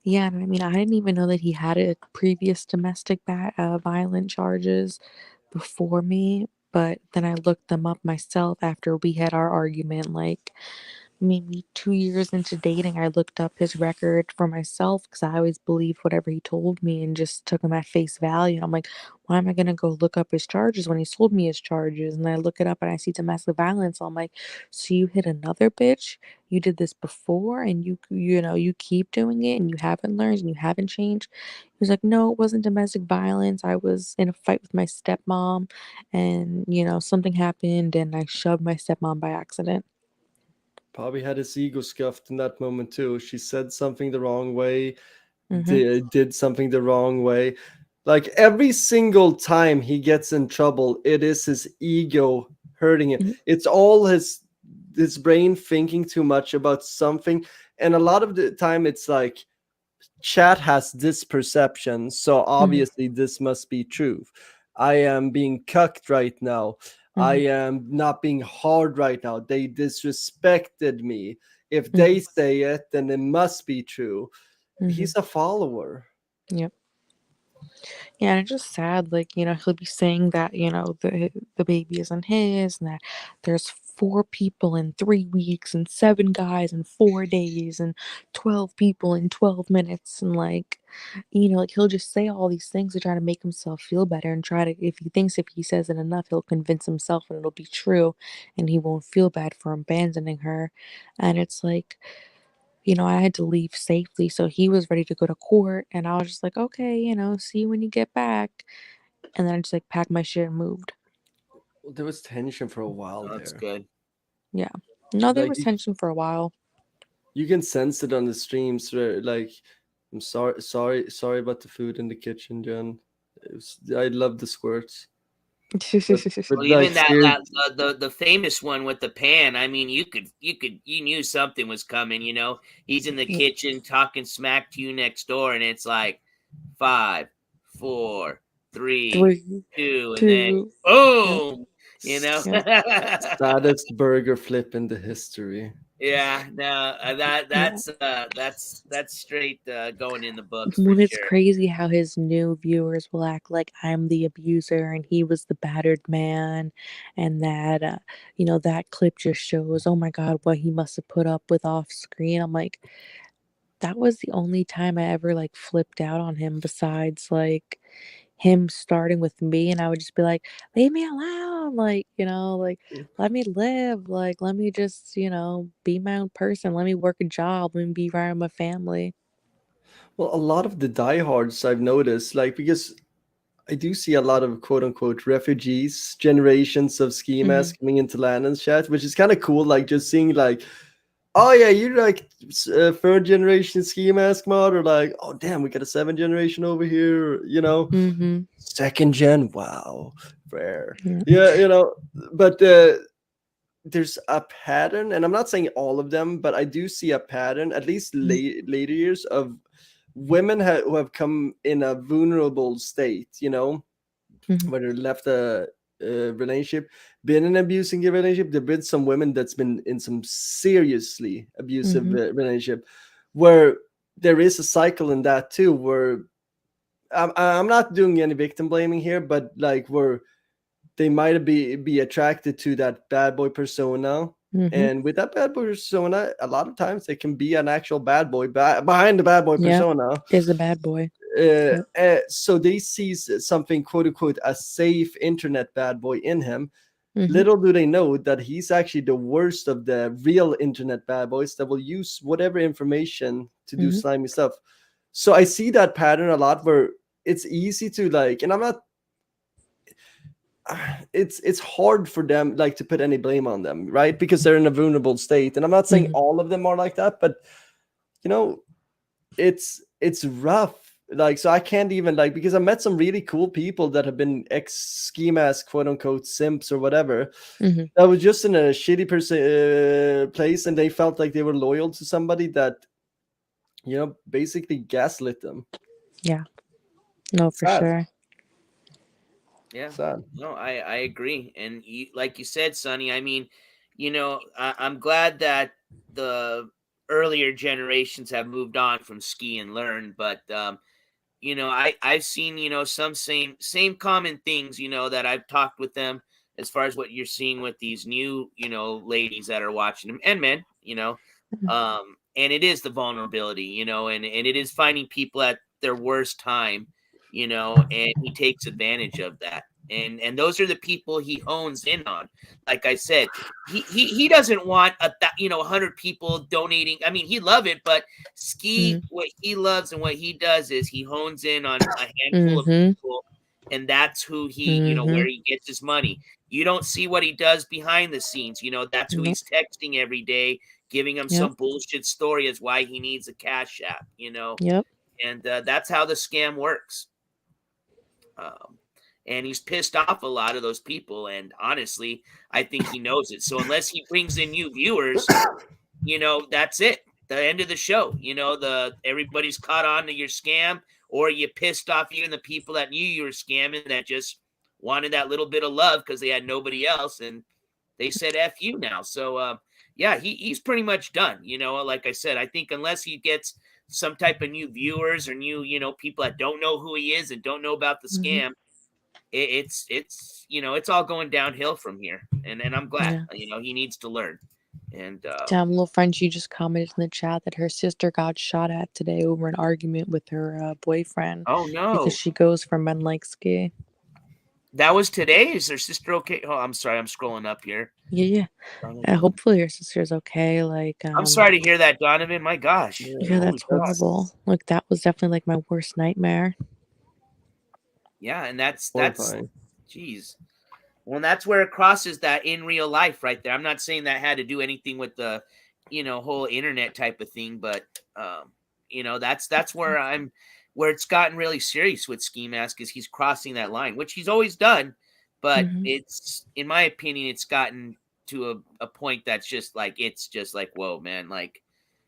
Speaker 7: Yeah, and I mean, I didn't even know that he had a previous domestic violent charges before me, but then I looked them up myself after we had our argument, like maybe 2 years into dating. I looked up his record for myself because I always believed whatever he told me and just took him at face value. And I'm like, why am I going to go look up his charges when he told me his charges? And I look it up and I see domestic violence. So I'm like, so you hit another bitch? You did this before and you keep doing it and you haven't learned and you haven't changed? He was like, no, it wasn't domestic violence. I was in a fight with my stepmom and, something happened and I shoved my stepmom by accident.
Speaker 5: Probably had his ego scuffed in that moment too. She said something the wrong way, did something the wrong way. Like every single time he gets in trouble, it is his ego hurting him. It's all his brain thinking too much about something. And a lot of the time it's like chat has this perception, so obviously this must be true. I am being cucked right now. I am not being hard right now. They disrespected me. If they say it, then it must be true. He's a follower.
Speaker 7: Yep. Yeah, and it's just sad, like, he'll be saying that, the baby isn't his, and that there's 4 people in 3 weeks, and 7 guys in 4 days, and 12 people in 12 minutes, and like, like he'll just say all these things to try to make himself feel better and try to, if he thinks if he says it enough, he'll convince himself and it'll be true, and he won't feel bad for abandoning her. And it's like, I had to leave safely. So he was ready to go to court. And I was just like, okay, see you when you get back. And then I just like packed my shit and moved.
Speaker 5: There was tension for a while there.
Speaker 1: That's good.
Speaker 7: Yeah. No, there
Speaker 5: Like,
Speaker 7: was tension for a while.
Speaker 5: you can sense it on the streams. Like, I'm sorry about the food in the kitchen, Jen. I love the squirts. But
Speaker 1: Well,
Speaker 5: like,
Speaker 1: even the famous one with the pan. I mean, you knew something was coming. You know, he's in the kitchen talking smack to you next door, and it's like 5, 4, 3, 2, and then boom. You know,
Speaker 5: saddest burger flip in the history.
Speaker 1: yeah. No, that's straight going in the books for
Speaker 7: When it's
Speaker 1: sure.
Speaker 7: crazy how his new viewers will act like I'm the abuser and he was the battered man, and that that clip just shows, oh my god, what he must have put up with off screen. I'm like, that was the only time I ever like flipped out on him, besides like him starting with me, and I would just be like, leave me alone, like, like, let me live, like, let me just, be my own person, let me work a job, let me be around my family.
Speaker 5: Well, a lot of the diehards I've noticed, like, because I do see a lot of quote unquote refugees, generations of Skimask coming into Landon's chat, which is kind of cool. Like, just seeing, like, oh yeah, you're like third generation Skimask mod, or like, oh damn, we got a 7th generation over here, second gen, wow, rare. Yeah, but there's a pattern, and I'm not saying all of them, but I do see a pattern, at least later years, of women who have come in a vulnerable state, whether left a relationship, been in an abusing relationship. There've been some women that's been in some seriously abusive relationship, where there is a cycle in that too, where I'm not doing any victim blaming here, but like where they might be attracted to that bad boy persona. And with that bad boy persona, a lot of times they can be an actual bad boy behind the bad boy persona.
Speaker 7: Is a bad boy.
Speaker 5: So they see something, quote unquote, a safe internet bad boy in him. Little do they know that he's actually the worst of the real internet bad boys that will use whatever information to do slimy stuff. So I see that pattern a lot, where it's easy to like, and I'm not, it's hard for them like to put any blame on them, right? Because they're in a vulnerable state. And I'm not saying all of them are like that, but it's rough. Like, so I can't even like, because I met some really cool people that have been ex-Skimask, quote unquote, simps or whatever, that was just in a shitty place, and they felt like they were loyal to somebody that basically gaslit them.
Speaker 7: Yeah, no, for sure.
Speaker 1: Yeah,
Speaker 5: sad.
Speaker 1: No, I agree. And like you said, Sonny, I mean, I'm glad that the earlier generations have moved on from ski and learn, but I've seen, some same common things, that I've talked with them as far as what you're seeing with these new, ladies that are watching them, and men, and it is the vulnerability, and it is finding people at their worst time, and he takes advantage of that. And those are the people he hones in on. Like I said, he doesn't want 100 people donating. I mean, he love it, but ski, what he loves and what he does is he hones in on a handful of people, and that's who he, where he gets his money. You don't see what he does behind the scenes. That's who he's texting every day, giving him some bullshit story as why he needs a cash app, and that's how the scam works. And he's pissed off a lot of those people. And honestly, I think he knows it. So unless he brings in new viewers, that's it. The end of the show. Everybody's caught on to your scam, or you pissed off even the people that knew you were scamming, that just wanted that little bit of love because they had nobody else, and they said F you now. So yeah, he's pretty much done. Like I said, I think unless he gets some type of new viewers or new, people that don't know who he is and don't know about the scam, it's all going downhill from here. And I'm glad, he needs to learn. And
Speaker 7: damn, little friend, she just commented in the chat that her sister got shot at today over an argument with her boyfriend.
Speaker 1: Oh no,
Speaker 7: because she goes for Men Like Ski.
Speaker 1: That was today. Is her sister okay? Oh, I'm sorry, I'm scrolling up here.
Speaker 7: Yeah. Hopefully your sister's okay. Like,
Speaker 1: I'm sorry to hear that, Donovan. My gosh.
Speaker 7: Yeah, that's horrible. Like, that was definitely like my worst nightmare.
Speaker 1: Yeah, and that's
Speaker 5: horrifying.
Speaker 1: Jeez. Well, that's where it crosses that in real life right there. I'm not saying that had to do anything with the, whole internet type of thing, but that's where it's gotten really serious with Skimask is he's crossing that line, which he's always done, but it's, in my opinion, it's gotten to a point that's just like whoa, man, like,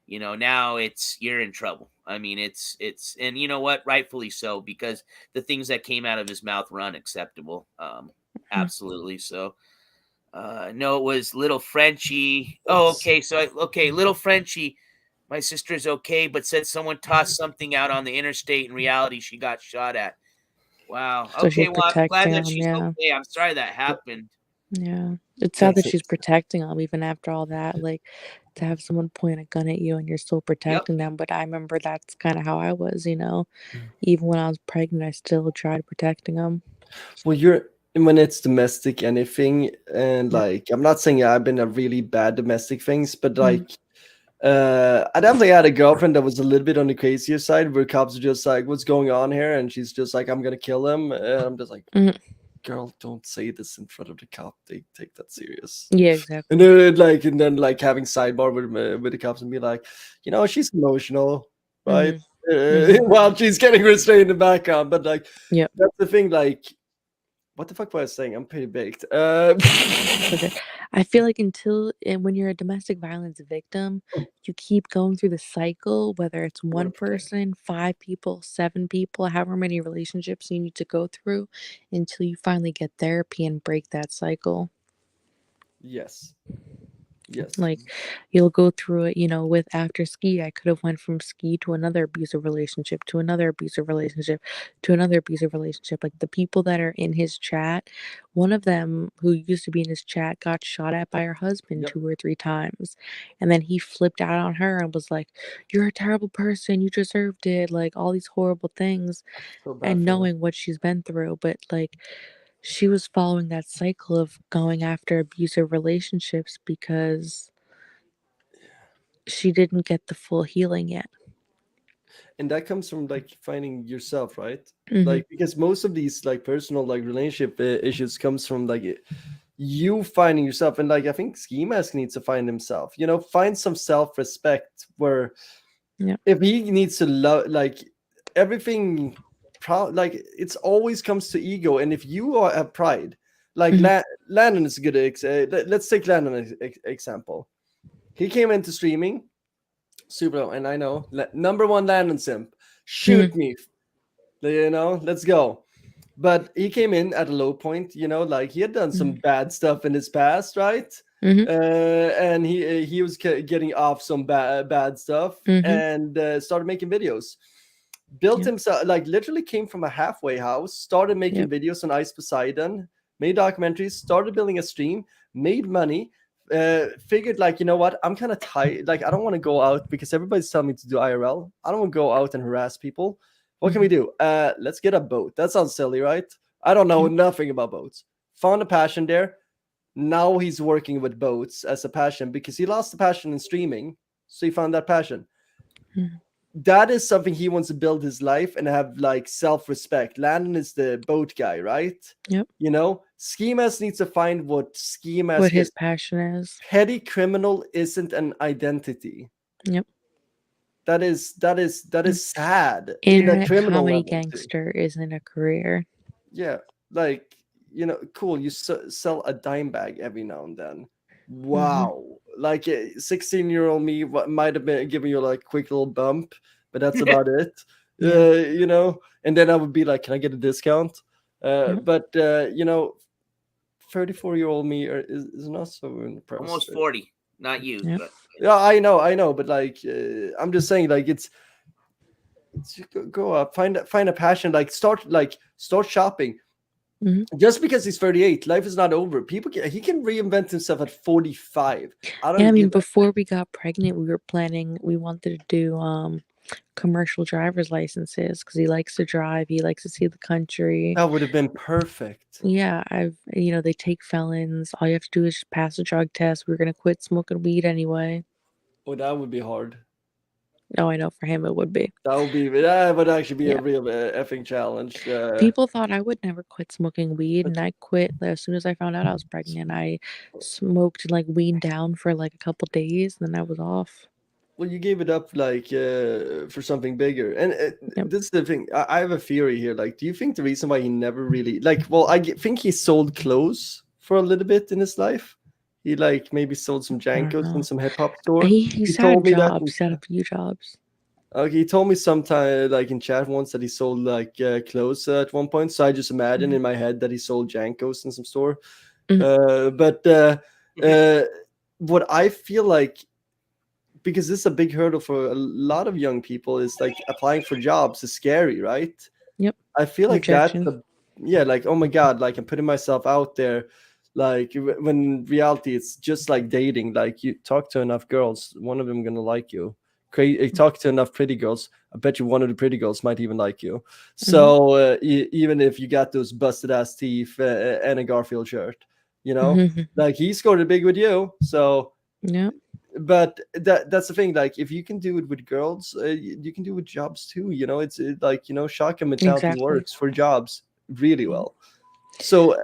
Speaker 1: now you're in trouble. I mean, it's and you know what, rightfully so, because the things that came out of his mouth were unacceptable. Absolutely. So no, it was little Frenchie. Oh, okay. So little Frenchie, my sister's okay, but said someone tossed something out on the interstate. In reality, she got shot at. Wow.
Speaker 7: So
Speaker 1: Okay,
Speaker 7: she's
Speaker 1: well, I'm glad
Speaker 7: protecting
Speaker 1: that
Speaker 7: him.
Speaker 1: she's
Speaker 7: Yeah.
Speaker 1: okay. I'm sorry that happened.
Speaker 7: Yeah. It's sad that she's protecting him even after all that. Like, to have someone point a gun at you and you're still protecting them. But I remember that's kind of how I was, Even when I was pregnant, I still tried protecting him.
Speaker 5: Well, when it's domestic anything, and like, I'm not saying I've been a really bad domestic things, but like, I definitely had a girlfriend that was a little bit on the crazier side, where cops are just like, "What's going on here?" And she's just like, "I'm gonna kill him." And I'm just like, "Girl, don't say this in front of the cop. They take that serious."
Speaker 7: Yeah, exactly.
Speaker 5: And then having sidebar with the cops and be like, she's emotional, right? While she's getting restrained in the background, but like, that's the thing. Like, what the fuck was I saying? I'm pretty baked.
Speaker 7: Okay. I feel like when you're a domestic violence victim, you keep going through the cycle, whether it's one person, 5 people, 7 people, however many relationships you need to go through until you finally get therapy and break that cycle.
Speaker 5: Yes.
Speaker 7: Like, you'll go through it, with after Ski, I could have went from Ski to another abusive relationship, to another abusive relationship, to another abusive relationship. Like, the people that are in his chat, one of them who used to be in his chat got shot at by her husband 2 or 3 times. And then he flipped out on her and was like, "You're a terrible person. You deserved it." Like, all these horrible things. And knowing what she's been through. But like, she was following that cycle of going after abusive relationships because she didn't get the full healing yet.
Speaker 5: And that comes from like finding yourself, right? Like, because most of these like personal like relationship issues comes from like you finding yourself. And like, I think Ski Mask needs to find himself, find some self-respect, where if he needs to love, like, everything like, it's always comes to ego. And if you have pride, like Landon is a good let's take Landon as example. He came into streaming super, and I know number 1 Landon simp, shoot me, let's go. But he came in at a low point, like, he had done some bad stuff in his past, right? And he was getting off some bad stuff, and started making videos. Built himself, like, literally came from a halfway house, started making videos on Ice Poseidon, made documentaries, started building a stream, made money. Figured, like, you know what, I'm kind of tired, like, I don't want to go out because everybody's telling me to do IRL. I don't want to go out and harass people. What can we do? Let's get a boat. That sounds silly, right? I don't know nothing about boats. Found a passion there. Now he's working with boats as a passion because he lost the passion in streaming, so he found that passion. That is something he wants to build his life and have like self-respect. Landon is the boat guy, right? Skimask needs to find what
Speaker 7: his passion is.
Speaker 5: Petty criminal isn't an identity. That is sad.
Speaker 7: Internet comedy gangster isn't a career.
Speaker 5: Yeah, like, cool, you sell a dime bag every now and then. Wow. Like, 16-year-old me might have been giving you like a quick little bump, but that's about it. And then I would be like, can I get a discount? But 34-year-old me is not so impressed.
Speaker 1: Almost 40, not you. But
Speaker 5: yeah, I know, but like, I'm just saying, like, it's go up, find a passion, like, start shopping. Just because he's 38, life is not over. He can reinvent himself at 45.
Speaker 7: I mean, before we got pregnant, we wanted to do commercial driver's licenses because he likes to drive, he likes to see the country.
Speaker 5: That would have been perfect.
Speaker 7: Yeah, they take felons. All you have to do is just pass a drug test. We're gonna quit smoking weed anyway.
Speaker 5: Oh, that would be hard.
Speaker 7: No, I know for him it would be.
Speaker 5: That would actually be
Speaker 7: Yeah.
Speaker 5: a real effing challenge.
Speaker 7: People thought I would never quit smoking weed, and I quit as soon as I found out I was pregnant. I smoked like weed down for like a couple days, and then I was off.
Speaker 5: Well, you gave it up like for something bigger, and
Speaker 7: Yep.
Speaker 5: this is the thing. I have a theory here. Like, do you think the reason why he never really like? Well, think he sold clothes for a little bit in his life. He like maybe sold some
Speaker 7: I don't
Speaker 5: Jankos in
Speaker 7: know.
Speaker 5: some hip hop store.
Speaker 7: He's
Speaker 5: told
Speaker 7: had
Speaker 5: me that.
Speaker 7: jobs. He's had a few jobs.
Speaker 5: Okay, he told me sometime like in chat once that he sold like clothes at one point. So I just imagine in my head that he sold Jankos in some store. But what I feel like, because this is a big hurdle for a lot of young people, is like applying for jobs is scary, right?
Speaker 7: Yep.
Speaker 5: I feel like
Speaker 7: Rejection.
Speaker 5: like, oh my God, like I'm putting myself out there. Like when in reality, it's just like dating. Like you talk to enough girls, one of them gonna like you. Talk to enough pretty girls, I bet you one of the pretty girls might even like you. So even if you got those busted ass teeth and a Garfield shirt, like he scored it big with you. So
Speaker 7: yeah.
Speaker 5: But that's the thing. Like if you can do it with girls, you can do it with jobs too. It's like shotgun mentality
Speaker 7: Exactly.
Speaker 5: works for jobs really well. So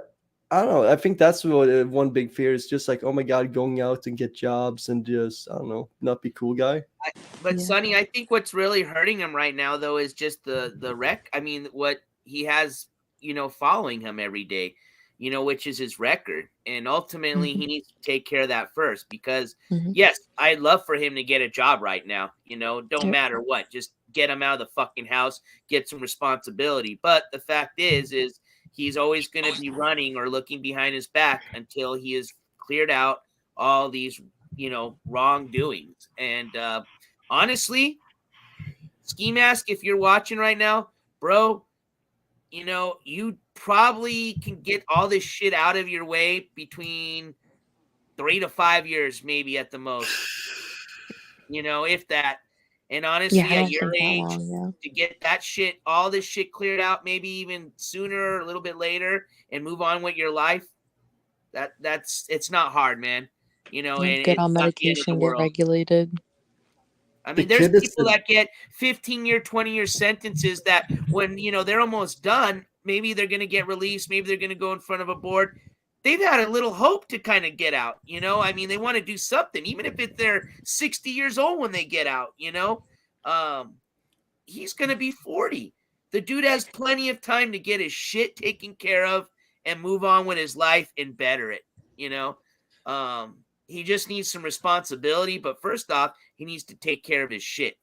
Speaker 5: I don't know. I think that's what one big fear is, just like, oh my God, going out and get jobs and just, I don't know, not be cool guy.
Speaker 1: But Sonny, I think what's really hurting him right now, though, is just the wreck. I mean, what he has, following him every day, which is his record. And ultimately, he needs to take care of that first because, yes, I'd love for him to get a job right now. Don't matter what. Just get him out of the fucking house, get some responsibility. But the fact is he's always going to be running or looking behind his back until he has cleared out all these, wrongdoings. And honestly, Skimask, if you're watching right now, bro, you probably can get all this shit out of your way between 3 to 5 years, maybe at the most. If that. And honestly, at your age, to get that shit, all this shit cleared out, maybe even sooner or a little bit later, and move on with your life, it's not hard, man. And
Speaker 7: get on medication, get regulated.
Speaker 1: I mean, there's people that get 15-year, 20-year sentences that when, they're almost done, maybe they're going to get released. Maybe they're going to go in front of a board. They've had a little hope to kind of get out, I mean, they want to do something, even if they're 60 years old when they get out, he's going to be 40. The dude has plenty of time to get his shit taken care of and move on with his life and better it, he just needs some responsibility. But first off, he needs to take care of his shit.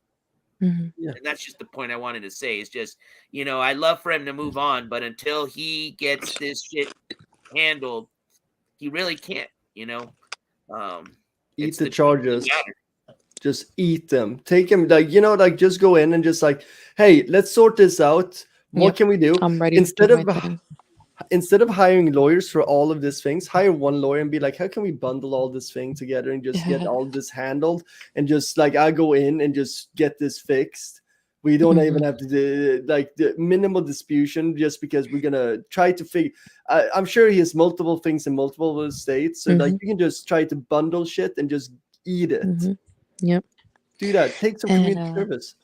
Speaker 1: And that's just the point I wanted to say. Is just, I'd love for him to move on, but until he gets this shit handled, he really can't,
Speaker 5: Eat the charges. Just eat them. Take him, like, just go in and just like, hey, let's sort this out. What can we do?
Speaker 7: I'm ready
Speaker 5: Instead of hiring lawyers for all of these things, hire one lawyer and be like, how can we bundle all this thing together and just get all this handled? And just like, I go in and just get this fixed. We don't even have to do like the minimal disputation, just because we're going to try to figure. I'm sure he has multiple things in multiple states. So like you can just try to bundle shit and just eat it.
Speaker 7: Yep.
Speaker 5: Do that. Take some community service.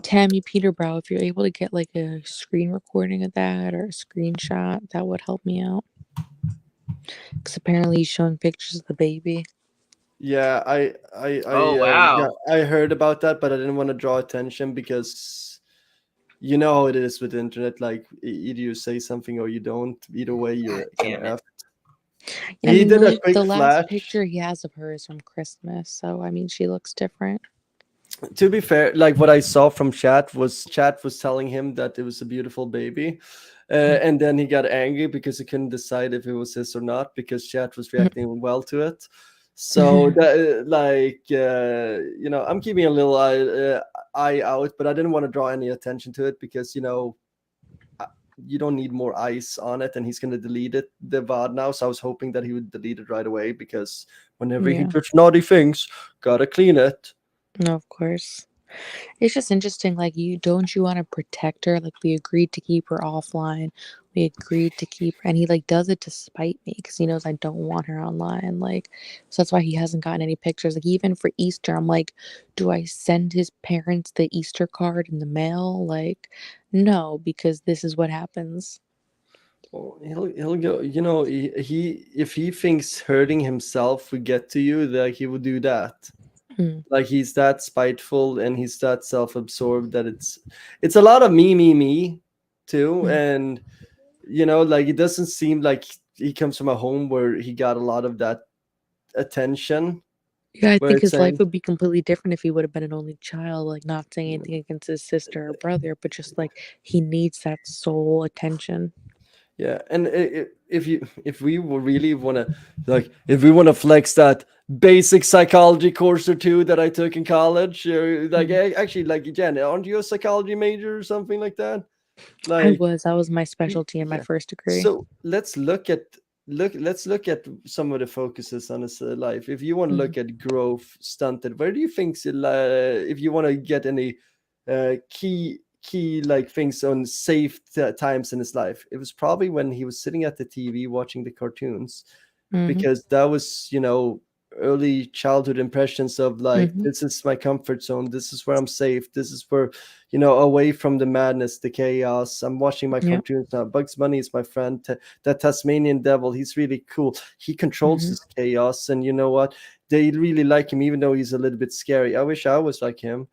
Speaker 7: Tammy Peterbrow, if you're able to get like a screen recording of that or a screenshot, that would help me out. Because apparently he's showing pictures of the baby.
Speaker 5: Yeah, I heard about that, but I didn't want to draw attention because you know how it is with the internet. Like either you say something or you don't. Either way, you're kind of effed.
Speaker 7: Yeah, he did a quick the last picture he has of her is from Christmas, so I mean she looks different.
Speaker 5: To be fair, like what I saw from chat was telling him that it was a beautiful baby, and then he got angry because he couldn't decide if it was his or not because chat was reacting well to it. So that, I'm keeping a little eye out, but I didn't want to draw any attention to it because you don't need more ice on it, and he's going to delete it, the VOD now. So I was hoping that he would delete it right away because whenever he does naughty things, gotta clean it.
Speaker 7: No, of course. It's just interesting, like, you wanna protect her? Like, we agreed to keep her offline. We agreed to keep her and he, like, does it to spite me because he knows I don't want her online, like, so that's why he hasn't gotten any pictures. Like, even for Easter, I'm like, "Do I send his parents the Easter card in the mail?" Like, no, because this is what happens.
Speaker 5: Well, he'll go. You know, he if he thinks hurting himself would get to you, like he would do that.
Speaker 7: Mm.
Speaker 5: Like he's that spiteful and he's that self-absorbed that it's a lot of me too.
Speaker 7: Mm.
Speaker 5: And you know, like it doesn't seem like he comes from a home where he got a lot of that attention.
Speaker 7: Yeah, I
Speaker 5: Where
Speaker 7: think
Speaker 5: it's
Speaker 7: his life
Speaker 5: saying,
Speaker 7: would be completely different if he would have been an only child, like, not saying anything against his sister or brother, but just, like, he needs that sole attention.
Speaker 5: yeah, and if we really want to, like, if we want to flex that basic psychology course or two that I took in college, like actually, like Jen, aren't you a psychology major or something like that? Like,
Speaker 7: That was my specialty in my
Speaker 5: yeah.
Speaker 7: first degree.
Speaker 5: So let's look at some of the focuses on his life. If you want to look at growth stunted, where do you think if you want to get any key like things on safe times in his life, it was probably when he was sitting at the TV watching the cartoons, because that was, you know, early childhood impressions of like, this is my comfort zone, this is where I'm safe, this is where, you know, away from the madness, the chaos. I'm watching my
Speaker 7: Yeah.
Speaker 5: cartoons now. Bugs Bunny is my friend. That Tasmanian devil, he's really cool. He controls this chaos, and you know what, they really like him even though he's a little bit scary. I wish I was like him.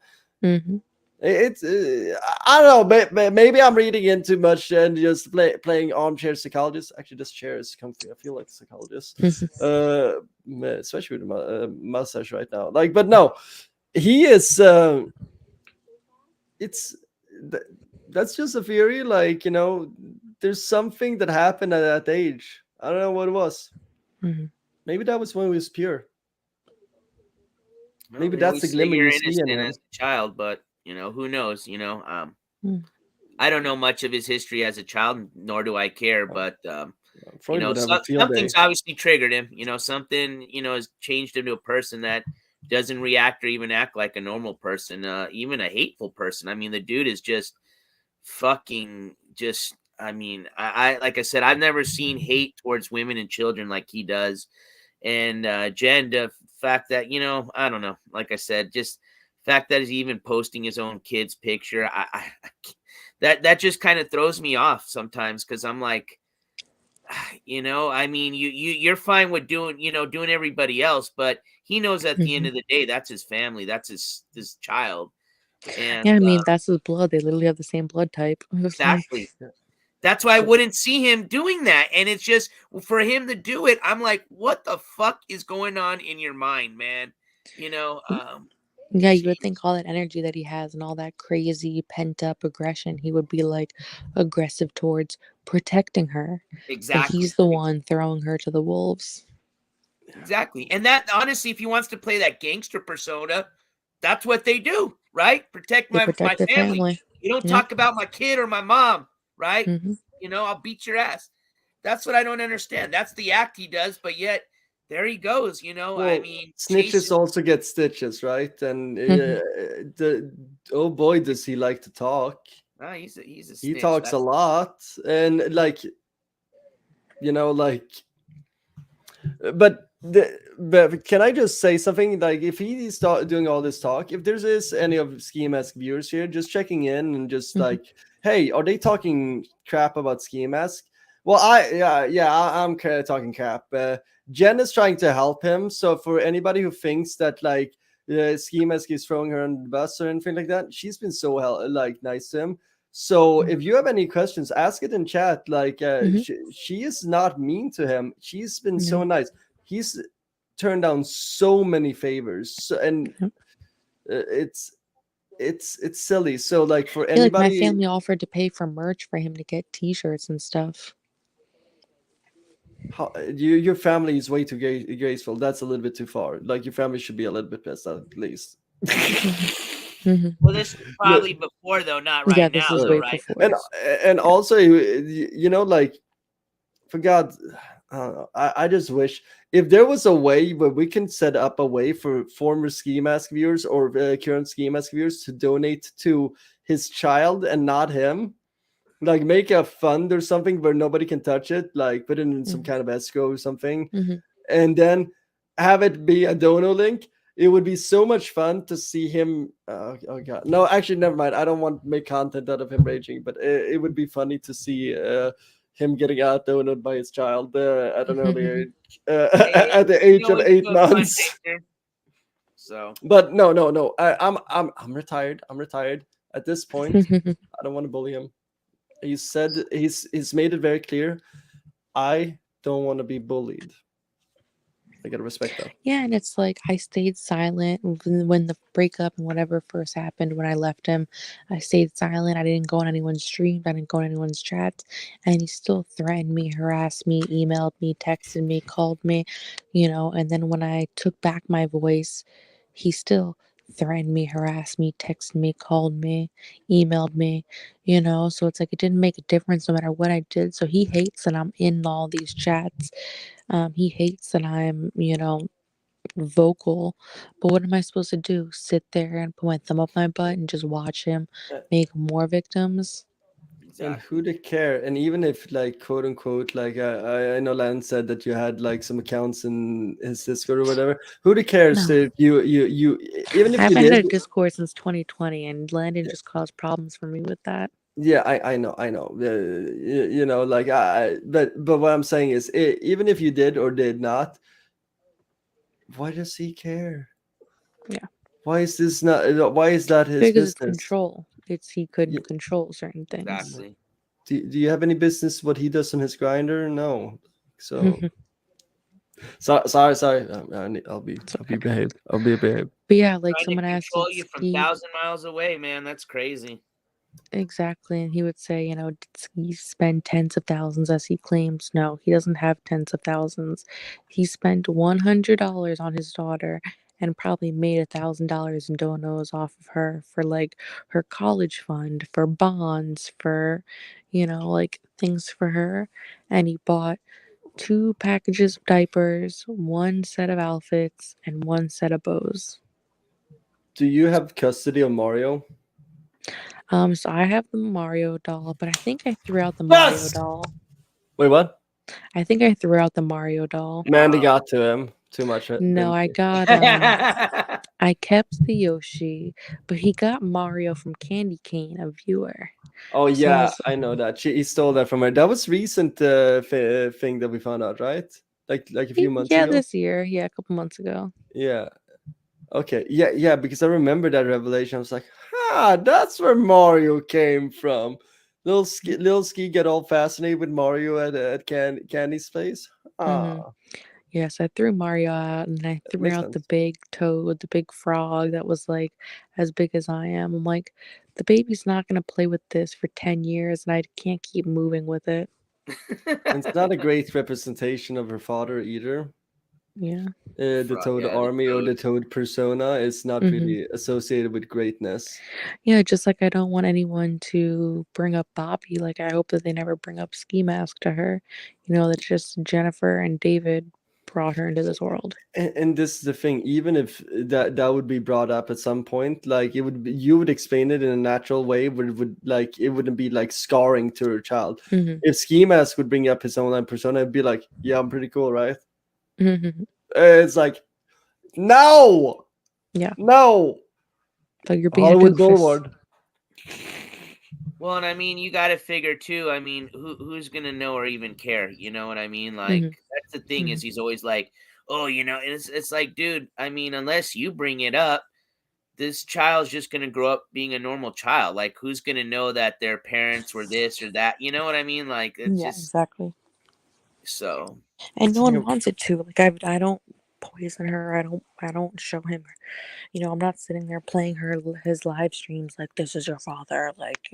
Speaker 5: It's I don't know, maybe I'm reading in too much and just playing armchair psychologist. Actually, this chair is comfy. I feel like a psychologist, especially with my mustache right now. Like, but no, he is. It's that's just a theory. Like, you know, there's something that happened at that age. I don't know what it was. Maybe that was when he was pure.
Speaker 1: Well,
Speaker 5: Maybe
Speaker 1: they
Speaker 5: that's
Speaker 1: always
Speaker 5: the
Speaker 1: say
Speaker 5: glimmer
Speaker 1: you're
Speaker 5: you see in
Speaker 1: innocent
Speaker 5: him.
Speaker 1: as a child, but you know, who knows? You know, I don't know much of his history as a child, nor do I care. But you
Speaker 5: Freud
Speaker 1: know,
Speaker 5: would have a field day.
Speaker 1: something's obviously triggered him. You know, something, you know, has changed him to a person that doesn't react or even act like a normal person, even a hateful person. I mean, the dude is just fucking just. I mean, I like I said, I've never seen hate towards women and children like he does. And Jen, the fact that, you know, I don't know, like I said, just fact that he's even posting his own kid's picture, that just kind of throws me off sometimes, because I'm like, you know, I mean, you're fine with doing, you know, doing everybody else, but he knows at the end of the day that's his family, that's his child. And
Speaker 7: Yeah, I mean, that's his blood. They literally have the same blood type.
Speaker 1: exactly. That's why I wouldn't see him doing that. And it's just for him to do it, I'm like, what the fuck is going on in your mind, man? You know,
Speaker 7: Yeah, you would think all that energy that he has and all that crazy pent up aggression, he would be like aggressive towards protecting her. But
Speaker 1: exactly.
Speaker 7: he's the one throwing her to the wolves.
Speaker 1: Exactly. And that, honestly, if he wants to play that gangster persona, that's what they do, right? Protect
Speaker 7: They
Speaker 1: my
Speaker 7: protect their family.
Speaker 1: You don't
Speaker 7: Yep.
Speaker 1: talk about my kid or my mom, right?
Speaker 7: Mm-hmm.
Speaker 1: You know, I'll beat your ass. That's what I don't understand. That's the act he does, but yet there he goes, you know.
Speaker 5: Well,
Speaker 1: I mean,
Speaker 5: snitches also get stitches, right? And oh boy, does he like to talk.
Speaker 1: he's a
Speaker 5: He
Speaker 1: snitch.
Speaker 5: talks a lot, and like, you know, like, but can I just say something? Like, if he's doing all this talk, if there's any of Skimask viewers here, just checking in and just like, hey, are they talking crap about Skimask? Well, I'm kind of talking crap. Jen is trying to help him. So for anybody who thinks that like Skimask is throwing her on the bus or anything like that, she's been so like nice to him. So if you have any questions, ask it in chat. Like she is not mean to him. She's been so nice. He's turned down so many favors, and it's silly. So like for anybody,
Speaker 7: like my family offered to pay for merch for him to get T-shirts and stuff.
Speaker 5: Your family is way too graceful. That's a little bit too far. Like your family should be a little bit pissed at least.
Speaker 1: Well, this is probably before though, not right
Speaker 7: yeah, this
Speaker 1: now,
Speaker 7: is
Speaker 1: though,
Speaker 7: way
Speaker 1: right?
Speaker 7: before.
Speaker 5: And also, you know, like, for God, I just wish if there was a way where we can set up a way for former Ski Mask viewers or current Ski Mask viewers to donate to his child and not him. Like make a fund or something where nobody can touch it, like put it in some kind of escrow or something, and then have it be a dono link. It would be so much fun to see him. Oh god, no, actually, never mind. I don't want to make content out of him raging, but it would be funny to see him getting out donated by his child at an early age, at the age of 8 months.
Speaker 1: So,
Speaker 5: but no. I'm retired. I'm retired at this point. I don't want to bully him. He said he's made it very clear. I don't want to be bullied. I gotta respect that.
Speaker 7: Yeah, and it's like I stayed silent when the breakup and whatever first happened. When I left him, I stayed silent. I didn't go on anyone's streams. I didn't go on anyone's chats, and he still threatened me, harassed me, emailed me, texted me, called me, And then when I took back my voice, he still threatened me, harassed me, texted me, called me, emailed me, So it's like it didn't make a difference no matter what I did. So he hates that I'm in all these chats. He hates that I'm, vocal. But what am I supposed to do? Sit there and put my thumb up my butt and just watch him make more victims?
Speaker 5: And who to care? And even if, like, quote unquote, like I know Lance said that you had like some accounts in his Discord or whatever. Who to cares
Speaker 7: No.
Speaker 5: if you even if
Speaker 7: I
Speaker 5: you
Speaker 7: haven't had a
Speaker 5: did?
Speaker 7: Discord since 2020, and Landon just caused problems for me with that.
Speaker 5: Yeah, I know. Like but what I'm saying is, even if you did or did not, why does he care?
Speaker 7: Yeah.
Speaker 5: Why is this not? Why is that his
Speaker 7: Because
Speaker 5: business?
Speaker 7: it's control. He couldn't control certain things.
Speaker 1: Exactly.
Speaker 5: Do you have any business what he does on his grinder? No. So sorry. I'll be behaved. I'll be behaved.
Speaker 7: But yeah, like
Speaker 1: Trying
Speaker 7: someone
Speaker 1: to
Speaker 7: asked
Speaker 1: control
Speaker 7: if
Speaker 1: you from
Speaker 7: Ski.
Speaker 1: 1,000 miles away, man. That's crazy.
Speaker 7: Exactly. And he would say, did he spend tens of thousands as he claims? No, he doesn't have tens of thousands. He spent $100 on his daughter and probably made $1,000 in donos off of her for like her college fund, for bonds, for, like things for her. And he bought 2 packages of diapers, 1 set of outfits, and 1 set of bows.
Speaker 5: Do you have custody of Mario?
Speaker 7: So I have the Mario doll, but I think I threw out the Mario doll.
Speaker 5: Wait, what?
Speaker 7: I think I threw out the Mario doll.
Speaker 5: Mandy got to him too much.
Speaker 7: No, I got I kept the Yoshi, but he got Mario from Candy Cane, a viewer.
Speaker 5: Oh
Speaker 7: So
Speaker 5: yeah, I know that. He stole that from her. That was recent thing that we found out, right? Like a few months ago.
Speaker 7: This year. Yeah, a couple months ago.
Speaker 5: Yeah. Okay. Yeah. Because I remember that revelation. I was like, that's where Mario came from. Little Ski get all fascinated with Mario at Candy's place.
Speaker 7: Yes, I threw Mario out, and I threw out the big toad, the big frog that was like as big as I am. I'm like, the baby's not gonna play with this for 10 years, and I can't keep moving with it.
Speaker 5: It's not a great representation of her father either.
Speaker 7: Yeah.
Speaker 5: The Toad army or the Toad persona is not really associated with greatness.
Speaker 7: Yeah, just like I don't want anyone to bring up Bobby. Like I hope that they never bring up Skimask to her. That just Jennifer and David brought her into this world.
Speaker 5: And this is the thing, even if that would be brought up at some point, like you would explain it in a natural way, would like it wouldn't be like scarring to her child. If Ski Mask would bring up his online persona, it'd be like, yeah, I'm pretty cool, right? It's like, no,
Speaker 7: yeah,
Speaker 5: no,
Speaker 7: like you're being
Speaker 5: Hollywood Boulevard.
Speaker 1: Well, and I mean, you got to figure too. I mean, who's gonna know or even care? You know what I mean? Like that's the thing is he's always like, oh, it's like, dude. I mean, unless you bring it up, this child's just gonna grow up being a normal child. Like, who's gonna know that their parents were this or that? You know what I mean? Like, it's just
Speaker 7: exactly.
Speaker 1: So,
Speaker 7: and no one wants it to. Like, I don't poison her. I don't show him. I'm not sitting there playing his live streams like this is your father. Like,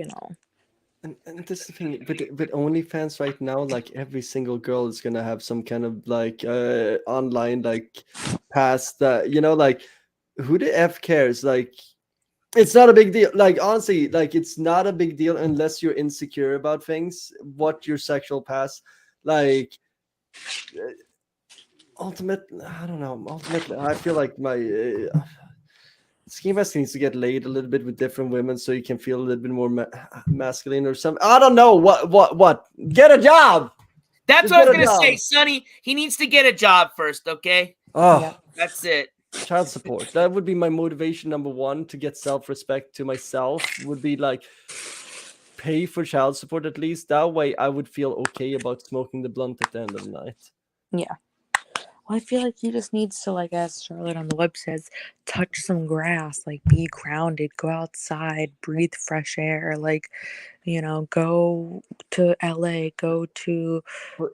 Speaker 5: And this is the thing, but OnlyFans right now, like every single girl is gonna have some kind of like online like past that, like who the F cares? Like it's not a big deal. Like honestly, like it's not a big deal unless you're insecure about things, what your sexual past. Like Ultimately, I don't know. Ultimately, I feel like my Skimask needs to get laid a little bit with different women so you can feel a little bit more masculine or something. I don't know. What? Get a job.
Speaker 1: That's what I was going to say, Sonny. He needs to get a job first, okay?
Speaker 5: Oh,
Speaker 7: Yep.
Speaker 1: That's it.
Speaker 5: Child support. That would be my motivation number one to get self-respect to myself. Would be like pay for child support at least. That way, I would feel okay about smoking the blunt at the end of the night.
Speaker 7: Yeah. Well, I feel like he just needs to, like, as Charlotte on the web says, touch some grass, like, be grounded, go outside, breathe fresh air, like, you know, go to LA, go to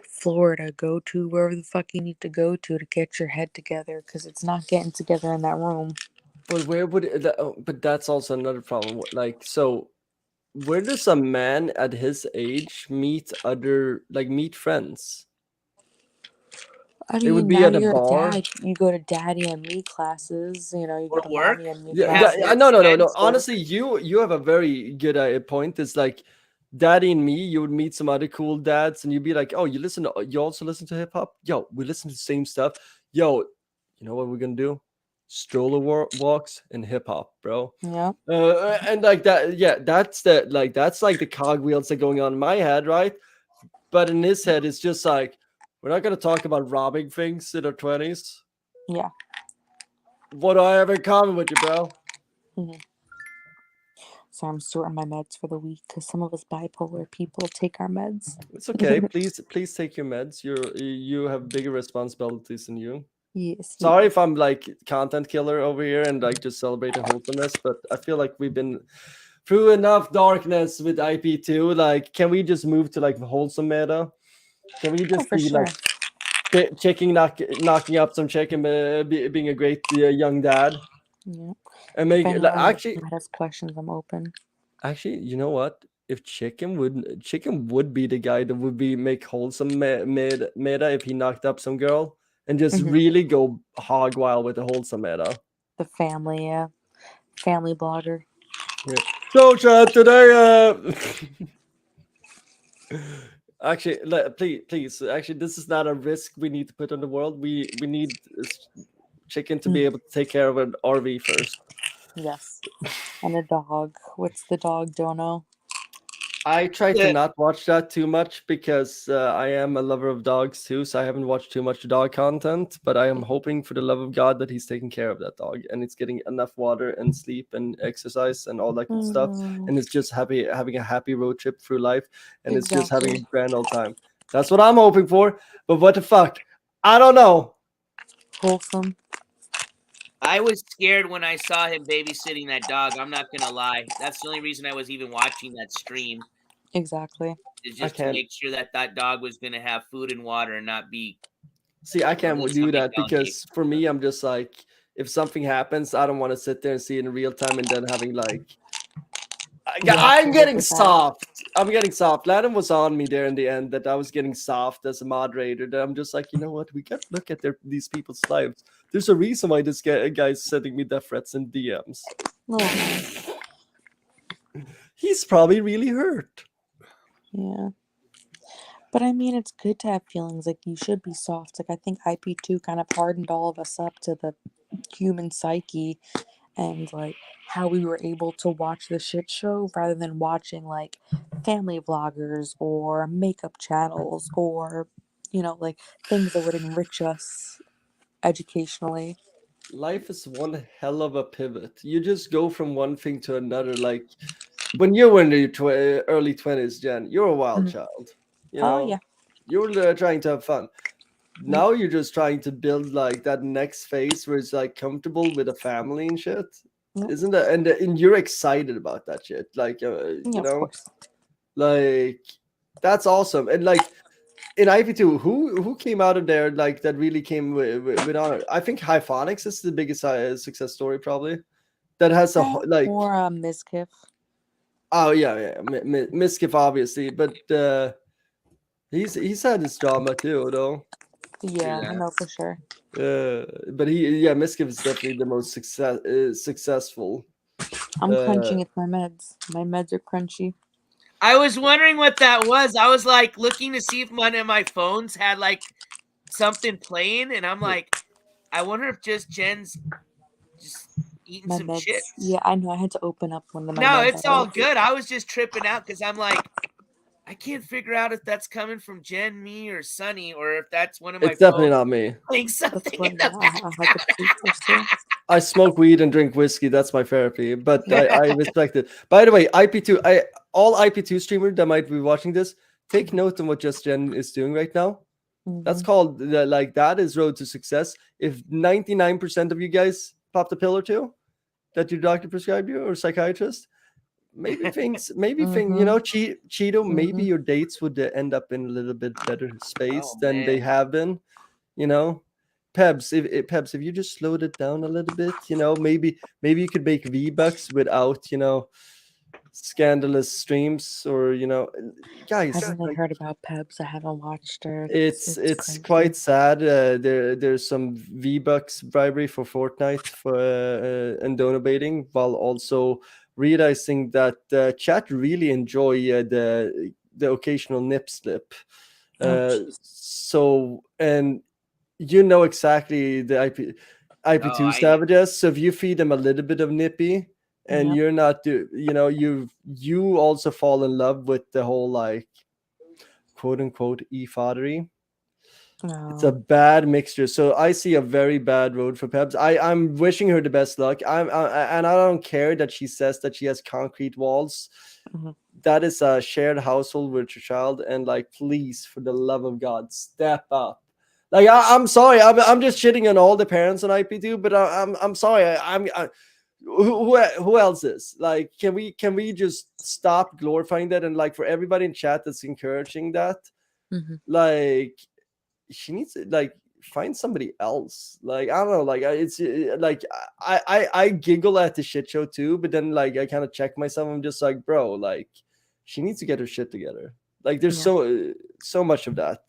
Speaker 7: Florida, go to wherever the fuck you need to go to get your head together, because it's not getting together in that room.
Speaker 5: But where would it, but that's also another problem. Like, so where does a man at his age meet friends?
Speaker 7: I
Speaker 5: It would
Speaker 7: mean,
Speaker 5: be
Speaker 7: now
Speaker 5: at a
Speaker 7: you're a
Speaker 5: bar.
Speaker 7: dad. You go to daddy and me classes. You know, you go
Speaker 1: Or
Speaker 7: to
Speaker 1: work.
Speaker 7: mommy and me
Speaker 5: Yeah,
Speaker 7: classes.
Speaker 5: no. Honestly, you have a very good point. It's like daddy and me. You would meet some other cool dads, and you'd be like, "Oh, you also listen to hip hop? Yo, we listen to the same stuff. Yo, you know what we're gonna do? Stroller walks and hip hop, bro."
Speaker 7: Yeah.
Speaker 5: And like that, yeah, that's like the cogwheels that are going on in my head, right? But in his head, it's just like we're not gonna talk about robbing things in our 20s.
Speaker 7: Yeah.
Speaker 5: What do I have in common with you, bro?
Speaker 7: Mm-hmm. So I'm sorting my meds for the week because some of us bipolar people take our meds.
Speaker 5: It's okay. Please take your meds. You have bigger responsibilities than you.
Speaker 7: Yes.
Speaker 5: Sorry if I'm like content killer over here and like just celebrating wholesomeness, but I feel like we've been through enough darkness with IP2. Like, can we just move to like wholesome meta? Can we just be
Speaker 7: sure.
Speaker 5: like knocking up some chicken, being a great young dad?
Speaker 7: Yeah.
Speaker 5: And make
Speaker 7: actually has questions. I'm open.
Speaker 5: Actually, you know what? If chicken would be the guy that would be make wholesome meta if he knocked up some girl and just really go hog wild with the wholesome meta.
Speaker 7: The family, family blogger.
Speaker 5: Yeah. So chat today. Actually, please. Actually, this is not a risk we need to put on the world. We need chicken to be able to take care of an RV first.
Speaker 7: Yes, and a dog. What's the dog, Dono?
Speaker 5: I try to not watch that too much because I am a lover of dogs too, so I haven't watched too much dog content. But I am hoping for the love of God that he's taking care of that dog and it's getting enough water and sleep and exercise and all that good stuff, and it's just having a happy road trip through life, and it's just having a grand old time. That's what I'm hoping for. But what the fuck? I don't know.
Speaker 7: Wholesome.
Speaker 1: I was scared when I saw him babysitting that dog. I'm not gonna lie. That's the only reason I was even watching that stream.
Speaker 7: Exactly.
Speaker 1: Is just to make sure that that dog was gonna have food and water and not be.
Speaker 5: See, I can't do that because for me, I'm just like, if something happens, I don't want to sit there and see it in real time and then having like. I'm getting soft. I'm getting soft. Ladin was on me there in the end that I was getting soft as a moderator. That I'm just like, you know what? We got to look at these people's lives. There's a reason why this guy's sending me death threats and DMs.
Speaker 7: Oh.
Speaker 5: He's probably really hurt.
Speaker 7: Yeah. But I mean, it's good to have feelings. Like, you should be soft. Like, I think IP2 kind of hardened all of us up to the human psyche and like how we were able to watch the shit show rather than watching like family vloggers or makeup channels or, you know, like things that would enrich us educationally.
Speaker 5: Life is one hell of a pivot. You just go from one thing to another. Like when you were in your early 20s, Jen, you're a wild child. You know,
Speaker 7: yeah.
Speaker 5: You were trying to have fun. Now you're just trying to build like that next phase where it's like comfortable with a family and shit. Isn't that? And you're excited about that shit. Like, you know, like that's awesome. And like in IP2, who came out of there like that really came with honor? I think Hyphonics is the biggest success story probably. That has a like
Speaker 7: or Miskiff.
Speaker 5: Oh yeah, Miskiff obviously, but he's had his drama too, though.
Speaker 7: Yeah, I know for sure.
Speaker 5: But Miskiff is definitely the most successful.
Speaker 7: I'm crunching at my meds. My meds are crunchy.
Speaker 1: I was wondering what that was. I was like looking to see if one of my phones had like something playing, and I'm like, I wonder if Jen's just eating
Speaker 7: My
Speaker 1: some
Speaker 7: meds.
Speaker 1: chips.
Speaker 7: Yeah, I know. I had to open up one of my
Speaker 1: No,
Speaker 7: meds.
Speaker 1: it's all good. I was just tripping out because I'm like, I can't figure out if that's coming from Jen, me, or Sunny, or if that's one of my
Speaker 5: It's definitely
Speaker 1: phones
Speaker 5: not me.
Speaker 1: playing
Speaker 7: That's
Speaker 1: something
Speaker 7: what
Speaker 1: in the
Speaker 7: I had the papers too.
Speaker 5: I smoke weed and drink whiskey. That's my therapy. But I respect it. By the way, IP2, all IP2 streamers that might be watching this, take note on what Just Jen is doing right now. That's called that is road to success. If 99% of you guys popped a pill or two that your doctor prescribed you or psychiatrist, maybe things, Cheeto, maybe your dates would end up in a little bit better space than they have been. Pebs, if you just slowed it down a little bit, maybe you could make V-Bucks without, scandalous streams or, guys.
Speaker 7: I haven't heard about Pebs. I haven't watched her.
Speaker 5: It's
Speaker 7: crazy.
Speaker 5: quite sad. There's some V-Bucks bribery for Fortnite and donating, while also realizing that chat really enjoy the occasional nip slip. So and exactly the IP2 savages. So if you feed them a little bit of nippy and you're not you also fall in love with the whole quote unquote e-foddery. It's a bad mixture. So I see a very bad road for Pebs. I'm wishing her the best luck. And I don't care that she says that she has concrete walls. That is a shared household with your child, and please, for the love of God, step up. I'm sorry, I'm just shitting on all the parents on IP2, but I'm sorry. Who else is can we just stop glorifying that, and for everybody in chat that's encouraging that, she needs to find somebody else. I don't know, it's I giggle at the shit show too, but then I kind of check myself. I'm just bro, she needs to get her shit together. There's so much of that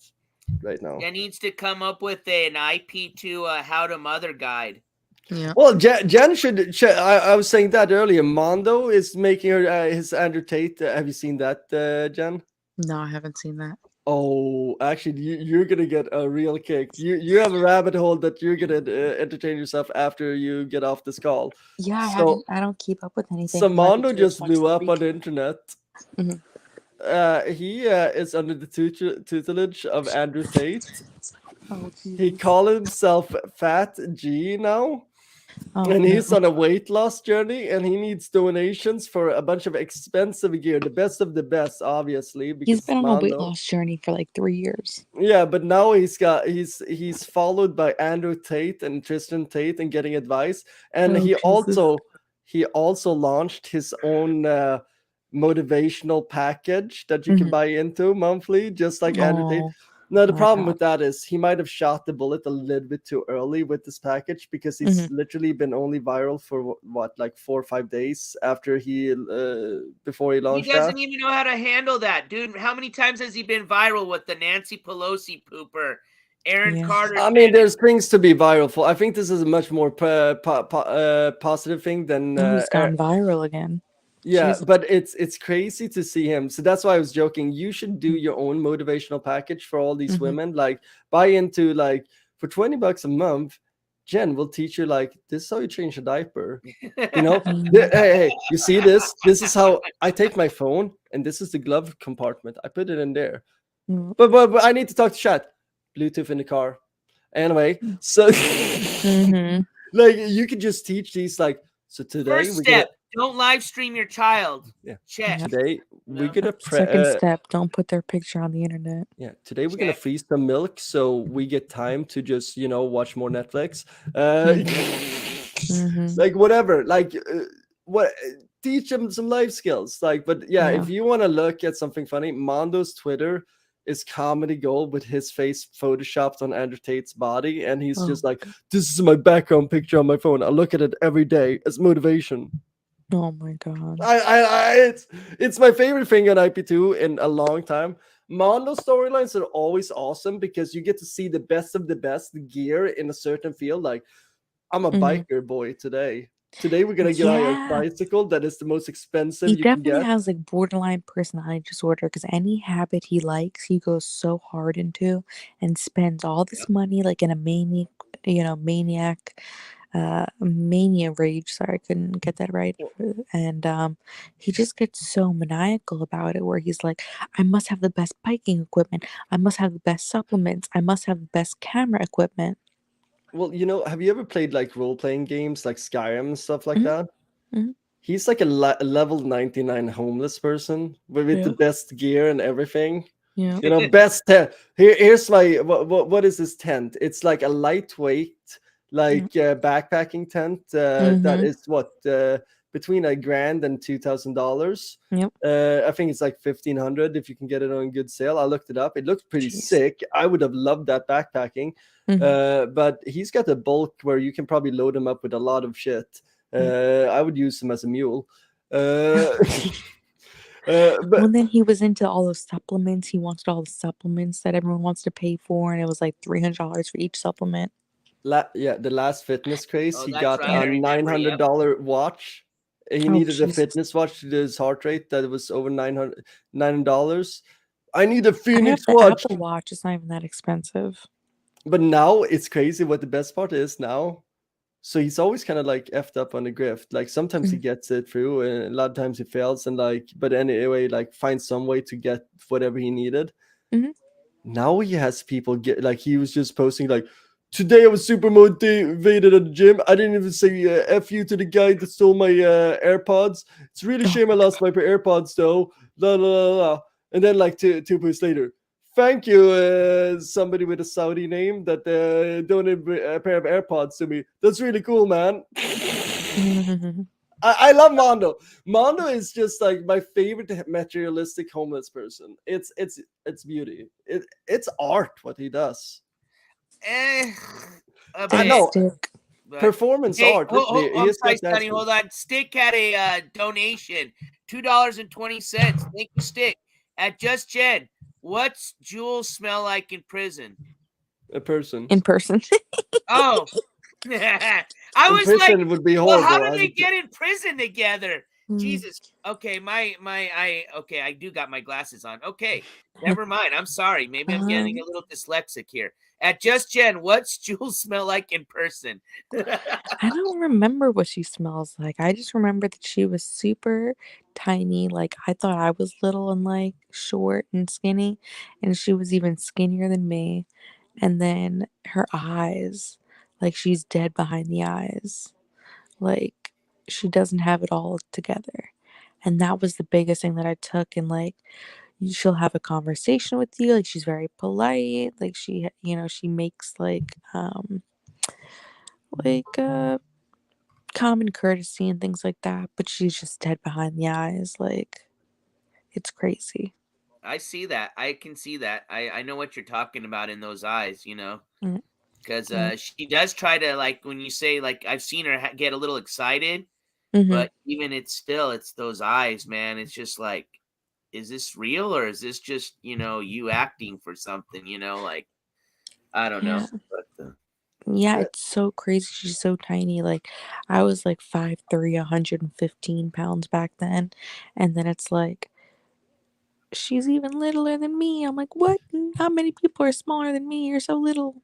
Speaker 5: right now.
Speaker 1: Jen needs to come up with an IP2 how to mother guide.
Speaker 7: Yeah.
Speaker 5: Well, Jen should. I was saying that earlier. Mondo is making her his Andrew Tate. Have you seen that, Jen?
Speaker 7: No, I haven't seen that.
Speaker 5: Oh, actually, you're gonna get a real kick. You have a rabbit hole that you're gonna entertain yourself after you get off this call.
Speaker 7: Yeah, I don't keep up with anything.
Speaker 5: So Mondo just blew up on the internet. He is under the tutelage of Andrew Tate. He calls himself Fat G now. And he's on a weight loss journey, and he needs donations for a bunch of expensive gear, the best of the best, obviously. Because
Speaker 7: he's been on a weight loss journey for 3 years.
Speaker 5: Yeah, but now he's followed by Andrew Tate and Tristan Tate and getting advice, and he also launched his own motivational package that you can buy into monthly, just like Andrew Tate. Now, the problem with that is he might have shot the bullet a little bit too early with this package, because he's literally been only viral for 4 or 5 days after before he launched.
Speaker 1: He doesn't even know how to handle that, dude. How many times has he been viral with the Nancy Pelosi pooper, Aaron Carter?
Speaker 5: I mean, there's things to be viral for. I think this is a much more positive thing than.
Speaker 7: He's gone viral again.
Speaker 5: Yeah,
Speaker 7: Jesus.
Speaker 5: But it's crazy to see him. So that's why I was joking. You should do your own motivational package for all these women. Buy into for $20 a month. Jen will teach you this is how you change a diaper. Hey, you see this? This is how I take my phone, and this is the glove compartment. I put it in there. But I need to talk to chat. Bluetooth in the car. Anyway, so you could just teach these so today.
Speaker 1: First step. Don't live stream your child.
Speaker 5: Yeah.
Speaker 1: Check.
Speaker 5: Today we're gonna
Speaker 7: Second step, don't put their picture on the internet.
Speaker 5: Yeah. Today we're gonna freeze some milk so we get time to just watch more Netflix. Whatever. Teach them some life skills. But if you want to look at something funny, Mondo's Twitter is comedy gold with his face photoshopped on Andrew Tate's body, and he's just this is my background picture on my phone. I look at it every day as motivation.
Speaker 7: Oh my god!
Speaker 5: It's my favorite thing on IP2 in a long time. Mondo storylines are always awesome because you get to see the best of the best gear in a certain field. I'm a biker boy today. Today we're gonna get a
Speaker 7: Yeah.
Speaker 5: bicycle that is the most expensive
Speaker 7: He
Speaker 5: you can
Speaker 7: definitely
Speaker 5: get.
Speaker 7: has like borderline personality disorder because any habit he likes, he goes so hard into and spends all this money like in a maniac, mania rage. Sorry, I couldn't get that right. And he just gets so maniacal about it, where he's like, I must have the best biking equipment, I must have the best supplements, I must have the best camera equipment.
Speaker 5: Well, have you ever played like role-playing games like Skyrim and stuff like
Speaker 7: Mhm.
Speaker 5: that?
Speaker 7: Mhm.
Speaker 5: He's like a level 99 homeless person with the
Speaker 7: Yeah.
Speaker 5: best gear and everything.
Speaker 7: Yeah.
Speaker 5: Best tent. Here's my what is this tent? It's like a lightweight, like backpacking tent that
Speaker 7: Mhm.
Speaker 5: is between $1,000 and $2,000.
Speaker 7: Yep.
Speaker 5: I think it's like 1,500 if you can get it on good sale. I looked it up. It looked pretty
Speaker 7: Jeez.
Speaker 5: sick. I would have loved that backpacking. But he's got a bulk where you can probably load him up with a lot of shit. I would use him as a mule. But
Speaker 7: Well, then he was into all those supplements. He wanted all the supplements that everyone wants to pay for, and it was like $300 for each supplement.
Speaker 5: the last fitness craze,
Speaker 1: Oh,
Speaker 5: he
Speaker 1: that's
Speaker 5: got
Speaker 1: right, I
Speaker 5: a
Speaker 1: remember, yep.
Speaker 5: $900 watch. He
Speaker 7: Oh,
Speaker 5: needed a
Speaker 7: Jesus.
Speaker 5: fitness watch to do his heart rate that was over $900. I need a
Speaker 7: I have
Speaker 5: Phoenix
Speaker 7: the
Speaker 5: watch.
Speaker 7: Apple Watch. It's not even that expensive.
Speaker 5: But now it's crazy what the best part is now. So he's always kind of like effed up on the grift. Like sometimes he gets it through, and a lot of times he fails. And but anyway, like finds some way to get whatever he needed.
Speaker 7: Mhm.
Speaker 5: Now he has people get like he was just posting like, today I was super motivated at the gym. I didn't even say F you to the guy that stole my AirPods. It's really shame I lost my AirPods though. La la la la. And then like two posts later, thank you, somebody with a Saudi name that donated a pair of AirPods to me. That's really cool, man. I love Mondo. Mondo is just like my favorite materialistic homeless person. It's beauty. It's art what he does.
Speaker 1: A
Speaker 5: I
Speaker 1: bit.
Speaker 5: know.
Speaker 7: Stick.
Speaker 1: But
Speaker 5: Performance
Speaker 1: hey,
Speaker 5: art. Look, he
Speaker 1: I'm
Speaker 5: has
Speaker 1: sorry,
Speaker 5: got that.
Speaker 1: Sonny. Hold on. Stick had a donation, $2.20. Thank you, Stick. At Just Jen, what's Jules smell like in prison?
Speaker 5: A person.
Speaker 7: In person.
Speaker 1: Oh, I
Speaker 5: In
Speaker 1: was like,
Speaker 5: prison would be
Speaker 1: well, how
Speaker 5: horrible.
Speaker 1: do they get in prison together?
Speaker 7: Mm.
Speaker 1: Jesus. Okay, I do got my glasses on. Okay, never mind. I'm sorry. Maybe I'm getting a little dyslexic here. At Just Jen, what's Jules smell like in person?
Speaker 7: I don't remember what she smells like. I just remember that she was super tiny. Like I thought I was little and like short and skinny, and she was even skinnier than me. And then her eyes, like she's dead behind the eyes. Like she doesn't have it all together. And that was the biggest thing that I took. And like she'll have a conversation with you. Like she's very polite. Like she makes like common courtesy and things like that, but she's just dead behind the eyes. Like it's crazy.
Speaker 1: I see that. I can see that. I know what you're talking about in those eyes,
Speaker 7: Mm.
Speaker 1: because
Speaker 7: Mm.
Speaker 1: she does try to, like, when you say, like, I've seen her get a little excited,
Speaker 7: Mhm.
Speaker 1: but even it's those eyes, man. It's just like, is this real or is this just, you acting for something, like, I don't know.
Speaker 7: Yeah.
Speaker 1: But
Speaker 7: Yeah, it's so crazy. She's so tiny. Like I was like 5'3", 115 pounds back then. And then it's like she's even littler than me. I'm like, what? How many people are smaller than me? You're so little.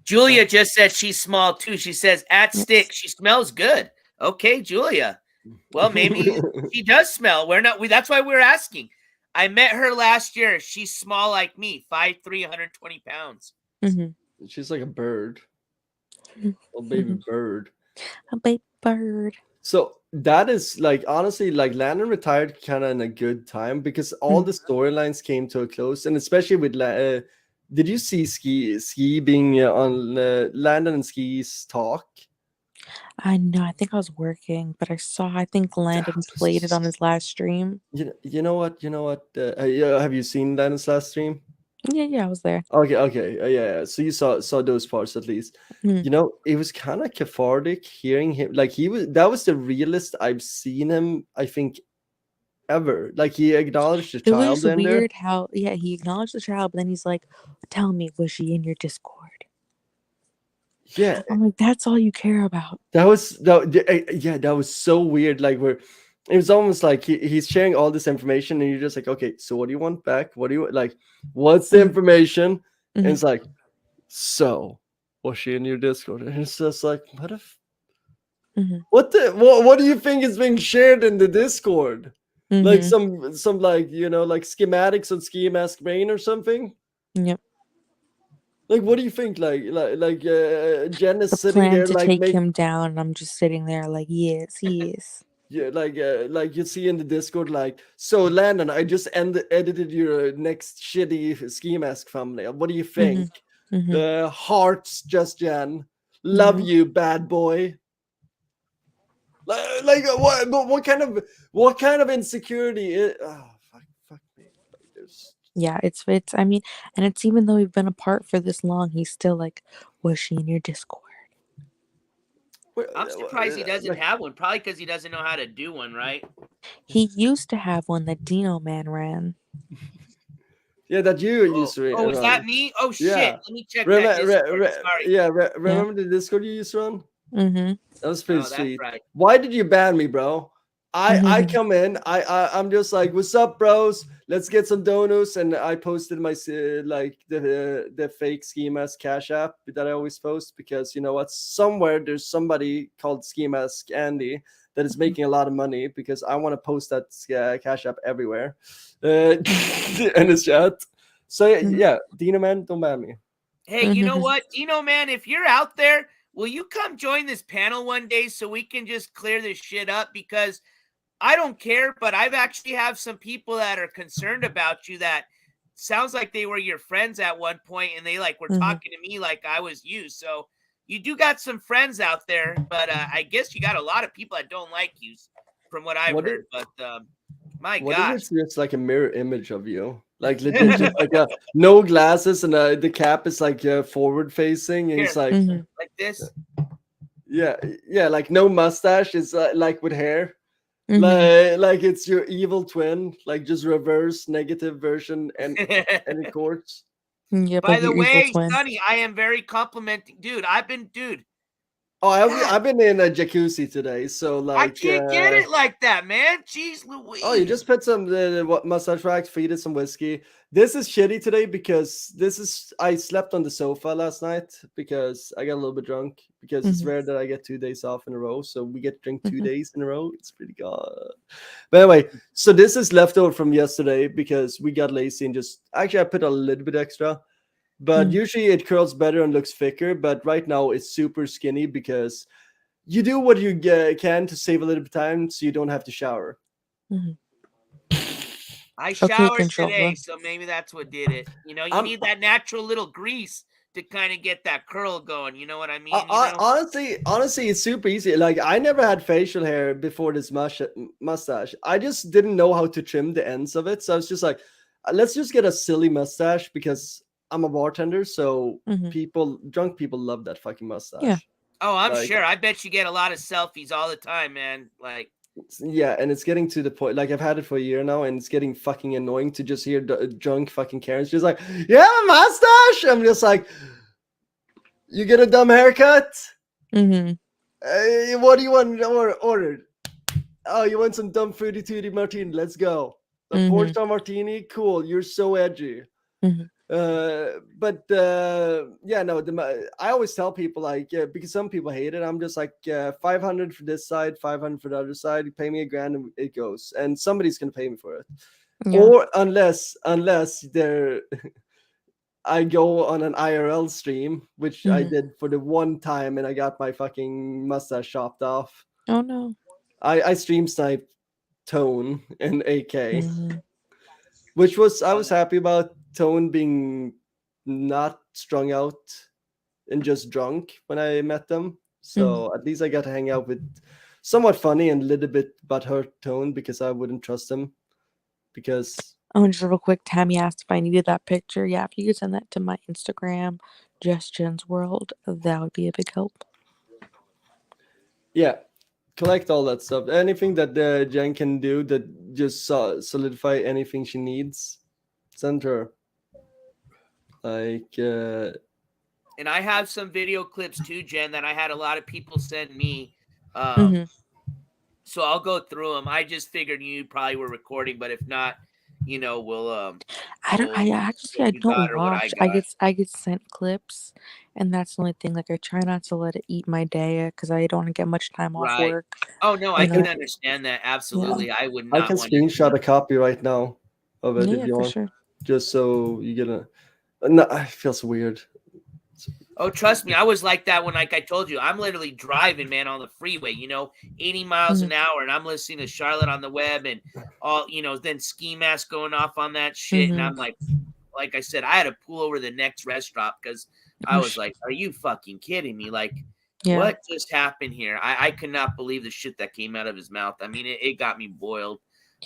Speaker 1: Julia just said she's small too. She says at
Speaker 7: Yes.
Speaker 1: Stick, she smells good. Okay, Julia. Well, maybe she does smell. That's why we're asking. I met her last year. She's small like me, 5'3", 120 pounds.
Speaker 7: Mm-hmm.
Speaker 5: She's like a bird. A baby bird.
Speaker 7: A baby bird.
Speaker 5: So that is like honestly, like Landon retired kind of in a good time because all the storylines came to a close, and especially with did you see Ski being on Landon and Ski's talk?
Speaker 7: I know. I think I was working, but I think Landon played it on his last stream.
Speaker 5: You know what? Have you seen Landon's last stream?
Speaker 7: Yeah, I was there.
Speaker 5: Okay, yeah. So you saw those parts at least.
Speaker 7: Mm.
Speaker 5: It was kind of cathartic hearing him. Like that was the realest I've seen him, I think, ever. Like he acknowledged the
Speaker 7: It
Speaker 5: child
Speaker 7: was
Speaker 5: in there.
Speaker 7: weird how he acknowledged the child, but then he's like, "Tell me, was she in your Discord?"
Speaker 5: Yeah,
Speaker 7: I'm like, that's all you care about.
Speaker 5: that was that was so weird. Like it was almost like he's sharing all this information, and you're just like, okay, so what do you want back? What do you like? What's the information? And it's like, so was she in your Discord? And it's just like, what if? What do you think is being shared in the Discord? Like some like like schematics on Skimask brain or something.
Speaker 7: Yep.
Speaker 5: Like, what do you think? Jen is
Speaker 7: The
Speaker 5: sitting
Speaker 7: plan
Speaker 5: there
Speaker 7: to
Speaker 5: like
Speaker 7: take him down, and I'm just sitting there like, yes, yes.
Speaker 5: yeah, like you see in the Discord, like, so Landon, I just edited your next shitty Ski Mask thumbnail. What do you think? Hearts, just Jen. Love you, bad boy. What kind of insecurity is? Oh, fuck me.
Speaker 7: Yeah, it's. I mean, and it's even though we've been apart for this long, he's still like, was she in your Discord?
Speaker 1: I'm surprised he doesn't have one. Probably because he doesn't know how to do one, right?
Speaker 7: He used to have one that Dino Man ran.
Speaker 5: Yeah, that you used to run.
Speaker 1: Oh, is that me? Oh shit!
Speaker 5: Yeah.
Speaker 1: Let me check that Discord. Sorry.
Speaker 5: Yeah, remember the Discord you used to run? That was pretty
Speaker 1: Oh, that's
Speaker 5: sweet.
Speaker 1: right.
Speaker 5: Why did you ban me, bro? I come in, I'm just like, what's up, bros? Let's get some donuts, and I posted my like the fake Ski Mask Cash App that I always post, because you know what? Somewhere there's somebody called Ski Mask Andy that is making a lot of money, because I want to post that Cash App everywhere, in his chat. So yeah, Dino man, don't ban me.
Speaker 1: Hey, you know what, Dino man? If you're out there, will you come join this panel one day so we can just clear this shit up? Because I don't care, but I've actually have some people that are concerned about you that sounds like they were your friends at one point, and they like were talking to me like I was you. So you do got some friends out there, but I guess you got a lot of people that don't like you from what I've heard. But my
Speaker 5: What
Speaker 1: gosh.
Speaker 5: if it's just like a mirror image of you? Like legit, just like no glasses, and the cap is like forward facing, and
Speaker 1: Here,
Speaker 5: it's like
Speaker 1: like this.
Speaker 5: Yeah, like no mustache. It's like with hair. Like it's your evil twin, like just reverse negative version and in courts.
Speaker 7: Yep,
Speaker 1: By
Speaker 7: like
Speaker 1: the
Speaker 7: your evil
Speaker 1: way,
Speaker 7: twin.
Speaker 1: Sonny, I am very complimenting, dude.
Speaker 5: Oh, I've been in a jacuzzi today, so like
Speaker 1: I can't get it like that, man. Jeez Louise.
Speaker 5: Oh, you just put some massage racks, feeded some whiskey. This is shitty today because I slept on the sofa last night because I got a little bit drunk, because it's rare that I get 2 days off in a row. So we get to drink 2 days in a row. It's pretty good. But anyway, so this is leftover from yesterday because we got lazy and I put a little bit extra. But usually it curls better and looks thicker. But right now it's super skinny because you do what you can to save a little bit of time so you don't have to shower.
Speaker 1: I showered today, so maybe that's what did it. You know, you need that natural little grease to kind of get that curl going. You know what I mean?
Speaker 5: Honestly, it's super easy. Like, I never had facial hair before this mustache. I just didn't know how to trim the ends of it. So I was just like, let's just get a silly mustache because I'm a bartender. So drunk people love that fucking mustache.
Speaker 7: Yeah.
Speaker 1: Oh, I'm sure. I bet you get a lot of selfies all the time, man. Like,
Speaker 5: yeah, and it's getting to the point. Like, I've had it for a year now, and it's getting fucking annoying to just hear drunk fucking Karens just like, "Yeah, mustache." I'm just like, "You get a dumb haircut? What do you want ordered? Oh, you want some dumb fruity tooty martini? Let's go. A 4-star martini, cool. You're so edgy." I always tell people, like, because some people hate it, I'm just like, 500 for this side, 500 for the other side. You pay me $1,000 and it goes, and somebody's gonna pay me for it. Or unless they're I go on an IRL stream, which I did for the one time, and I got my fucking mustache chopped off.
Speaker 7: Oh no.
Speaker 5: I stream sniped Tone and AK, which I was happy about Tone being not strung out and just drunk when I met them. So at least I got to hang out with somewhat funny and a little bit butthurt Tone, because I wouldn't trust him. Because
Speaker 7: just real quick, Tammy asked if I needed that picture. Yeah, if you could send that to my Instagram, Just Jen's World, that would be a big help.
Speaker 5: Yeah, collect all that stuff. Anything that Jen can do that just solidify anything she needs, send her. Like,
Speaker 1: And I have some video clips too, Jen, that I had a lot of people send me. So I'll go through them. I just figured you probably were recording, but if not, we'll
Speaker 7: I actually I
Speaker 1: you got
Speaker 7: don't
Speaker 1: or what I
Speaker 7: watch.
Speaker 1: got.
Speaker 7: I get sent clips, and that's the only thing. Like, I try not to let it eat my day because I don't get much time off
Speaker 1: Right.
Speaker 7: work.
Speaker 1: Oh no,
Speaker 7: You
Speaker 1: I can
Speaker 7: know.
Speaker 1: understand that.
Speaker 7: Yeah.
Speaker 1: Absolutely. I would
Speaker 5: I
Speaker 1: not
Speaker 5: can
Speaker 1: want to do
Speaker 5: screenshot
Speaker 1: that.
Speaker 5: a copy right now of it if
Speaker 7: Yeah,
Speaker 5: you
Speaker 7: for
Speaker 5: want,
Speaker 7: sure.
Speaker 5: just so you get a. No, it feels weird.
Speaker 1: Oh, trust me, I was like that when, like I told you, I'm literally driving, man, on the freeway, 80 miles an hour, and I'm listening to Charlotte on the web and all, then Skimask going off on that shit. And I'm like I said, I had to pull over the next rest stop because I was like, are you fucking kidding me? Like,
Speaker 7: Yeah.
Speaker 1: what just happened here? I could not believe the shit that came out of his mouth. I mean, it got me boiled.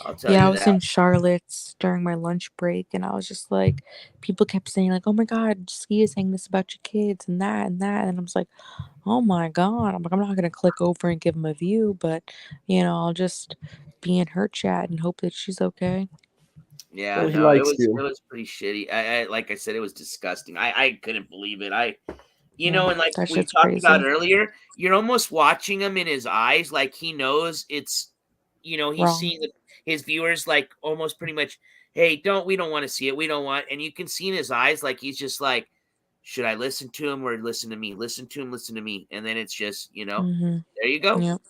Speaker 1: I'll tell
Speaker 7: Yeah, I
Speaker 1: you
Speaker 7: was
Speaker 1: that.
Speaker 7: in Charlotte's during my lunch break, and I was just like, people kept saying like, "Oh my God, Ski is saying this about your kids and that and that," and I was like, "Oh my God!" I'm like, I'm not gonna click over and give him a view, but I'll just be in her chat and hope that she's okay.
Speaker 1: Yeah,
Speaker 5: Well, he
Speaker 1: no, it
Speaker 5: likes
Speaker 1: was
Speaker 5: you.
Speaker 1: it was pretty shitty. I like I said, it was disgusting. I couldn't believe it.
Speaker 7: Yeah,
Speaker 1: And like
Speaker 7: that
Speaker 1: we
Speaker 7: shit's
Speaker 1: talked about
Speaker 7: crazy.
Speaker 1: earlier, you're almost watching him in his eyes, like he knows it's, he's
Speaker 7: Wrong.
Speaker 1: seeing his viewers like almost pretty much, hey, we don't want to see it, we don't want, and you can see in his eyes like he's just like, should I listen to him or listen to me? Listen to him, listen to me, and then it's just, there you go,
Speaker 7: Yep.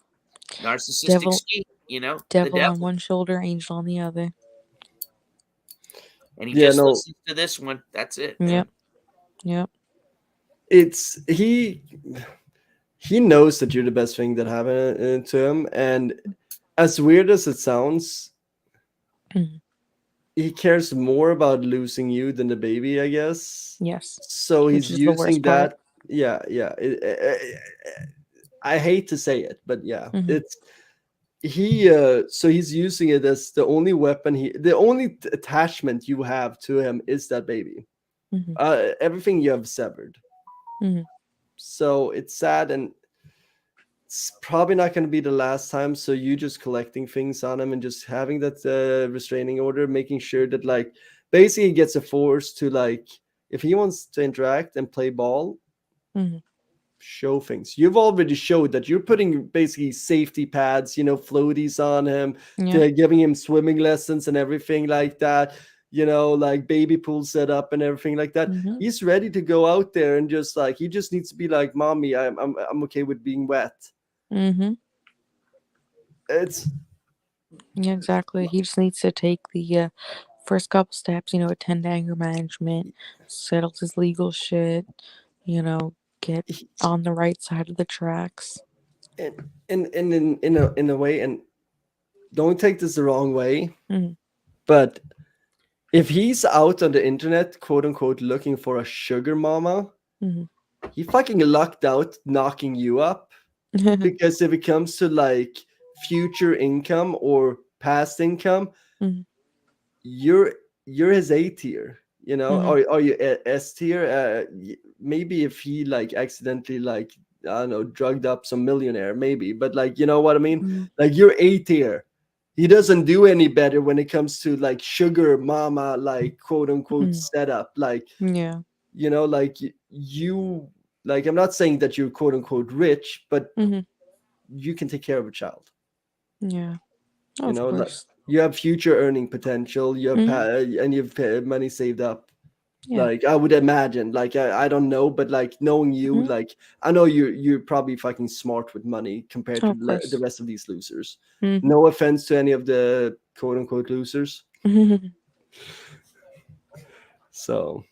Speaker 1: narcissistic
Speaker 7: Devil,
Speaker 1: Ski, the
Speaker 7: devil on
Speaker 1: devil,
Speaker 7: one shoulder, angel on the other.
Speaker 1: and he
Speaker 5: Yeah,
Speaker 1: just
Speaker 5: no,
Speaker 1: listens to this one. That's it,
Speaker 7: Yep.
Speaker 1: man.
Speaker 7: Yep.
Speaker 5: it's he knows that you're the best thing that happened to him, and as weird as it sounds, he cares more about losing you than the baby, I guess.
Speaker 7: Yes.
Speaker 5: So
Speaker 7: Which
Speaker 5: he's
Speaker 7: is the worst
Speaker 5: using
Speaker 7: part.
Speaker 5: that. Yeah, yeah. I hate to say it, but yeah, it's he. So he's using it as the only weapon. The only attachment you have to him is that baby. Everything you have severed. So it's sad, and it's probably not going to be the last time. So you just collecting things on him and just having that restraining order, making sure that like basically he gets a force to like if he wants to interact and play ball, show things. You've already showed that you're putting basically safety pads, floaties on him, giving him swimming lessons and everything like that. Like baby pool set up and everything like that. He's ready to go out there and just like he just needs to be like, "Mommy, I'm okay with being wet." It's
Speaker 7: Yeah, exactly. He just needs to take the first couple steps, attend anger management, settles his legal shit, get on the right side of the tracks.
Speaker 5: and in a way, and don't take this the wrong way, but if he's out on the internet, quote unquote, looking for a sugar mama, he fucking lucked out knocking you up. Because if it comes to like future income or past income, you're his A tier, or are you S tier? Maybe if he like accidentally like I don't know drugged up some millionaire, maybe, but like you know what I mean, like you're A tier. He doesn't do any better when it comes to like sugar mama, like quote unquote setup, like like you like I'm not saying that you're quote unquote rich, but you can take care of a child.
Speaker 7: Yeah, of
Speaker 5: Like
Speaker 7: course.
Speaker 5: you have future earning potential. You have and you've money saved up.
Speaker 7: Yeah.
Speaker 5: Like I would imagine. Like I don't know, but like knowing you, like I know you're probably fucking smart with money compared to
Speaker 7: Of course.
Speaker 5: the rest of these losers. No offense to any of the quote unquote losers. So.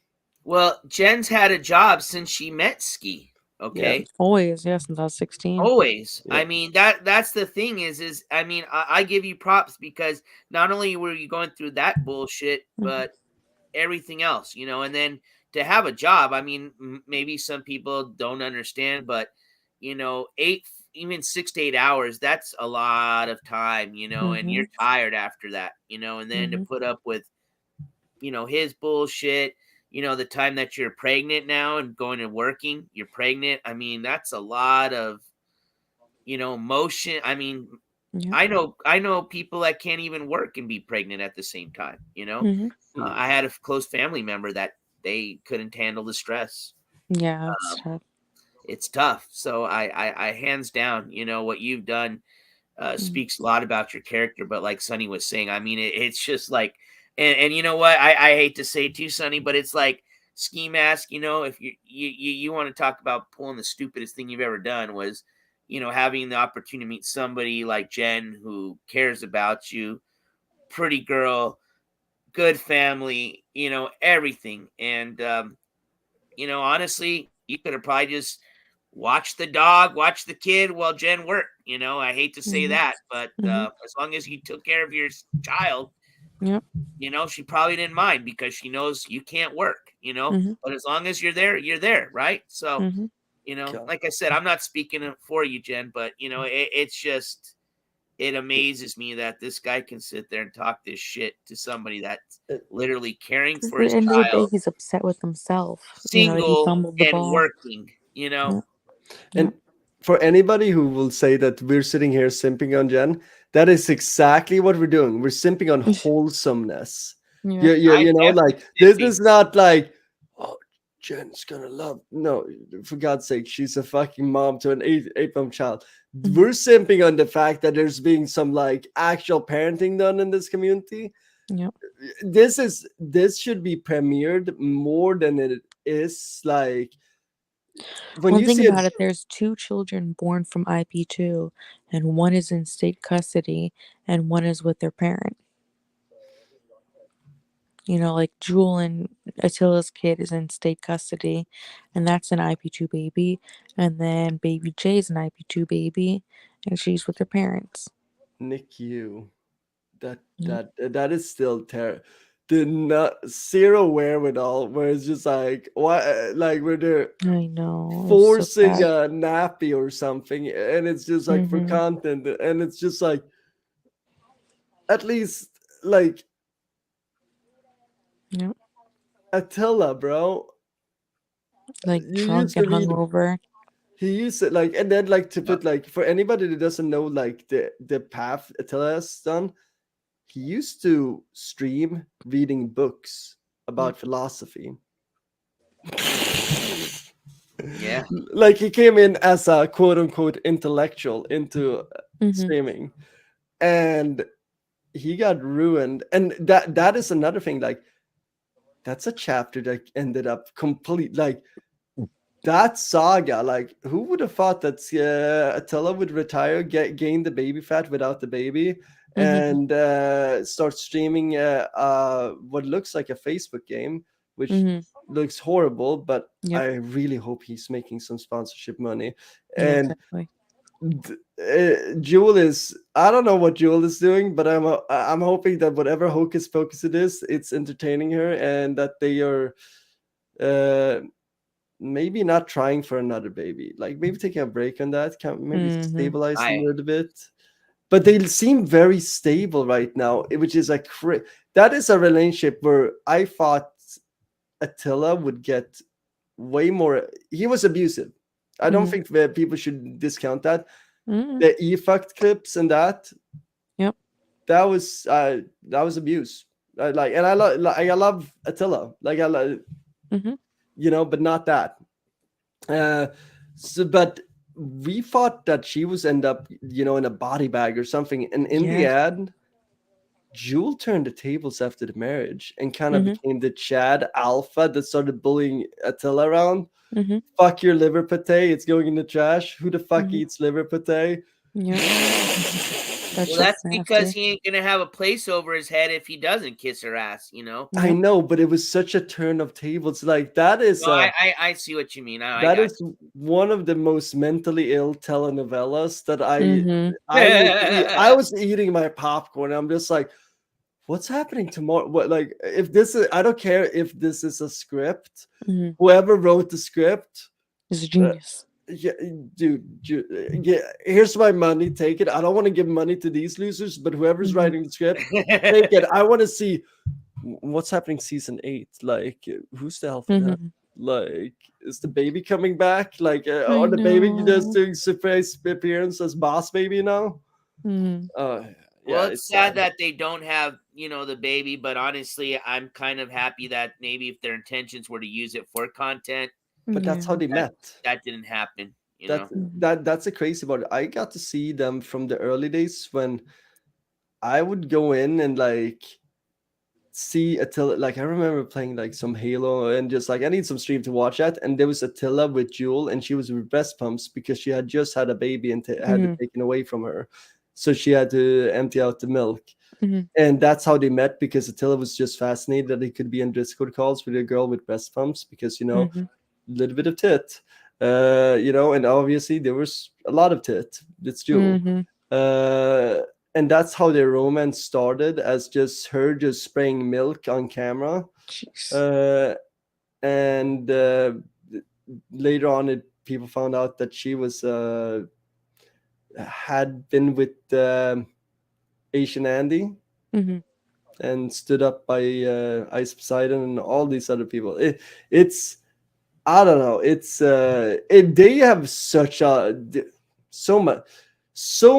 Speaker 1: Well, Jen's had a job since she met Ski. Okay.
Speaker 7: Yeah. Always, yes, since I was 16.
Speaker 1: Always. Yeah. I mean, that's the thing is I mean, I give you props because not only were you going through that bullshit, but everything else, and then to have a job, I mean, maybe some people don't understand, but 6 to 8 hours, that's a lot of time, and you're tired after that, and then to put up with, his bullshit, the time that you're pregnant now and going and working, you're pregnant. I mean, that's a lot of, motion. I mean, I know people that can't even work and be pregnant at the same time, I had a close family member that they couldn't handle the stress.
Speaker 7: Yeah, it's tough.
Speaker 1: It's tough. So I hands down, what you've done speaks a lot about your character. But like Sonny was saying, I mean, it's just like, and you know what? I hate to say it too, Sonny, but it's like Skimask. If you want to talk about pulling the stupidest thing you've ever done was, having the opportunity to meet somebody like Jen who cares about you, pretty girl, good family, everything. And honestly, you could have probably just watched the dog, watched the kid while Jen worked. I hate to say that, but as long as you took care of your child,
Speaker 7: Yep.
Speaker 1: She probably didn't mind because she knows you can't work, but as long as you're there, right? So, like I said, I'm not speaking for you, Jen, but it's just, it amazes me that this guy can sit there and talk this shit to somebody that's literally caring
Speaker 7: Because
Speaker 1: for
Speaker 7: at
Speaker 1: his
Speaker 7: the end of the day,
Speaker 1: child,
Speaker 7: he's upset with himself. That he
Speaker 1: single
Speaker 7: fumbled the
Speaker 1: and
Speaker 7: ball.
Speaker 1: working,
Speaker 7: Yep.
Speaker 5: And for anybody who will say that we're sitting here simping on Jen, that is exactly what we're doing. We're simping on wholesomeness.
Speaker 7: Yeah.
Speaker 5: You know, like this is not like, oh, Jen's gonna love. No, for God's sake, she's a fucking mom to an eight-month child. We're simping on the fact that there's being some like actual parenting done in this community.
Speaker 7: Yep.
Speaker 5: This should be premiered more than it is. Like when
Speaker 7: Well,
Speaker 5: you
Speaker 7: think
Speaker 5: see
Speaker 7: about it. There's 2 children born from IP2, and one is in state custody, and one is with their parent. Like Jewel and Attila's kid is in state custody, and that's an IP2 baby. And then baby Jay's an IP2 baby, and she's with her parents.
Speaker 5: Nick, you that
Speaker 7: Yep.
Speaker 5: that is still the not zero wherewithal where it's just like why like where they're
Speaker 7: I know. It was so
Speaker 5: forcing
Speaker 7: sad.
Speaker 5: a nappy or something and it's just like for
Speaker 7: Mm-hmm.
Speaker 5: content and it's just like at least like
Speaker 7: Yep.
Speaker 5: Attila, bro,
Speaker 7: Like
Speaker 5: you
Speaker 7: drunk
Speaker 5: used to
Speaker 7: and
Speaker 5: read.
Speaker 7: hungover.
Speaker 5: He used it like, and then like to put like for anybody that doesn't know like the path Attila has done, he used to stream reading books about philosophy.
Speaker 1: Yeah.
Speaker 5: Like he came in as a quote unquote intellectual into streaming, and he got ruined. And that is another thing. Like that's a chapter that ended up complete like that saga. Like who would have thought that Attila would retire, gain the baby fat without the baby, and start streaming what looks like a Facebook game, which looks horrible, but
Speaker 7: Yep.
Speaker 5: I really hope he's making some sponsorship money.
Speaker 7: Yeah,
Speaker 5: And
Speaker 7: exactly.
Speaker 5: Jewel is, I don't know what Jewel is doing, but I'm hoping that whatever hocus pocus it is, it's entertaining her and that they are maybe not trying for another baby, like maybe taking a break on that, maybe stabilize a little bit. But they seem very stable right now, which is like that is a relationship where I thought Attila would get way more. He was abusive. I don't think that people should discount that. The e-fucked clips and that.
Speaker 7: Yep.
Speaker 5: That was abuse. I love Attila. Like I love, but not that. But we thought that she was end up, in a body bag or something, and in the end, Jewel turned the tables after the marriage and kind of became the Chad alpha that started bullying Attila around. Fuck your liver pate, it's going in the trash. Who the fuck eats liver pate?
Speaker 1: Well, that's because he ain't gonna have a place over his head if he doesn't kiss her ass,
Speaker 5: I know, but it was such a turn of tables. Like that is
Speaker 1: no, I see what you mean.
Speaker 5: That is one of the most mentally ill telenovelas that I was eating my popcorn. I'm just like, what's happening tomorrow? What, like, if this is, I don't care if this is a script. Whoever wrote the script
Speaker 7: is a genius.
Speaker 5: Yeah, dude, yeah, here's my money. Take it. I don't want to give money to these losers, but whoever's writing the script, take it. I want to see what's happening season 8. Like, who's the hell for that? Like, is the baby coming back? Like, or the baby just doing surprise appearance as boss baby now?
Speaker 1: Well, it's sad that they don't have, the baby, but honestly, I'm kind of happy that maybe if their intentions were to use it for content,
Speaker 5: But that's how they met.
Speaker 1: That didn't happen.
Speaker 5: That's the crazy part. I got to see them from the early days when I would go in and like see Attila. Like I remember playing like some Halo and just like I need some stream to watch that. And there was Attila with Jewel, and she was with breast pumps because she had just had a baby and had it taken away from her, so she had to empty out the milk. And that's how they met, because Attila was just fascinated that he could be in Discord calls with a girl with breast pumps because a little bit of tit, and obviously there was a lot of tit. It's Jewel. And that's how their romance started, as just her just spraying milk on camera. And later on, people found out that she was had been with Asian Andy and stood up by Ice Poseidon and all these other people. It's I don't know. It's they have so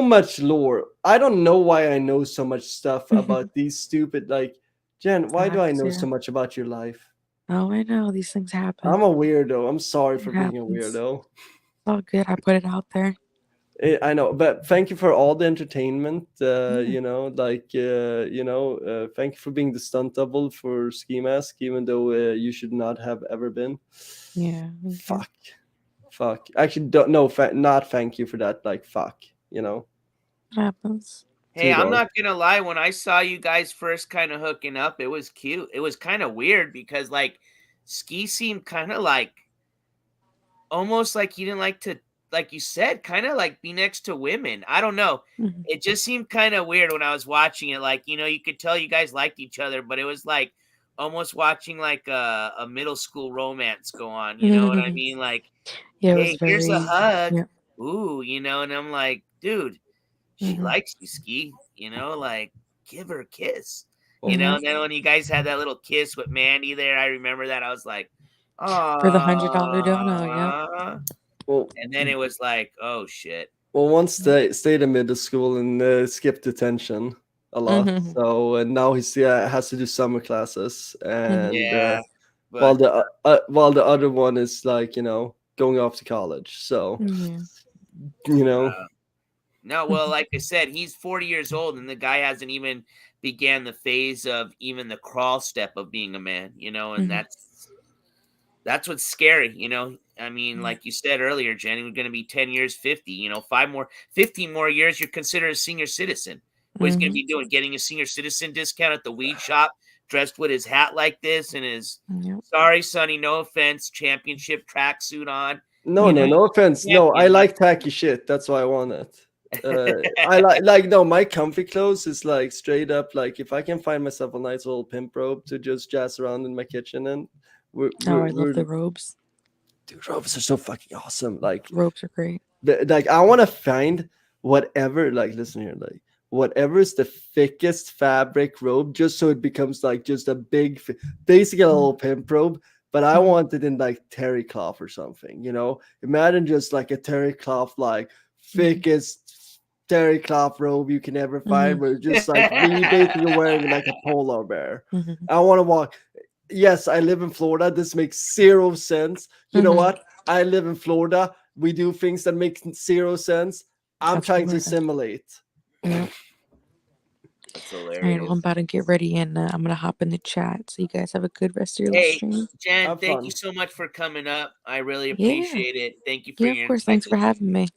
Speaker 5: much lore. I don't know why I know so much stuff about these stupid, like, Jen, why do I know so much about your life?
Speaker 7: Oh, I know. These things happen.
Speaker 5: I'm a weirdo. I'm sorry for being a weirdo.
Speaker 7: Oh, good. I put it out there.
Speaker 5: I know, but thank you for all the entertainment. Thank you for being the stunt double for Skimask, even though you should not have ever been.
Speaker 7: Yeah.
Speaker 5: Fuck. Actually, not thank you for that. Like, fuck.
Speaker 7: What happens?
Speaker 1: Hey, I'm not gonna lie. When I saw you guys first kind of hooking up, it was cute. It was kind of weird because like Ski seemed kind of like almost like he didn't like to, like you said, kind of like be next to women. I don't know. It just seemed kind of weird when I was watching it. Like, you could tell you guys liked each other, but it was like almost watching like a middle school romance go on. You know what I mean? Like, hey, here's a hug. Yeah. Ooh, and I'm like, dude, she likes you, Ski. Like, give her a kiss. And then when you guys had that little kiss with Mandy there, I remember that. I was like, oh,
Speaker 7: for the $100 dono, yeah.
Speaker 5: Well,
Speaker 1: and then it was like, oh shit.
Speaker 5: Well, once they stayed in middle school and skipped detention a lot, so and now he has to do summer classes, and while the other one is like going off to college. So
Speaker 1: no, well, like I said, he's 40 years old, and the guy hasn't even began the phase of even the crawl step of being a man. And that's what's scary. I mean, like you said earlier, Jenny, we're going to be 10 years, 50, 15 more years, you're considered a senior citizen. What he's going to be doing, getting a senior citizen discount at the weed shop, dressed with his hat like this and his, sorry, Sonny, no offense, championship tracksuit on.
Speaker 5: No offense. No, I like tacky shit. That's why I want it. I like no, my comfy clothes is like straight up, like if I can find myself a nice little pimp robe to just jazz around in my kitchen and
Speaker 7: I love the robes.
Speaker 5: Dude, robes are so fucking awesome. Like,
Speaker 7: robes are great.
Speaker 5: Like, I want to find whatever, like, listen here, like, whatever is the thickest fabric robe, just so it becomes like just a big, basically a little pimp robe. But I want it in like terry cloth or something, Imagine just like a terry cloth, like thickest terry cloth robe you can ever find, where just like really basically wearing like a polar bear. I want to walk. Yes, I live in Florida. This makes zero sense. You know what? I live in Florida. We do things that make zero sense. I'm trying to assimilate.
Speaker 1: That's hilarious.
Speaker 7: All right, well, I'm about to get ready, and I'm going to hop in the chat. So you guys have a good rest of your stream.
Speaker 1: Jen, thank you so much for coming up. I really appreciate it. Thank you for your
Speaker 7: of course. Thanks for having me.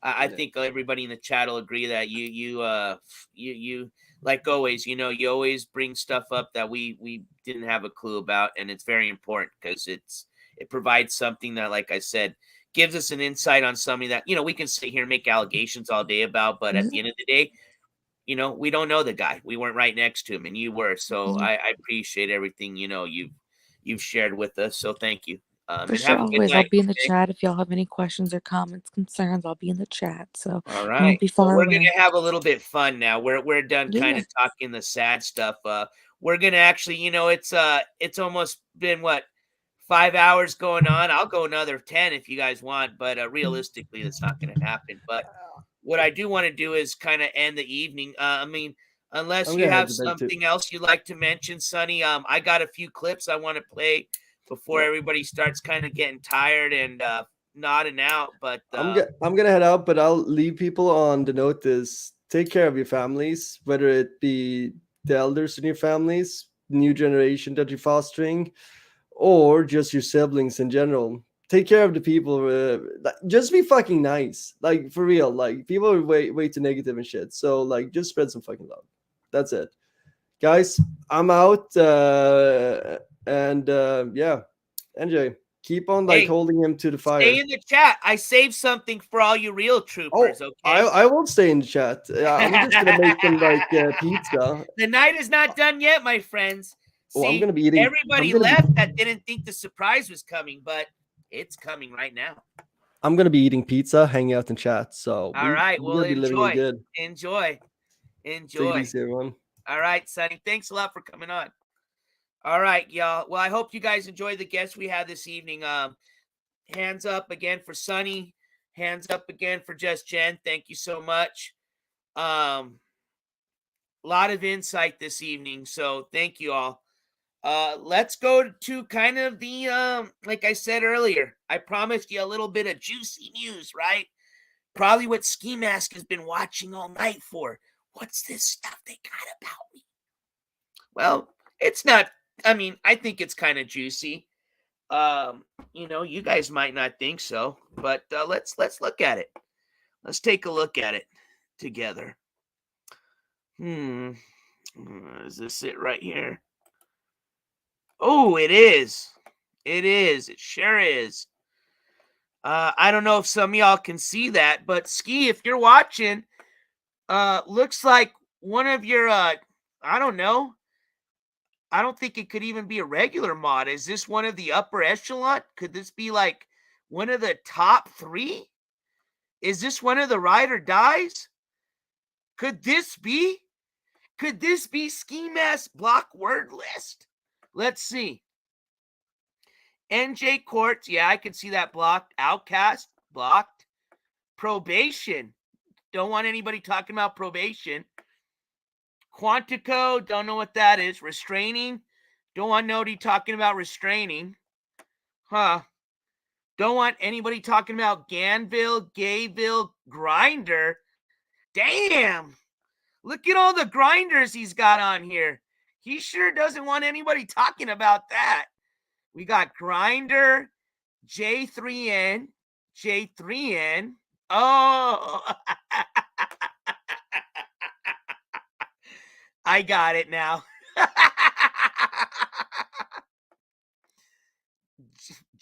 Speaker 1: I think everybody in the chat will agree that you like always, you always bring stuff up that we didn't have a clue about, and it's very important because it provides something that, like I said, gives us an insight on something that we can sit here and make allegations all day about, but at the end of the day, we don't know the guy. We weren't right next to him, and you were. So I appreciate everything you've shared with us. So thank you.
Speaker 7: For sure, always. I'll be in the chat if y'all have any questions or comments, concerns. I'll be in the chat. So
Speaker 1: all right, we're gonna have a little bit fun now. We're done kind of talking the sad stuff. We're gonna actually, it's almost been 5 hours going on. I'll go another 10 if you guys want, but realistically, that's not gonna happen. But what I do want to do is kind of end the evening. I mean, unless you have something else you'd like to mention, Sonny. I got a few clips I want to play before everybody starts kind of getting tired and nodding out. But
Speaker 5: I'm gonna head out, but I'll leave people on the note is take care of your families, whether it be the elders in your families, new generation that you're fostering, or just your siblings in general. Take care of the people. Just be fucking nice, like for real. Like people are way too negative and shit. So like, just spread some fucking love. That's it, guys. I'm out. And yeah, NJ, keep on like
Speaker 1: Hey,
Speaker 5: holding him to the fire.
Speaker 1: stay in the chat. I saved something for all you real troopers. Okay,
Speaker 5: I won't stay in the chat. I'm just gonna make them like pizza.
Speaker 1: The night is not done yet, my friends.
Speaker 5: Oh, I'm
Speaker 1: See,
Speaker 5: gonna be eating.
Speaker 1: everybody left that didn't think the surprise was coming, but it's coming right now.
Speaker 5: I'm gonna be eating pizza, hanging out in chat. So
Speaker 1: All right,
Speaker 5: we're
Speaker 1: well,
Speaker 5: gonna be living it good.
Speaker 1: enjoy.
Speaker 5: Take it easy, everyone.
Speaker 1: All right, Sonny. Thanks a lot for coming on. All right, y'all. Well, I hope you guys enjoyed the guests we had this evening. Hands up again for Sonny. Hands up again for Just Jen. Thank you so much. A lot of insight this evening, so thank you all. Let's go to kind of the like I said earlier, I promised you a little bit of juicy news, right? Probably what Skimask has been watching all night for. What's this stuff they got about me? Well, it's not, I mean, I think it's kind of juicy. You guys might not think so, but let's look at it. Let's take a look at it together. Is this it right here? Oh, it is. It is. It sure is. I don't know if some of y'all can see that, but Ski, if you're watching, looks like one of your, I don't know. I don't think it could even be a regular mod. Is this one of the upper echelon? Could this be like one of the top 3? Is this one of the ride or dies? Could this be Skimask block word list? Let's see. NJCOURTS, yeah, I can see that blocked. Outcast, blocked. Probation, don't want anybody talking about probation. Quantico, don't know what that is. Restraining, don't want nobody talking about restraining. Don't want anybody talking about Ganville, Gayville, Grinder. Damn, look at all the grinders he's got on here. He sure doesn't want anybody talking about that. We got Grinder, J3N. Oh, I got it now.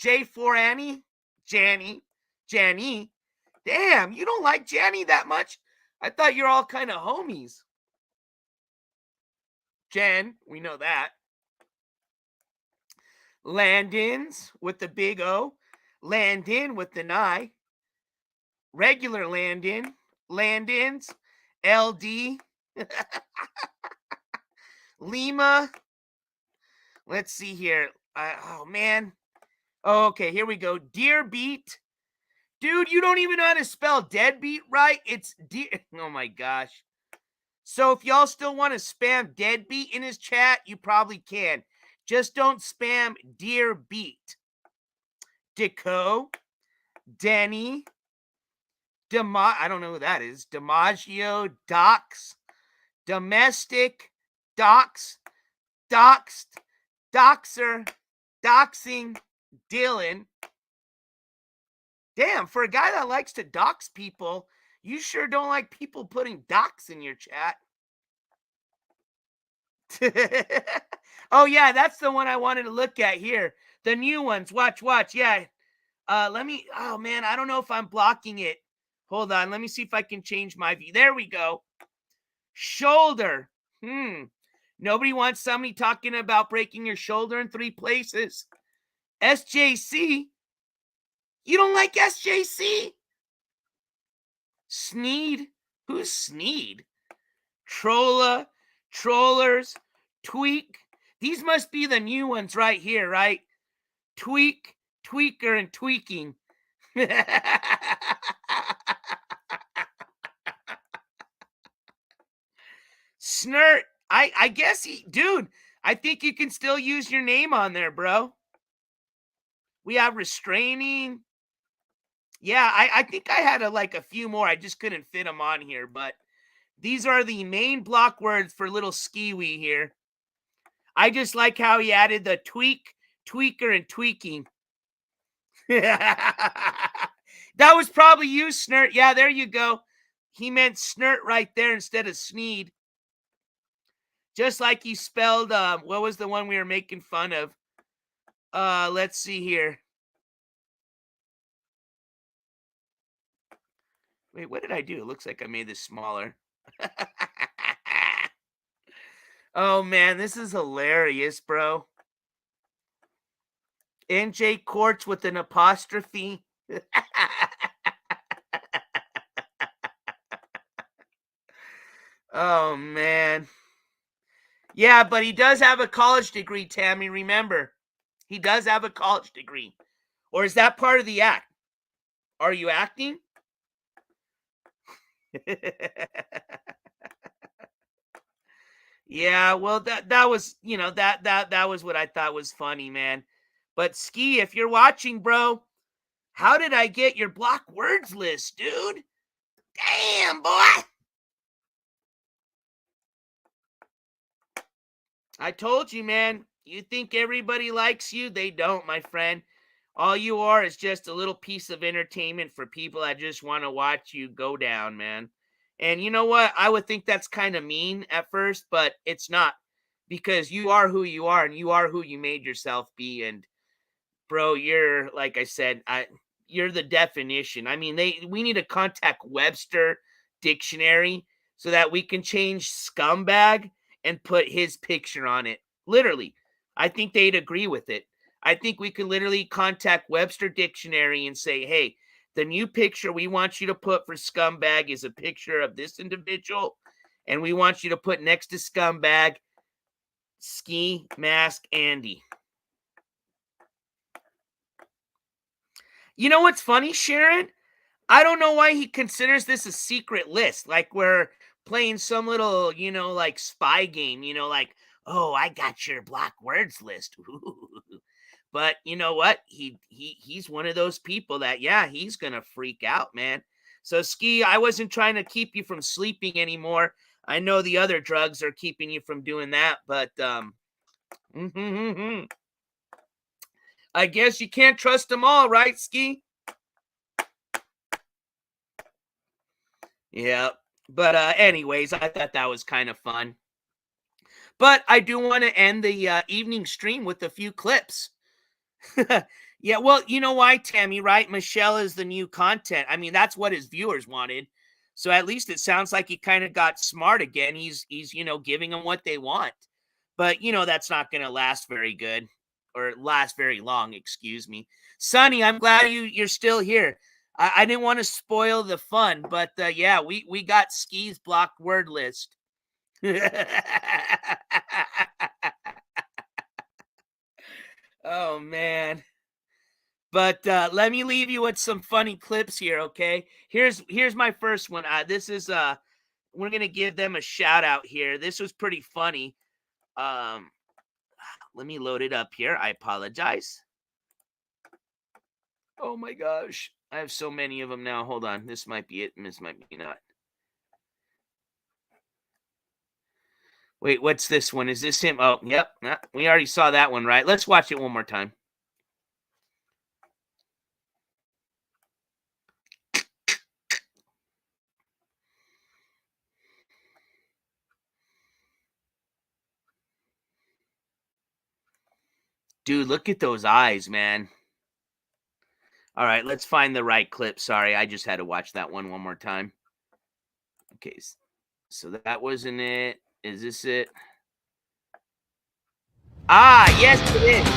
Speaker 1: J4 Annie, Janny. Damn, you don't like Janny that much? I thought you're all kind of homies. Jen, we know that. Landins with the big O. Landin with the I. Regular Landins. LD. Lima. Let's see here. Oh, man. Oh, okay, here we go. Deerbeat. Dude, you don't even know how to spell deadbeat right? It's deer. Oh, my gosh. So if y'all still want to spam deadbeat in his chat, you probably can. Just don't spam Deerbeat. Deco. Denny. I don't know who that is. DiMaggio. Docs. Domestic. Docs. Doxed. Doxer. Doxing. Dylan. Damn, for a guy that likes to dox people, you sure don't like people putting docs in your chat. Oh, yeah, that's the one I wanted to look at here. The new ones. Watch. Yeah. Let me, oh, man, I don't know if I'm blocking it. Hold on. Let me see if I can change my view. There we go. Shoulder. Nobody wants somebody talking about breaking your shoulder in 3 places. SJC. You don't like SJC? Sneed. Who's Sneed? Trollers. Tweak. These must be the new ones right here, right? Tweak, Tweaker, and Tweaking. Snert. I guess dude, I think you can still use your name on there, bro. We have restraining. Yeah, I think I had a few more. I just couldn't fit them on here, but these are the main block words for little Skiwee here. I just like how he added the tweak, tweaker, and tweaking. That was probably you, Snert. Yeah, there you go. He meant snert right there instead of sneed. Just like he spelled, what was the one we were making fun of? Let's see here. Wait, what did I do? It looks like I made this smaller. Oh, man, this is hilarious, bro. NJCOURTS with an apostrophe. Oh, man. Yeah, but he does have a college degree, Tammy, remember. He does have a college degree. Or is that part of the act? Are you acting? Yeah, well, that was, that was what I thought was funny, man. But Ski, if you're watching, bro, how did I get your block words list, dude? Damn, boy. I told you, man. You think everybody likes you? They don't, my friend. All you are is just a little piece of entertainment for people that just want to watch you go down, man. And you know what? I would think that's kind of mean at first, but it's not. Because you are who you are, and you are who you made yourself be. And, bro, you're, like I said, you're the definition. I mean, we need to contact Webster Dictionary so that we can change scumbag and put his picture on it. Literally. I think they'd agree with it. I think we could literally contact Webster Dictionary and say, hey, the new picture we want you to put for scumbag is a picture of this individual, and we want you to put next to scumbag, Skimask Andy. You know what's funny, Sharon? I don't know why he considers this a secret list. Like we're playing some little, like spy game, like, oh, I got your block words list. Ooh. But you know what? He's one of those people that, yeah, he's going to freak out, man. So, Ski, I wasn't trying to keep you from sleeping anymore. I know the other drugs are keeping you from doing that, but I guess you can't trust them all, right, Ski? Yeah. But anyways, I thought that was kind of fun. But I do want to end the evening stream with a few clips. Yeah, well, you know why, Tammy, right? Michelle is the new content. I mean, that's what his viewers wanted. So at least it sounds like he kind of got smart again. He's giving them what they want. But, that's not going to last very good. Or last very long, excuse me. Sonny, I'm glad you're still here. I didn't want to spoil the fun, but yeah, we got Ski's blocked word list. Oh, man. But let me leave you with some funny clips here, okay? Here's my first one. This is we're gonna give them a shout out here. This was pretty funny. Let me load it up here. I apologize. Oh my gosh, I have so many of them now. Hold on, this might be it, and this might be not. Wait, what's this one? Is this him? Oh, yep. We already saw that one, right? Let's watch it one more time. Dude, look at those eyes, man. All right, let's find the right clip. Sorry, I just had to watch that one more time. Okay, so that wasn't it. Is this it? Ah, yes, it is.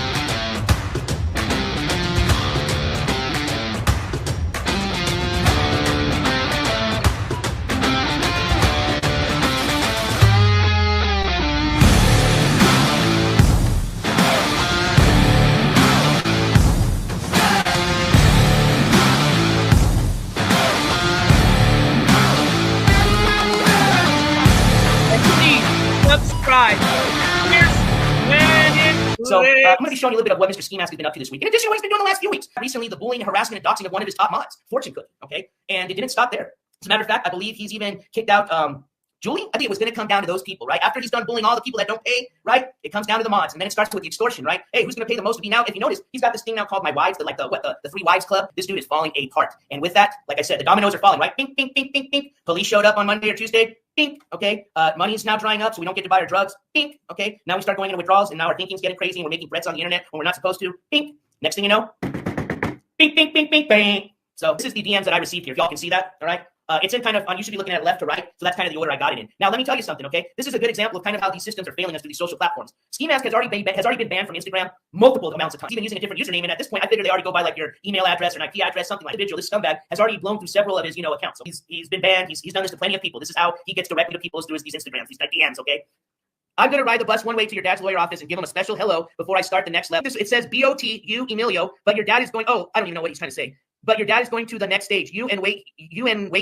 Speaker 1: Subscribe. Here's when it So I'm going to be showing you a little bit of what Mr. Skimask has been up to this week. In addition to what he's been doing the last few weeks. Recently, the bullying, harassment, and doxing of one of his top mods, Fortune Cookie, okay? And it didn't stop there. As a matter of fact, I believe he's even kicked out Julie. I think it was going to come down to those people, right? After he's done bullying all the people that don't pay, right? It comes down to the mods, and then it starts with the extortion, right? Hey, who's going to pay the most to be now? If you notice, he's got this thing now called My Wives, the 3 Wives Club. This dude is falling apart. And with that, like I said, the dominoes are falling, right? Bink, bink, bink, bink, bink. Police showed up on Monday or Tuesday. Bink, okay? Money is now drying up, so we don't get to buy our drugs. Bink, okay? Now we start going into withdrawals, and now our thinking's getting crazy, and we're making threats on the internet when we're not supposed to. Bink. Next thing you know, bink, bink, bink, bink, bang. So this is the DMs that I received here. If y'all can see that, all right? It's in kind of, you should be looking at left to right, so that's kind of the order I got it in. Now, let me tell you something, okay? This is a good example of kind of how these systems are failing us through these social platforms. Skimask has already been banned from Instagram multiple amounts of times. He's even using a different username, and at this point, I figure they already go by like your email address or an IP address, something like that. Individual, this scumbag has already blown through several of his, accounts. So he's been banned. He's done this to plenty of people. This is how he gets directly to people, is through these Instagrams, these DMs, okay? I'm going to ride the bus one way to your dad's lawyer office and give him a special hello before I start the next level. It says BOT, Emilio, but your dad is going, I don't even know what he's trying to say. But your dad is going to the next stage. You and wait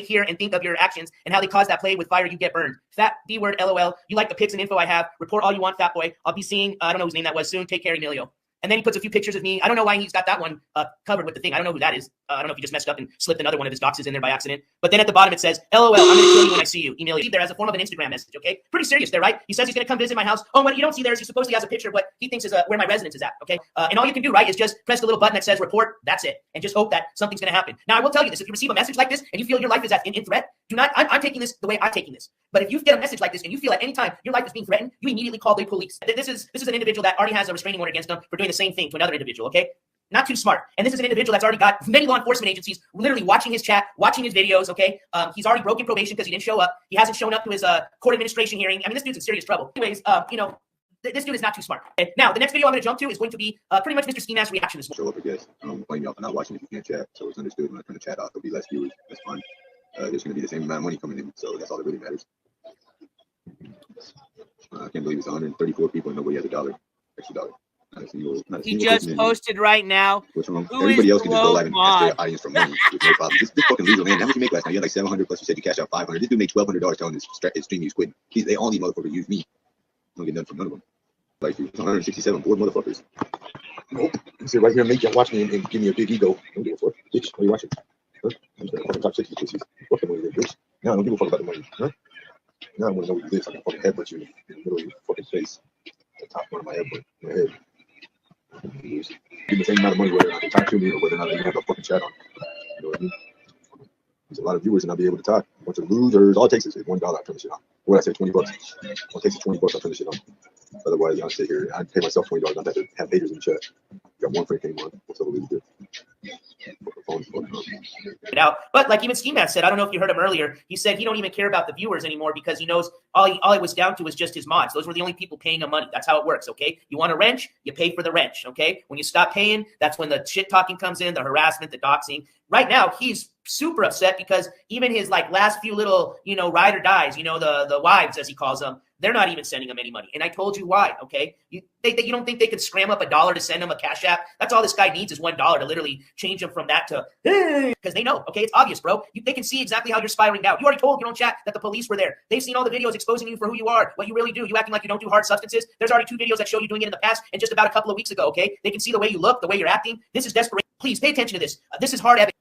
Speaker 1: here and think of your actions and how they cause that play with fire, you get burned. Fat B word, LOL. You like the pics and info I have. Report all you want, fat boy. I'll be seeing, I don't know whose name that was soon. Take care, Emilio. And then he puts a few pictures of me. I don't know why he's got that one covered with the thing. I don't know who that is. I don't know if he just messed up and slipped another one of his doxes in there by accident. But then at the bottom it says, LOL, I'm going to kill you when I see you. Emilio. There as a form of an Instagram message, okay? Pretty serious there, right? He says he's going to come visit my house. Oh, what you don't see there is he supposedly has a picture of what he thinks is where my residence is at, okay? And all you can do, right, is just press the little button that says report. That's it. And just hope that something's going to happen. Now, I will tell you this. If you receive a message like this and you feel your life is in threat, do not, I'm taking this the way I'm taking this. But if you get a message like this and you feel at any time your life is being threatened, you immediately call the police. This is an individual that already has a restraining order against him for doing the same thing to another individual, okay? Not too smart. And this is an individual that's already got many law enforcement agencies literally watching his chat, watching his videos, okay? He's already broken probation because he didn't show up. He hasn't shown up to his court administration hearing. I mean, this dude's in serious trouble. Anyways, this dude is not too smart. Okay? Now, the next video I'm going to jump to is going to be pretty much Mr. Skimask's reaction this morning.
Speaker 2: Show up, I guess. Blame y'all for not watching if you can't chat. So it's understood when I turn the chat off, there'll be less viewers. That's fine. There's going to be the same amount of money coming in, so that's all that really matters. I can't believe it's 134 people and nobody has extra dollar.
Speaker 1: He just posted right now.
Speaker 2: What's wrong? Everybody else can just go live and ask their audience for money with no problem. This fucking legal man. How much you make last night? You had like 700 plus. You said you cashed out 500. This dude made $1,200 telling his stream he's quitting. They all these motherfuckers use me. I don't get nothing from none of them. Like 167 bored motherfuckers. Nope. You sit right here and make you watch me and give me a big ego. Don't give a fuck, bitch. What are you watching? Huh? I'm just fucking top 60 pussies. Fuck the money there, bitch. Now I don't give a fuck about the money. Huh? Now I want to know where you live so I can fucking headbutt you in the middle of your fucking face. The top part of my headbutt. My head. Give me the same amount of money whether or not they talk to me or whether or not they have a fucking chat on. You know what I mean? There's a lot of viewers and I'll be able to talk. A bunch of losers. All it takes is $1. I turn the shit on. What did I say? $20. All it takes is $20. I turn the shit on. Otherwise, I'll sit here. I'd pay myself $20 not to have haters in the chat. Got one friend came on. What's up, good?
Speaker 1: But like even Skimask said, I don't know if you heard him earlier. He said he don't even care about the viewers anymore because he knows all it was down to was just his mods. Those were the only people paying him money. That's how it works. Okay, you want a wrench, you pay for the wrench. Okay, when you stop paying, that's when the shit talking comes in, the harassment, the doxing. Right now, he's super upset because even his like last few little ride or dies, the wives as he calls them. They're not even sending him any money. And I told you why, okay? You don't think they could scram up $1 to send him a cash app? That's all this guy needs is $1 to literally change him from that to, because they know, okay? It's obvious, bro. They can see exactly how you're spiraling down. You already told your own chat that the police were there. They've seen all the videos exposing you for who you are, what you really do. You acting like you don't do hard substances. There's already 2 videos that show you doing it in the past and just about a couple of weeks ago, okay? They can see the way you look, the way you're acting. This is desperation. Please pay attention to this. This is hard evidence.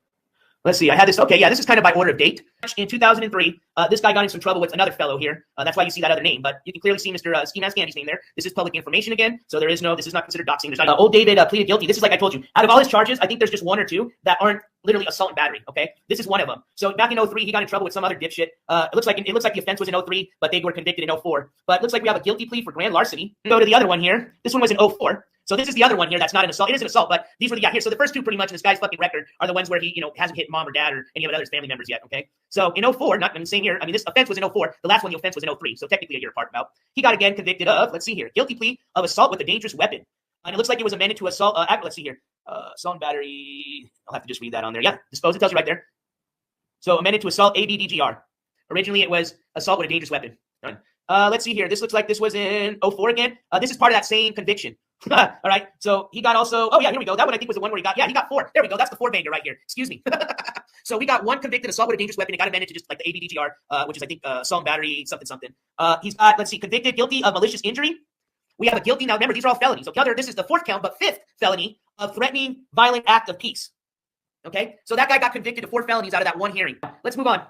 Speaker 1: Let's see. I had this. Okay, yeah, this is kind of by order of date. In 2003, this guy got in some trouble with another fellow here. That's why you see that other name. But you can clearly see Mr. Skimask Andy's name there. This is public information again. So this is not considered doxing. There's not. Old David pleaded guilty. This is like I told you. Out of all his charges, I think there's just 1 or 2 that aren't literally assault and battery. Okay, this is one of them. So back in 03, he got in trouble with some other dipshit. It looks like the offense was in 03, but they were convicted in 04. But it looks like we have a guilty plea for grand larceny. Go to the other one here. This one was in 04. So this is the other one here that's not an assault. It is an assault, but these were the here. So the first 2 pretty much in this guy's fucking record are the ones where he, hasn't hit mom or dad or any of the other family members yet, okay? So in 04, I'm saying here, I mean, this offense was in 04. The last one, the offense was in 03. So technically a year apart about. He got again convicted of, let's see here, guilty plea of assault with a dangerous weapon. And it looks like it was amended to assault, let's see here, assault and battery. I'll have to just read that on there. Yeah, dispose, it tells you right there. So amended to assault ABDGR. Originally it was assault with a dangerous weapon. All right. Let's see here. This looks like this was in 04 again. This is part of that same conviction. All right. So he got also, oh yeah, here we go. That one I think was the one where he got 4. There we go. That's the 4-banger right here. Excuse me. So we got 1 convicted assault with a dangerous weapon. It got amended to just like the ABDGR, which is I think assault and battery, something. He's got, let's see, convicted guilty of malicious injury. we have a guilty. Now, remember, these are all felonies. So this is the 4th count, but 5th felony of threatening violent act of peace. Okay, so that guy got convicted of 4 felonies out of that one hearing. Let's move on.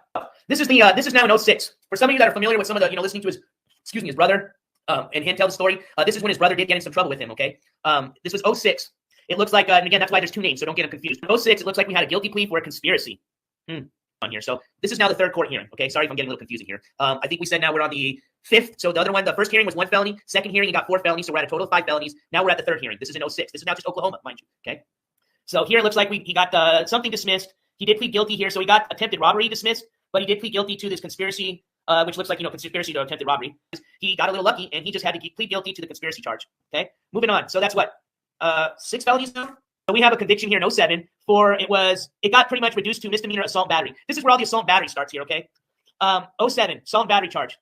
Speaker 1: This is now in 06. For some of you that are familiar with some of the, listening to his brother and him tell the story, this is when his brother did get in some trouble with him. Okay, this was 06. It looks like, and again, that's why there's 2 names, so don't get them confused. 06, it looks like we had a guilty plea for a conspiracy on here. So this is now the 3rd court hearing. Okay, sorry if I'm getting a little confusing here. I think we said now we're on the 5th. So the other one, the first hearing was 1 felony. Second hearing, he got 4 felonies. So we're at a total of 5 felonies. Now we're at the 3rd hearing. This is in 06. This is now just Oklahoma, mind you. Okay. So here it looks like he got something dismissed. He did plead guilty here. So he got attempted robbery dismissed, but he did plead guilty to this conspiracy, which looks like, conspiracy to attempted robbery. He got a little lucky and he just had to plead guilty to the conspiracy charge. Okay. Moving on. So that's what? 6 felonies now? So we have a conviction here in 07 it got pretty much reduced to misdemeanor assault and battery. This is where all the assault and battery starts here, okay? 07, assault and battery charge.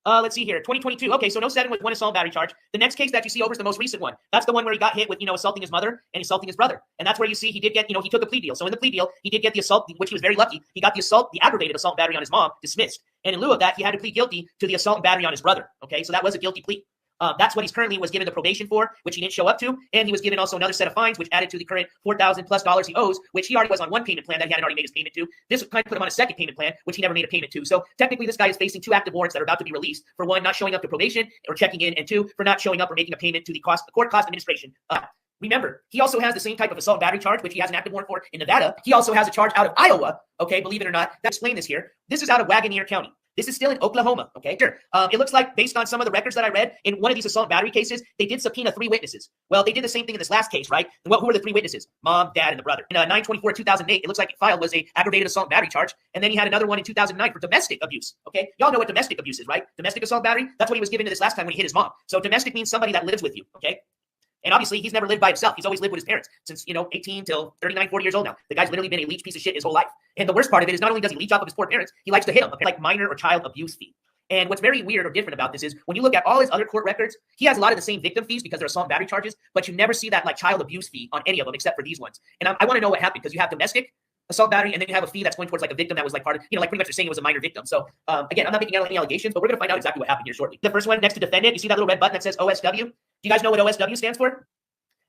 Speaker 1: Let's see here, 2022. Okay, so 07 was 1 assault and battery charge. The next case that you see over is the most recent one. That's the one where he got hit with, assaulting his mother and assaulting his brother. And that's where you see he did get, he took a plea deal. So in the plea deal, he did get the assault, which he was very lucky. He got the aggravated assault and battery on his mom dismissed. And in lieu of that, he had to plead guilty to the assault and battery on his brother. Okay, so that was a guilty plea. That's what he's currently was given the probation for, which he didn't show up to. And he was given also another set of fines, which added to the current $4,000+ he owes, which he already was on one payment plan that he hadn't already made his payment to. This would kind of put him on a second payment plan, which he never made a payment to. So technically, this guy is facing 2 active warrants that are about to be released. For 1, not showing up to probation or checking in, and 2, for not showing up or making a payment to the court cost administration. Remember, he also has the same type of assault and battery charge, which he has an active warrant for in Nevada. He also has a charge out of Iowa. Okay, believe it or not. Let's explain this here. This is out of Wagoneer County. This is still in Oklahoma, okay? Sure. It looks like, based on some of the records that I read, in one of these assault and battery cases, they did subpoena 3 witnesses. Well, they did the same thing in this last case, right? And who were the 3 witnesses? Mom, dad, and the brother. In 9/24/2008, it looks like it filed was a aggravated assault and battery charge, and then he had another one in 2009 for domestic abuse, okay? Y'all know what domestic abuse is, right? Domestic assault and battery, that's what he was given to this last time when he hit his mom. So domestic means somebody that lives with you, okay? And obviously, he's never lived by himself. He's always lived with his parents since, 18 till 39, 40 years old now. The guy's literally been a leech piece of shit his whole life. And the worst part of it is not only does he leech off of his poor parents, he likes to hit them, like minor or child abuse fee. And what's very weird or different about this is when you look at all his other court records, he has a lot of the same victim fees because they're assault and battery charges, but you never see that like child abuse fee on any of them except for these ones. And I want to know what happened because you have domestic assault battery and then you have a fee that's going towards like a victim that was like part of, like pretty much they're saying it was a minor victim. So again, I'm not making any allegations, but we're going to find out exactly what happened here shortly. The first one next to defendant, you see that little red button that says OSW? Do you guys know what OSW stands for?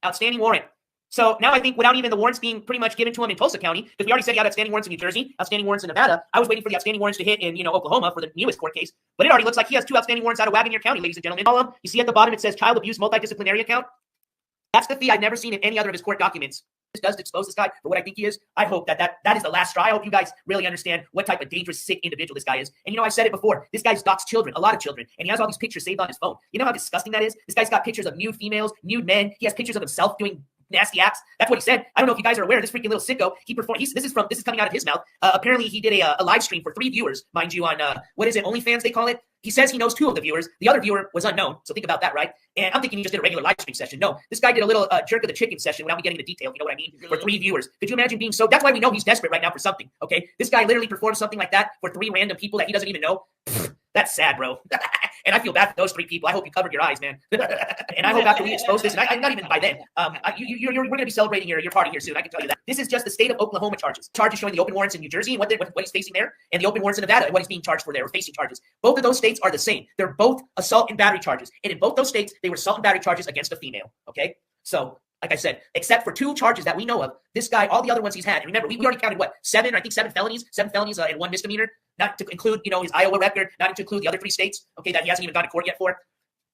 Speaker 1: Outstanding warrant. So now I think without even the warrants being pretty much given to him in Tulsa County, because we already said he had outstanding warrants in New Jersey, outstanding warrants in Nevada. I was waiting for the outstanding warrants to hit in, Oklahoma for the newest court case. But it already looks like he has 2 outstanding warrants out of Wagoneer County, ladies and gentlemen. You see at the bottom, it says child abuse multidisciplinary account. That's the fee I've never seen in any other of his court documents. This does expose this guy for what I think he is. I hope that is the last straw. I hope you guys really understand what type of dangerous, sick individual this guy is. And I said it before, this guy's doxed children, a lot of children, and he has all these pictures saved on his phone. You know how disgusting that is? This guy's got pictures of nude females, nude men. He has pictures of himself doing nasty acts. That's what he said. I don't know if you guys are aware. This freaking little sicko. He performed. This is coming out of his mouth. Apparently, he did a live stream for 3 viewers, mind you, on what is it? OnlyFans they call it. He says he knows 2 of the viewers. The other viewer was unknown. So think about that, right? And I'm thinking he just did a regular live stream session. No, this guy did a little jerk of the chicken session without me getting into detail. You know what I mean? For 3 viewers. Could you imagine being so? That's why we know he's desperate right now for something. Okay, this guy literally performed something like that for 3 random people that he doesn't even know. That's sad, bro. And I feel bad for those 3 people. I hope you covered your eyes, man. And I hope after we expose this, and I'm not even by then, we're going to be celebrating your party here soon. I can tell you that. This is just the state of Oklahoma charges. Charges showing the open warrants in New Jersey and what he's facing there, and the open warrants in Nevada and what he's being charged for there or facing charges. Both of those states are the same. They're both assault and battery charges. And in both those states, they were assault and battery charges against a female. Okay? So, like I said, except for 2 charges that we know of, this guy, all the other ones he's had, and remember, we already counted 7 felonies and 1 misdemeanor, not to include, his Iowa record, not to include the other 3 states, okay, that he hasn't even gone to court yet for.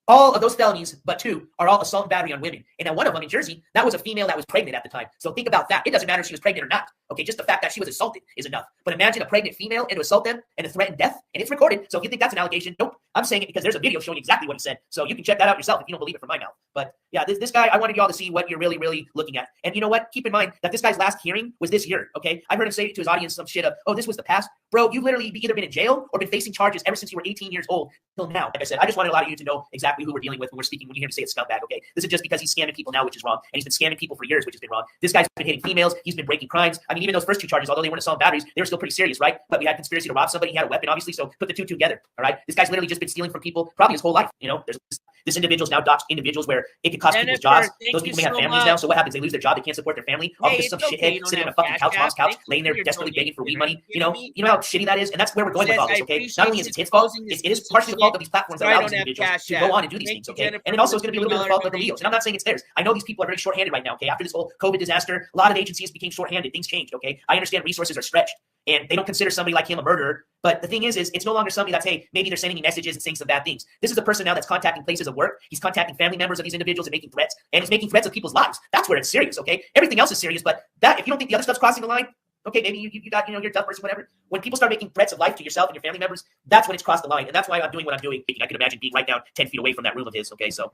Speaker 1: All of those felonies, but 2, are all assault and battery on women. And now one of them in Jersey, that was a female that was pregnant at the time. So think about that. It doesn't matter if she was pregnant or not. Okay, just the fact that she was assaulted is enough. But imagine a pregnant female and to assault them and to threaten death, and it's recorded. So if you think that's an allegation, nope. I'm saying it because there's a video showing exactly what he said. So you can check that out yourself if you don't believe it from my mouth. But yeah, this guy, I wanted y'all to see what you're really, really looking at. And you know what? Keep in mind that this guy's last hearing was this year, okay? I heard him say to his audience some shit of, oh, this was the past. Bro, you've literally either been in jail or been facing charges ever since you were 18 years old till now. Like I said, I just wanted a lot of you to know exactly who we're dealing with when we're speaking, when you hear me say it's scumbag, okay? This is just because he's scamming people now, which is wrong. And he's been scamming people for years, which has been wrong. This guy's been hitting females. He's been breaking crimes. I mean, even those first 2 charges, although they weren't assault batteries, they were still pretty serious, right? But we had conspiracy to rob somebody. He had a weapon, obviously. So put the 2 together, all right? This guy's literally just been stealing from people probably his whole life. There's this individual's now doxed individuals where it could cost people's jobs. Those people may have families now. So what happens? They lose their job. They can't support their family. All because some shithead sitting on a fucking couch, mom's couch, laying there desperately begging for weed money. You know how
Speaker 8: shitty that is? And that's where we're going with all this, okay? Not only is it his fault, it is partially the fault of these platforms that allow these individuals to go on and do these things, okay? And it also is going to be a little bit of the fault of the Leos. And I'm not saying it's theirs. I know these people are very short-handed right now, okay? After this whole COVID disaster, a lot of agencies became short-handed. Things changed, okay? I understand resources are stretched, and they don't consider somebody like him a murderer. But the thing is it's no longer somebody that's, hey, maybe they're sending me messages and saying some bad things. This is a person now that's contacting places of work. He's contacting family members of these individuals and making threats. And he's making threats of people's lives. That's where it's serious, okay? Everything else is serious, but that, if you don't think the other stuff's crossing the line, okay, maybe you got, you're a tough person, whatever. When people start making threats of life to yourself and your family members, that's when it's crossed the line. And that's why I'm doing what I'm doing. I can imagine being right down 10 feet away from that room of his, okay? So,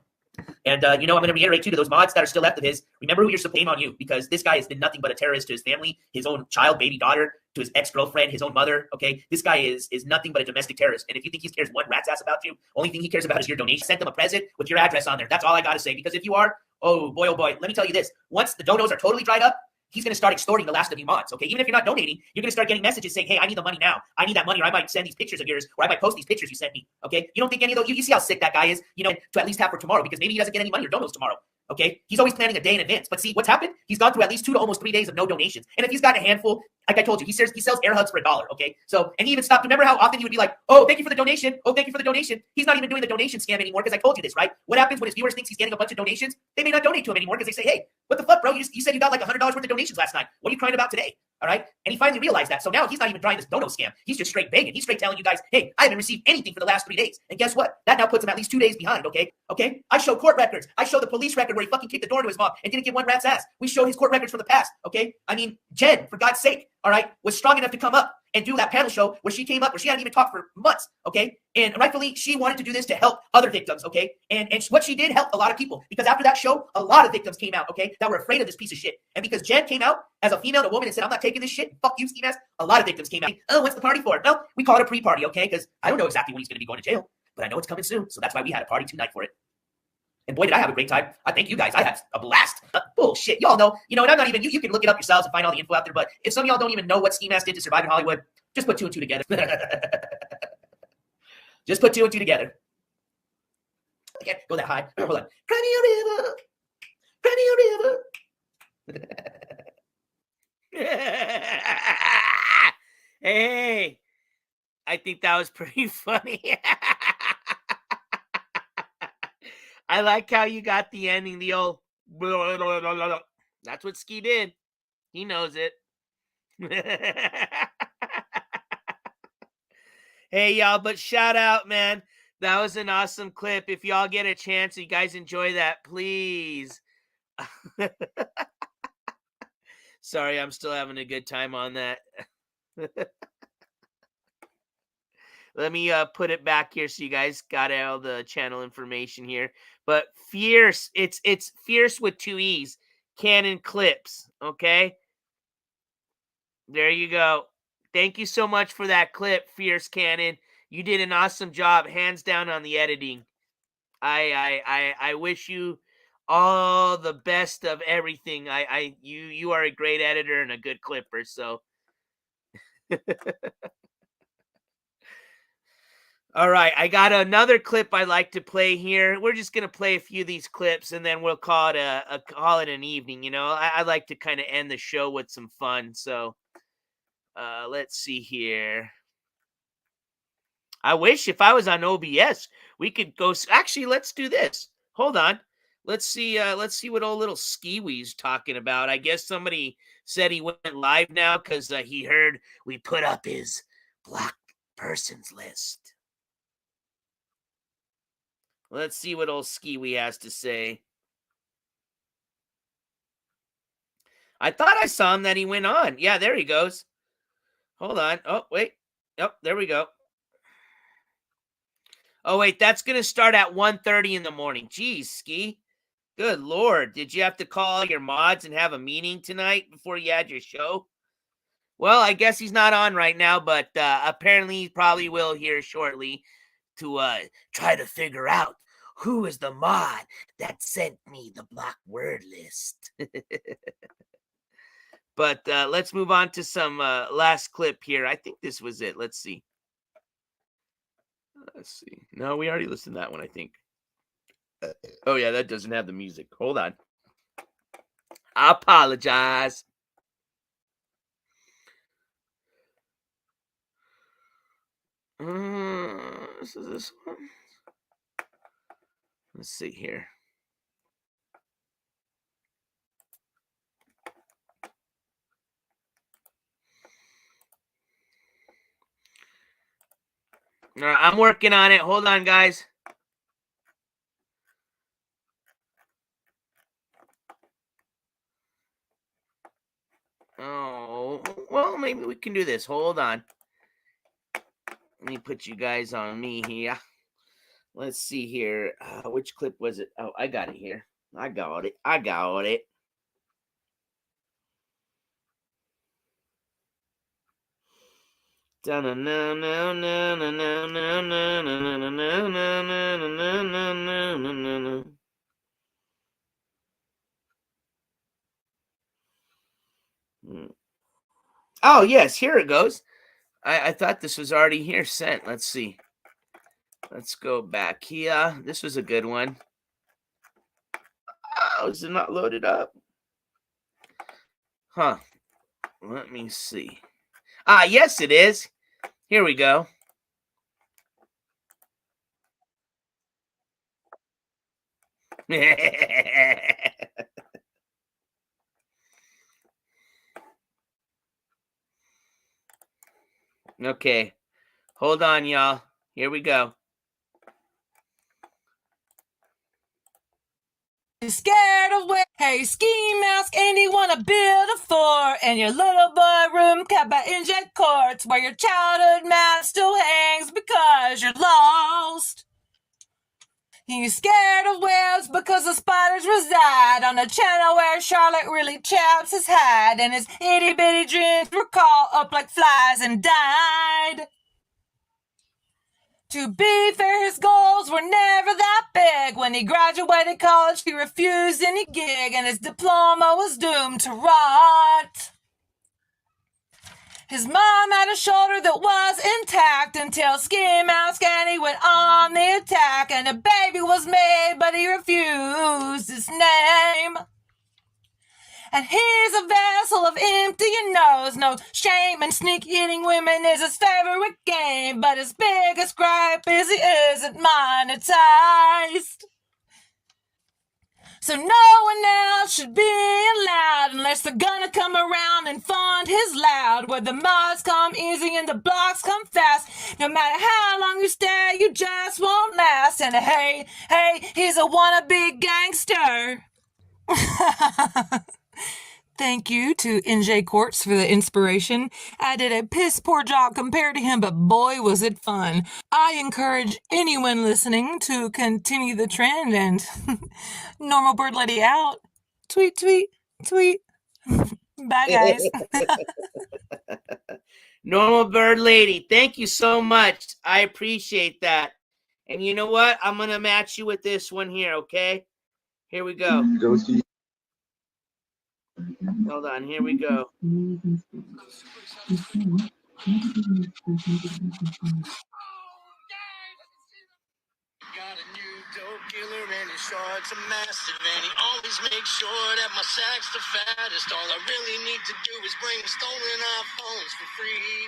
Speaker 8: and, I'm going to reiterate, too, to those mods that are still left of his, remember who you're supporting on you, because this guy has been nothing but a terrorist to his family, his own child, baby daughter, to his ex-girlfriend, his own mother, okay? This guy is nothing but a domestic terrorist. And if you think he cares one rat's ass about you, only thing he cares about is your donation. Send them a present with your address on there. That's all I got to say, because if you are, oh boy, let me tell you this. Once the donos are totally dried up, he's going to start extorting the last of you mods, okay? Even if you're not donating, you're going to start getting messages saying, hey, I need the money now. I need that money, or I might send these pictures of yours, or I might post these pictures you sent me, okay? You don't think any of those, you see how sick that guy is, to at least have for tomorrow, because maybe he doesn't get any money or donos tomorrow, okay? He's always planning a day in advance. But see, what's happened? He's gone through at least 2 to almost 3 days of no donations. And if he's got a handful, like I told you, he sells air hugs for $1, okay? So, and he even stopped. Remember how often he would be like, oh, thank you for the donation. Oh, thank you for the donation. He's not even doing the donation scam anymore, because I told you this, right? What happens when his viewers thinks he's getting a bunch of donations? They may not donate to him anymore, because they say, hey, what the fuck, bro? You said you got like $100 worth of donations last night. What are you crying about today? All right. And he finally realized that. So now he's not even trying this dono scam. He's just straight begging. He's straight telling you guys, hey, I haven't received anything for the last 3 days. And guess what? That now puts him at least 2 days behind. Okay. Okay. I show court records. I show the police record where he fucking kicked the door to his mom and didn't give one rat's ass. We showed his court records from the past. Okay. I mean, Jen, for God's sake, all right, was strong enough to come up and do that panel show where she came up, where she hadn't even talked for months, okay? And rightfully, she wanted to do this to help other victims, okay? And what she did helped a lot of people, because after that show, a lot of victims came out, okay, that were afraid of this piece of shit. And because Jen came out as a female, a woman, and said, I'm not taking this shit, fuck you, Skimask, a lot of victims came out. Oh, what's the party for? Well, we call it a pre-party, okay? Because I don't know exactly when he's going to be going to jail, but I know it's coming soon. So that's why we had a party tonight for it. And boy, did I have a great time. I thank you guys. I had a blast. Bullshit. Y'all know, and I'm not even, you can look it up yourselves and find all the info out there, but if some of y'all don't even know what Skimask did to survive in Hollywood, just put 2 and 2 together. Just put 2 and 2 together. I can't go that high. Hold on. Cry me a river.
Speaker 1: Hey, I think that was pretty funny. I like how you got the ending, the old blah, blah, blah, blah. That's what Ski did. He knows it. Hey, y'all, but shout out, man. That was an awesome clip. If y'all get a chance, you guys enjoy that, please. Sorry, I'm still having a good time on that. Let me put it back here so you guys got all the channel information here. But Fierce, it's Fierce with 2 E's. Canon Clips, okay? There you go. Thank you so much for that clip, Fierce Cannon. You did an awesome job, hands down, on the editing. I wish you all the best of everything. You are a great editor and a good clipper, so. All right, I got another clip I like to play here. We're just gonna play a few of these clips, and then we'll call it call it an evening. I like to kind of end the show with some fun. So, let's see here. I wish if I was on OBS, we could go. Actually, let's do this. Hold on. Let's see what old little Skiwi's talking about. I guess somebody said he went live now because he heard we put up his blocked persons list. Let's see what old Skiwi has to say. I thought I saw him that he went on. Yeah, there he goes. Hold on. Oh, wait. Oh, there we go. Oh, wait, that's going to start at 1:30 in the morning. Geez, Ski. Good Lord. Did you have to call your mods and have a meeting tonight before you had your show? Well, I guess he's not on right now, but apparently he probably will here shortly to try to figure out who is the mod that sent me the block word list. But let's move on to some last clip here. I think this was it. Let's see. No, we already listened to that one, I think. Oh, yeah, that doesn't have the music. Hold on. I apologize. This is this one. Let's see here. All right, I'm working on it. Hold on, guys. Oh, well, maybe we can do this. Hold on. Let me put you guys on me here. Let's see here. Which clip was it? Oh, I got it here. I got it. Oh, yes, here it goes. I thought this was already here sent. Let's see. Let's go back here. This was a good one. Oh, is it not loaded up? Huh. Let me see. Yes, it is. Here we go. Okay. Hold on, y'all. Here we go.
Speaker 9: Scared of where? Hey, Skimask, and you wanna build a fort in your little boy room kept by NJCOURTS, where your childhood map still hangs because you're lost. He's scared of webs because the spiders reside on the channel where Charlotte really chaps his hide, and his itty bitty dreams were caught up like flies and died. To be fair, his goals were never that big. When he graduated college, he refused any gig, and his diploma was doomed to rot. His mom had a shoulder that was intact until Skimask and he went on the attack, and a baby was made, but he refused his name. And he's a vessel of empty nose, no shame, and sneak eating women is his favorite game, but his biggest gripe is he isn't monetized. So no one else should be allowed unless they're gonna come around and fund his loud, where the mods come easy and the blocks come fast. No matter how long you stay, you just won't last. And hey, he's a wannabe gangster. Thank you to NJCOURTS for the inspiration. I did a piss poor job compared to him, but boy was it fun. I encourage anyone listening to continue the trend, and Normal Bird Lady out. Tweet, tweet, tweet. Bye, guys.
Speaker 1: Normal Bird Lady, thank you so much. I appreciate that. And you know what? I'm going to match you with this one here, okay? Here we go. Hold on, here we go.
Speaker 10: Got a new dope dealer and his shorts are massive, and he always makes sure that my sack's the fattest. All I really need to do is bring stolen iPhones for free.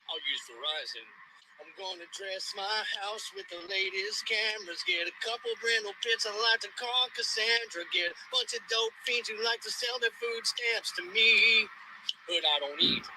Speaker 10: I'll use Verizon. I'm gonna dress my house with the latest cameras. Get a couple brindle bits I like to call Cassandra. Get a bunch of dope fiends who like to sell their food stamps to me, but I don't eat.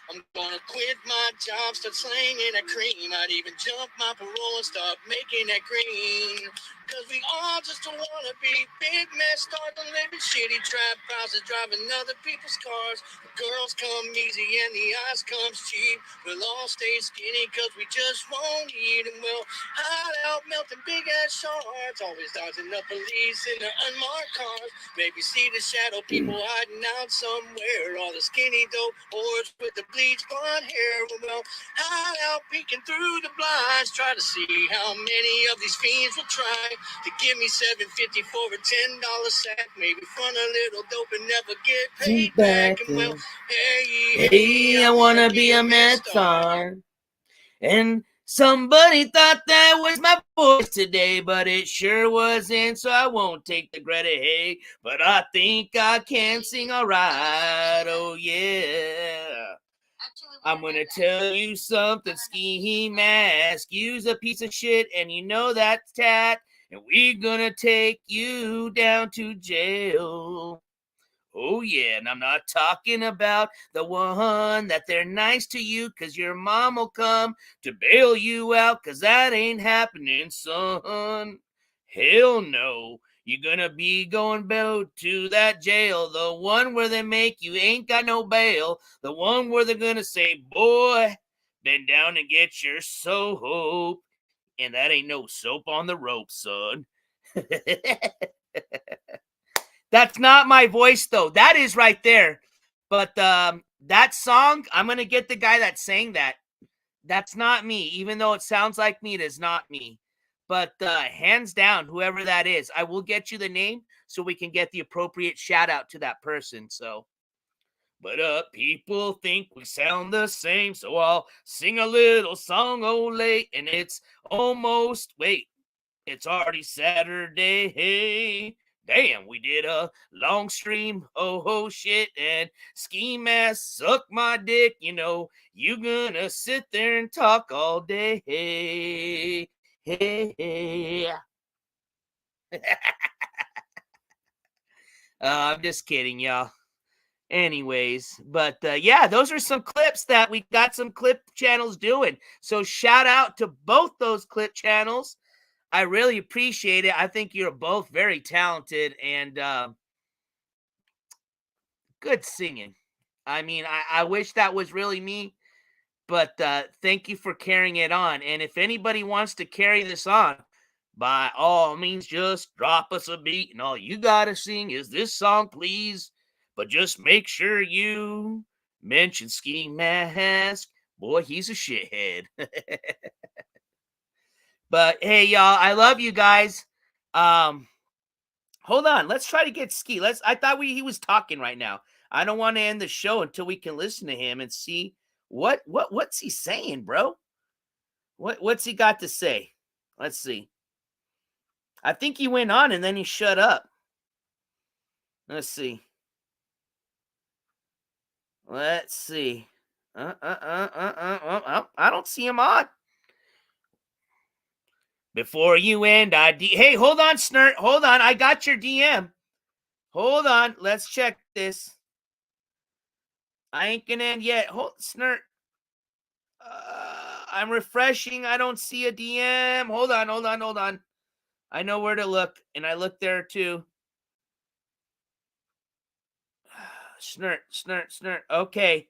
Speaker 10: I'm gonna quit my job, start slanging that cream. I'd even jump my parole and start making that green. Cause we all just don't wanna be big mess, start to live in shitty trap houses, driving other people's cars. The girls come easy and the ice comes cheap. We'll all stay skinny cause we just won't eat. And we'll hide out melting big ass shards, always dodging the police in their unmarked cars. Maybe see the shadow people hiding out somewhere. All the skinny dope whores with the bleach blonde hair. We'll hide out peeking through the blinds, try to see how many of these fiends will try to give me $7.50 for a $10 sack. Maybe front a little dope and never get paid back. And well, hey,
Speaker 1: I wanna be a meth czar. And somebody thought that was my voice today, but it sure wasn't, so I won't take the credit. Hey, but I think I can sing all right. Oh, yeah.
Speaker 11: Actually,
Speaker 1: I'm gonna tell you something, Skimask. You's a piece of shit, and you know that's tat. And we're gonna take you down to jail. Oh, yeah, and I'm not talking about the one that they're nice to you because your mom will come to bail you out because that ain't happening, son. Hell no. You're gonna be going back to that jail, the one where they make you ain't got no bail, the one where they're gonna say, boy, bend down and get your soap. And that ain't no soap on the rope, son. That's not my voice, though. That is right there. But that song, I'm going to get the guy that sang that. That's not me. Even though it sounds like me, it is not me. But hands down, whoever that is, I will get you the name so we can get the appropriate shout out to that person. So, but people think we sound the same, so I'll sing a little song, ole, and it's almost, wait, it's already Saturday. Hey, damn, we did a long stream. Oh, shit. And Skimask suck my dick. You know, you gonna sit there and talk all day. Hey, hey, hey. I'm just kidding, y'all. Anyways, but yeah, those are some clips that we got some clip channels doing. So shout out to both those clip channels. I really appreciate it. I think you're both very talented and good singing. I mean, I wish that was really me, but thank you for carrying it on. And if anybody wants to carry this on, by all means, just drop us a beat. And all you got to sing is this song, please. But just make sure you mention Skimask. Boy, he's a shithead. But hey, y'all, I love you guys. Hold on, let's try to get Ski. I thought he was talking right now. I don't want to end the show until we can listen to him and see what's he saying, bro. What's he got to say? Let's see. I think he went on and then he shut up. Let's see. Let's see. I don't see him on. Before you end, hey, hold on, Snert. Hold on. I got your DM. Hold on. Let's check this. I ain't gonna end yet. Hold, Snert. I'm refreshing. I don't see a DM. Hold on. I know where to look, and I look there too. Snert. Okay.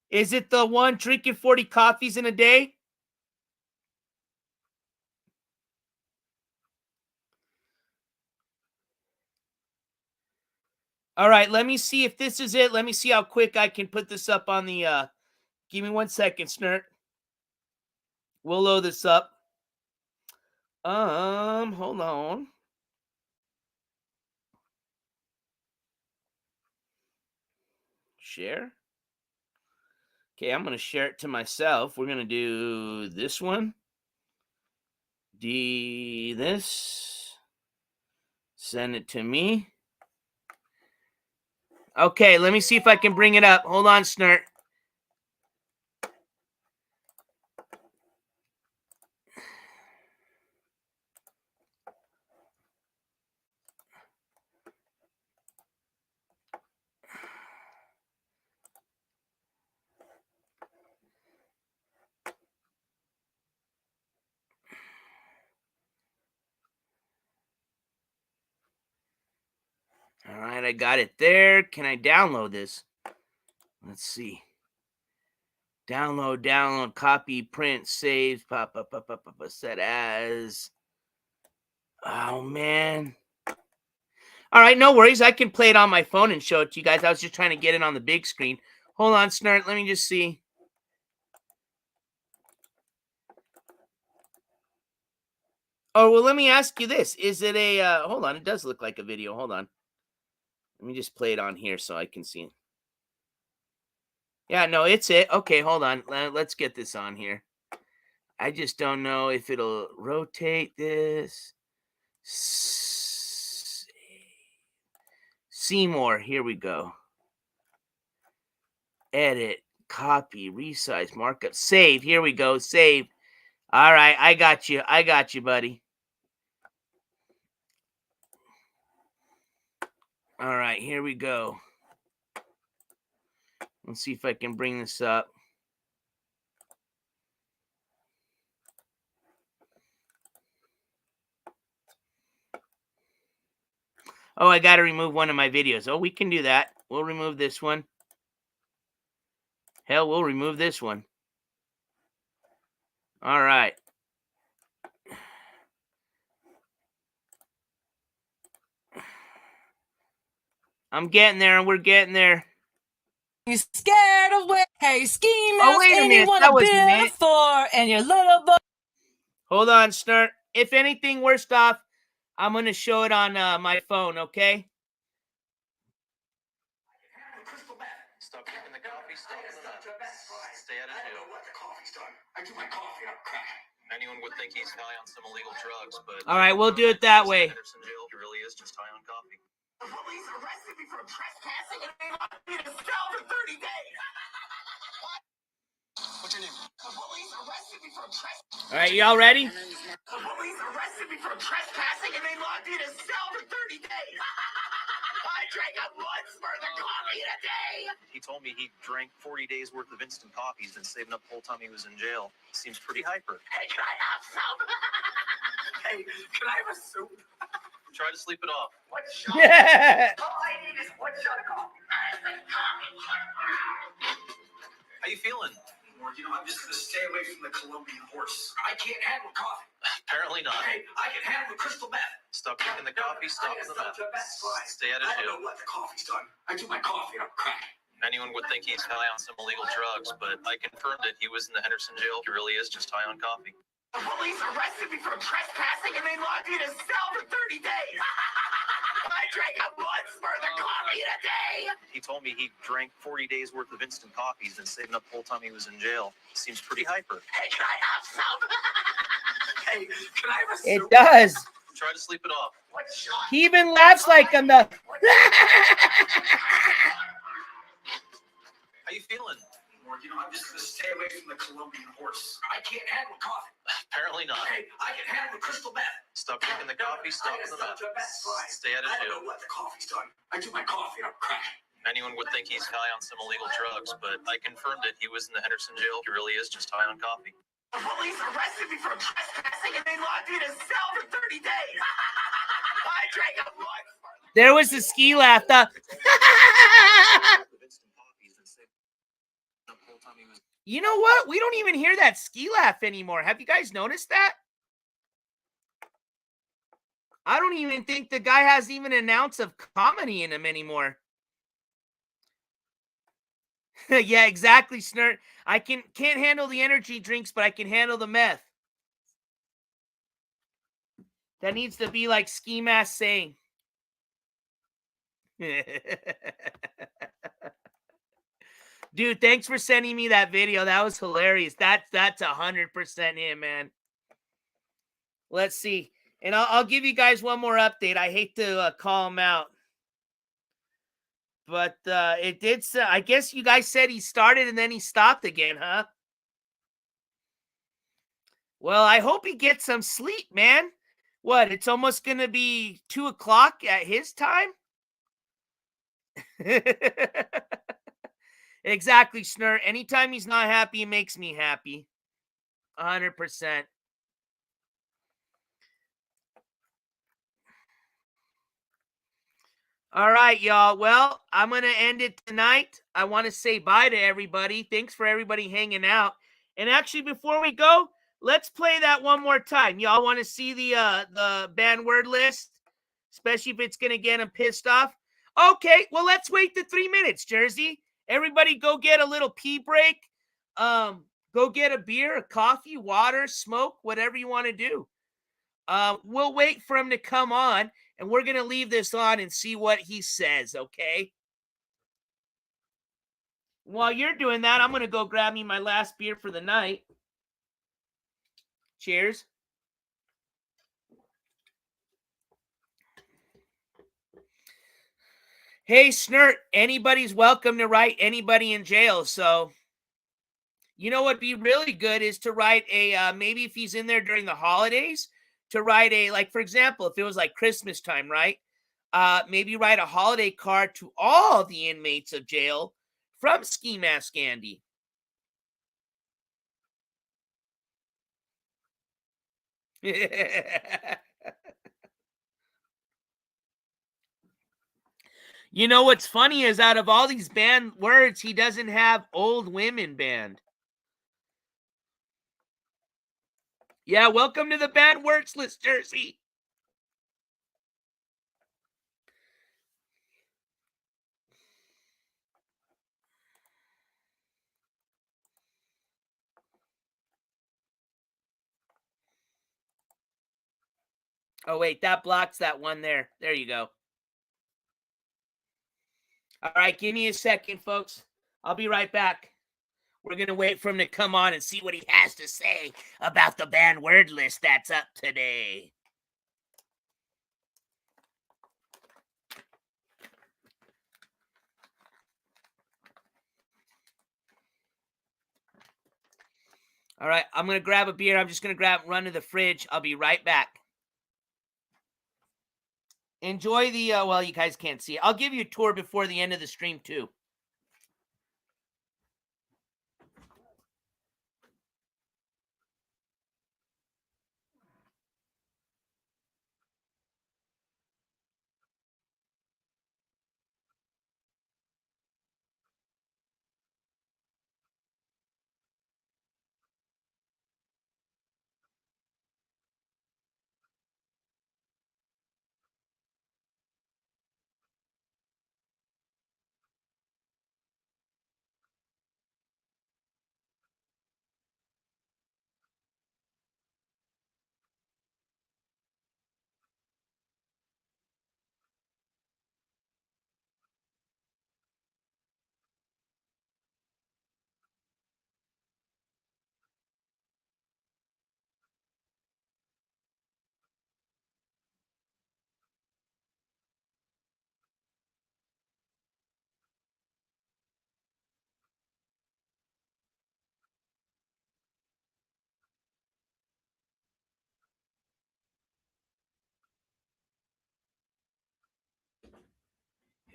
Speaker 1: Is it the one drinking 40 coffees in a day? All right, let me see if this is it. Let me see how quick I can put this up on the give me 1 second, Snert. We'll load this up. Hold on. Share. Okay, I'm going to share it to myself. We're going to do this one. This. Send it to me. Okay, let me see if I can bring it up. Hold on, Snert. All right, I got it there. Can I download this? Let's see. Download, copy, print, save, pop, set as. Oh, man. All right, no worries. I can play it on my phone and show it to you guys. I was just trying to get it on the big screen. Hold on, Snert. Let me just see. Oh, well, let me ask you this. Is it a, hold on. It does look like a video. Hold on. Let me just play it on here so I can see it. Yeah, no, it's it. Okay, hold on. Let's get this on here. I just don't know if it'll rotate this. Seymour, here we go. edit, copy, resize, markup, save. Here we go. Save. All right. I got you. I got you, buddy. All right. Here we go. Let's see if I can bring this up. Oh, I got to remove one of my videos. Oh, we can do that. We'll remove this one. Hell, we'll remove this one. All right. I'm getting there, and we're getting there.
Speaker 9: You scared of what? Hey, Skimask,
Speaker 1: Oh, wait a
Speaker 9: and
Speaker 1: minute.
Speaker 9: you want
Speaker 1: That
Speaker 9: to
Speaker 1: wasn't
Speaker 9: build a
Speaker 1: it.
Speaker 9: fort, and your little boy.
Speaker 1: Hold on, Snurt. If anything, worst off, I'm going to show it on my phone, okay?
Speaker 10: Stop drinking the coffee, stop the stay out of jail. What the coffee's done. I do my coffee and I'm cracking. Anyone would think he's high on some illegal drugs, but
Speaker 1: all right, we'll do it that way.
Speaker 10: Henderson jail, he really is just high on coffee. The police arrested me for trespassing and they locked me in a cell for 30 days. What's your name? The police arrested me for trespassing.
Speaker 1: All right, y'all ready?
Speaker 10: The police arrested me for trespassing and they locked me in a cell for 30 days. I drank a month's worth of coffee in a day. He told me he drank 40 days worth of instant coffee. He's been saving up the whole time he was in jail. Seems pretty hyper. Hey, can I have some? Hey, can I have a soup? Try to sleep it off. What shot? All I need is one shot of coffee. How you feeling? Well, you know, I'm just going to stay away from the Colombian horse. I can't handle coffee. Apparently not. Hey, I can handle the crystal meth. Stop drinking the coffee, stop the meth. Stay out of jail. I don't know what the coffee's done. I do my coffee and I'm cracking. Anyone would think he's high on some illegal drugs, but I confirmed it. He was in the Henderson jail. He really is just high on coffee. The police arrested me for trespassing and they locked me in a cell for 30 days. I drank a month's worth of coffee in a day. He told me he drank 40 days worth of instant coffee. He's been saving up the whole time he was in jail. Seems pretty hyper. Hey, can I have some? Hey, can I have a soup?
Speaker 1: It does.
Speaker 10: Try to sleep it off. What shot?
Speaker 1: He even laughs like I'm the...
Speaker 10: How you feeling? Well, you know, I'm just going to stay away from the Colombian horse. I can't handle coffee. Apparently not. Hey, I can handle the crystal meth. Stop drinking the coffee, stop the meth. Stay out of jail. I don't know what the coffee's done. I do my coffee and I'm cracking. Anyone would think he's high on some illegal drugs, but I confirmed it. He was in the Henderson jail. He really is just high on coffee. The police arrested me for trespassing and they locked me in a cell for 30 days. I drank a month.
Speaker 1: There was the ski laugh. You know what? We don't even hear that ski laugh anymore. Have you guys noticed that? I don't even think the guy has even an ounce of comedy in him anymore. Yeah, exactly, Snurt. I can't handle the energy drinks, but I can handle the meth. That needs to be like Skimask saying. Dude, thanks for sending me that video. That was hilarious. That's 100% him, man. Let's see. And I'll give you guys one more update. I hate to call him out. But it did. I guess you guys said he started and then he stopped again, huh? Well, I hope he gets some sleep, man. What? It's almost going to be 2 o'clock at his time? Exactly, Snur. Anytime he's not happy, it makes me happy. 100%. All right, y'all. Well, I'm going to end it tonight. I want to say bye to everybody. Thanks for everybody hanging out. And actually, before we go, let's play that one more time. Y'all want to see the banned word list? Especially if it's going to get them pissed off. Okay, well, let's wait the 3 minutes, Jersey. Everybody go get a little pee break. Go get a beer, a coffee, water, smoke, whatever you want to do. We'll wait for him to come on, and we're going to leave this on and see what he says, okay? While you're doing that, I'm going to go grab me my last beer for the night. Cheers. Hey, Snert, anybody's welcome to write anybody in jail. So, you know what'd be really good is to write a, maybe if he's in there during the holidays, to write a, like, for example, if it was like Christmas time, right? Maybe write a holiday card to all the inmates of jail from Skimask Andy. You know what's funny is out of all these banned words, he doesn't have old women banned. Yeah, welcome to the banned words list, Jersey. Oh, wait, that blocks that one there. There you go. All right, give me a second, folks. I'll be right back. We're going to wait for him to come on and see what he has to say about the banned word list that's up today. All right, I'm going to grab a beer. I'm just going to run to the fridge. I'll be right back. Enjoy the, well, you guys can't see it. I'll give you a tour before the end of the stream, too.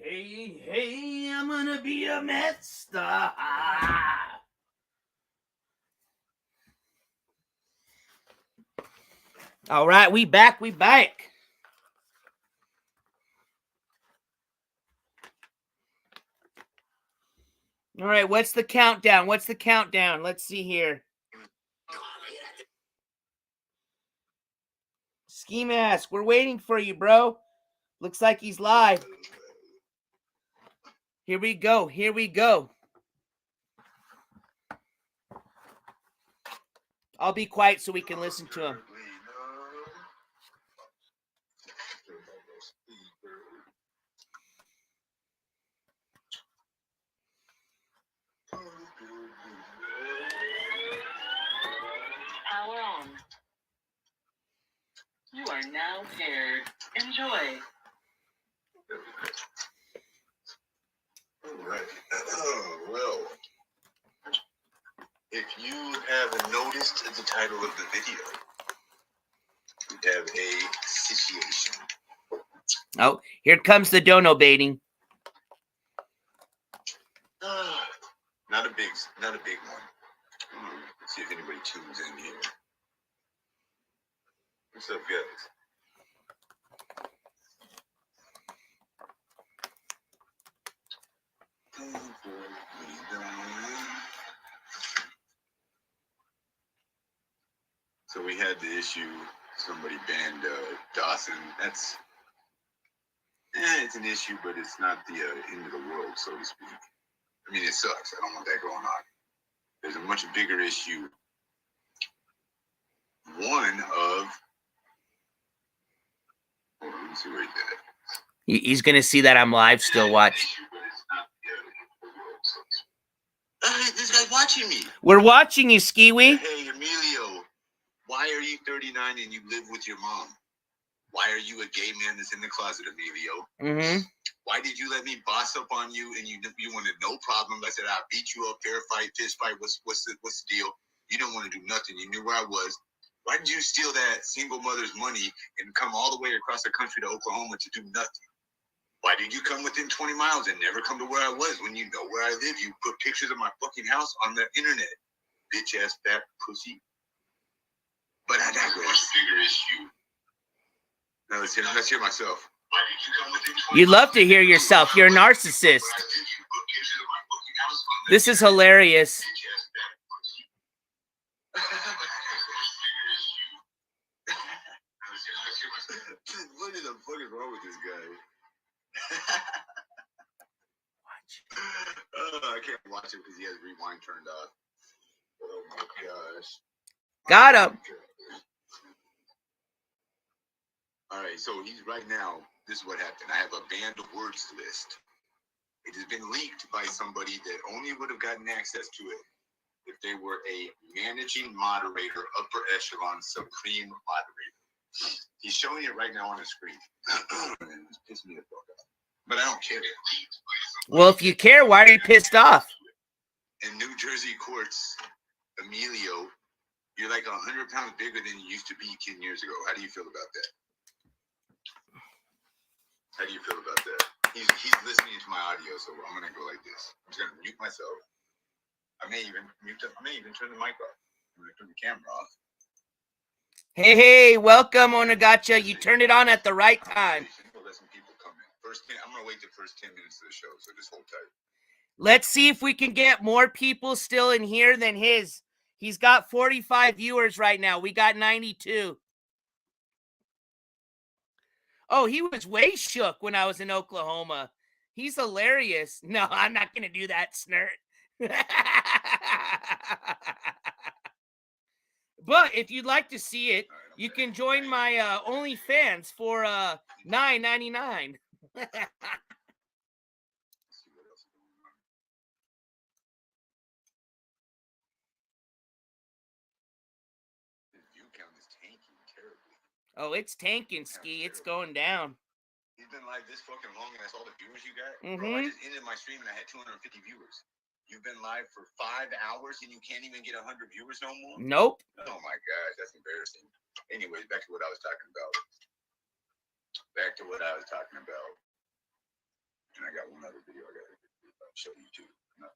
Speaker 1: Hey, hey, I'm gonna be a Met star. All right, we back. All right, what's the countdown? Let's see here. Skimask, we're waiting for you, bro. Looks like he's live. Here we go. I'll be quiet so we can listen to him.
Speaker 3: Power on. You are now paired. Enjoy.
Speaker 4: All right. Well, if you haven't noticed the title of the video, we have a situation.
Speaker 1: Oh, here comes the dono baiting.
Speaker 4: Not a big one. Let's see if anybody tunes in here. What's up, guys? So we had the issue, somebody banned Dawson. That's, it's an issue, but it's not the end of the world, so to speak. I mean, it sucks. I don't want that going on. There's a much bigger issue. One of, hold on, let me see where he's at.
Speaker 1: He's gonna see that I'm live still. Watch.
Speaker 4: This guy's watching me.
Speaker 1: We're watching you, Skiwi.
Speaker 4: Hey, Emilio, why are you 39 and you live with your mom? Why are you a gay man that's in the closet, Emilio?
Speaker 1: Mm-hmm.
Speaker 4: Why did you let me boss up on you and you wanted no problem? I said, I'll beat you up, fair fight, fist fight. What's the deal? You didn't want to do nothing. You knew where I was. Why did you steal that single mother's money and come all the way across the country to Oklahoma to do nothing? Why did you come within 20 miles and never come to where I was when you know where I live? You put pictures of my fucking house on the internet. Bitch ass fat pussy. But I digress. Bigger issue. No, let's hear myself. Why did you come within 20
Speaker 1: You love to hear yourself. You're a narcissist. This is hilarious.
Speaker 4: What the fuck is wrong with this guy? I can't watch it because he has rewind turned off. Oh my gosh.
Speaker 1: Got him.
Speaker 4: All right, so he's right now. This is what happened. I have a banned words list. It has been leaked by somebody that only would have gotten access to it if they were a managing moderator, upper echelon, supreme moderator. He's showing it right now on the screen. It's pissing me the fuck off. But I don't care.
Speaker 1: Well, if you care, why are you pissed off?
Speaker 4: In New Jersey courts, Emilio, you're like 100 pounds bigger than you used to be 10 years ago. How do you feel about that? How do you feel about that? He's listening to my audio, so I'm gonna go like this. I'm just gonna mute myself. I may even turn the mic off. I'm gonna turn the camera off.
Speaker 1: Hey, welcome, Onagacha. You turned it on at the right time.
Speaker 4: Let some people come in. I'm gonna wait the first 10 minutes of the show, so just hold tight.
Speaker 1: Let's see if we can get more people still in here than his. He's got 45 viewers right now. We got 92. Oh, he was way shook when I was in Oklahoma. He's hilarious. No, I'm not going to do that, Snert. But if you'd like to see it, you can join my OnlyFans for $9.99. Oh, it's tanking, Ski. It's going down.
Speaker 4: He's been live this fucking long, and that's all the viewers you got?
Speaker 1: Mm-hmm.
Speaker 4: Bro, I just ended my stream, and I had 250 viewers. You've been live for 5 hours, and you can't even get 100 viewers no more?
Speaker 1: Nope.
Speaker 4: Oh, my gosh. That's embarrassing. Anyways, back to what I was talking about. And I got one other video I got to show you, too.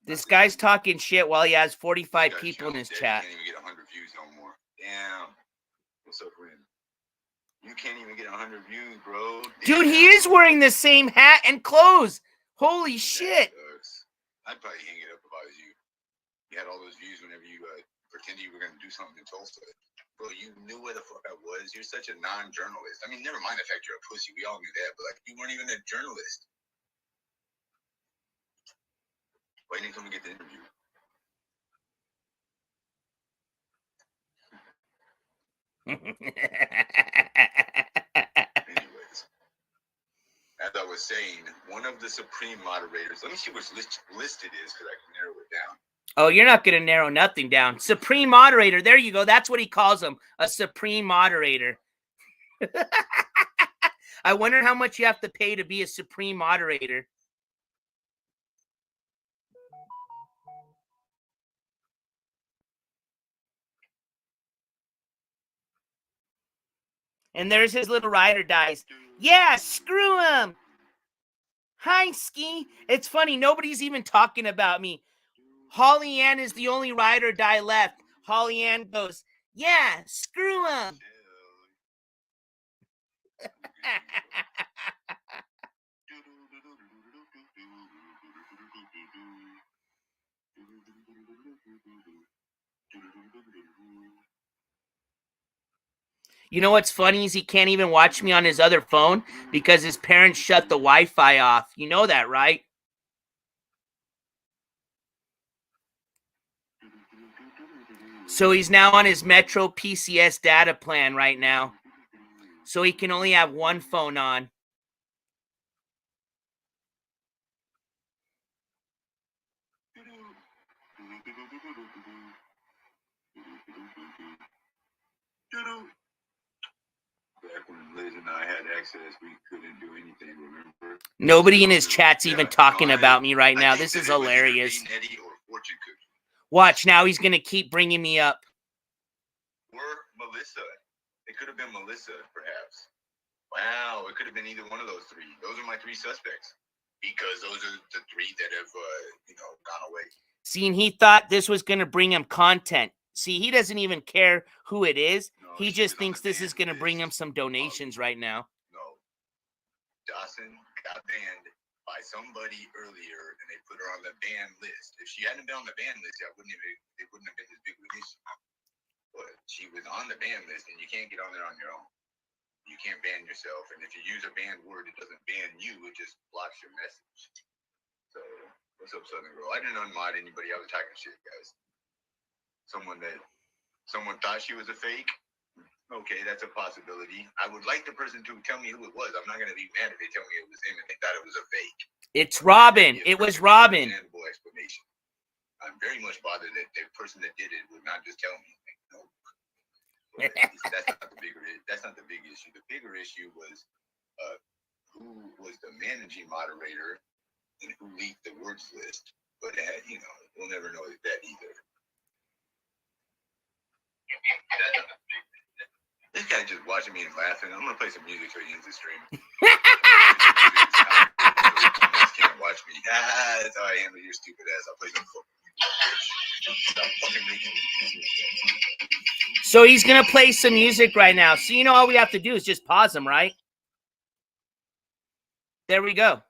Speaker 1: This guy's talking shit while he has 45 people in his chat.
Speaker 4: You can't even get 100 views no more. Damn. What's up, Rin? You can't even get 100 views, bro. Damn.
Speaker 1: Dude, he is wearing the same hat and clothes. Holy shit.
Speaker 4: I'd probably hang it up if I was you. You had all those views whenever you pretended you were going to do something in Tulsa. Bro, you knew where the fuck I was. You're such a non-journalist. I mean, never mind the fact you're a pussy. We all knew that. But, like, you weren't even a journalist. Why didn't you come and get the interview? Anyways, as I was saying, one of the supreme moderators, let me see which list it is because I can narrow it down.
Speaker 1: Oh, you're not going to narrow nothing down. Supreme moderator. There you go. That's what he calls him. A supreme moderator. I wonder how much you have to pay to be a supreme moderator. And there's his little ride or dies. Yeah, screw him. Hi, Ski. It's funny. Nobody's even talking about me. Holly Ann is the only ride or die left. Holly Ann goes, yeah, screw him. You know what's funny is he can't even watch me on his other phone because his parents shut the Wi-Fi off. You know that, right? So he's now on his Metro PCS data plan right now. So he can only have one phone on.
Speaker 4: Back when Liz and I had access, we couldn't do anything, remember?
Speaker 1: Nobody in his chat's even talking about me right now. This is hilarious. Watch, now he's going to keep bringing me up.
Speaker 2: Or Melissa. It could have been Melissa, perhaps. Wow, it could have been either one of those three. Those are my three suspects. Because those are the three that have, gone away.
Speaker 1: See, and he thought this was going to bring him content. See, he doesn't even care who it is. No, he just thinks this is going to bring him some donations right now.
Speaker 2: No. Dawson got banned by somebody earlier, and they put her on the ban list. If she hadn't been on the ban list, it wouldn't have been this big of an issue. But she was on the ban list, and you can't get on there on your own. You can't ban yourself, and if you use a banned word, it doesn't ban you, it just blocks your message. So, what's up, Southern Girl? I didn't unmod anybody, I was talking shit, guys. Someone thought she was a fake? Okay, that's a possibility. I would like the person to tell me who it was. I'm not going to be mad if they tell me it was him and they thought it was a fake.
Speaker 1: It's Robin. It was Robin.
Speaker 2: Explanation. I'm very much bothered that the person that did it would not just tell me. No. That's not the big issue. The bigger issue was who was the managing moderator and who leaked the words list. But we'll never know that either. This guy just watching me and laughing. I'm gonna play some music so he ends the stream. Can't watch me. That's how I handle your stupid ass. I'll play some fucking making music.
Speaker 1: So he's gonna play some music right now. So all we have to do is just pause him, right? There we go.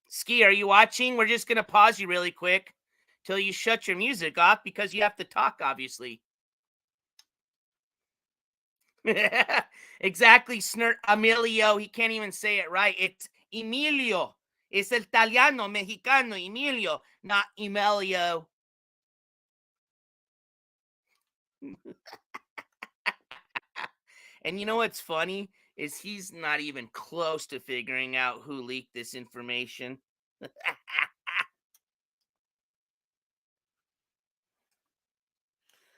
Speaker 1: Ski, are you watching? We're just gonna pause you really quick till you shut your music off because you have to talk, obviously. Exactly, Snert Emilio. He can't even say it right. It's Emilio. It's el italiano, mexicano, Emilio, not Emilio. And you know what's funny is he's not even close to figuring out who leaked this information.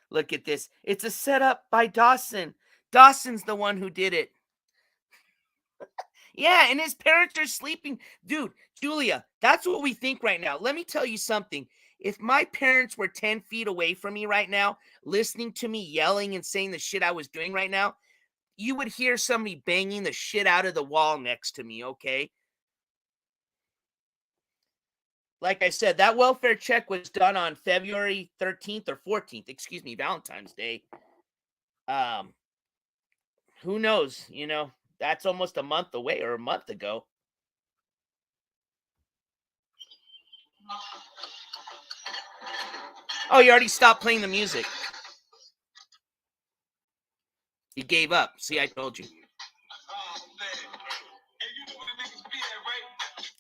Speaker 1: Look at this. It's a setup by Dawson. Dawson's the one who did it. Yeah, and his parents are sleeping. Dude, Julia, that's what we think right now. Let me tell you something. If my parents were 10 feet away from me right now, listening to me yelling and saying the shit I was doing right now, you would hear somebody banging the shit out of the wall next to me, okay? Like I said, that welfare check was done on February 13th or 14th, excuse me, Valentine's Day. Who knows, that's almost a month away or a month ago. Oh, you already stopped playing the music. You gave up. See, I told you.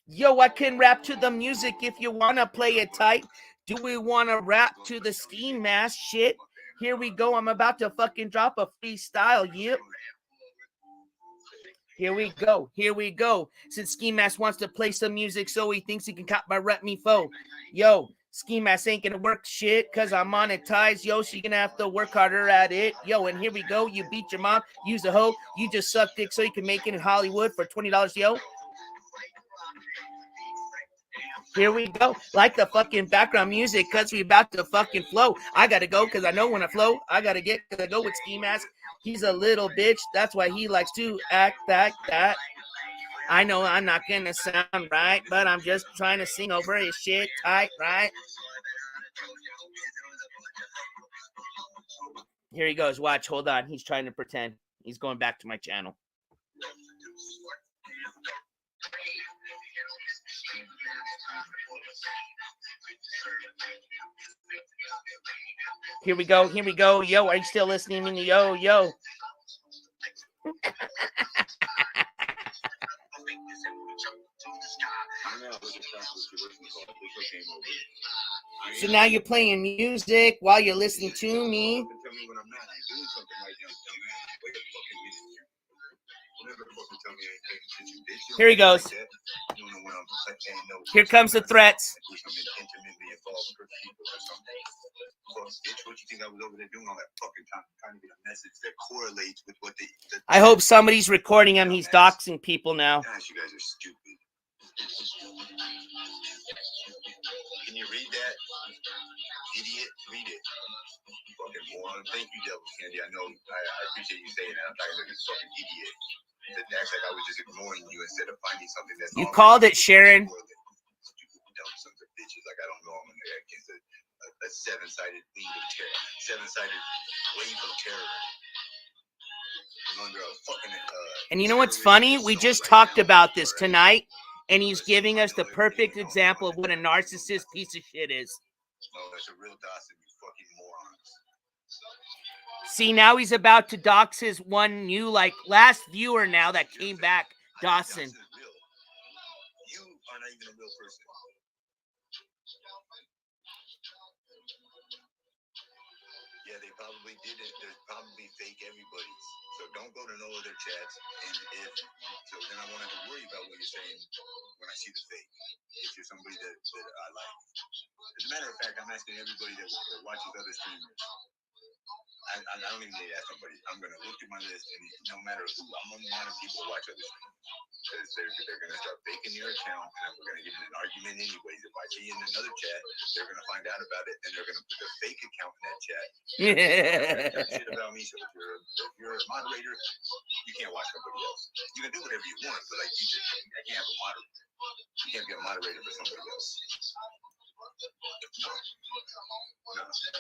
Speaker 1: Yo, I can rap to the music if you want to play it tight. Do we want to rap to the Skimask shit? Here we go. I'm about to fucking drop a freestyle. Yep. Here we go. Here we go. Since Skimask wants to play some music so he thinks he can cop my rep me foe. Yo, Skimask ain't gonna work shit because I'm monetized. Yo, so you're gonna have to work harder at it. Yo, and here we go. You beat your mom. Use a hoe. You just suck dick so you can make it in Hollywood for $20, yo. Here we go. Like the fucking background music because we about to fucking flow. I gotta go because I know when I flow, I gotta get because I go with Skimask. He's a little bitch. That's why he likes to act like that. I know I'm not gonna sound right, but I'm just trying to sing over his shit tight, right? Here he goes. Watch. Hold on. He's trying to pretend. He's going back to my channel. Here we go. Here we go. Yo, are you still listening to me? Yo, yo. So now you're playing music while you're listening to me. Here he goes. Here comes the threats. I hope somebody's recording him. He's doxing people now.
Speaker 4: Gosh, you guys are stupid. Can you read that? Idiot, read it. Fucking moron. Thank you, Devil Candy. I know. I appreciate you saying that. I'm talking to this fucking idiot. That acts like I was just ignoring you instead of finding something that's.
Speaker 1: You called it, Sharon.
Speaker 4: Dumb sons of bitches. Like I don't know. I'm against a seven-sided wave of terror. Seven-sided wave of terror.
Speaker 1: And you know what's funny? We just talked about this tonight, and he's giving us the perfect example of what a narcissist piece of shit is. See, now he's about to dox his one new, like, last viewer now that came back, Dawson.
Speaker 4: You are not even a real person. Yeah, they probably did it. They're probably fake everybody's. So don't go to no other chats. And then I won't have to worry about what you're saying when I see the fake. If you're somebody that I like. As a matter of fact, I'm asking everybody that watches other streamers. I don't even need to ask somebody. I'm going to look at my list, and no matter who, I'm going to monitor people to watch other streamers. Because they're going to start faking your account, and we're going to get in an argument anyways. If I see you in another chat, they're going to find out about it, and they're going to put their fake account in that chat. Shit about me. So if you're a moderator, you can't watch somebody else. You can do whatever you want, but like I can't have a moderator. You can't be a moderator for somebody else. No.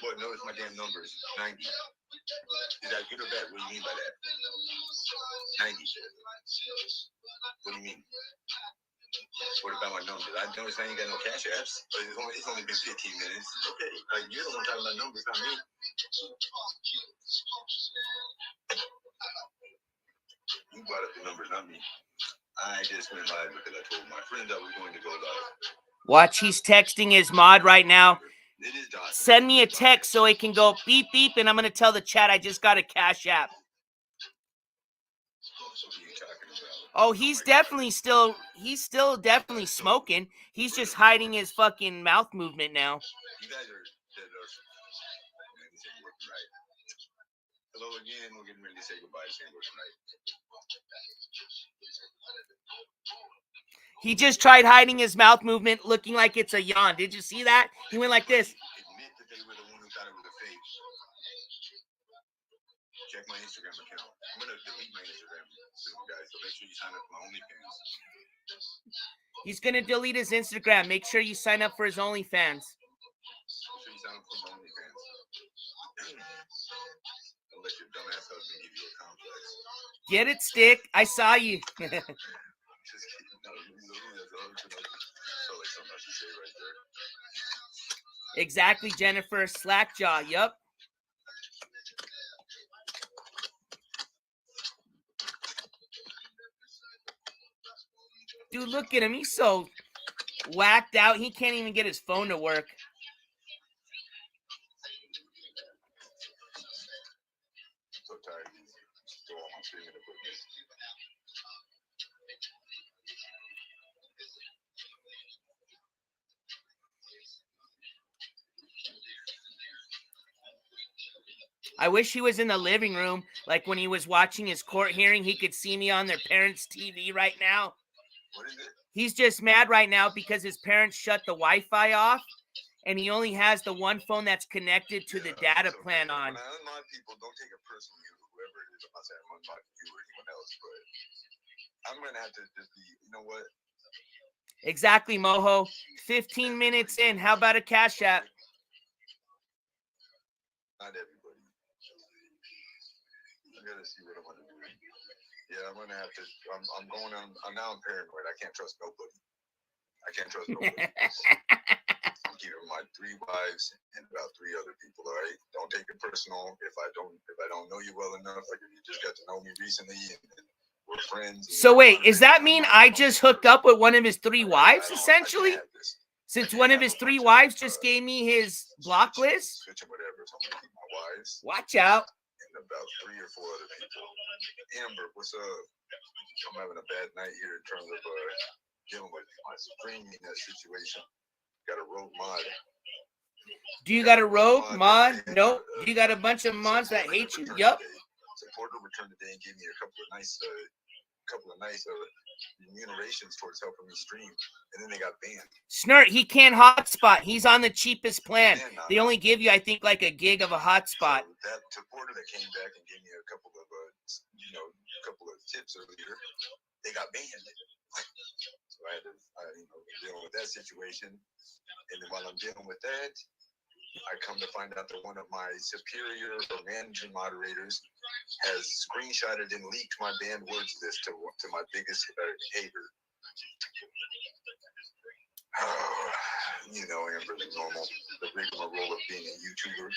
Speaker 4: Boy, notice my damn numbers. 90. Is that good or bad? What do you mean by that? 90. What do you mean? What about my numbers? I noticed I ain't got no cash apps. But it's only been 15 minutes. Okay. Like, you're the one talking about numbers, not me. You brought up the numbers, not me. I just went live because I told my friends I was going to go live.
Speaker 1: Watch, he's texting his mod right now. Send me a text so it can go beep, beep, and I'm going to tell the chat I just got a cash app. Oh, he's still definitely smoking. He's just hiding his fucking mouth movement now.
Speaker 4: You guys are right. Hello again. We're getting ready to say goodbye to Sandwich tonight.
Speaker 1: He just tried hiding his mouth movement, looking like it's a yawn. Did you see that? He went like this.
Speaker 4: Admit that they were the one who thought it was a fake. Check my Instagram account. I'm going to delete my Instagram soon, guys, so make sure you sign up for my OnlyFans.
Speaker 1: He's going to delete his Instagram. Make sure you sign up for his OnlyFans.
Speaker 4: Make sure you sign up for my OnlyFans. Don't let your dumbass husband give you a complex.
Speaker 1: Get it, Stick. I saw you. Exactly, Jennifer. Slackjaw. Yup. Dude, look at him. He's so whacked out. He can't even get his phone to work.
Speaker 4: So tired of these. Go on my streaming equipment.
Speaker 1: I wish he was in the living room, like when he was watching his court hearing. He could see me on their parents' TV right now.
Speaker 4: What is it?
Speaker 1: He's just mad right now because his parents shut the Wi-Fi off, and he only has the one phone that's connected to the data plan on.
Speaker 4: When I unlock people, don't take it personally, whoever it is. I'm not saying I'm unlocking you or anyone else, but I'm going to have to just be, you know what?
Speaker 1: Exactly, Moho. 15 minutes in. How about a cash app?
Speaker 4: Not everybody. I got to see what I want to do. Yeah, I'm going to have to, I'm going on, now I'm paranoid. I can't trust nobody. I can't trust nobody. You know, my 3 wives and about 3 other people, all right? Don't take it personal. If I don't know you well enough, like if you just got to know me recently and we're friends.
Speaker 1: So wait, does that mean I just hooked up with one of his 3 wives, essentially? Since one of his 3 wives just gave me his block list?
Speaker 4: Whatever, so I'm gonna keep my wives.
Speaker 1: Watch out.
Speaker 4: And about 3 or 4 other people. Amber, what's up? I'm having a bad night here in terms of dealing with my streaming situation. Got a rogue mod.
Speaker 1: Do you got a rogue mod? Nope. Do you got a bunch of mods that hate you? Yup.
Speaker 4: Supporter returned today and gave me a couple of nice remunerations towards helping me stream, and then they got banned.
Speaker 1: Snurt, he can't hotspot. He's on the cheapest plan. They only give you, I think, like a gig of a hotspot.
Speaker 4: So that supporter that came back and gave me a couple of tips earlier, they got banned. So I had to deal with that situation, and then while I'm dealing with that, I come to find out that one of my superior or managing moderators has screenshotted and leaked my banned words list to my biggest hater. Amber, the normal, the rigmarole of being a YouTuber.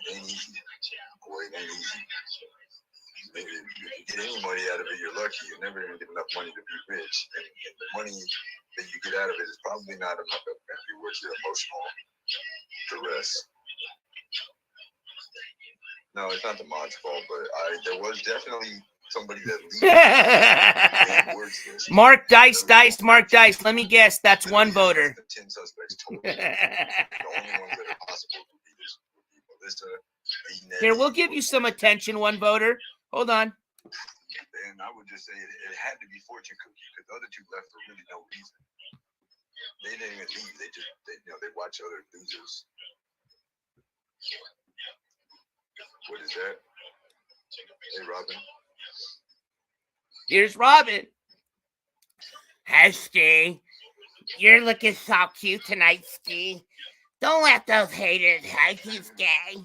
Speaker 4: It ain't easy. Boy, it ain't easy. Maybe if you get any money out of it, you're lucky. You're never going to get enough money to be rich. And the money that you get out of it is probably not enough to be worth your emotional duress. No, it's not the mod's fault, but there was definitely somebody that leaked
Speaker 1: Mark Dice. Let me guess. That's one voter.
Speaker 4: The 10 suspects told me. The only ones that are possible would be Melissa.
Speaker 1: Here, we'll give you some attention, one voter. Hold on.
Speaker 4: And I would just say it had to be Fortune Cookie because the other two left for really no reason. They didn't even leave. They watch other losers. What is that? Hey, Robin.
Speaker 1: Here's Robin. Hi, Ski. You're looking so cute tonight, Ski. Don't let those haters hate you, Ski.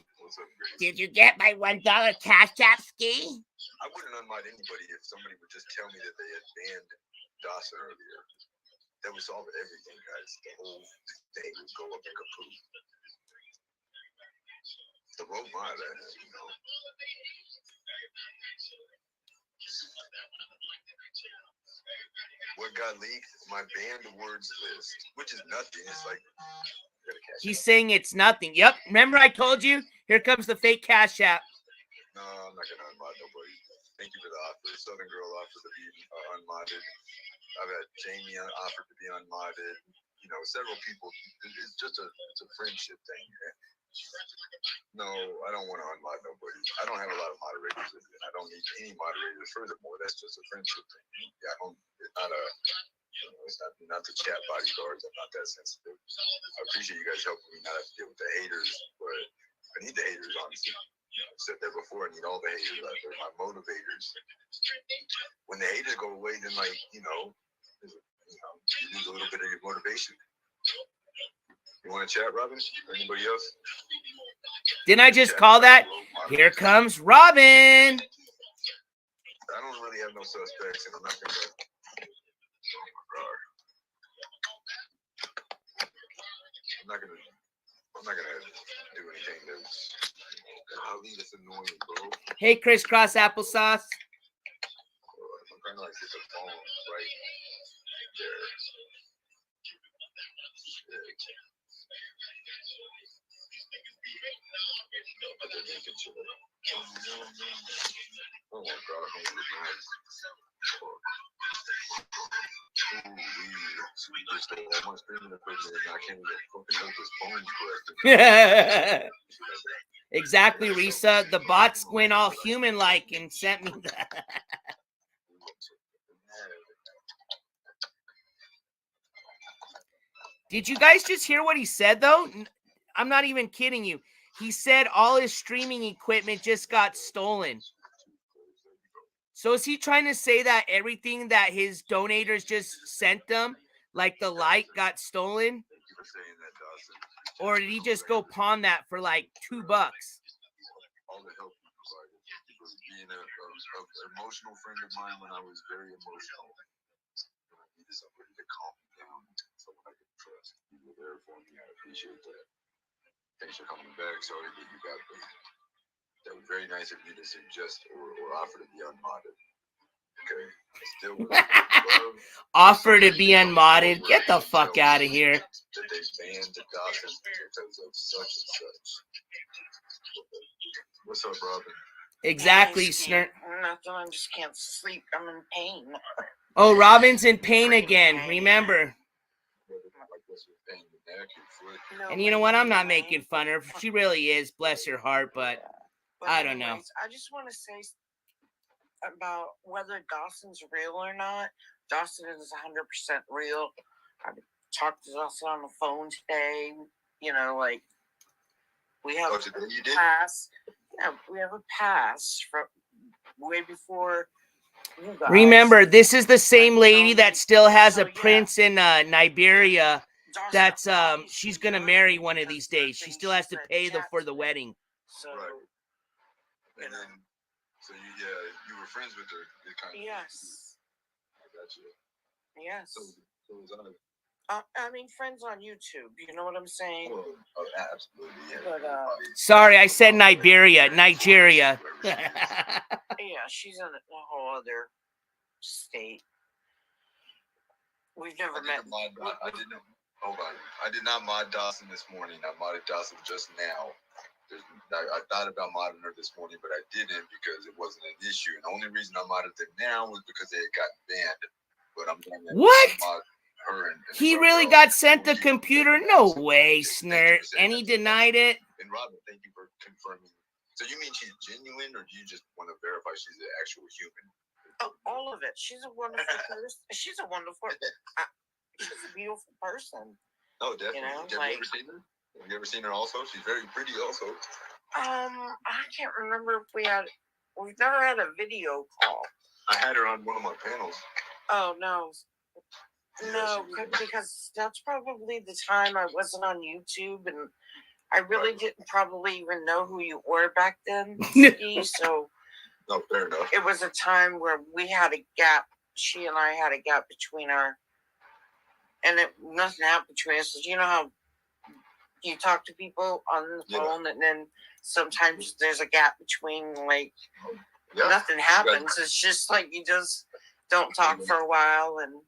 Speaker 1: Did you get my $1 cash app, Ski?
Speaker 4: I wouldn't unmod anybody if somebody would just tell me that they had banned Dawson earlier. That would solve everything, guys. The whole thing would go up in kaput. The rogue mod, What got leaked? My banned words list, which is nothing. It's like
Speaker 1: he's saying it's nothing. Yep. Remember I told you? Here comes the fake cash app.
Speaker 4: No, I'm not gonna unmod nobody. Thank you for the offer. Southern Girl offered to be unmodded. I've had Jamie offered to be unmodded. Several people. It's a friendship thing. No, I don't want to unmod nobody. I don't have a lot of moderators, and I don't need any moderators. Furthermore, that's just a friendship thing. Yeah, it's not the chat bodyguards. I'm not that sensitive. I appreciate you guys helping me not have to deal with the haters, but I need the haters, honestly. I've said that before. I need all the haters out there, my motivators. When the haters go away, then you lose a little bit of your motivation. You want to chat, Robin? Or anybody else?
Speaker 1: Didn't I just call that? Here comes Robin.
Speaker 4: I don't really have no suspects, and I'm not gonna. Oh my God. I'm not gonna do anything that's. Golly, that's annoying, bro.
Speaker 1: Hey, crisscross applesauce.
Speaker 4: I'm trying to get the phone right there. Oh my God,
Speaker 1: Exactly, Risa. The bots went all human-like and sent me that. Did you guys just hear what he said, though? I'm not even kidding you. He said all his streaming equipment just got stolen. So is he trying to say that everything that his donators just sent them, like the light, got stolen? Or did he just go pawn that for like $2?
Speaker 4: All the help you provided. Being an emotional friend of mine when I was very emotional. I needed somebody to calm me down, someone I could trust. You were there for me. I appreciate that. Thanks for coming back. Sorry that you got me. That was very nice of you to suggest or offer to be unmodded. Okay. Still
Speaker 1: offer to be unmodded. Get the fuck out of here.
Speaker 4: That they banned the Dawson because of such and such. What's up, Robin?
Speaker 1: Exactly,
Speaker 3: Hey,
Speaker 1: Snert.
Speaker 3: Nothing. I just can't sleep. I'm in pain.
Speaker 1: Oh, Robin's in pain again. Remember. And you know what? I'm not making fun of her. She really is, bless her heart, but I don't know.
Speaker 3: I just want to say about whether Dawson's real or not. Dawson is 100% real. I talked to Dawson on the phone today. You know, like we have a pass. Yeah, we have a pass from way before you guys.
Speaker 1: Remember, this is the same lady that still has a prince in Nigeria. That's she's gonna marry one of these days. She still has to pay for the wedding.
Speaker 3: So,
Speaker 4: and then, so you were friends with her.
Speaker 3: Yes.
Speaker 4: I got you.
Speaker 3: Yes.
Speaker 4: So was
Speaker 3: I mean, friends on YouTube. You know what I'm saying?
Speaker 4: Oh, absolutely. Yeah.
Speaker 3: But
Speaker 1: Sorry, I said Nigeria.
Speaker 3: Yeah, she's in a whole other state. We've never met.
Speaker 4: I didn't. Hold on. I did not mod Dawson this morning. I modded Dawson just now. I thought about modding her this morning, but I didn't because it wasn't an issue. And the only reason I modded them now was because they had gotten banned. But I'm going to mod her and
Speaker 1: he really got sent the computer? No way, Snert. And he denied it?
Speaker 4: And Robin, thank you for confirming. So you mean she's genuine, or do you just want to verify she's an actual human?
Speaker 3: Oh, all of it. She's a wonderful person. She's a wonderful. She's a beautiful person.
Speaker 4: Oh, definitely.
Speaker 3: You know,
Speaker 4: have you ever seen her? Have you ever seen her? Also, she's very pretty. Also,
Speaker 3: I can't remember if we've never had a video call.
Speaker 4: I had her on one of my panels.
Speaker 3: Oh no, because that's probably the time I wasn't on YouTube, and I really didn't probably even know who you were back then. So.
Speaker 4: No, fair enough.
Speaker 3: It was a time where we had a gap. She and I had a gap between and nothing happened between us. You know how you talk to people on the phone, and then sometimes there's a gap between, like, nothing happens. It's just like you just don't talk for a while, and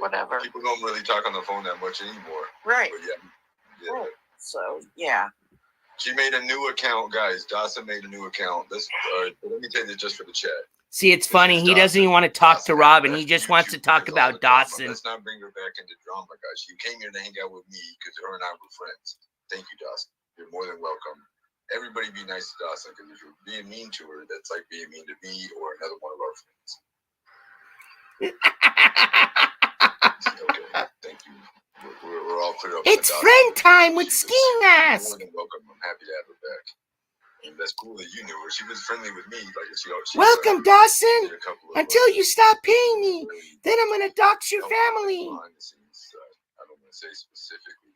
Speaker 3: whatever.
Speaker 4: People don't really talk on the phone that much anymore.
Speaker 3: Right.
Speaker 4: But yeah.
Speaker 3: Right. So yeah.
Speaker 4: She made a new account, guys. Dawson made a new account. Let me take it just for the chat.
Speaker 1: See, it's funny. He doesn't even want to talk to Robin. He just wants to talk about Dawson.
Speaker 4: Let's not bring her back into drama, guys. She came here to hang out with me because her and I were friends. Thank you, Dawson. You're more than welcome. Everybody be nice to Dawson, because if you're being mean to her, that's like being mean to me or another one of our friends. Okay, thank you. We're all clear up.
Speaker 1: It's friend time with Skimask.
Speaker 4: More than welcome. I'm happy to have her back. And that's cool that you knew her. She was friendly with me. Like she
Speaker 1: welcome, Dawson. Until you stop paying me, then I'm gonna dox your family.
Speaker 4: Behind the scenes, I don't want to say specifically,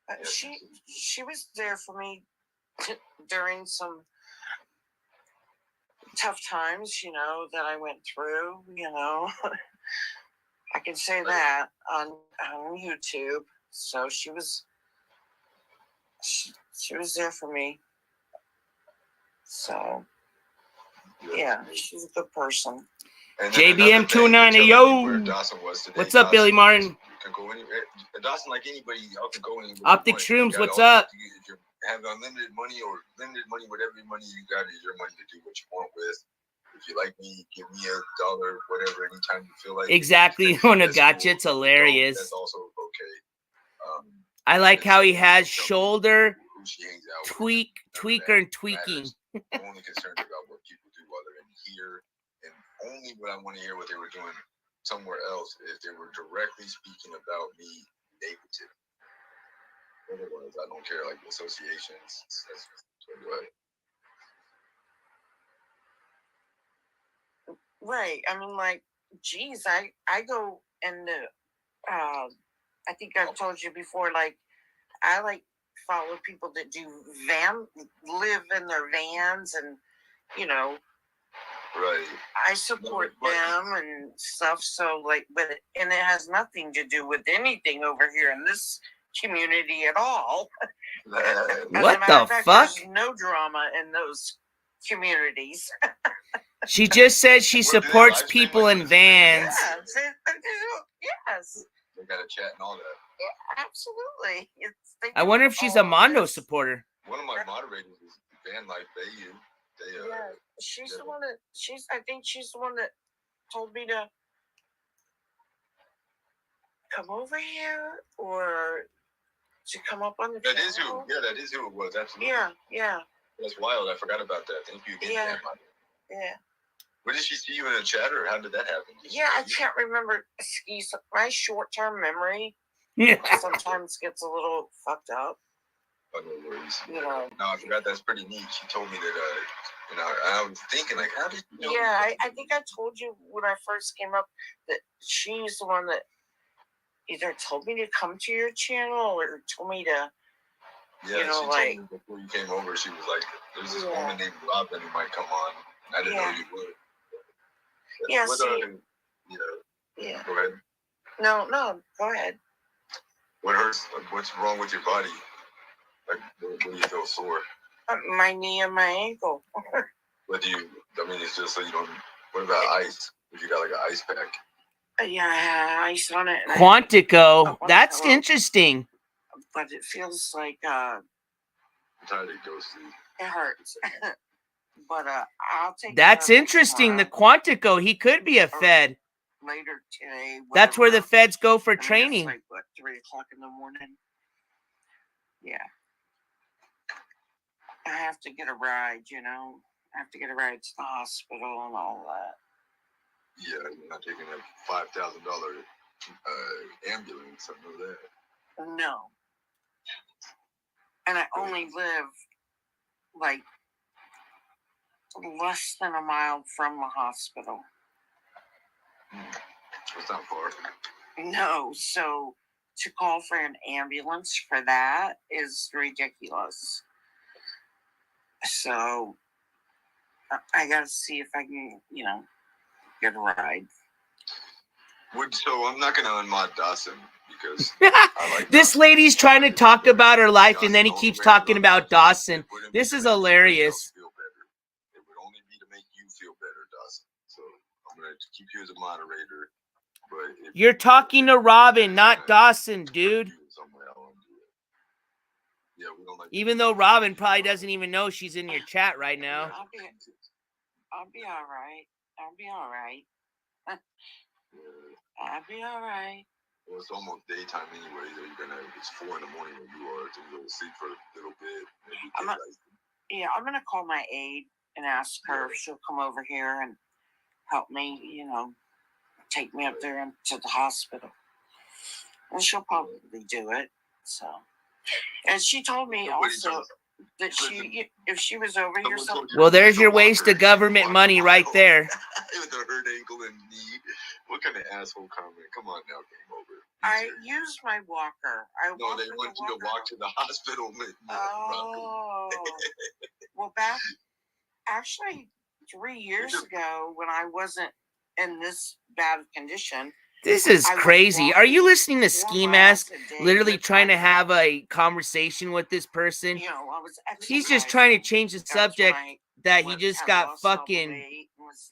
Speaker 4: but
Speaker 3: she was there for me during some tough times, that I went through. I can say that on YouTube. So she was there for me. So yeah, she's a good person.
Speaker 1: JBM 29, yo. What's up, Billy Martin?
Speaker 4: You can go anywhere. Dawson, like anybody, y'all can go anywhere.
Speaker 1: Optic Shrooms, what's up?
Speaker 4: If you have unlimited money or limited money, whatever money you got is your money to do what you want with. If you like me, give me $1, whatever, anytime you feel like.
Speaker 1: Exactly. On a gotcha. It's hilarious.
Speaker 4: That's also okay.
Speaker 1: I like how he has shoulder, tweaker, and tweaking.
Speaker 4: I'm only concerned about what people do while they're in here, and only what I want to hear what they were doing somewhere else if they were directly speaking about me negative. Otherwise, I don't care, like associations.
Speaker 3: Right. I mean, like, geez, I go and I think I've told you before, like, I follow people that live in their vans, and
Speaker 4: right.
Speaker 3: I support them and stuff. So and it has nothing to do with anything over here in this community at all.
Speaker 1: What the fuck?
Speaker 3: There's no drama in those communities.
Speaker 1: She just said she supports people in vans.
Speaker 3: Yes.
Speaker 4: They got a chat and all that.
Speaker 3: Yeah, absolutely.
Speaker 1: I wonder if she's a Mondo supporter.
Speaker 4: one of my moderators is Van Life Bayou.
Speaker 3: Yeah, she's the one that I think she's the one that told me to come over here or to come up on the
Speaker 4: That
Speaker 3: channel.
Speaker 4: is who. Yeah, that is who it was. Absolutely.
Speaker 3: Yeah.
Speaker 4: That's wild. I forgot about that. Thank you again.
Speaker 3: Yeah.
Speaker 4: Where did she see you in a chat, or how did that happen?
Speaker 3: I can't remember. My short-term memory sometimes gets a little fucked up.
Speaker 4: Oh, no worries.
Speaker 3: No,
Speaker 4: I forgot. That's pretty neat. She told me that. I was thinking, like, how did you know?
Speaker 3: Yeah, I think I told you when I first came up that she's the one that either told me to come to your channel or told me to.
Speaker 4: Yeah, she told me before you came over, she was like, "There's this woman named Robin who might come on." I didn't know you would.
Speaker 3: Yeah.
Speaker 4: Yeah. Go ahead.
Speaker 3: No, go ahead.
Speaker 4: What hurts? What's wrong with your body? Like, where do you feel sore?
Speaker 3: My knee and my ankle.
Speaker 4: But it's just so you don't. What about ice? If you got like an ice pack?
Speaker 3: Yeah, I have ice on it.
Speaker 1: Quantico. That's interesting.
Speaker 3: But it feels like
Speaker 4: I'm tired of ghosting.
Speaker 3: It hurts. But I'll take.
Speaker 1: That's interesting. The Quantico. He could be a Fed.
Speaker 3: Later today.
Speaker 1: That's where the Feds go for training.
Speaker 3: It's like 3:00 in the morning. Yeah. I have to get a ride. I have to get a ride to the hospital and all that.
Speaker 4: Yeah, you're not taking a $5,000 ambulance. I know that.
Speaker 3: No. And I only live like less than a mile from the hospital.
Speaker 4: That's not far.
Speaker 3: No, so to call for an ambulance for that is ridiculous. So I gotta see if I can, get a ride.
Speaker 4: So I'm not gonna unmod Dawson because
Speaker 1: this lady's trying to talk about her life, and then he keeps talking about Dawson. This is hilarious.
Speaker 4: It would only be to make you feel better, Dawson. So I'm gonna keep you as a moderator. But
Speaker 1: you're talking to Robin, not Dawson, dude.
Speaker 4: Yeah, we don't like.
Speaker 1: Even though Robin probably doesn't even know she's in your chat right now.
Speaker 3: I'll be all right. I'll be all right. I'll be all right.
Speaker 4: Well, it's almost daytime anyway. It's 4 a.m. where you are, so you'll sleep for a little bit.
Speaker 3: I'm gonna call my aide and ask her if she'll come over here and help me. Take me up there to the hospital, and she'll probably do it. So, and she told me also that if she was over here,
Speaker 1: well, there's your waste of government money right there.
Speaker 4: With a hurt ankle and knee. What kind of asshole comment? Come on now, game over.
Speaker 3: I used my walker.
Speaker 4: No, they want you to walk to the hospital.
Speaker 3: Oh. Well, actually 3 years ago, when I wasn't in this bad condition.
Speaker 1: This is crazy. Are you listening to Skimask? Literally trying to have a conversation with this person. He's just trying to change the subject that he just got fucking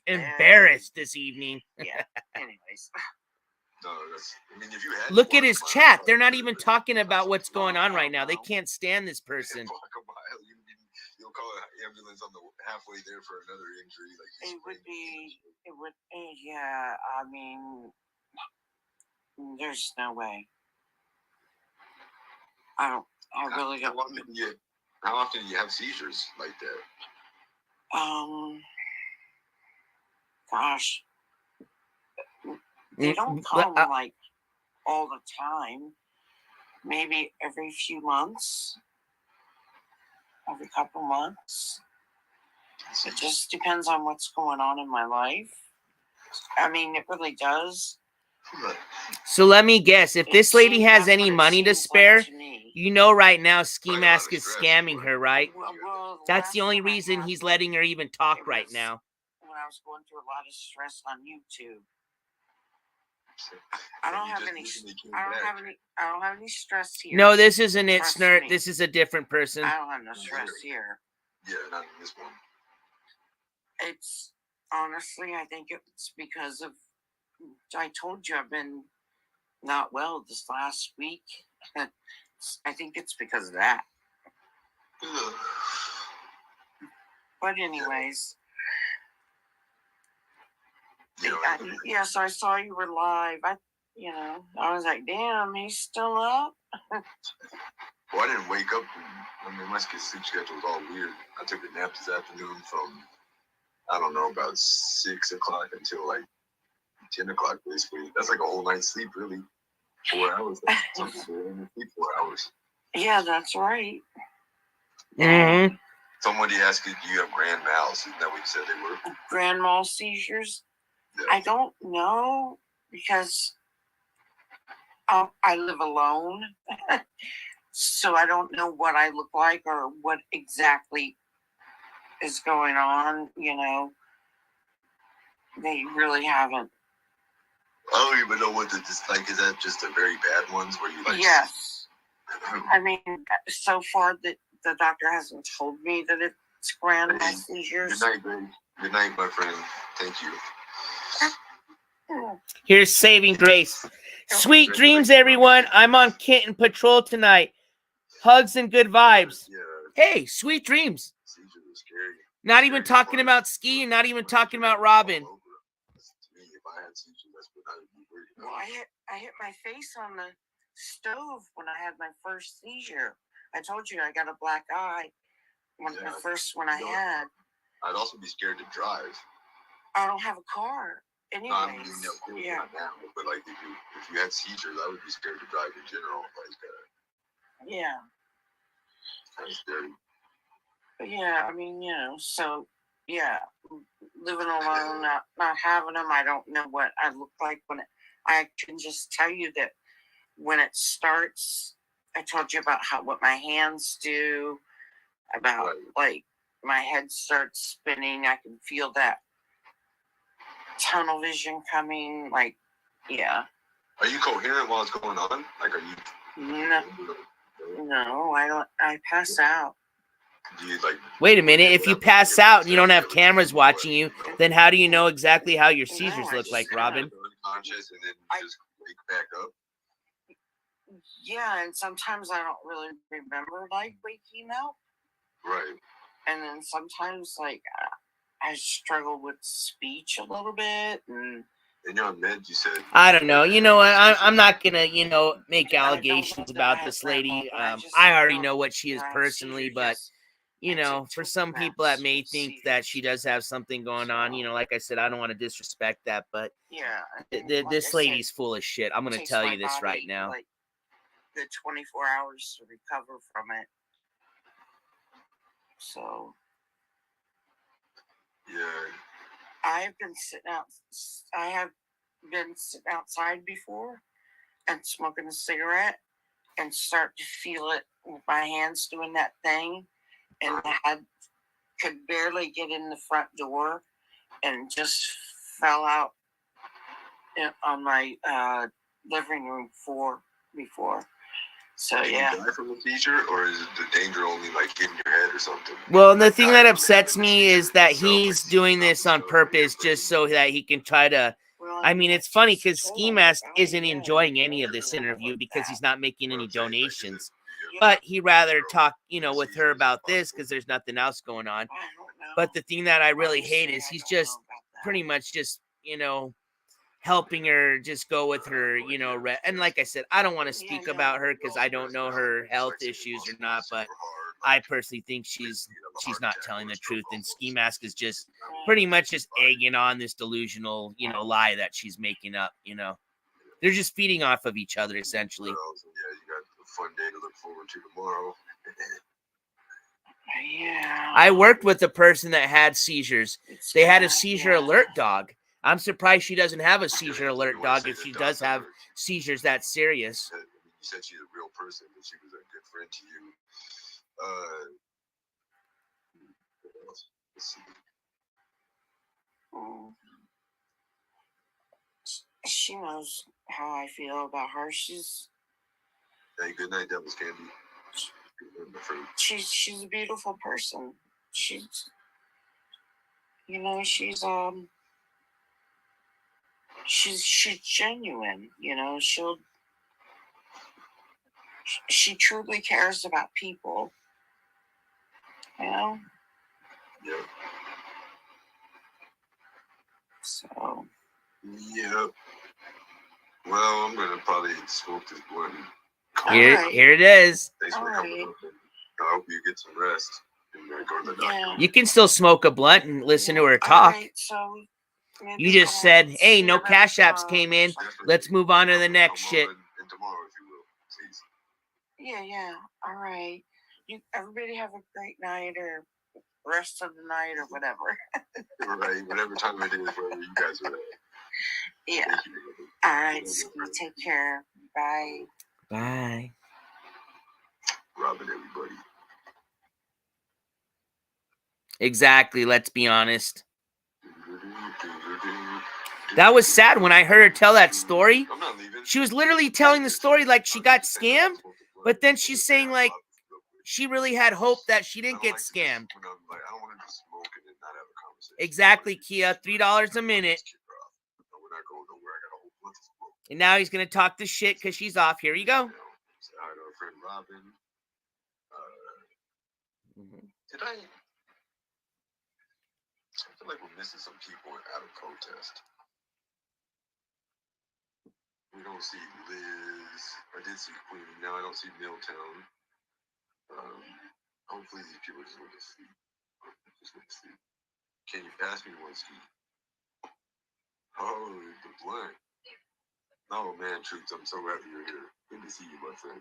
Speaker 1: embarrassed this evening.
Speaker 3: Yeah. Anyways.
Speaker 1: Look at his chat. They're not even talking about what's going on right now. They can't stand this person.
Speaker 4: You'll call an ambulance on the halfway there for another injury.
Speaker 3: Yeah. I mean, there's no way. I really don't.
Speaker 4: How often do you have seizures like that?
Speaker 3: Gosh. They don't come like all the time. Maybe every few months. Every couple months. It just depends on what's going on in my life. I mean, it really does.
Speaker 1: So let me guess. If this lady has any money to spare, right now Skimask is scamming her, right? That's the only reason he's letting her even talk right now.
Speaker 3: When I was going through a lot of stress on YouTube. I don't have any stress here.
Speaker 1: No, this isn't it, Snert. This is a different person.
Speaker 3: I don't have no stress here.
Speaker 4: Yeah, not in this one.
Speaker 3: It's honestly, I think it's because of. I told you I've been not well this last week. I think it's because of that. But anyways,
Speaker 4: Yeah.
Speaker 3: So I saw you were live. I was like, damn, he's still up.
Speaker 4: Well, I didn't wake up. My sleep schedule was all weird. I took a nap this afternoon from, I don't know, about 6 o'clock until like 10 o'clock, basically. That's like a whole night's sleep, really. 4 hours. Some people only sleep 4 hours.
Speaker 3: Yeah, that's right.
Speaker 1: Mm-hmm.
Speaker 4: Somebody asked you, do you have grand mals? Isn't that what you said they were?
Speaker 3: Grand mal seizures?
Speaker 4: Yeah.
Speaker 3: I don't know because I live alone. So I don't know what I look like or what exactly is going on, They really haven't.
Speaker 4: I don't even know what like. Is that just the very bad ones where you like?
Speaker 3: Yes. I mean, so far the doctor hasn't told me that it's grand mal seizures.
Speaker 4: Good night, babe. Good night, my friend. Thank you.
Speaker 1: Here's saving grace. Sweet dreams, everyone. I'm on Kitten Patrol tonight. Hugs and good vibes. Hey, sweet dreams. Not even talking about Ski and not even talking about Robin.
Speaker 3: Well, I hit my face on the stove when I had my first seizure. I told you I got a black eye. The first one I had.
Speaker 4: I'd also be scared to drive.
Speaker 3: I don't have a car. Anyways,
Speaker 4: but like if you had seizures, I would be scared to drive in general.
Speaker 3: Yeah.
Speaker 4: Kind of scary.
Speaker 3: But yeah, I mean, so yeah, living alone, not having them. I don't know what I look like I can just tell you that when it starts, I told you about what my hands do, about like my head starts spinning. I can feel that tunnel vision coming. Like, yeah.
Speaker 4: Are you coherent while it's going on? Like, are you?
Speaker 3: No, I don't. I pass out.
Speaker 4: Do you like?
Speaker 1: Wait a minute. If you pass out and you don't have cameras watching you, then how do you know exactly how your seizures look like, Robin?
Speaker 4: Unconscious and then just wake back up.
Speaker 3: Yeah, and sometimes I don't really remember like waking up.
Speaker 4: Right.
Speaker 3: And then sometimes like I struggle with speech a little bit and
Speaker 4: you're on meds, you said.
Speaker 1: I don't know. You know what? I'm not gonna, make allegations about this lady. I already know what she is personally, but for some people that may think that she does have something going on, like I said, I don't want to disrespect that, but this lady's full of shit. I'm gonna tell you this right now.
Speaker 3: Like the 24 hours to recover from it. So.
Speaker 4: Yeah.
Speaker 3: I have been sitting outside before and smoking a cigarette and start to feel it with my hands doing that thing, and I could barely get in the front door and just fell out on my living room floor before. So
Speaker 4: Did you die from a seizure, or is it the danger only like in your head or something?
Speaker 1: Well, the thing that upsets me is that he's doing this on purpose just so that he can try to. I mean, it's funny because Skimask isn't enjoying any of this interview because he's not making any donations. But he'd rather talk, with her about this because there's nothing else going on. But the thing that I really hate is he's just pretty much just, helping her just go with her, and like I said, I don't want to speak about her because I don't know her health issues or not, but I personally think she's not telling the truth, and Skimask is just pretty much just egging on this delusional, lie that she's making up, They're just feeding off of each other, essentially.
Speaker 4: Yeah, you got a fun day to look forward to tomorrow.
Speaker 3: Yeah.
Speaker 1: I worked with a person that had seizures. They had a seizure alert dog. I'm surprised she doesn't have a seizure alert dog if she does have seizures that serious.
Speaker 4: You said she's a real person, but she was a good friend to you. Let's see.
Speaker 3: She knows how I feel about her.
Speaker 4: Hey, good night, Devil's Candy.
Speaker 3: She's a beautiful person. She's genuine. She truly cares about people. You know?
Speaker 4: Yeah.
Speaker 3: So.
Speaker 4: Yeah. Well, I'm gonna probably smoke this blunt.
Speaker 1: Here it is.
Speaker 4: Thanks for coming up. I hope you get some rest and go to the doctor.
Speaker 1: You can still smoke a blunt and listen to her talk.
Speaker 3: So
Speaker 1: you just said, hey, no cash apps came in. Let's move on to the next shit.
Speaker 4: And tomorrow, if you will, please.
Speaker 3: Yeah. All right. Everybody have a great night or rest of the night or whatever.
Speaker 4: Right. Whatever time it is, wherever you guys are at.
Speaker 3: Yeah. All right. So take care. Bye.
Speaker 1: Bye.
Speaker 4: Robbing everybody.
Speaker 1: Exactly. Let's be honest. That was sad when I heard her tell that story. She was literally telling the story like she got scammed, but then she's saying like she really had hope that she didn't get scammed. Exactly, Kia. $3 a minute. And now he's going to talk this shit because she's off. Here you go.
Speaker 4: Say hi to our friend Robin. Did I feel like we're missing some people out of protest. We don't see Liz. I did see Queen. Now I don't see Milltown. Hopefully these people just want to sleep. Can you pass me one, Ski? Oh, the blunt. Oh man, Troops, I'm so happy you're here. Good to see you, my friend.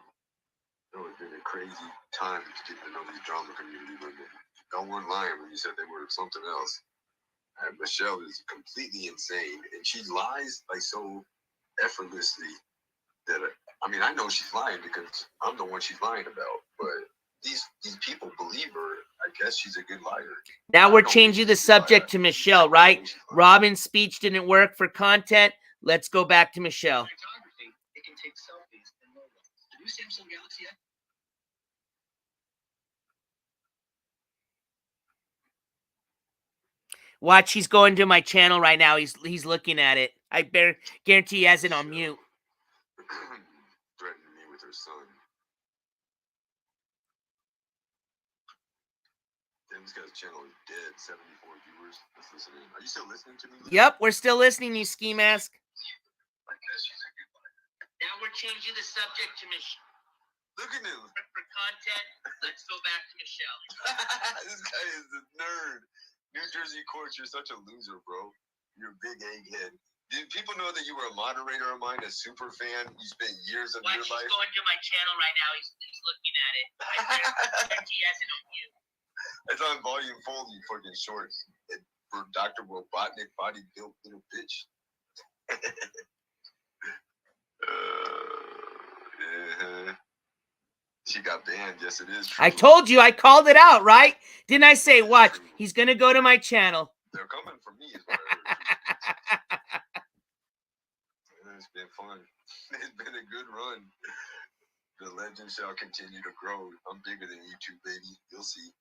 Speaker 4: It's been a crazy time to get to know these drama community women. No one lying when you said they were something else. And Michelle is completely insane, and she lies like so effortlessly that I know she's lying because I'm the one she's lying about. But these people believe her. I guess she's a good liar.
Speaker 1: Now we're changing the subject to Michelle, right? Robin's speech didn't work for content. Let's go back to Michelle.
Speaker 11: It can take selfies and no ones. The new Samsung Galaxy X.
Speaker 1: Watch, he's going to my channel right now. He's looking at it. I guarantee he has it on mute.
Speaker 4: Threatening me with her son. Damn, this guy's channel is dead. 74 viewers. Let's listen in. Are you still listening to me?
Speaker 1: Yep, we're still listening, you Skimask.
Speaker 4: I guess she's a good liar.
Speaker 1: Now we're changing the subject to Michelle.
Speaker 4: Look at him.
Speaker 1: For content, let's go back to Michelle.
Speaker 4: This guy is a nerd. New Jersey Courts, you're such a loser, bro. You're a big egghead. Did people know that you were a moderator of mine, a super fan? You spent years of your life.
Speaker 1: He's going to my channel right now. He's looking at it. I guarantee he has it on mute.
Speaker 4: It's on volume full, you fucking short. For Dr. Robotnik, body built little bitch. She got banned. Yes, it is true.
Speaker 1: I told you. I called it out, right? Didn't I say, watch, he's going to go to my channel.
Speaker 4: They're coming for me, is what I heard. It's been fun. It's been a good run. The legend shall continue to grow. I'm bigger than you two, baby. You'll see.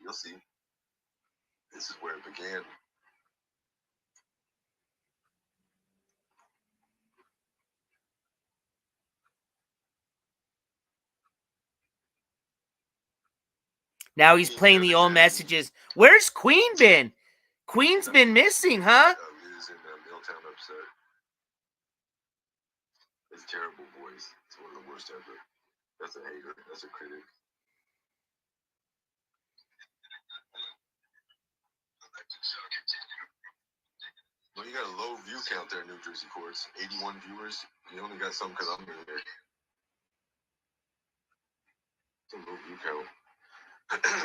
Speaker 4: You'll see. This is where it began.
Speaker 1: Now he's playing the old messages. Where's Queen been? Queen's been missing, huh?
Speaker 4: Liz in Milltown upset. It's terrible voice. It's one of the worst ever. That's a hater. That's a critic. Well, you got a low view count there, New Jersey Courts. 81 viewers. You only got some because I'm in there. It's a low view count.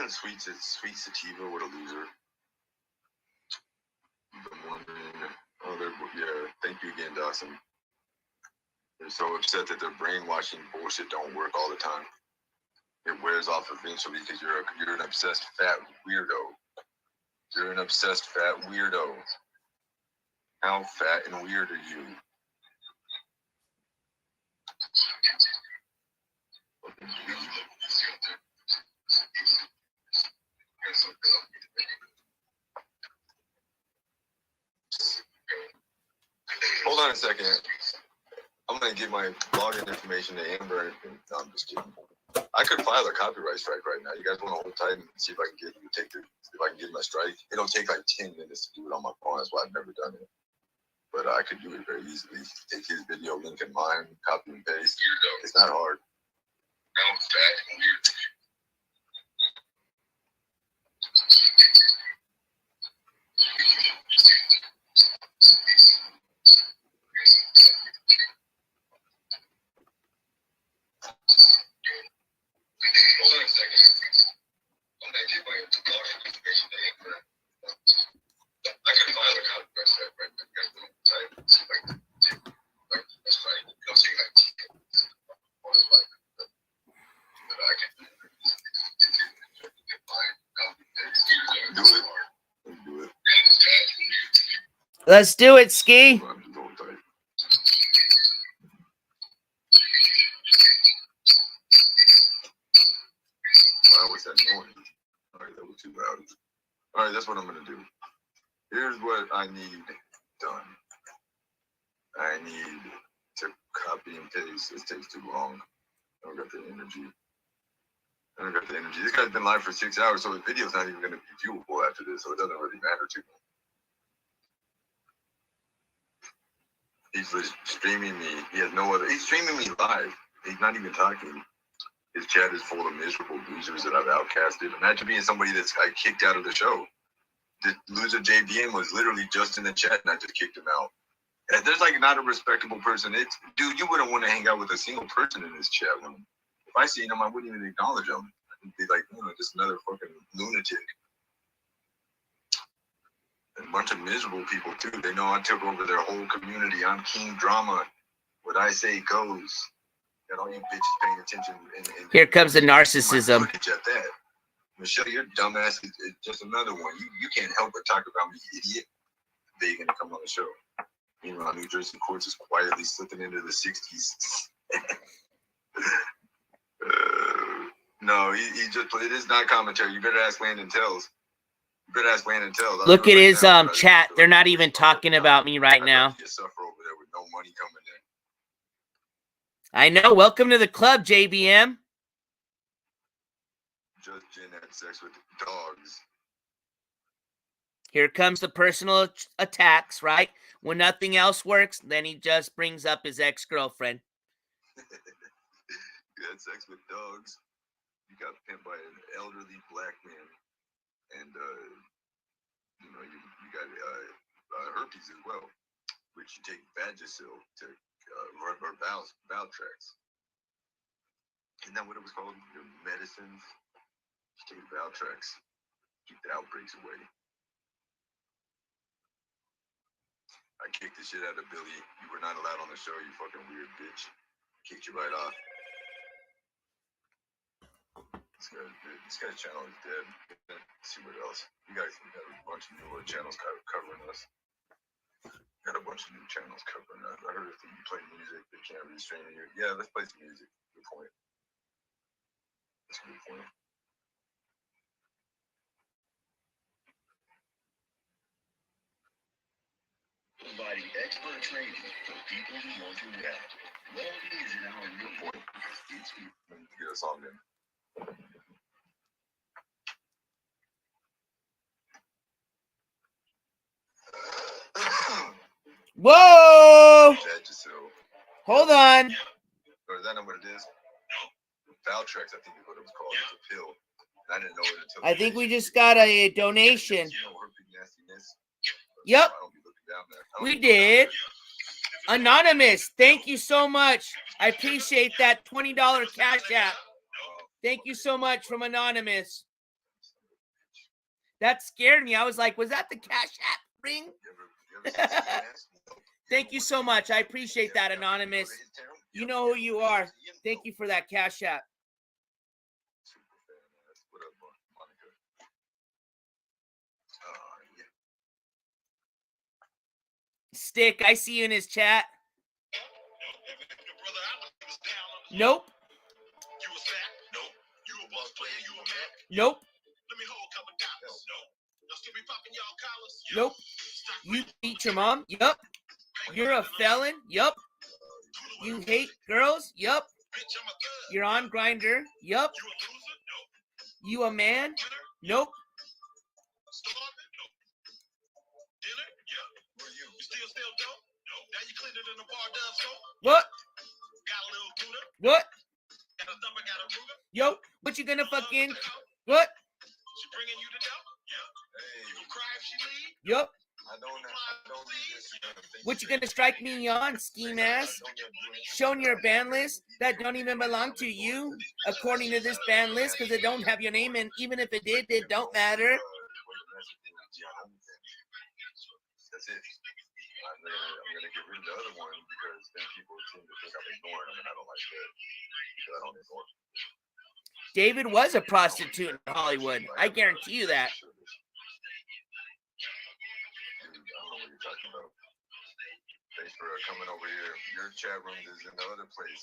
Speaker 4: Sweet Sativa, what a loser. Yeah, thank you again, Dawson. They're so upset that their brainwashing bullshit don't work all the time. It wears off eventually because you're an obsessed fat weirdo. You're an obsessed fat weirdo. How fat and weird are you? Hold on a second. I'm gonna give my login information to Amber. No, I'm just kidding. I could file a copyright strike right now. You guys want to hold tight and see if I can get you if I can get my strike? It'll take like 10 minutes to do it on my phone. That's why I've never done it. But I could do it very easily. Take his video, link in mine, copy and paste. It's not hard. Hold on a second. I could file a copyright strike right now. You guys want to type and see if I can take that's right. It'll take like 10 minutes. But I can do it. Do it.
Speaker 1: Let's do it, Ski.
Speaker 4: Wow, what's that noise? All right, that was too loud. All right, that's what I'm going to do. Here's what I need done. I need to copy and paste. This takes too long. I don't got the energy. This guy's been live for 6 hours, so the video's not even going to be viewable after this, so it doesn't really matter to me. He's just streaming me. He has no other. He's streaming me live. He's not even talking. His chat is full of miserable losers that I've outcasted. Imagine being somebody that's I kicked out of the show. The loser JBM was literally just in the chat, and I just kicked him out. And there's like not a respectable person. Dude, you wouldn't want to hang out with a single person in this chat room. If I seen him, I wouldn't even acknowledge him. I'd be like, just another fucking lunatic. And a bunch of miserable people too. They know I took over their whole community. I'm King Drama. What I say goes. Got all you bitches paying attention.
Speaker 1: Here comes the narcissism.
Speaker 4: At that. Michelle, your dumbass is just another one. You can't help but talk about me, idiot. Begging to come on the show. Meanwhile, New Jersey courts is quietly slipping into the 60s. No, he just. It is not commentary. You better ask Landon Tells.
Speaker 1: Look at his chat. They're not even talking about me right now.
Speaker 4: Suffer over there with no money coming in.
Speaker 1: I know. Welcome to the club, JBM.
Speaker 4: Just Jen had sex with dogs.
Speaker 1: Here comes the personal attacks, right? When nothing else works, then he just brings up his ex-girlfriend.
Speaker 4: You had sex with dogs. You got pimped by an elderly black man. And, you got herpes as well, which you take Vagisil to run our bowel tracts. Isn't that what it was called? Your medicines? You take bowel tracts. Keep the outbreaks away. I kicked the shit out of Billy. You were not allowed on the show, you fucking weird bitch. Kicked you right off. This guy's channel is dead. Let's see what else. We got a bunch of newer channels covering us. Got a bunch of new channels covering us. I heard if you play music, they can't restrain you. Yeah, let's play some music. Good point. That's a good point.
Speaker 11: Providing expert training for people who want to rap. Well, is in our new point.
Speaker 4: Let me get us all in.
Speaker 1: Whoa! Hold on.
Speaker 4: Or is that not what it is? Valtrex, I think is what it was called. It's a pill. And I didn't know it until
Speaker 1: I think we just got a donation. Yep. We did. Anonymous, thank you so much. I appreciate that $20 Cash App. Thank you so much from Anonymous. That scared me. I was like, was that the Cash App ring? Thank you so much. I appreciate that, Anonymous. You know who you are. Thank you for that Cash App. Stick, I see you in his chat. Nope. Nope. Nope. You beat your mom? Yup. You're a felon? Yup. You hate girls? Yup. You're on Grindr. Yup. You a man? Nope. What? What? Yo, what you gonna fucking what? Yup. What you gonna strike me on, Skimask? Showing your ban list that don't even belong to you, according to this ban list, because it don't have your name, and even if it did, it don't matter.
Speaker 11: That's it. I'm gonna get rid of the other one because then people seem to think I'm ignoring them, and I don't like that because I don't ignore them.
Speaker 1: David was a prostitute in Hollywood. I guarantee you that.
Speaker 11: I don't know what you're talking about. Thanks for coming over here. Your chat room is in the other place.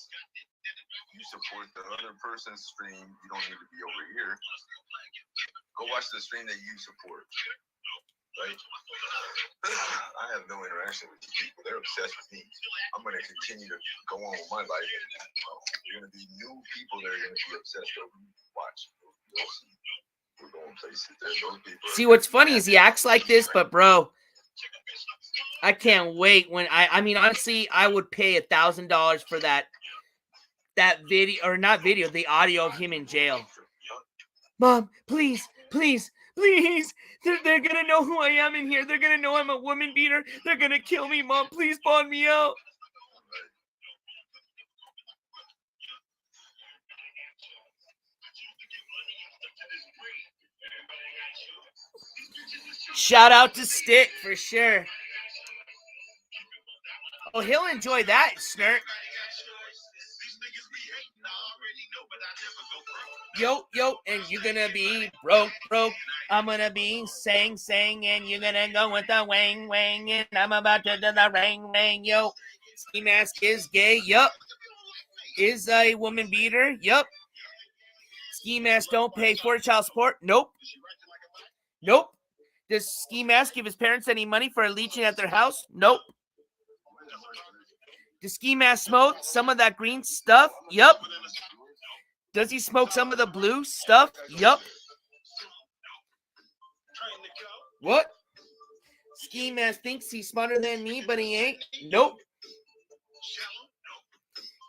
Speaker 11: You support the other person's stream. You don't need to be over here. Go watch the stream that you support. Right? I have no interaction with these people. They're obsessed with me. I'm going to continue to go on with my life. And, there are going to be new people that are going to be obsessed over me. Watch. You'll see. We're going places. Those people.
Speaker 1: See, what's funny is he acts like this, but bro, I can't wait when I mean, honestly, I would pay $1,000 for that video, or not video, the audio of him in jail. Mom, please, please, please. They're gonna know who I am in here. They're gonna know I'm a woman beater. They're gonna kill me, Mom. Please bond me out. Shout out to Stick for sure. Oh, he'll enjoy that, Snert. Yo, and you're gonna be broke. I'm gonna be sang, and you're gonna go with the wang, and I'm about to do the ring, yo. Skimask is gay, yup. Is a woman beater, yup. Skimask don't pay for child support, nope. Does Skimask give his parents any money for a leeching at their house? Nope. Does Skimask smoke some of that green stuff? Yup. Does he smoke some of the blue stuff? Yup. What? Skimask thinks he's smarter than me, but he ain't? Nope.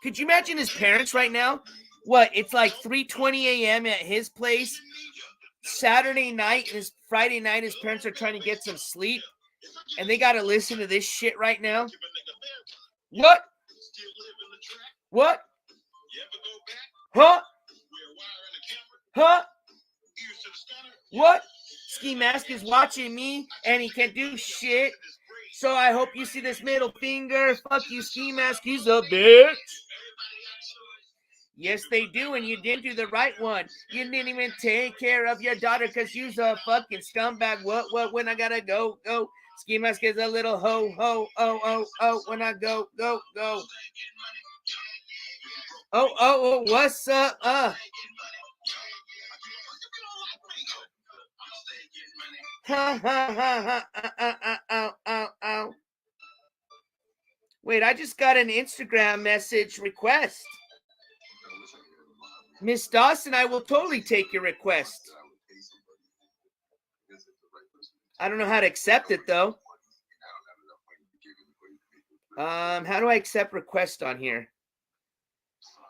Speaker 1: Could you imagine his parents right now? What? It's like 3:20 a.m. at his place. Saturday night and his Friday night, his parents are trying to get some sleep, and they got to listen to this shit right now. What? Huh? What? Skimask is watching me, and he can't do shit. So I hope you see this middle finger. Fuck you, Skimask. He's a bitch. Yes, they do, and you didn't do the right one. You didn't even take care of your daughter because you's a fucking scumbag. What, when I gotta go. Skimask is a little ho, when I go. Oh, what's up? Wait, I just got an Instagram message request. Miss Dawson, I will totally take your request. I don't know how to accept it, though. How do I accept request on here?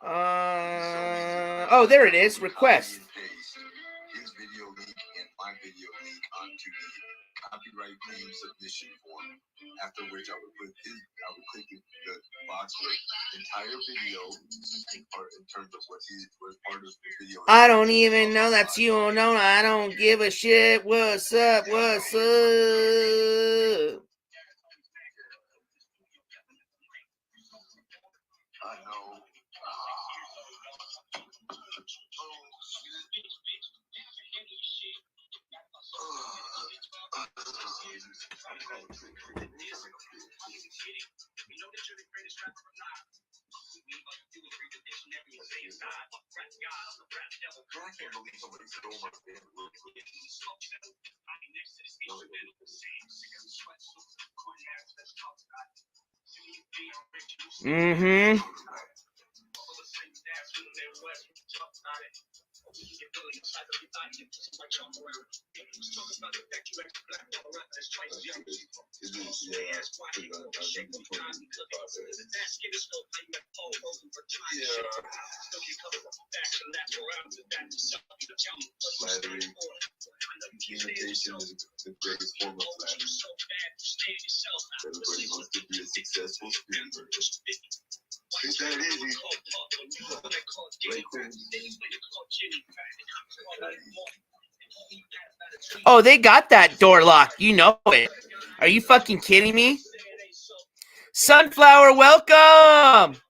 Speaker 1: Oh, there it is. Request.
Speaker 11: His video link and my video link onto the copyright claim submission form. After which I would click the box with entire video in terms of what part of the video.
Speaker 1: I don't even know that's you. No, I don't give a shit. What's up?
Speaker 11: I know.
Speaker 1: Mm-hmm.
Speaker 11: Communication is the greatest form of flattery. Everybody wants to be a successful speaker. It's that easy. Right there.
Speaker 1: Oh, they got that door locked. You know it. Are you fucking kidding me? Sunflower, welcome.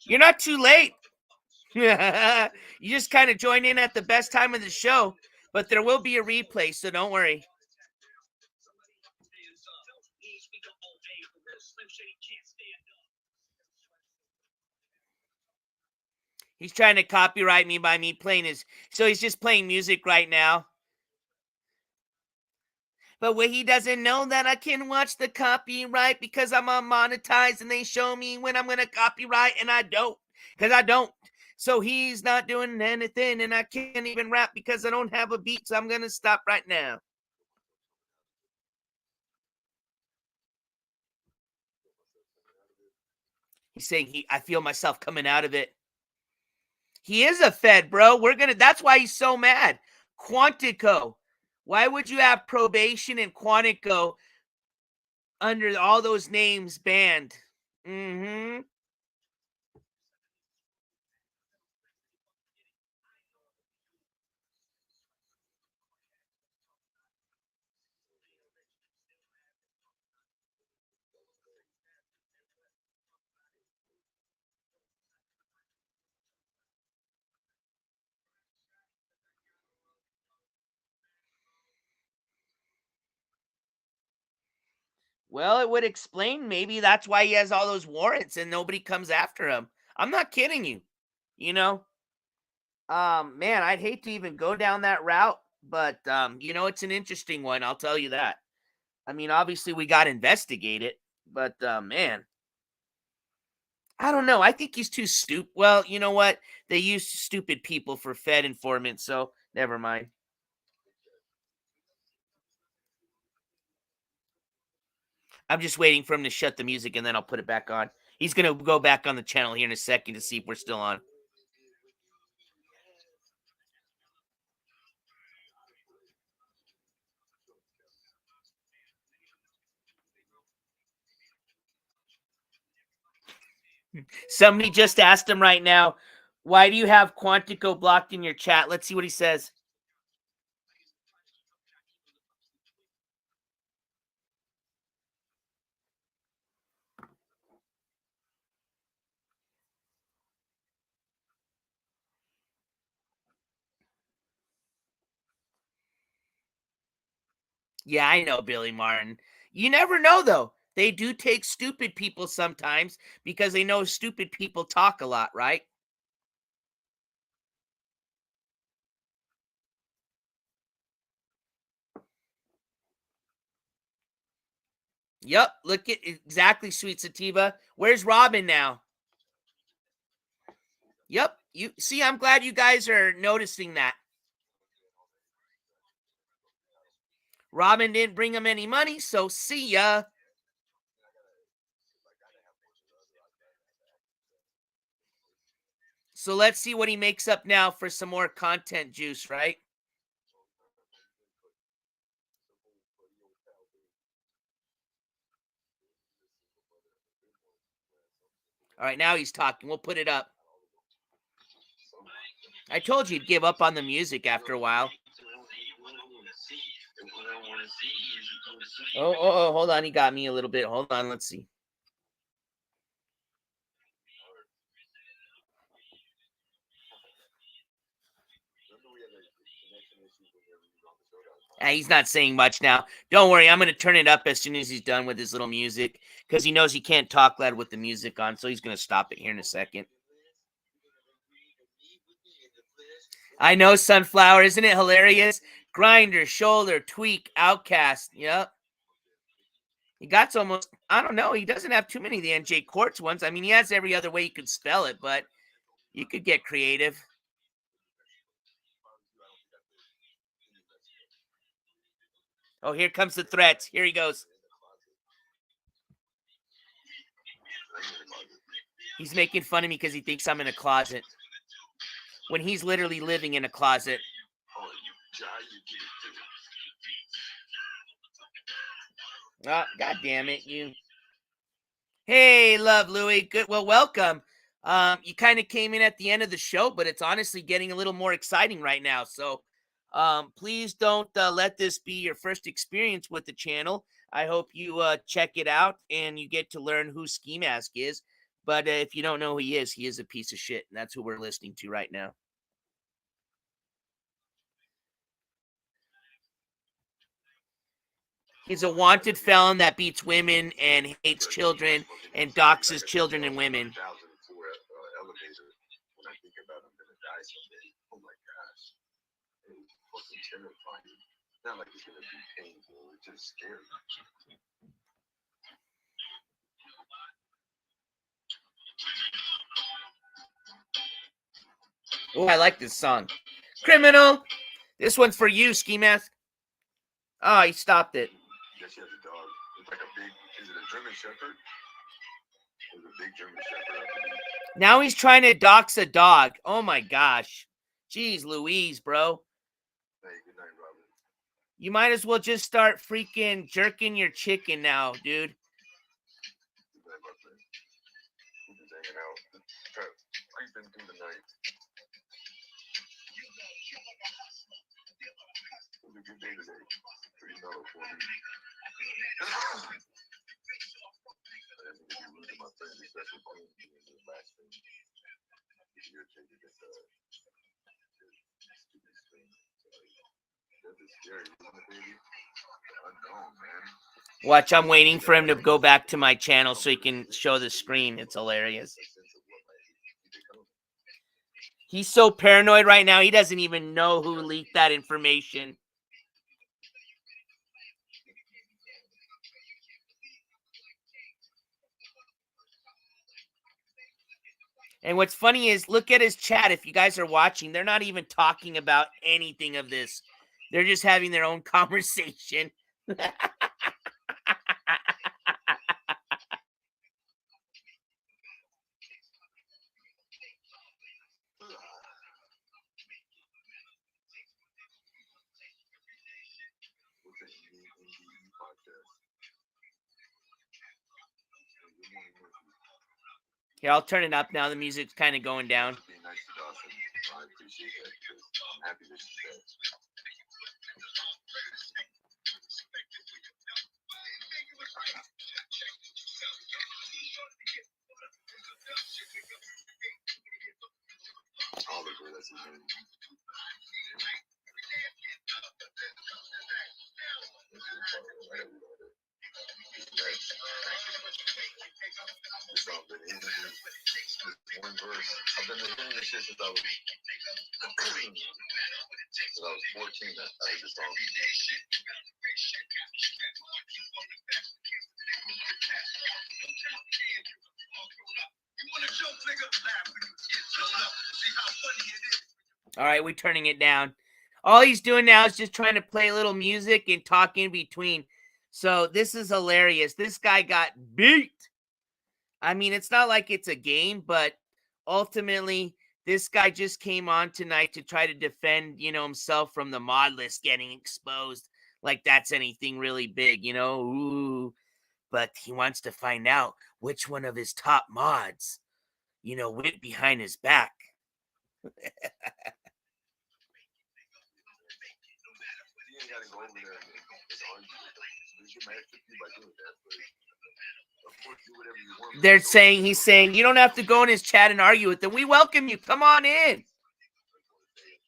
Speaker 1: You're not too late. You just kind of joined in at the best time of the show, but there will be a replay, so don't worry. He's trying to copyright me by me playing his... So he's just playing music right now. But what he doesn't know that I can watch the copyright because I'm on monetize and they show me when I'm going to copyright and I don't. Because I don't. So he's not doing anything and I can't even rap because I don't have a beat. So I'm going to stop right now. He's saying I feel myself coming out of it. He is a Fed, bro. That's why he's so mad. Quantico. Why would you have probation and Quantico under all those names banned? Mm-hmm. Well, it would explain maybe that's why he has all those warrants and nobody comes after him. I'm not kidding you. You know? Man, I'd hate to even go down that route, but it's an interesting one, I'll tell you that. I mean, obviously we got to investigate it, but man, I don't know. I think he's too stupid. Well, you know what? They use stupid people for Fed informants, so never mind. I'm just waiting for him to shut the music and then I'll put it back on. He's going to go back on the channel here in a second to see if we're still on. Somebody just asked him right now, why do you have Quantico blocked in your chat? Let's see what he says. Yeah, I know, Billy Martin. You never know, though. They do take stupid people sometimes because they know stupid people talk a lot, right? Yep, look at exactly, Sweet Sativa. Where's Robin now? Yep, you see, I'm glad you guys are noticing that. Robin didn't bring him any money, so see ya. So let's see what he makes up now for some more content juice, right? All right, now he's talking. We'll put it up. I told you he'd give up on the music after a while. Oh, hold on. He got me a little bit. Hold on. Let's see. He's not saying much now. Don't worry. I'm going to turn it up as soon as he's done with his little music because he knows he can't talk loud with the music on, so he's going to stop it here in a second. I know, Sunflower. Isn't it hilarious? Grinder, Shoulder, Tweak, Outcast. Yep. He got almost, I don't know. He doesn't have too many of the NJ Courts ones. I mean, he has every other way you could spell it, but you could get creative. Oh, here comes the threats. Here he goes. He's making fun of me because he thinks I'm in a closet. When he's literally living in a closet. Oh, God damn it, you. Hey, Love Louie. Good. Well, welcome. You kind of came in at the end of the show, but it's honestly getting a little more exciting right now. So, please don't let this be your first experience with the channel. I hope you check it out and you get to learn who Skimask is. But if you don't know who he is a piece of shit, and that's who we're listening to right now. He's a wanted felon that beats women and hates children and doxes children and women.
Speaker 11: Not like it's gonna be painful, it's just scary.
Speaker 1: Oh, I like this song. Criminal. This one's for you, Skimask. Oh, he stopped it.
Speaker 11: Yes, he has a dog. It's like a big, is it a German Shepherd? It's a big German Shepherd.
Speaker 1: Now he's trying to dox a dog. Oh my gosh. Jeez Louise, bro.
Speaker 11: Hey, good night, Robin.
Speaker 1: You might as well just start freaking jerking your chicken now, dude.
Speaker 11: Good night, my friend. We're just hanging out. Creeping through the night. It was a good day today. Pretty mellow for me. My friend, especially for the last thing. You're taking this stupid screen. That's scary, isn't it, baby? Unknown, man.
Speaker 1: Watch, I'm waiting for him to go back to my channel so he can show the screen. It's hilarious. He's so paranoid right now, he doesn't even know who leaked that information. And what's funny is, look at his chat. If you guys are watching, they're not even talking about anything of this. They're just having their own conversation. Here, I'll turn it up now. The music's kind of going down.
Speaker 11: I appreciate that because I'm happy that she's dead. Oliver, that's his name. One verse. I've been hearing this shit since I was 14. I heard this song.
Speaker 1: All right, we're turning it down. All he's doing now is just trying to play a little music and talk in between. So this is hilarious. This guy got beat. I mean, it's not like it's a game, but ultimately, this guy just came on tonight to try to defend, himself from the mod list getting exposed. Like that's anything really big, Ooh. But he wants to find out which one of his top mods, went behind his back. He's saying, you don't have to go in his chat and argue with them. We welcome you. Come on in.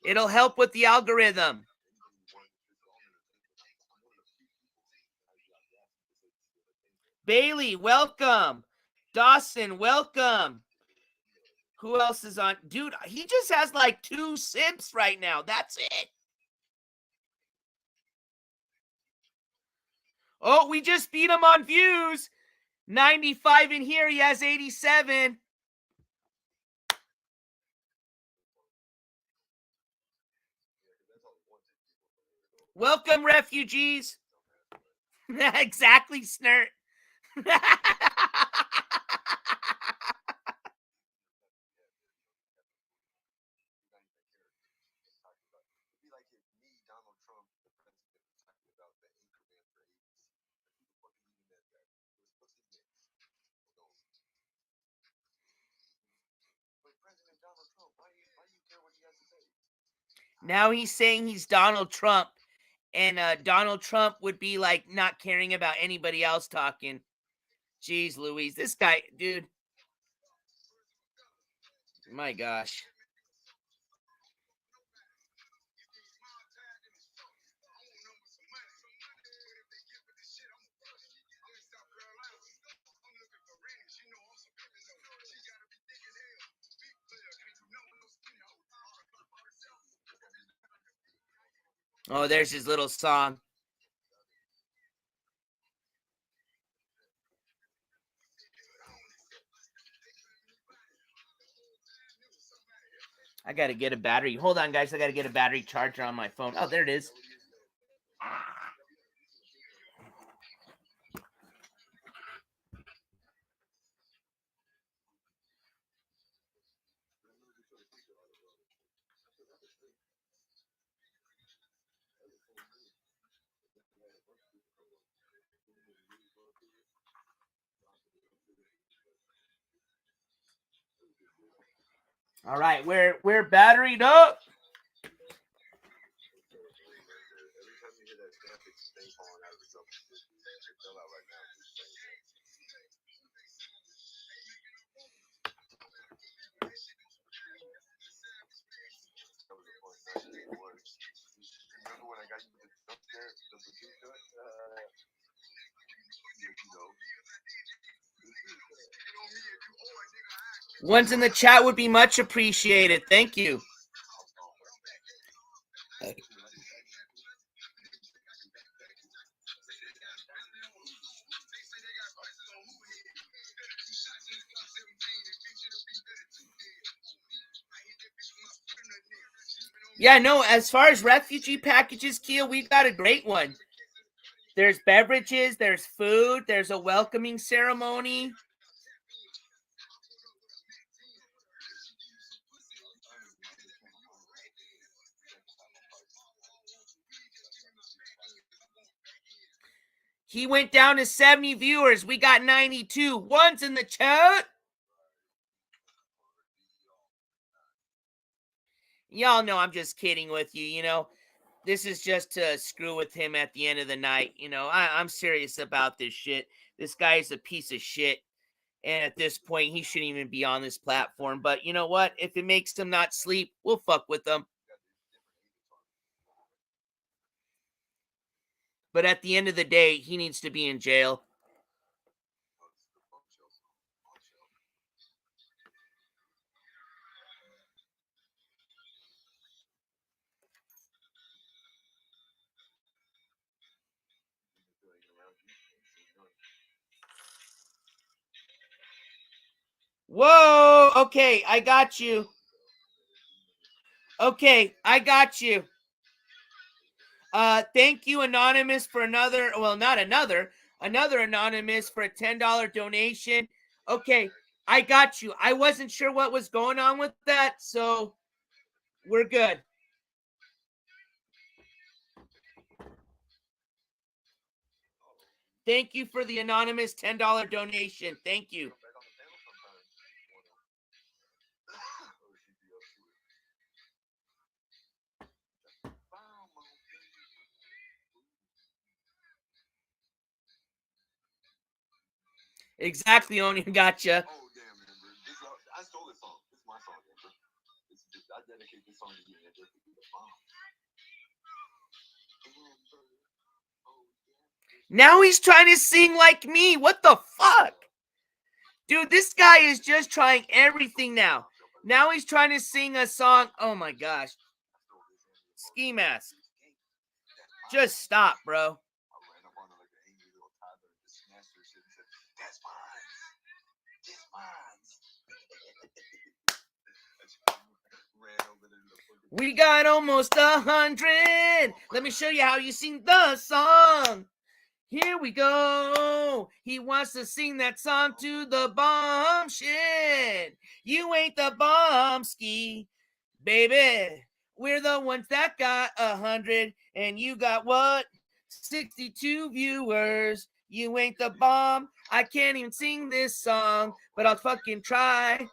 Speaker 1: It'll help with the algorithm. Bailey, welcome. Dawson, welcome. Who else is on? Dude, he just has like 2 simps right now. That's it. Oh, we just beat him on views. 95 in here. He has 87. Welcome, refugees. Exactly, Snert. Now he's saying he's Donald Trump, and Donald Trump would be like not caring about anybody else talking. Jeez Louise, this guy, dude. My gosh. Oh, there's his little song. I gotta get a battery. Hold on, guys. I gotta get a battery charger on my phone. Oh, there it is. All right, we're batteried up. Ones in the chat would be much appreciated. Thank you. Yeah, no, as far as refugee packages, Keel, we've got a great one. There's beverages, there's food, there's a welcoming ceremony. He went down to 70 viewers. We got 92. Ones in the chat. Y'all know I'm just kidding with you, you know. This is just to screw with him at the end of the night. You know, I'm serious about this shit. This guy is a piece of shit. And at this point, he shouldn't even be on this platform. But you know what? If it makes him not sleep, we'll fuck with him. But at the end of the day, he needs to be in jail. Whoa! Okay, I got you. Okay, I got you. Thank you, Anonymous, for another Anonymous for a $10 donation. Okay, I got you. I wasn't sure what was going on with that, so we're good. Thank you for the anonymous $10 donation. Thank you. Exactly, Oni. Gotcha.
Speaker 11: Oh, damn, man, bro. I stole this song. This is my song, bro. I dedicate this song to you, man.
Speaker 1: Now he's trying to sing like me. What the fuck? Dude, this guy is just trying everything now. Now he's trying to sing a song. Oh my gosh. Skimask. Just stop, bro. We got almost 100. Let me show you how you sing the song. Here we go. He wants to sing that song to the bomb. Shit. You ain't the bomb, Ski. Baby, we're the ones that got 100, and you got what? 62 viewers. You ain't the bomb. I can't even sing this song, but I'll fucking try.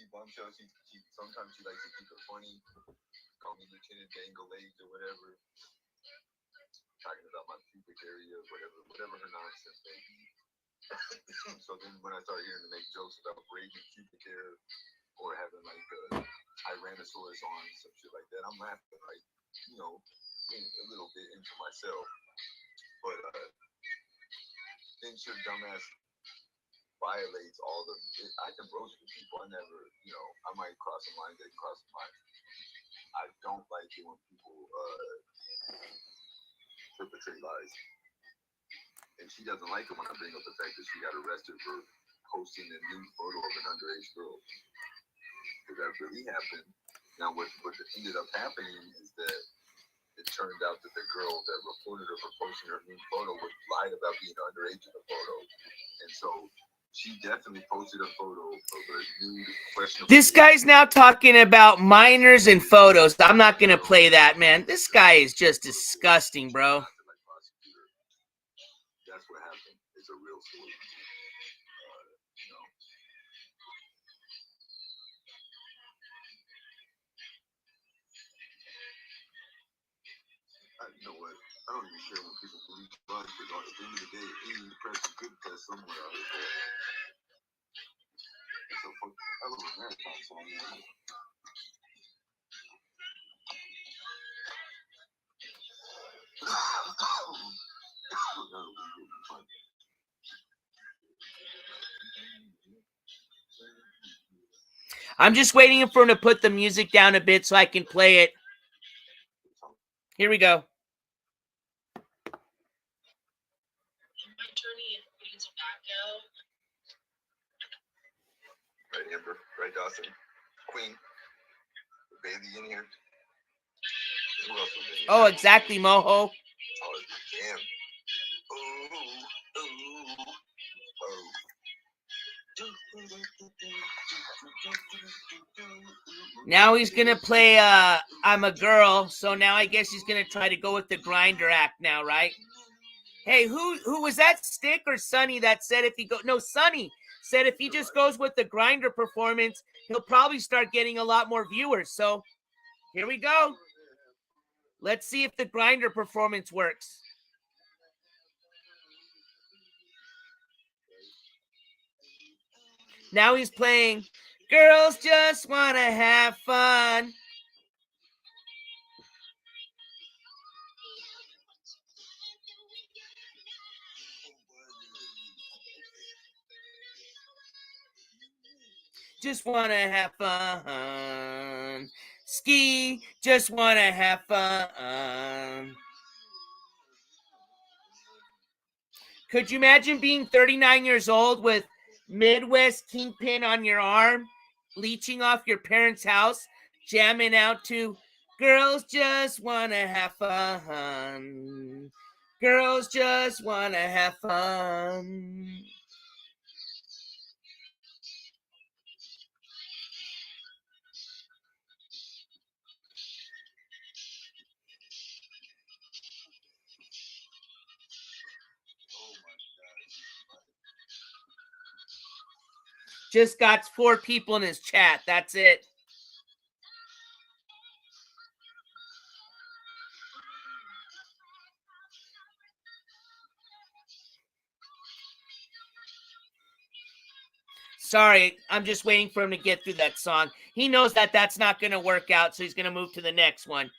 Speaker 11: Bombshell, sometimes she likes to keep it funny. Call me Lieutenant Dangle Legs or whatever. Talking about my pubic area, whatever her nonsense may be. So then when I start hearing her make jokes about braiding pubic hair or having like a Tyrannosaurus on some shit like that, I'm laughing like, you know, a little bit into myself. But then your dumbass violates all the. I can roast with people. I never, you know, I might cross a line, they cross a line. I don't like it when people perpetrate lies. And she doesn't like it when I bring up the fact that she got arrested for posting a nude photo of an underage girl. Because that really happened. Now, what ended up happening is that it turned out that the girl that reported her for posting her nude photo was lied about being underage in the photo. And so she definitely posted a photo of a nude questionable.
Speaker 1: This guy's now talking about minors and photos. I'm not going to play that, man. This guy is just disgusting, bro.
Speaker 11: That's what happened. It's a real story. You know. You know what? I don't even care when people believe bugs, but at the end of the day, any press is good press somewhere out there. So I love a marathon song, man.
Speaker 1: I'm just waiting for him to put the music down a bit so I can play it. Here we go.
Speaker 11: Right, Amber. Right, Dawson. Queen. Baby in here. Who else was in here?
Speaker 1: Oh, exactly, Moho.
Speaker 11: Oh, damn. Ooh.
Speaker 1: Now he's gonna play I'm a Girl, so now I guess he's gonna try to go with the Grinder act now, right? Hey, who was that, Stick or Sonny, that said if he go no Sonny said if he just goes with the Grinder performance, he'll probably start getting a lot more viewers. So here we go. Let's see if the Grinder performance works. Now he's playing Girls Just Wanna Have Fun. Just wanna have fun. Ski, just wanna have fun. Could you imagine being 39 years old with Midwest Kingpin on your arm, leeching off your parents' house, jamming out to Girls Just Wanna Have Fun. Girls just wanna have fun. Just got 4 people in his chat. That's it. Sorry, I'm just waiting for him to get through that song. He knows that that's not going to work out, so he's going to move to the next one.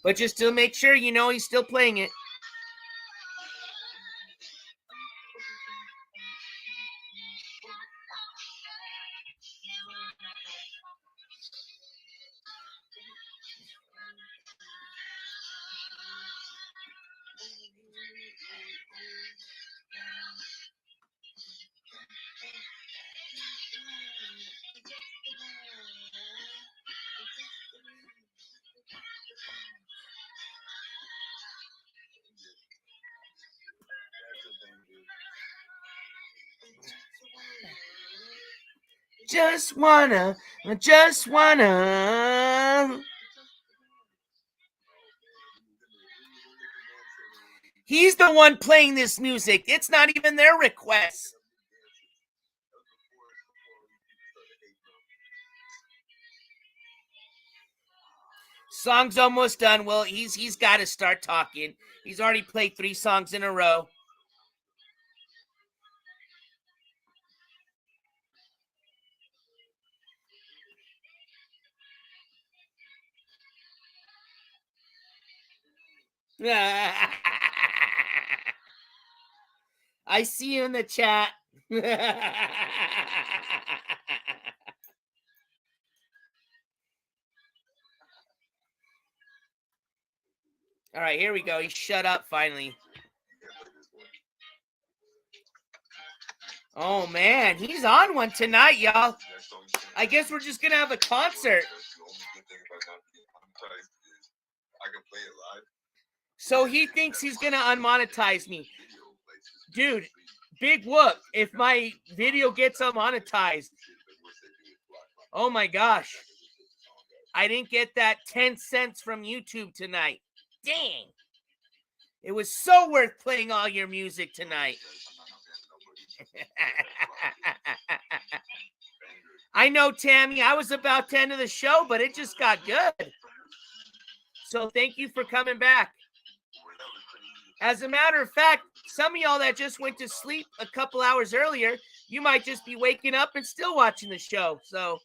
Speaker 1: But just to make sure you know he's still playing it. just wanna. He's the one playing this music. It's not even their request. Song's almost done. Well, he's got to start talking. He's already played 3 songs in a row. I see you in the chat. All right, here we go. He shut up finally. Oh, man. He's on one tonight, y'all. I guess we're just going to have a concert. So he thinks he's going to unmonetize me. Dude, big whoop if my video gets unmonetized. Oh, my gosh. I didn't get that 10 cents from YouTube tonight. Dang. It was so worth playing all your music tonight. I know, Tammy, I was about to end of the show, but it just got good. So thank you for coming back. As a matter of fact, some of y'all that just went to sleep a couple hours earlier, you might just be waking up and still watching the show. So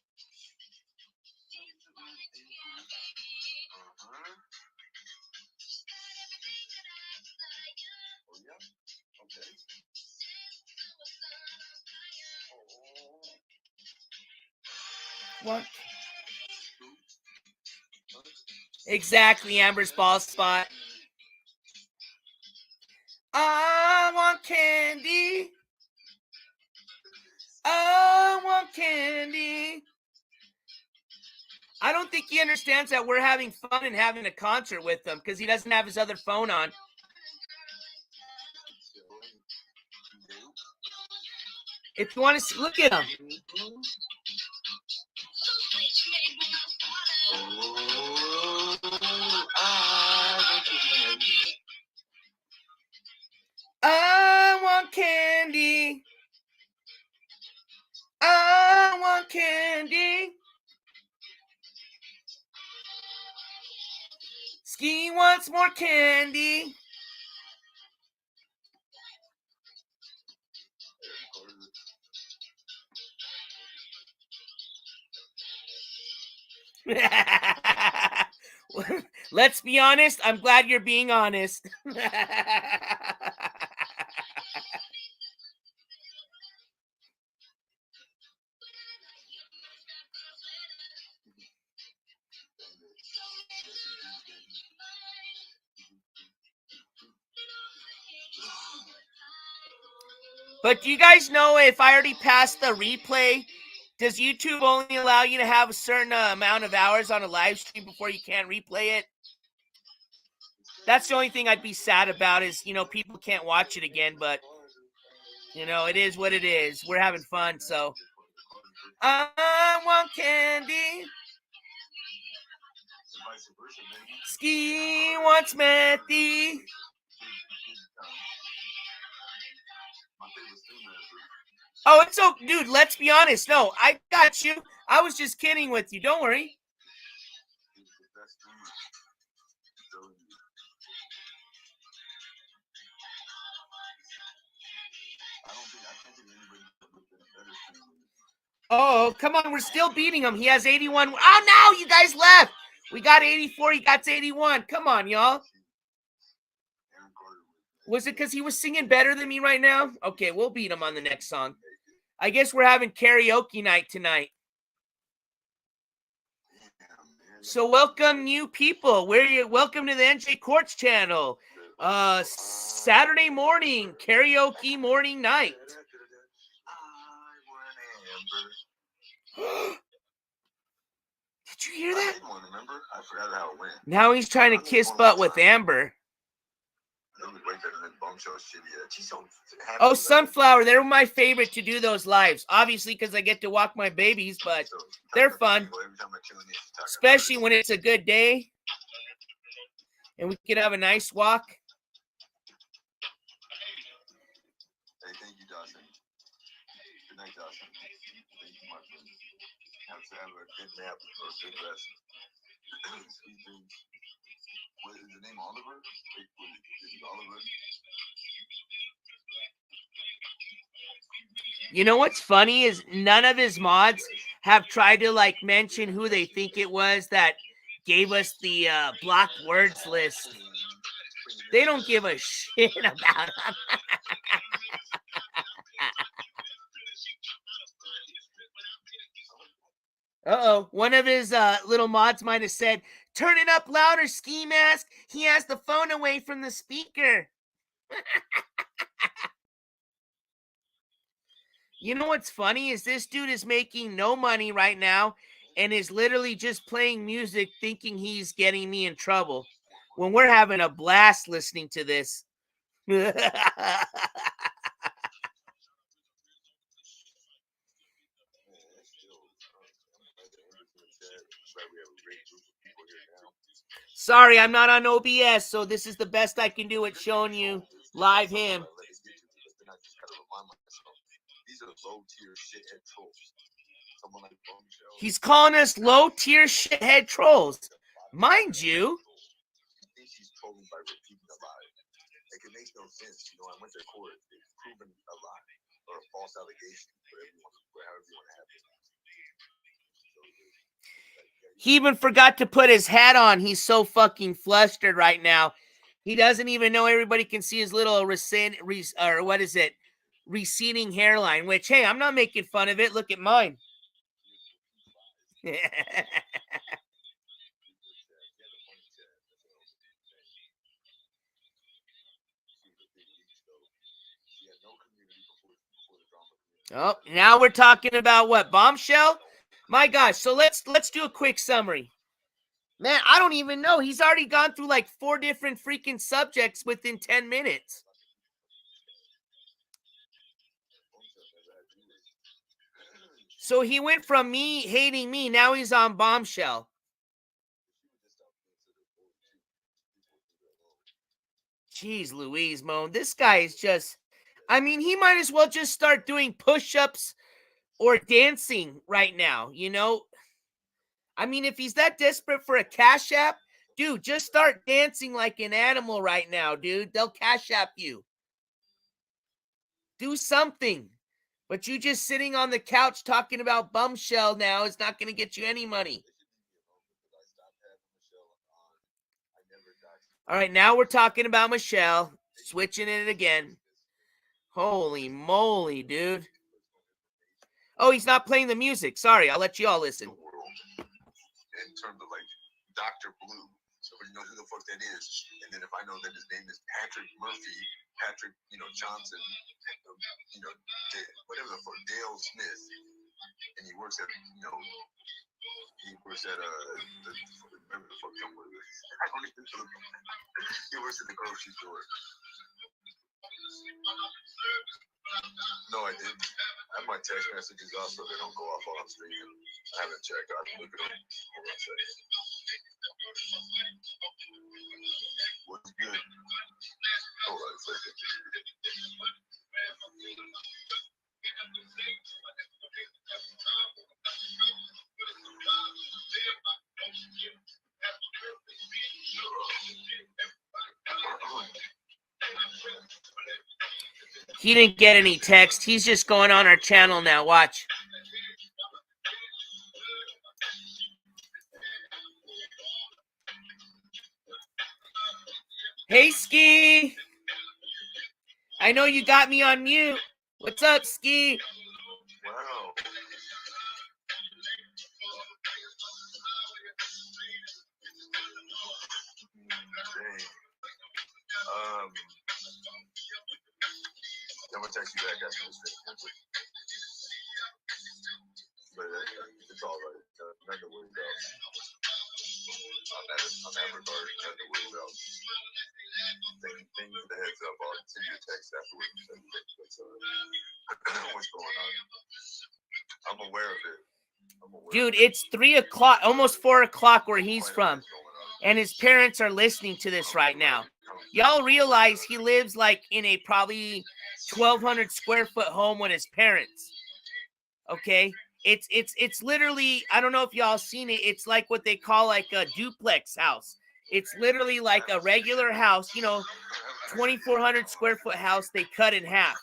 Speaker 1: what? Exactly, Amber's ball spot. I want candy. I want candy. I don't think he understands that we're having fun and having a concert with him because he doesn't have his other phone on. If you want to see, look at him. I want candy. I want candy. Ski wants more candy. Let's be honest. I'm glad you're being honest. But do you guys know if I already passed the replay, does YouTube only allow you to have a certain amount of hours on a live stream before you can't replay it? That's the only thing I'd be sad about is, people can't watch it again, but, it is what it is. We're having fun, so. I want candy. Ski wants Matty. Oh, it's so, dude, let's be honest. No, I got you. I was just kidding with you. Don't worry. Oh, come on. We're still beating him. He has 81. Oh, no, you guys left. We got 84. He got 81. Come on, y'all. Was it because he was singing better than me right now? Okay, we'll beat him on the next song. I guess we're having karaoke night tonight. So welcome, new people. Welcome to the NJ Courts channel. Saturday morning, karaoke morning night. Did you hear that? Now he's trying to kiss butt with Amber. Oh, Sunflower, they're my favorite to do those lives. Obviously, because I get to walk my babies, but they're fun. Especially when it's a good day and we can have a nice walk.
Speaker 11: Hey, thank you, Dawson. Good night, Dawson. Thank you, my friend. Have a good nap or a good rest. Sweet dreams. What is the name? Oliver? Wait, is it Oliver?
Speaker 1: You know what's funny is none of his mods have tried to like mention who they think it was that gave us the blocked words list. They don't give a shit about him. Uh-oh. One of his little mods might have said, "Turn it up louder, Skimask. He has the phone away from the speaker." You know what's funny is this dude is making no money right now and is literally just playing music thinking he's getting me in trouble when we're having a blast listening to this. Sorry, I'm not on OBS, so this is the best I can do at showing you live him. He's calling us low-tier shithead trolls. Mind you.
Speaker 11: It makes no sense. You know, I went to court. It's proven a lie or a false allegation, however you want to have it.
Speaker 1: He even forgot to put his hat on. He's so fucking flustered right now. He doesn't even know everybody can see his little receding hairline, which, hey, I'm not making fun of it. Look at mine. Oh, now we're talking about what? Bombshell? My gosh, so let's do a quick summary. Man, I don't even know. He's already gone through like 4 different freaking subjects within 10 minutes. So he went from me hating me, now he's on Bombshell. Jeez Louise, Moan. This guy is just... I mean, he might as well just start doing push-ups or dancing right now, you know? I mean, if he's that desperate for a Cash App, dude, just start dancing like an animal right now, dude. They'll Cash App you. Do something. But you just sitting on the couch talking about Bombshell now is not going to get you any money. All right, now we're talking about Michelle. Switching it again. Holy moly, dude. Oh, he's not playing the music. Sorry, I'll let you all listen.
Speaker 11: In terms of like Dr. Blue, somebody knows who the fuck that is. And then if I know that his name is Patrick Murphy, Patrick, Johnson, whatever the fuck, Dale Smith, and he works at, whatever the fuck company it is. I don't even know. He works at the grocery store. No, I didn't. I have my text messages off so they don't go off while I'm streaming. I haven't checked. I can look at them. Hold on a second. What's good? Hold on a second.
Speaker 1: He didn't get any text. He's just going on our channel now. Watch. Hey, Ski. I know you got me on mute. What's up, Ski?
Speaker 11: Wow. Dang. I'm gonna text you back after this thing. But it's all right. Nothing to worry about. that regard, nothing to worry about. Thank you for the heads up. I'll send you a text afterwards. What's going on? I'm aware of it.
Speaker 1: Dude, it's 3 o'clock, almost 4 o'clock where he's from. And his parents are listening to this right now. Y'all realize he lives like in a probably 1,200 square foot home with his parents. Okay? It's literally, I don't know if y'all seen it. It's like what they call like a duplex house. It's literally like a regular house, 2,400 square foot house they cut in half.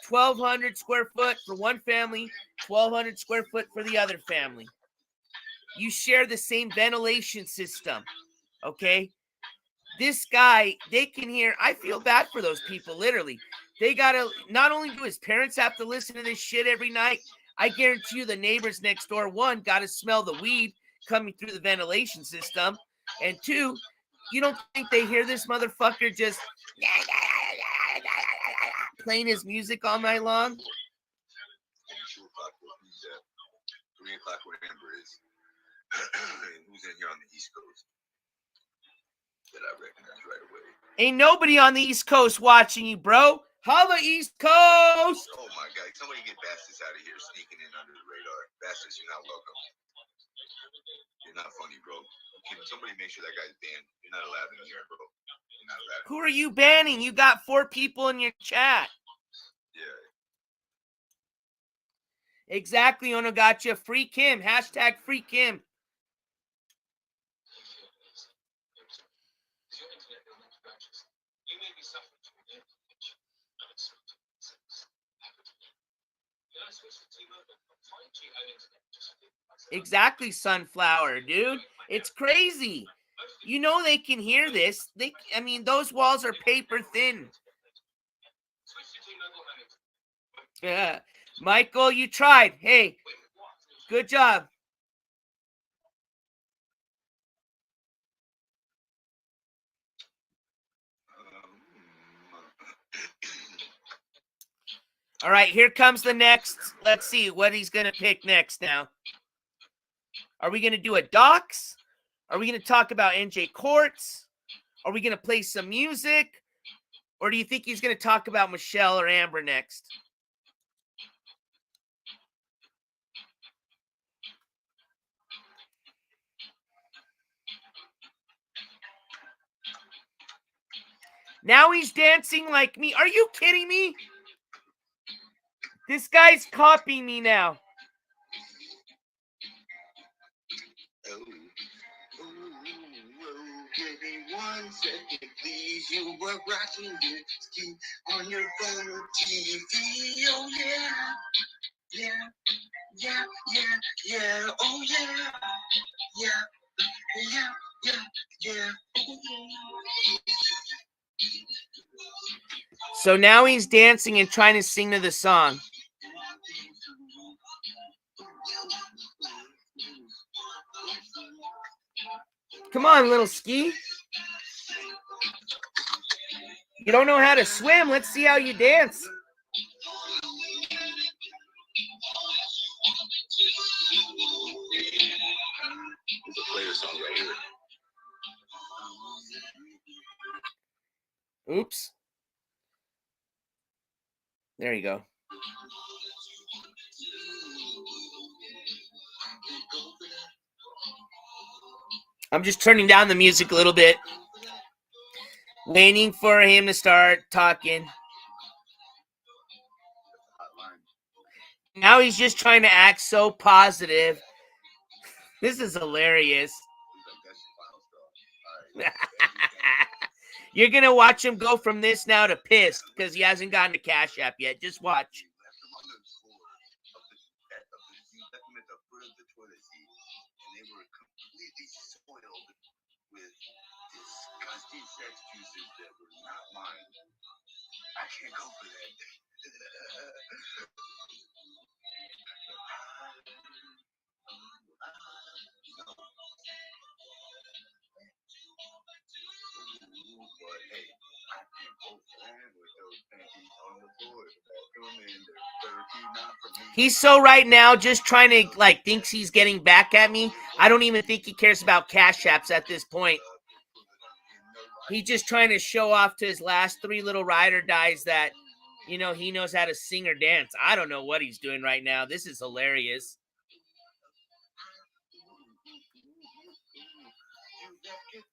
Speaker 1: 1,200 square foot for one family, 1,200 square foot for the other family. You share the same ventilation system, okay? This guy, they can hear, I feel bad for those people, literally. They gotta, not only do his parents have to listen to this shit every night, I guarantee you the neighbors next door, one, gotta smell the weed coming through the ventilation system, and two, you don't think they hear this motherfucker just playing his music all night long?
Speaker 11: 3 o'clock where Amber is. And who's in here on the East Coast that I recognize right away?
Speaker 1: Ain't nobody on the East Coast watching you, bro. Holla, East Coast!
Speaker 11: Oh my God! Somebody get Bastards out of here, sneaking in under the radar. Bastards, you're not welcome. You're not funny, bro. Can somebody make sure that guy's banned? You're not allowed in here, bro. You're not allowed.
Speaker 1: Who are you banning? You got 4 people in your chat.
Speaker 11: Yeah.
Speaker 1: Exactly, Ono gotcha. Free Kim. Hashtag free Kim. Exactly, Sunflower, dude. It's crazy. You know they can hear this. I mean, those walls are paper thin. Yeah. Michael, you tried. Hey, good job. All right, here comes the next. Let's see what he's going to pick next now. Are we going to do a docs? Are we going to talk about NJ Courts? Are we going to play some music? Or do you think he's going to talk about Michelle or Amber next? Now he's dancing like me. Are you kidding me? This guy's copying me now.
Speaker 4: Give me 1 second, please. You were watching your ski on your phone or TV. Oh yeah, yeah, yeah, yeah, yeah. Oh yeah, yeah, yeah, yeah, yeah. Oh, yeah.
Speaker 1: So now he's dancing and trying to sing to the song. Come on, little ski. You don't know how to swim. Let's see how you dance.
Speaker 11: It's a player song right here.
Speaker 1: Oops. There you go. I'm just turning down the music a little bit. Waiting for him to start talking. Now he's just trying to act so positive. This is hilarious. You're going to watch him go from this now to pissed because he hasn't gotten to Cash App yet. Just watch.
Speaker 11: I can't go for that.
Speaker 1: He's so right now just trying to, like, thinks he's getting back at me. I don't even think he cares about cash apps at this point. He's just trying to show off to his last 3 little ride or dies that, you know, he knows how to sing or dance. I don't know what he's doing right now. This is hilarious.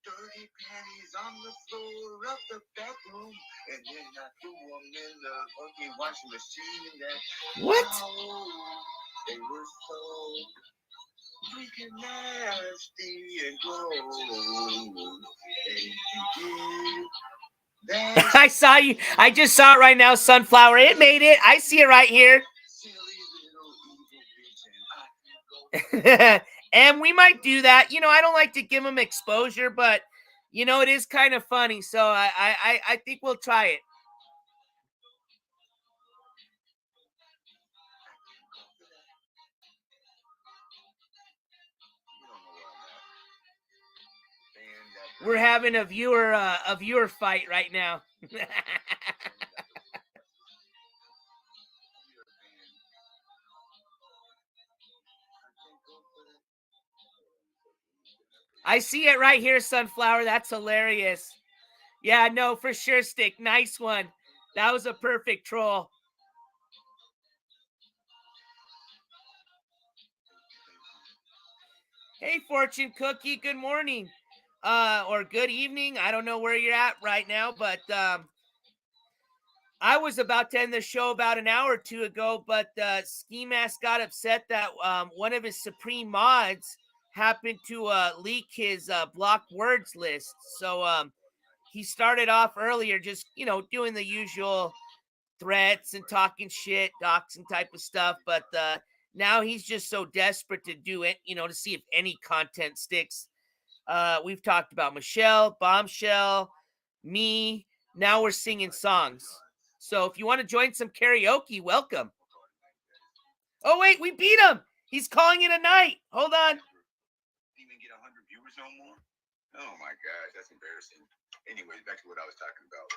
Speaker 11: Dirty panties on the floor of the bathroom, and then I threw them in the fucking washing machine. That
Speaker 1: what?
Speaker 11: They were so freaking nasty and gross.
Speaker 1: I saw you. I just saw it right now, Sunflower. It made it. I see it right here. And we might do that. You know, I don't like to give him exposure, but, you know, it is kind of funny. So I think we'll try it. We're having a viewer fight right now. I see it right here, Sunflower. That's hilarious. Yeah, no, for sure, Stick. Nice one. That was a perfect troll. Hey, Fortune Cookie. Good morning. Or good evening. I don't know where you're at right now, but I was about to end the show about an hour or two ago, but Skimask got upset that one of his Supreme mods happened to leak his blocked words list. So he started off earlier just, you know, doing the usual threats and talking shit, doxing type of stuff. But now he's just so desperate to do it, you know, to see if any content sticks. We've talked about Michelle, Bombshell, me. Now we're singing songs. So if you want to join some karaoke, welcome. Oh, wait, we beat him. He's calling it a night. Hold on.
Speaker 11: Even get 100 viewers no more? Oh my gosh, that's embarrassing. Anyways, back to what I was talking about.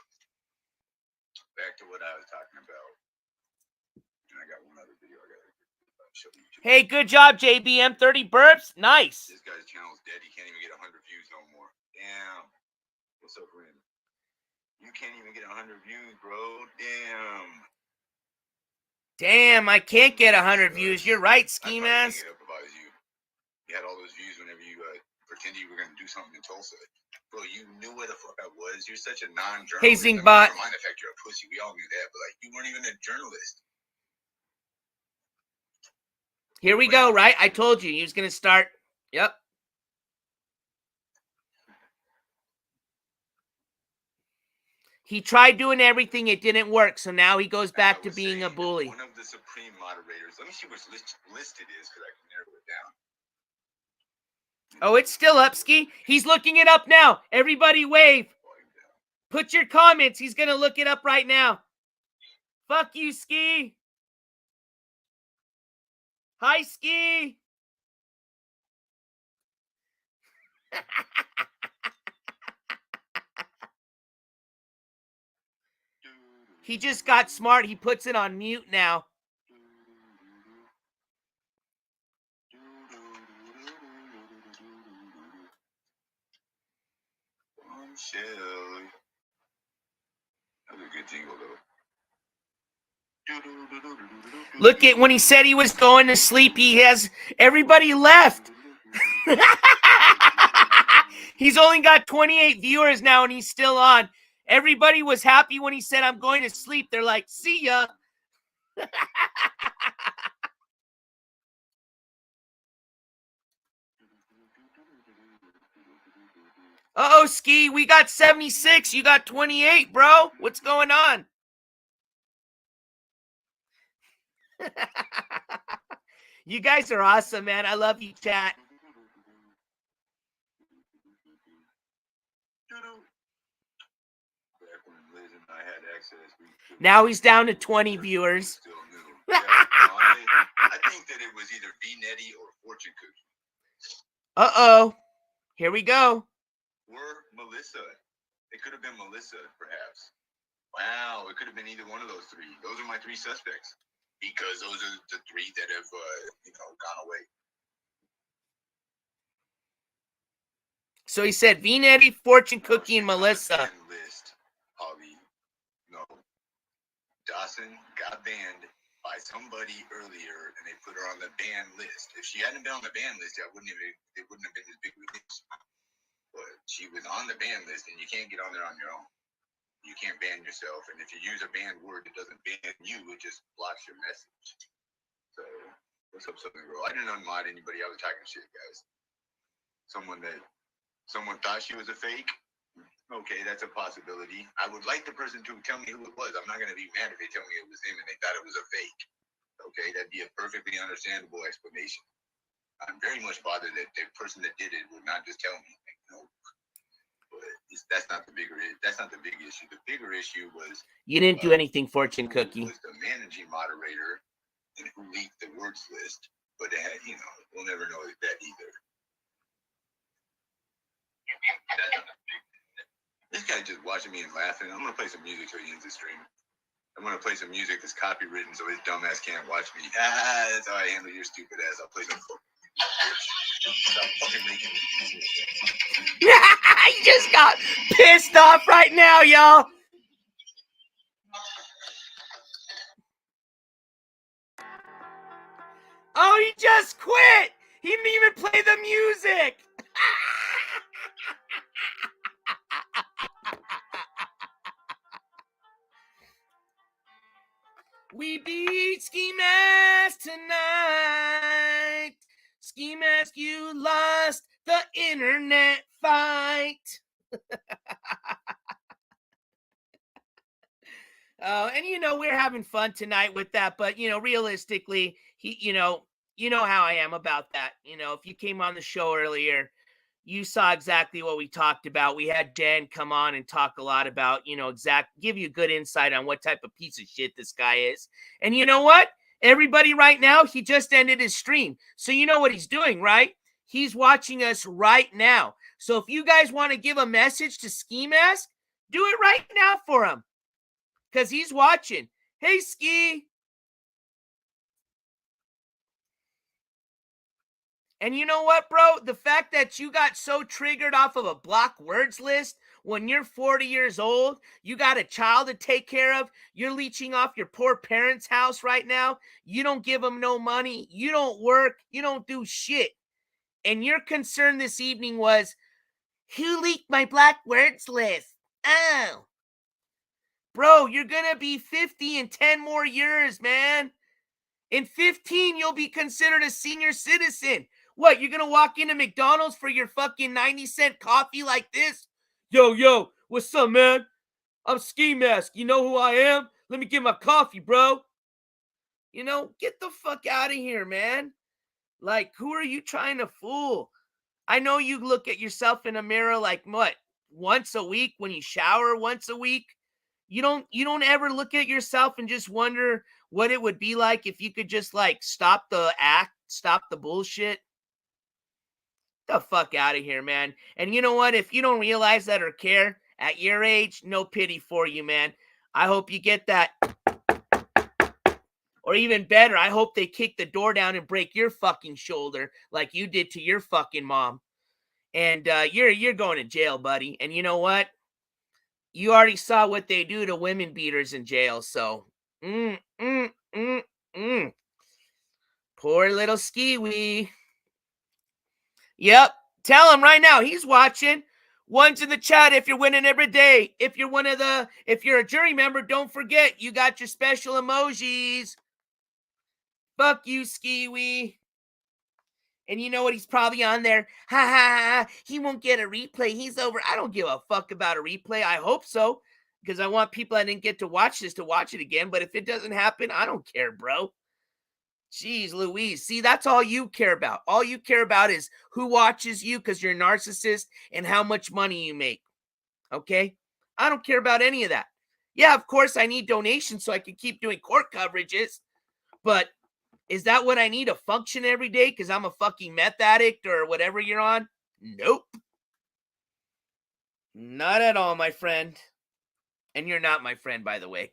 Speaker 11: And I got one other video I gotta show you.
Speaker 1: Hey, good job, JBM. 30 burps. Nice.
Speaker 11: This guy's channel's dead. He can't even get 100 views no more. Damn. What's up, Ren? You can't even get 100 views, bro. Damn.
Speaker 1: Damn, I can't get 100 views. You're right, Skimask.
Speaker 11: You had all those views whenever you pretended you were going to do something in Tulsa. Bro, you knew where the fuck I was. You're such a non-journalist.
Speaker 1: Hazing bot.
Speaker 11: Never mind the fact you're a pussy. We all knew that, but like, you weren't even a journalist.
Speaker 1: Here we go, right? I told you he was going to start. Yep. He tried doing everything. It didn't work. So now he goes back to being a bully.
Speaker 11: One of the Supreme moderators. Let me see which list it is because I can narrow it down.
Speaker 1: Oh, it's still up, Ski. He's looking it up now. Everybody wave. Put your comments. He's going to look it up right now. Fuck you, Ski. Hi, Ski. He just got smart. He puts it on mute now.
Speaker 11: That was a good jingle, though.
Speaker 1: Look at when he said he was going to sleep. He has everybody left. He's only got 28 viewers now, and he's still on. Everybody was happy when he said, I'm going to sleep. They're like, see ya. Uh-oh, Ski, we got 76. You got 28, bro. What's going on? You guys are awesome, man. I love you, chat. Now he's down to 20 viewers.
Speaker 11: I think that it was either V-Netty or Fortune Cookie.
Speaker 1: Uh-oh. Here we go.
Speaker 11: Or Melissa. It could have been Melissa, perhaps. Wow, it could have been either one of those three. Those are my three suspects. Because those are the three that have, gone away.
Speaker 1: So he said V-Netty, Fortune Cookie, and Melissa.
Speaker 11: List, Holly, no. Dawson got banned by somebody earlier, and they put her on the ban list. If she hadn't been on the ban list, it wouldn't have been as big of a deal. But she was on the ban list, and you can't get on there on your own. You can't ban yourself, and if you use a banned word, it doesn't ban you; it just blocks your message. So, what's up, Southern Girl? I didn't unmod anybody. I was talking shit, guys. Someone thought she was a fake. Okay, that's a possibility. I would like the person to tell me who it was. I'm not going to be mad if they tell me it was him and they thought it was a fake. Okay, that'd be a perfectly understandable explanation. I'm very much bothered that the person that did it would not just tell me. Like, no, but that's not the big issue. The bigger issue was
Speaker 1: you didn't do anything, Fortune Cookie.
Speaker 11: Was the managing moderator and who leaked the words list? But we'll never know that either. This guy just watching me and laughing. I'm gonna play some music till he ends the stream. I'm gonna play some music that's copywritten so his dumb ass can't watch me. That's how I handle your stupid ass. I'll play some. Stop fucking making me.
Speaker 1: He just got pissed off right now, y'all. Oh, he just quit. He didn't even play the music. We beat Skimask tonight. Skimask, you lost the internet fight. Oh, and we're having fun tonight with that, but realistically, you know how I am about that. If you came on the show earlier, you saw exactly what we talked about. We had Dan come on and talk a lot about, give you good insight on what type of piece of shit this guy is. And you know what? Everybody right now, he just ended his stream. So you know what he's doing, right? He's watching us right now. So if you guys want to give a message to Skimask, do it right now for him. Because he's watching. Hey, Ski. And you know what, bro? The fact that you got so triggered off of a block words list when you're 40 years old, you got a child to take care of, you're leeching off your poor parents' house right now, you don't give them no money, you don't work, you don't do shit. And your concern this evening was, who leaked my block words list? Oh. Bro, you're going to be 50 in 10 more years, man. In 15, you'll be considered a senior citizen. What, you're going to walk into McDonald's for your fucking 90-cent coffee like this? Yo, what's up, man? I'm Skimask. You know who I am? Let me get my coffee, bro. Get the fuck out of here, man. Like, who are you trying to fool? I know you look at yourself in a mirror like, what, once a week when you shower once a week? You don't ever look at yourself and just wonder what it would be like if you could just stop the act, stop the bullshit. The fuck out of here, man. And you know what? If you don't realize that or care at your age, no pity for you, man. I hope you get that. Or even better, I hope they kick the door down and break your fucking shoulder like you did to your fucking mom. And you're going to jail, buddy. And you know what? You already saw what they do to women beaters in jail, so. Poor little Skiwee. Yep. Tell him right now. He's watching. One's in the chat if you're winning every day. If you're a jury member, don't forget, you got your special emojis. Fuck you, Skiwee. And you know what? He's probably on there. Ha ha ha. He won't get a replay. He's over. I don't give a fuck about a replay. I hope so. Because I want people that didn't get to watch this to watch it again. But if it doesn't happen, I don't care, bro. Jeez Louise. See, that's all you care about. All you care about is who watches you because you're a narcissist and how much money you make. Okay? I don't care about any of that. Yeah, of course, I need donations so I can keep doing court coverages. But is that what I need to function every day because I'm a fucking meth addict or whatever you're on? Nope. Not at all, my friend. And you're not my friend, by the way.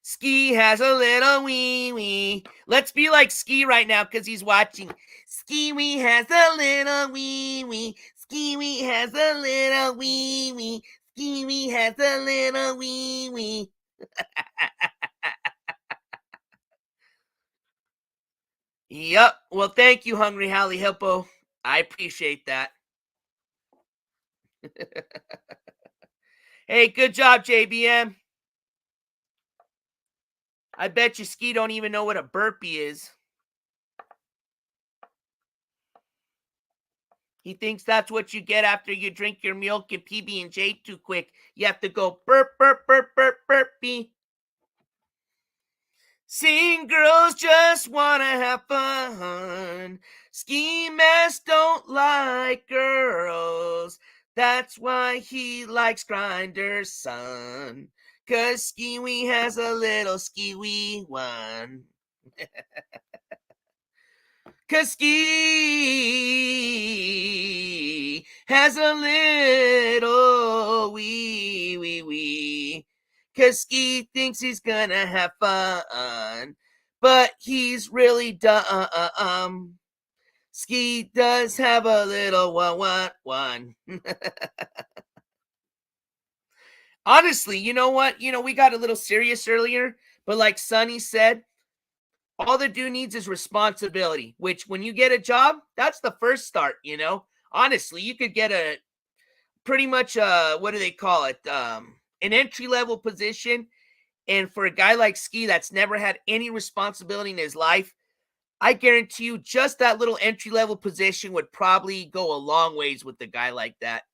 Speaker 1: Ski has a little wee-wee. Let's be like Ski right now because he's watching. Ski-wee has a little wee-wee. Ski has a little wee wee. Ski has a little wee wee. Yep. Well, thank you, Hungry Holly Hippo. I appreciate that. Hey, good job, JBM. I bet you Ski don't even know what a burpee is. He thinks that's what you get after you drink your milk and PB&J too quick. You have to go burp, burp, burp, burp, burpee. Seeing girls just wanna have fun. Skimask don't like girls. That's why he likes Grinder's son. 'Cause Skiwee has a little Skiwee one. 'Cause Ski has a little wee wee wee. 'Cause Ski thinks he's gonna have fun, but he's really dumb. Ski does have a little one. Honestly, you know what? We got a little serious earlier, but like Sonny said, all the dude needs is responsibility, which when you get a job, that's the first start, Honestly, you could get a pretty much what do they call it? An entry-level position. And for a guy like Ski that's never had any responsibility in his life, I guarantee you just that little entry-level position would probably go a long ways with a guy like that.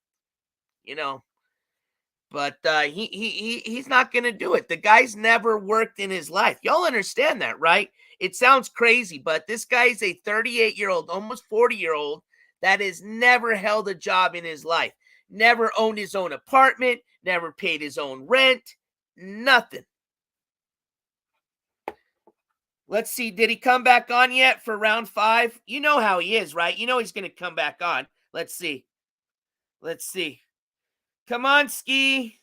Speaker 1: But he's not going to do it. The guy's never worked in his life. Y'all understand that, right? It sounds crazy, but this guy's a 38-year-old, almost 40-year-old that has never held a job in his life. Never owned his own apartment, never paid his own rent, nothing. Let's see, did he come back on yet for round 5? You know how he is, right? You know he's going to come back on. Let's see. Come on, Ski.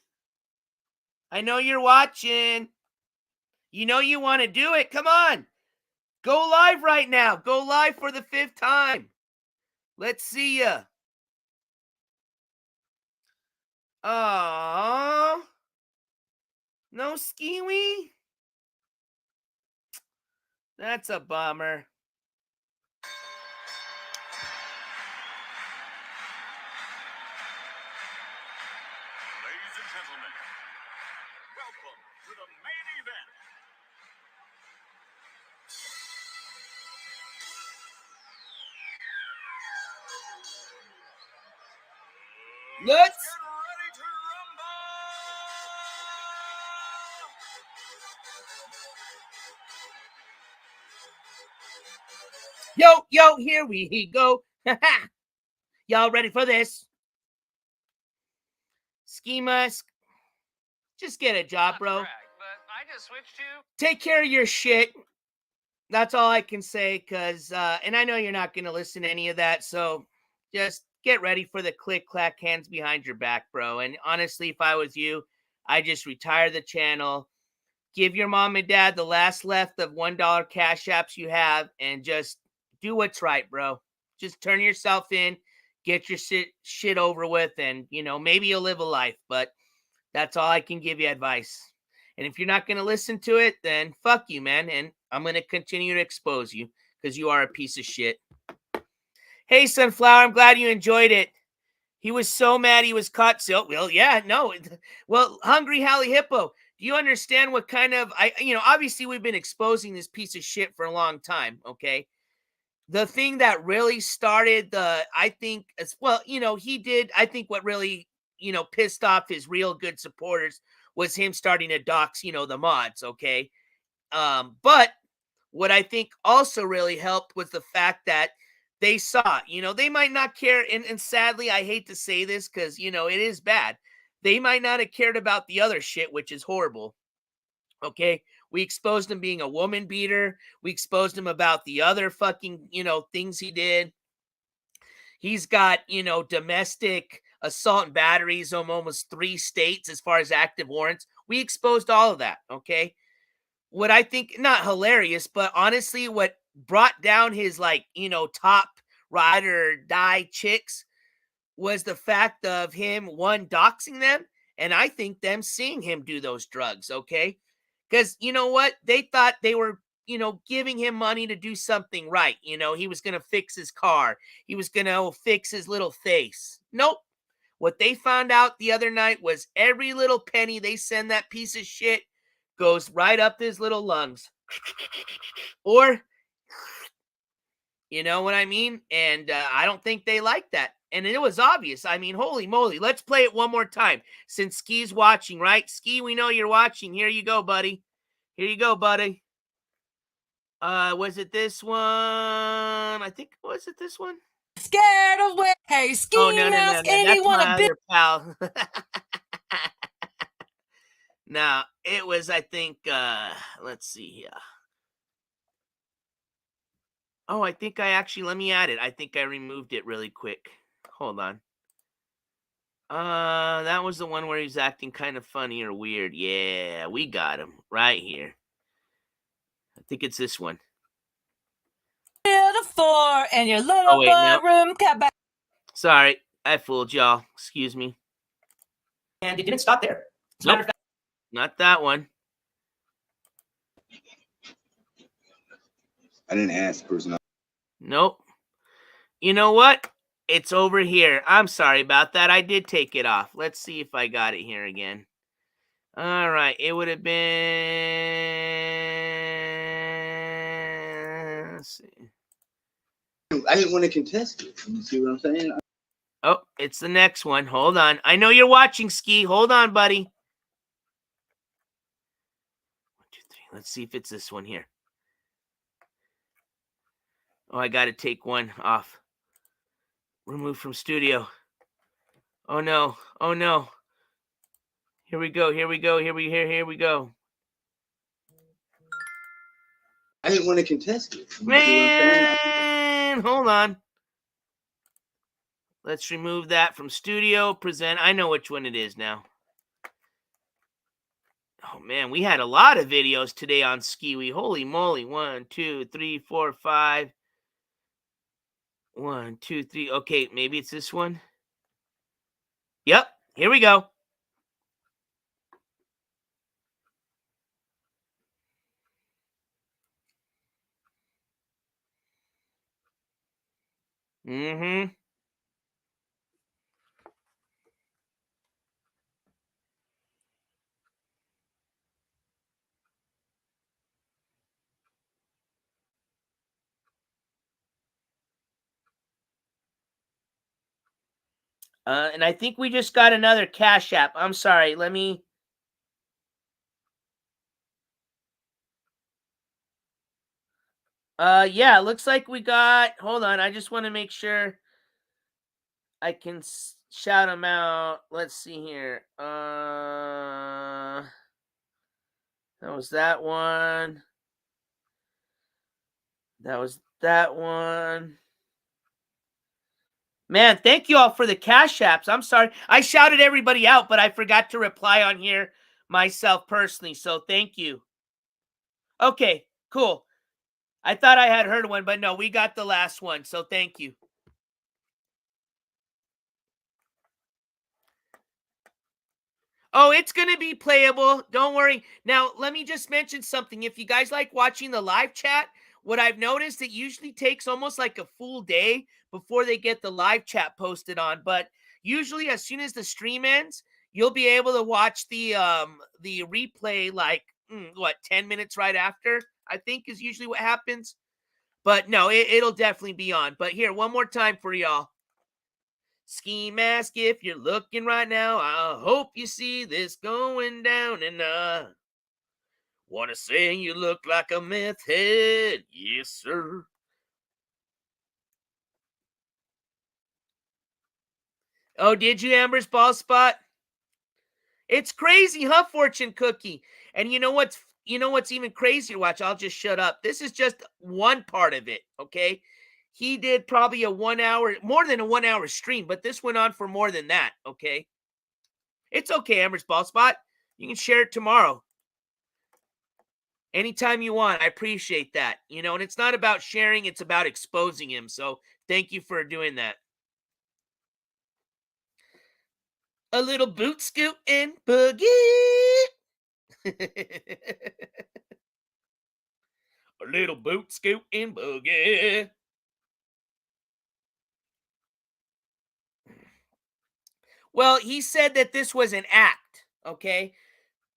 Speaker 1: I know you're watching. You know you want to do it. Come on. Go live right now. Go live for the 5th time. Let's see ya. Aww. No Skiwee? That's a bummer.
Speaker 12: Ladies and gentlemen, welcome to the main event.
Speaker 1: Let's
Speaker 12: get ready to rumble!
Speaker 1: Yo, here we go. Y'all ready for this? Skimask, just get a job, bro.
Speaker 12: But I just switched to...
Speaker 1: Take care of your shit. That's all I can say, because, and I know you're not going to listen to any of that, so just get ready for the click-clack hands behind your back, bro. And honestly, if I was you, I'd just retire the channel, give your mom and dad the last left of $1 cash apps you have, and just do what's right, bro. Just turn yourself in, get your shit over with, and, maybe you'll live a life, but that's all I can give you advice. And if you're not going to listen to it, then fuck you, man. And I'm going to continue to expose you because you are a piece of shit. Hey, Sunflower, I'm glad you enjoyed it. He was so mad he was caught. So, well, yeah, no. Well, Hungry Holly Hippo, do you understand what kind of, obviously we've been exposing this piece of shit for a long time, okay? The thing that really started I think what really, pissed off his real good supporters was him starting to dox, the mods, okay? But what I think also really helped was the fact that they saw, they might not care. And sadly, I hate to say this because, it is bad. They might not have cared about the other shit, which is horrible. Okay. We exposed him being a woman beater. We exposed him about the other fucking, things he did. He's got, domestic assault and batteries on almost 3 states as far as active warrants. We exposed all of that. Okay. What I think, not hilarious, but honestly, what brought down his top ride or die chicks was the fact of him, one, doxing them, and I think them seeing him do those drugs, okay? Because you know what? They thought they were, giving him money to do something right. He was going to fix his car. He was going to fix his little face. Nope. What they found out the other night was every little penny they send that piece of shit goes right up his little lungs. Or, you know what I mean? And I don't think they like that. And it was obvious. I mean, holy moly. Let's play it one more time. Since Ski's watching, right? Ski, we know you're watching. Here you go, buddy. Here you go, buddy. Was it this one? Was it this one?
Speaker 9: Scared of what? Hey, Skimask, anyone a bit?
Speaker 1: Pal. No, it was, I think, let's see here. Oh, I think let me add it. I think I removed it really quick. Hold on. That was the one where he's acting kind of funny or weird. Yeah, we got him right here. I think it's this one.
Speaker 9: And your little room cat.
Speaker 1: Sorry, I fooled y'all. Excuse me.
Speaker 8: And it didn't stop there.
Speaker 1: Nope. Not that one.
Speaker 2: I didn't ask personal.
Speaker 1: Nope. You know what? It's over here. I'm sorry about that. I did take it off. Let's see if I got it here again. All right. It would have been... Let's see.
Speaker 2: I didn't want to contest it. You see what I'm saying?
Speaker 1: Oh, it's the next one. Hold on. I know you're watching, Ski. Hold on, buddy. 1, 2, 3. Let's see if it's this one here. Oh, I got to take one off. Remove from studio. Oh, no. Oh, no. Here we go. Here we go. Here we go.
Speaker 2: I didn't want to contest it.
Speaker 1: Man, hold on. Let's remove that from studio. Present. I know which one it is now. Oh, man, we had a lot of videos today on Skiwi. Holy moly. 1, 2, 3, 4, 5. 1, 2, 3. Okay, maybe it's this one. Yep, here we go. Mm-hmm. And I think we just got another Cash App. I'm sorry. Let me... Yeah, it looks like we got... Hold on. I just want to make sure I can shout them out. Let's see here. That was that one. That was that one. Man, thank you all for the Cash Apps. I'm sorry. I shouted everybody out, but I forgot to reply on here myself personally. So thank you. Okay, cool. I thought I had heard one, but no, we got the last one. So thank you. Oh, it's going to be playable. Don't worry. Now, let me just mention something. If you guys like watching the live chat, what I've noticed, it usually takes almost like a full day before they get the live chat posted on. But usually as soon as the stream ends, you'll be able to watch the replay like, 10 minutes right after, I think is usually what happens. But no, it'll definitely be on. But here, one more time for y'all. Skimask, if you're looking right now, I hope you see this going down. And want to say you look like a meth head. Yes, sir. Oh, did you, Amber's ball spot? It's crazy, huh, Fortune Cookie? And you know what's even crazier? Watch, I'll just shut up. This is just one part of it, okay? He did probably more than a 1 hour stream, but this went on for more than that, okay? It's okay, Amber's ball spot. You can share it tomorrow. Anytime you want. I appreciate that. And it's not about sharing, it's about exposing him. So thank you for doing that. A little boot scoot and boogie. A little boot scoot and boogie. Well, he said that this was an act, okay?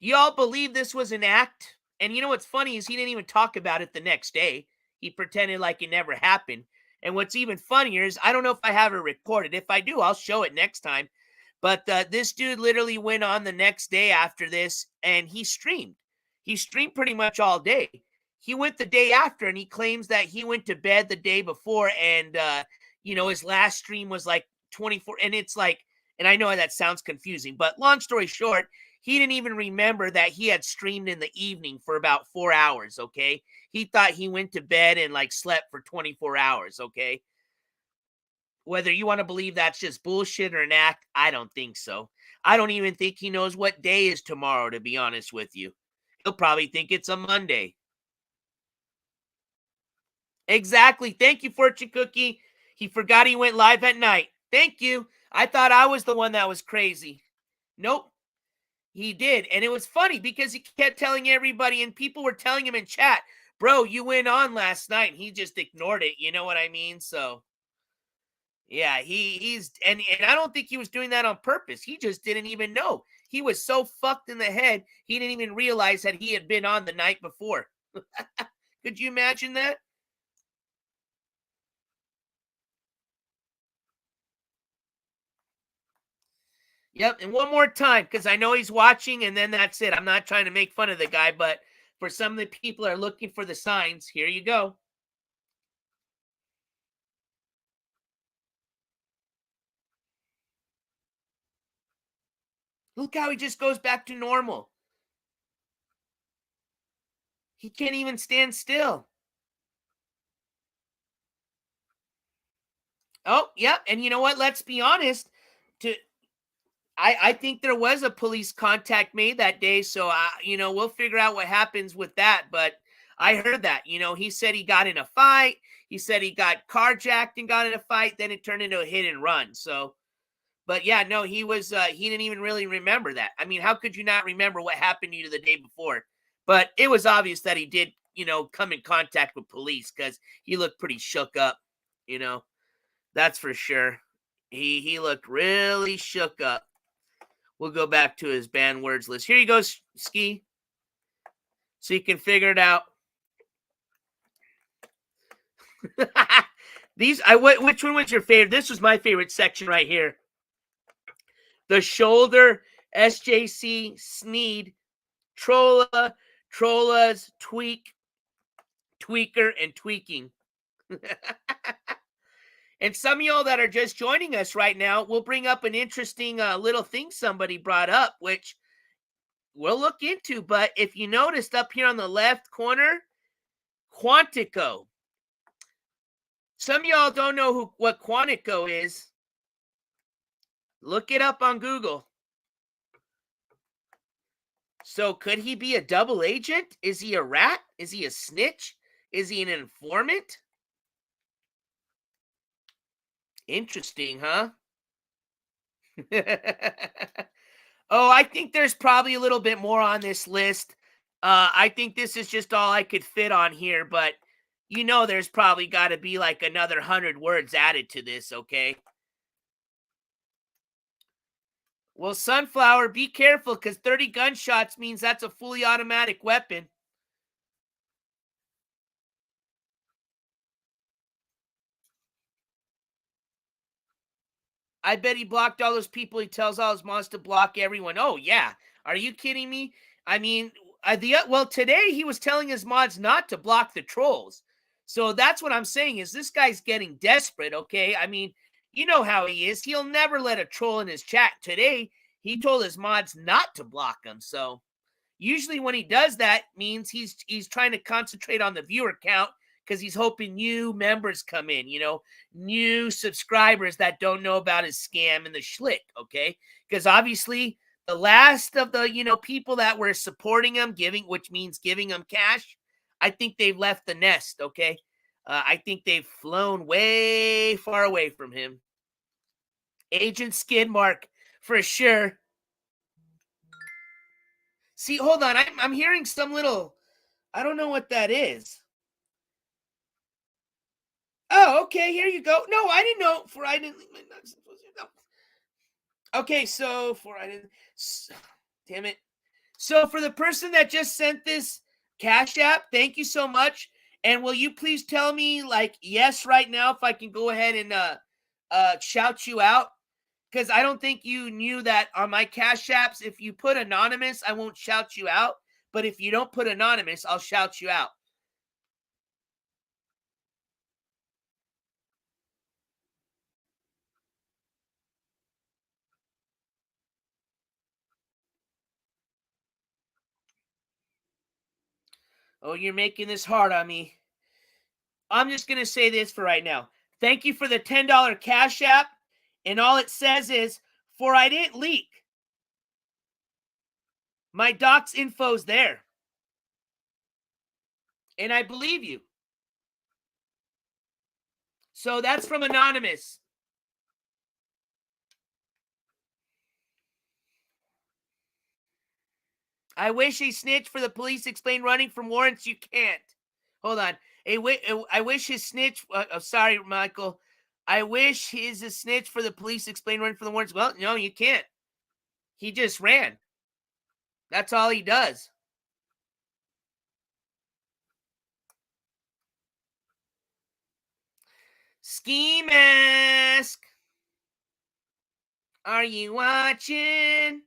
Speaker 1: Y'all believe this was an act? And you know what's funny is he didn't even talk about it the next day. He pretended like it never happened. And what's even funnier is I don't know if I have it recorded. If I do, I'll show it next time. But this dude literally went on the next day after this and he streamed. He streamed pretty much all day. He went the day after and he claims that he went to bed the day before and, his last stream was like 24. And it's like, and I know that sounds confusing, but long story short, he didn't even remember that he had streamed in the evening for about 4 hours, okay? He thought he went to bed and like slept for 24 hours, okay? Whether you want to believe that's just bullshit or an act, I don't think so. I don't even think he knows what day is tomorrow, to be honest with you. He'll probably think it's a Monday. Exactly. Thank you, Fortune Cookie. He forgot he went live at night. Thank you. I thought I was the one that was crazy. Nope. He did. And it was funny because he kept telling everybody, and people were telling him in chat, bro, you went on last night. And he just ignored it. You know what I mean? So, yeah, he's, and I don't think he was doing that on purpose. He just didn't even know. He was so fucked in the head, he didn't even realize that he had been on the night before. Could you imagine that? Yep, and one more time, because I know he's watching, and then that's it. I'm not trying to make fun of the guy, but for some of the people that are looking for the signs, here you go. Look how he just goes back to normal. He can't even stand still. Oh, yeah, and you know what? Let's be honest. I think there was a police contact made that day, so we'll figure out what happens with that. But I heard that, he said he got in a fight. He said he got carjacked and got in a fight. Then it turned into a hit and run. So, but yeah, no, he didn't even really remember that. I mean, how could you not remember what happened to you the day before? But it was obvious that he did, come in contact with police because he looked pretty shook up, that's for sure. He looked really shook up. We'll go back to his banned words list. Here you go, Ski. So you can figure it out. Which one was your favorite? This was my favorite section right here. The shoulder, SJC, Sneed, Trolla, Trollas, Tweak, Tweaker, and Tweaking. And some of y'all that are just joining us right now, we'll bring up an interesting little thing somebody brought up, which we'll look into. But if you noticed up here on the left corner, Quantico. Some of y'all don't know what Quantico is. Look it up on Google. So could he be a double agent? Is he a rat? Is he a snitch? Is he an informant? Interesting, huh? Oh, I think there's probably a little bit more on this list. I think this is just all I could fit on here, but there's probably got to be like another 100 words added to this, okay? Well, Sunflower, be careful because 30 gunshots means that's a fully automatic weapon. I bet he blocked all those people. He tells all his mods to block everyone. Oh, yeah. Are you kidding me? I mean, today he was telling his mods not to block the trolls. So that's what I'm saying is this guy's getting desperate, okay? I mean, you know how he is. He'll never let a troll in his chat. Today, he told his mods not to block them. So usually when he does that means he's trying to concentrate on the viewer count because he's hoping new members come in, new subscribers that don't know about his scam and the schlick, okay? Because obviously the last of the, people that were supporting him, which means giving him cash, I think they've left the nest, okay? I think they've flown way far away from him. Agent Skidmark For sure. See, hold on. I'm hearing some little, I don't know what that is. Oh, okay, here you go. No, I didn't know. For I didn't. Okay, so for I didn't. Damn it. So for the person that just sent this Cash App, thank you so much. And will you please tell me, like, yes right now, if I can go ahead and shout you out? Because I don't think you knew that on my Cash Apps, if you put anonymous, I won't shout you out. But if you don't put anonymous, I'll shout you out. Oh, you're making this hard on me. I'm just going to say this for right now. Thank you for the $10 Cash App. And all it says is, for I didn't leak. My doc's info's there. And I believe you. So that's from Anonymous. I wish a snitch for the police explained running from warrants. You can't. Hold on. I wish his snitch. Sorry, Michael. I wish he's a snitch for the police explained running from the warrants. Well, no, you can't. He just ran. That's all he does. Skimask. Are you watching?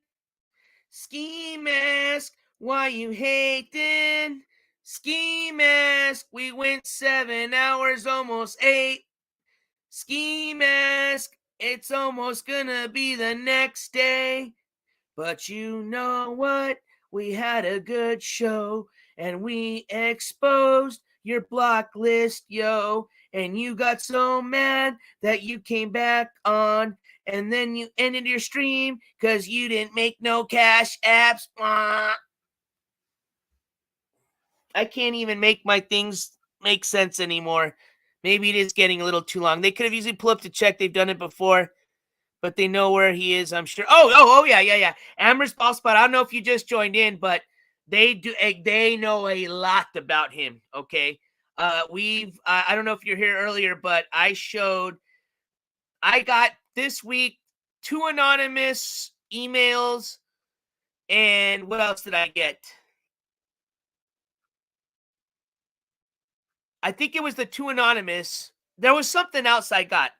Speaker 1: Skimask. Why you hating? Skimask. We went 7 hours, almost 8. Skimask. It's almost gonna be the next day. But you know what? We had a good show and we exposed your block list, yo. And you got so mad that you came back on and then you ended your stream because you didn't make no Cash Apps. I can't even make my things make sense anymore. Maybe it is getting a little too long. They could have easily pulled up to check. They've done it before. But they know where he is, I'm sure. Oh, yeah. Amber's ball spot. I don't know if you just joined in, but they know a lot about him. Okay. I don't know if you're here earlier, but I got this week 2 anonymous emails. And what else did I get? I think it was the 2 anonymous. There was something else I got.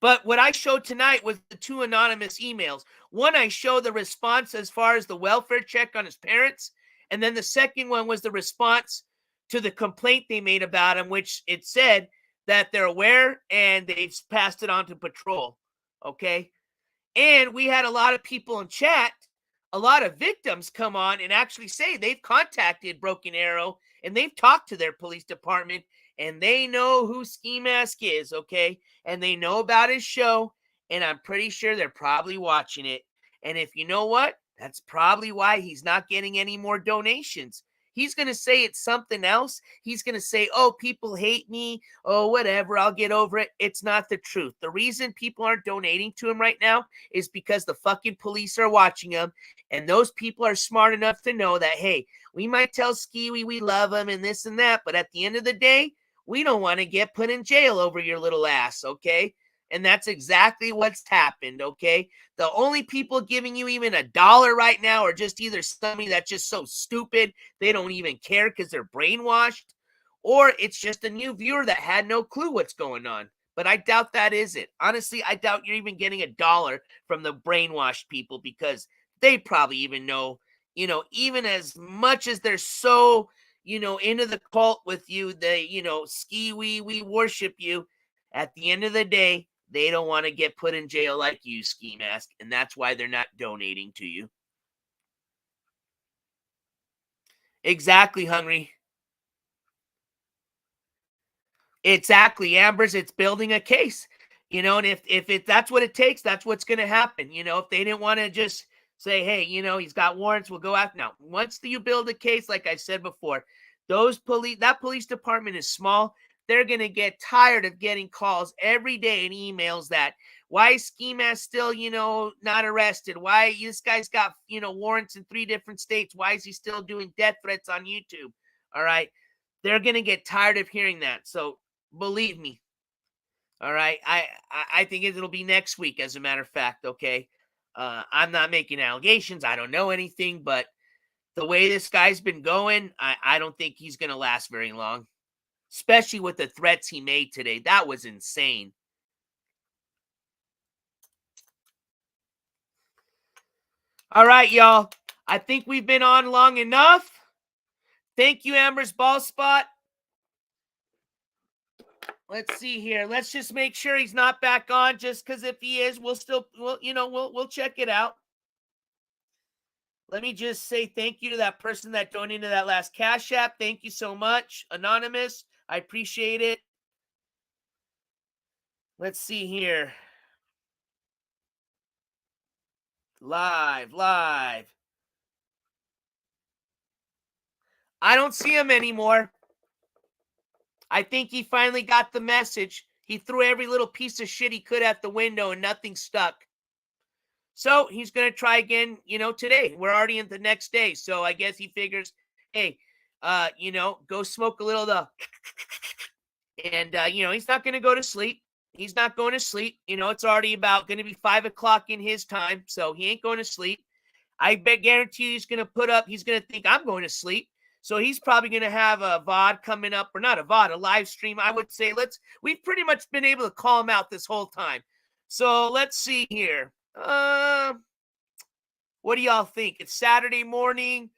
Speaker 1: But what I showed tonight was the 2 anonymous emails. One, I showed the response as far as the welfare check on his parents. And then the second one was the response to the complaint they made about him, which it said that they're aware and they've passed it on to patrol. Okay. And we had a lot of people in chat, a lot of victims come on and actually say they've contacted Broken Arrow and they've talked to their police department and they know who Skimask is, okay? And they know about his show, and I'm pretty sure they're probably watching it. And if you know what, that's probably why he's not getting any more donations. He's going to say it's something else. He's going to say, oh, people hate me. Oh, whatever. I'll get over it. It's not the truth. The reason people aren't donating to him right now is because the fucking police are watching him. And those people are smart enough to know that, hey, we might tell Skiwi we love him and this and that. But at the end of the day, we don't want to get put in jail over your little ass, okay? And that's exactly what's happened, okay? The only people giving you even $1 right now are just either somebody that's just so stupid they don't even care because they're brainwashed, or it's just a new viewer that had no clue what's going on. But I doubt that is it. Honestly, I doubt you're even getting $1 from the brainwashed people because they probably even know, even as much as they're so, into the cult with you, they, we worship you. At the end of the day, they don't want to get put in jail like you, Skimask, and that's why they're not donating to you. Exactly, Hungry. Exactly, Ambers. It's building a case, and if that's what it takes, that's what's going to happen. If they didn't want to just say, hey, he's got warrants, we'll go after. Now, once you build a case, like I said before, that police department is small. They're going to get tired of getting calls every day and emails that Why is Skimask still, not arrested? Why this guy's got, warrants in 3 different states? Why is he still doing death threats on YouTube? All right. They're going to get tired of hearing that. So believe me. All right. I think it'll be next week, as a matter of fact. Okay. I'm not making allegations. I don't know anything, but the way this guy's been going, I don't think he's going to last very long, especially with the threats he made today. That was insane. All right, y'all. I think we've been on long enough. Thank you, Amber's Ball Spot. Let's see here. Let's just make sure he's not back on, just because if he is, we'll check it out. Let me just say thank you to that person that donated that last Cash App. Thank you so much, Anonymous. I appreciate it. Let's see here. Live. I don't see him anymore. I think he finally got the message. He threw every little piece of shit he could at the window and nothing stuck. So he's going to try again, today. We're already in the next day. So I guess he figures, hey, go smoke a little of the... And, he's not going to go to sleep. He's not going to sleep. It's already about going to be 5 o'clock in his time. So he ain't going to sleep. I guarantee you he's going to think I'm going to sleep. So he's probably going to have a VOD coming up, or not a VOD, a live stream. I would say we've pretty much been able to call him out this whole time. So let's see here. What do y'all think? It's Saturday morning.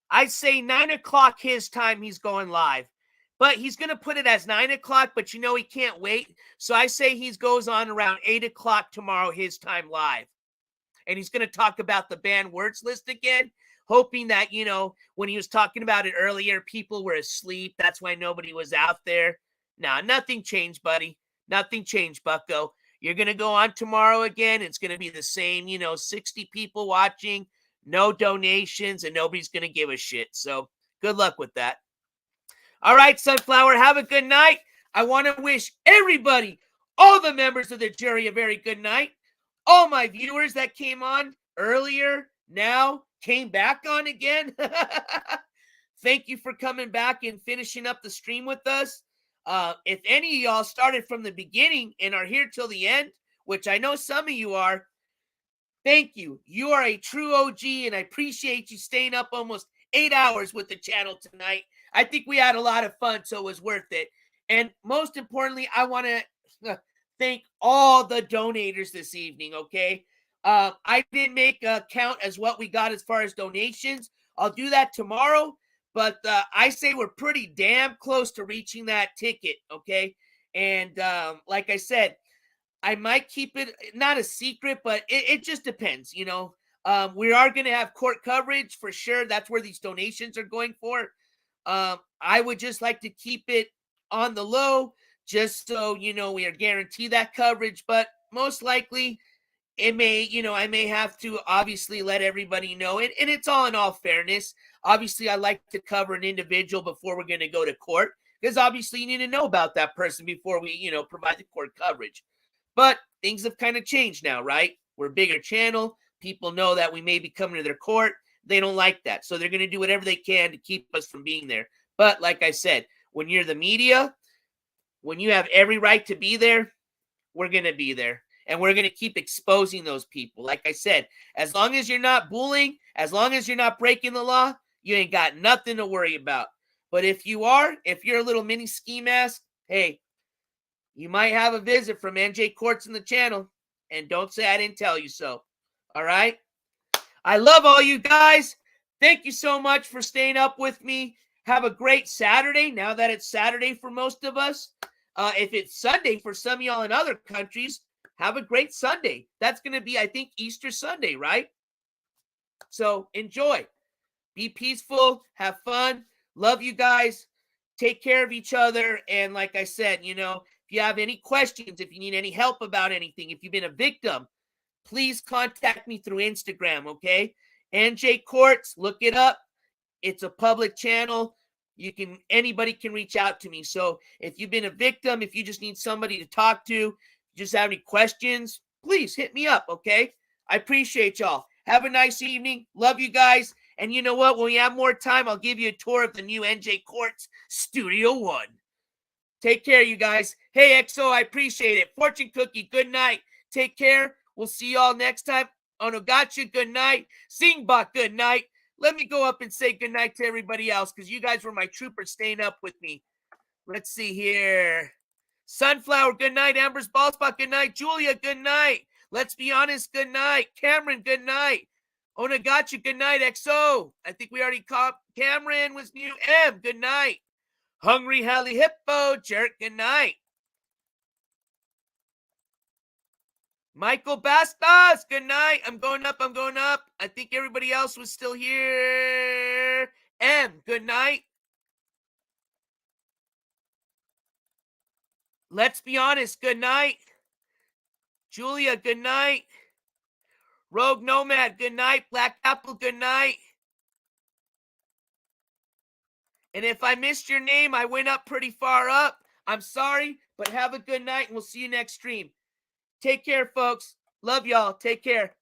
Speaker 1: I'd say 9 o'clock his time he's going live. But he's going to put it as 9 o'clock, but he can't wait. So I say he goes on around 8 o'clock tomorrow his time live. And he's going to talk about the banned words list again, hoping that, when he was talking about it earlier, people were asleep. That's why nobody was out there. Nah, nothing changed, buddy. Nothing changed, bucko. You're going to go on tomorrow again. It's going to be the same, 60 people watching, no donations, and nobody's going to give a shit. So good luck with that. All right, Sunflower, have a good night. I want to wish everybody, all the members of the jury, a very good night. All my viewers that came on earlier, now came back on again. Thank you for coming back and finishing up the stream with us. If any of y'all started from the beginning and are here till the end, which I know some of you are, thank you. You are a true OG, and I appreciate you staying up almost 8 hours with the channel tonight. I think we had a lot of fun, so it was worth it. And most importantly, I want to thank all the donators this evening, okay? I didn't make a count as what we got as far as donations. I'll do that tomorrow, but I say we're pretty damn close to reaching that ticket, okay? And like I said, I might keep it not a secret, but it just depends, we are going to have court coverage for sure. That's where these donations are going for. I would just like to keep it on the low, just so, we are guaranteed that coverage, but most likely it may, I may have to obviously let everybody know it. And it's all in all fairness. Obviously, I like to cover an individual before we're going to go to court, because obviously you need to know about that person before we, provide the court coverage. But things have kind of changed now, right? We're a bigger channel. People know that we may be coming to their court. They don't like that. So they're going to do whatever they can to keep us from being there. But like I said, when you're the media, when you have every right to be there, we're going to be there. And we're going to keep exposing those people. Like I said, as long as you're not bullying, as long as you're not breaking the law, you ain't got nothing to worry about. But if you're a little mini Skimask, hey, you might have a visit from NJ Courts in the channel. And don't say I didn't tell you so. All right? I love all you guys. Thank you so much for staying up with me. Have a great Saturday, now that it's Saturday for most of us. If it's Sunday for some of y'all in other countries, have a great Sunday. That's going to be, I think, Easter Sunday, right? So enjoy. Be peaceful. Have fun. Love you guys. Take care of each other. And like I said, if you have any questions, if you need any help about anything, if you've been a victim, please contact me through Instagram, okay? NJ Courts, look it up. It's a public channel. Anybody can reach out to me. So if you've been a victim, if you just need somebody to talk to, just have any questions, please hit me up, okay? I appreciate y'all. Have a nice evening. Love you guys. And you know what? When we have more time, I'll give you a tour of the new NJ Courts Studio One. Take care, you guys. Hey, XO, I appreciate it. Fortune Cookie, good night. Take care. We'll see y'all next time. Onogotcha, good night. Singbot, good night. Let me go up and say good night to everybody else because you guys were my troopers staying up with me. Let's see here. Sunflower, good night. Amber's Ballspot, good night. Julia, good night. Let's be honest, good night. Cameron, good night. Onogotcha, good night. XO, I think we already caught. Cameron was new. M, good night. Hungry Hally Hippo, Jerk, good night. Michael Bastos, good night. I'm going up. I think everybody else was still here. M, good night. Let's be honest, good night. Julia, good night. Rogue Nomad, good night. Black Apple, good night. And if I missed your name, I went up pretty far up. I'm sorry, but have a good night, and we'll see you next stream. Take care, folks. Love y'all. Take care.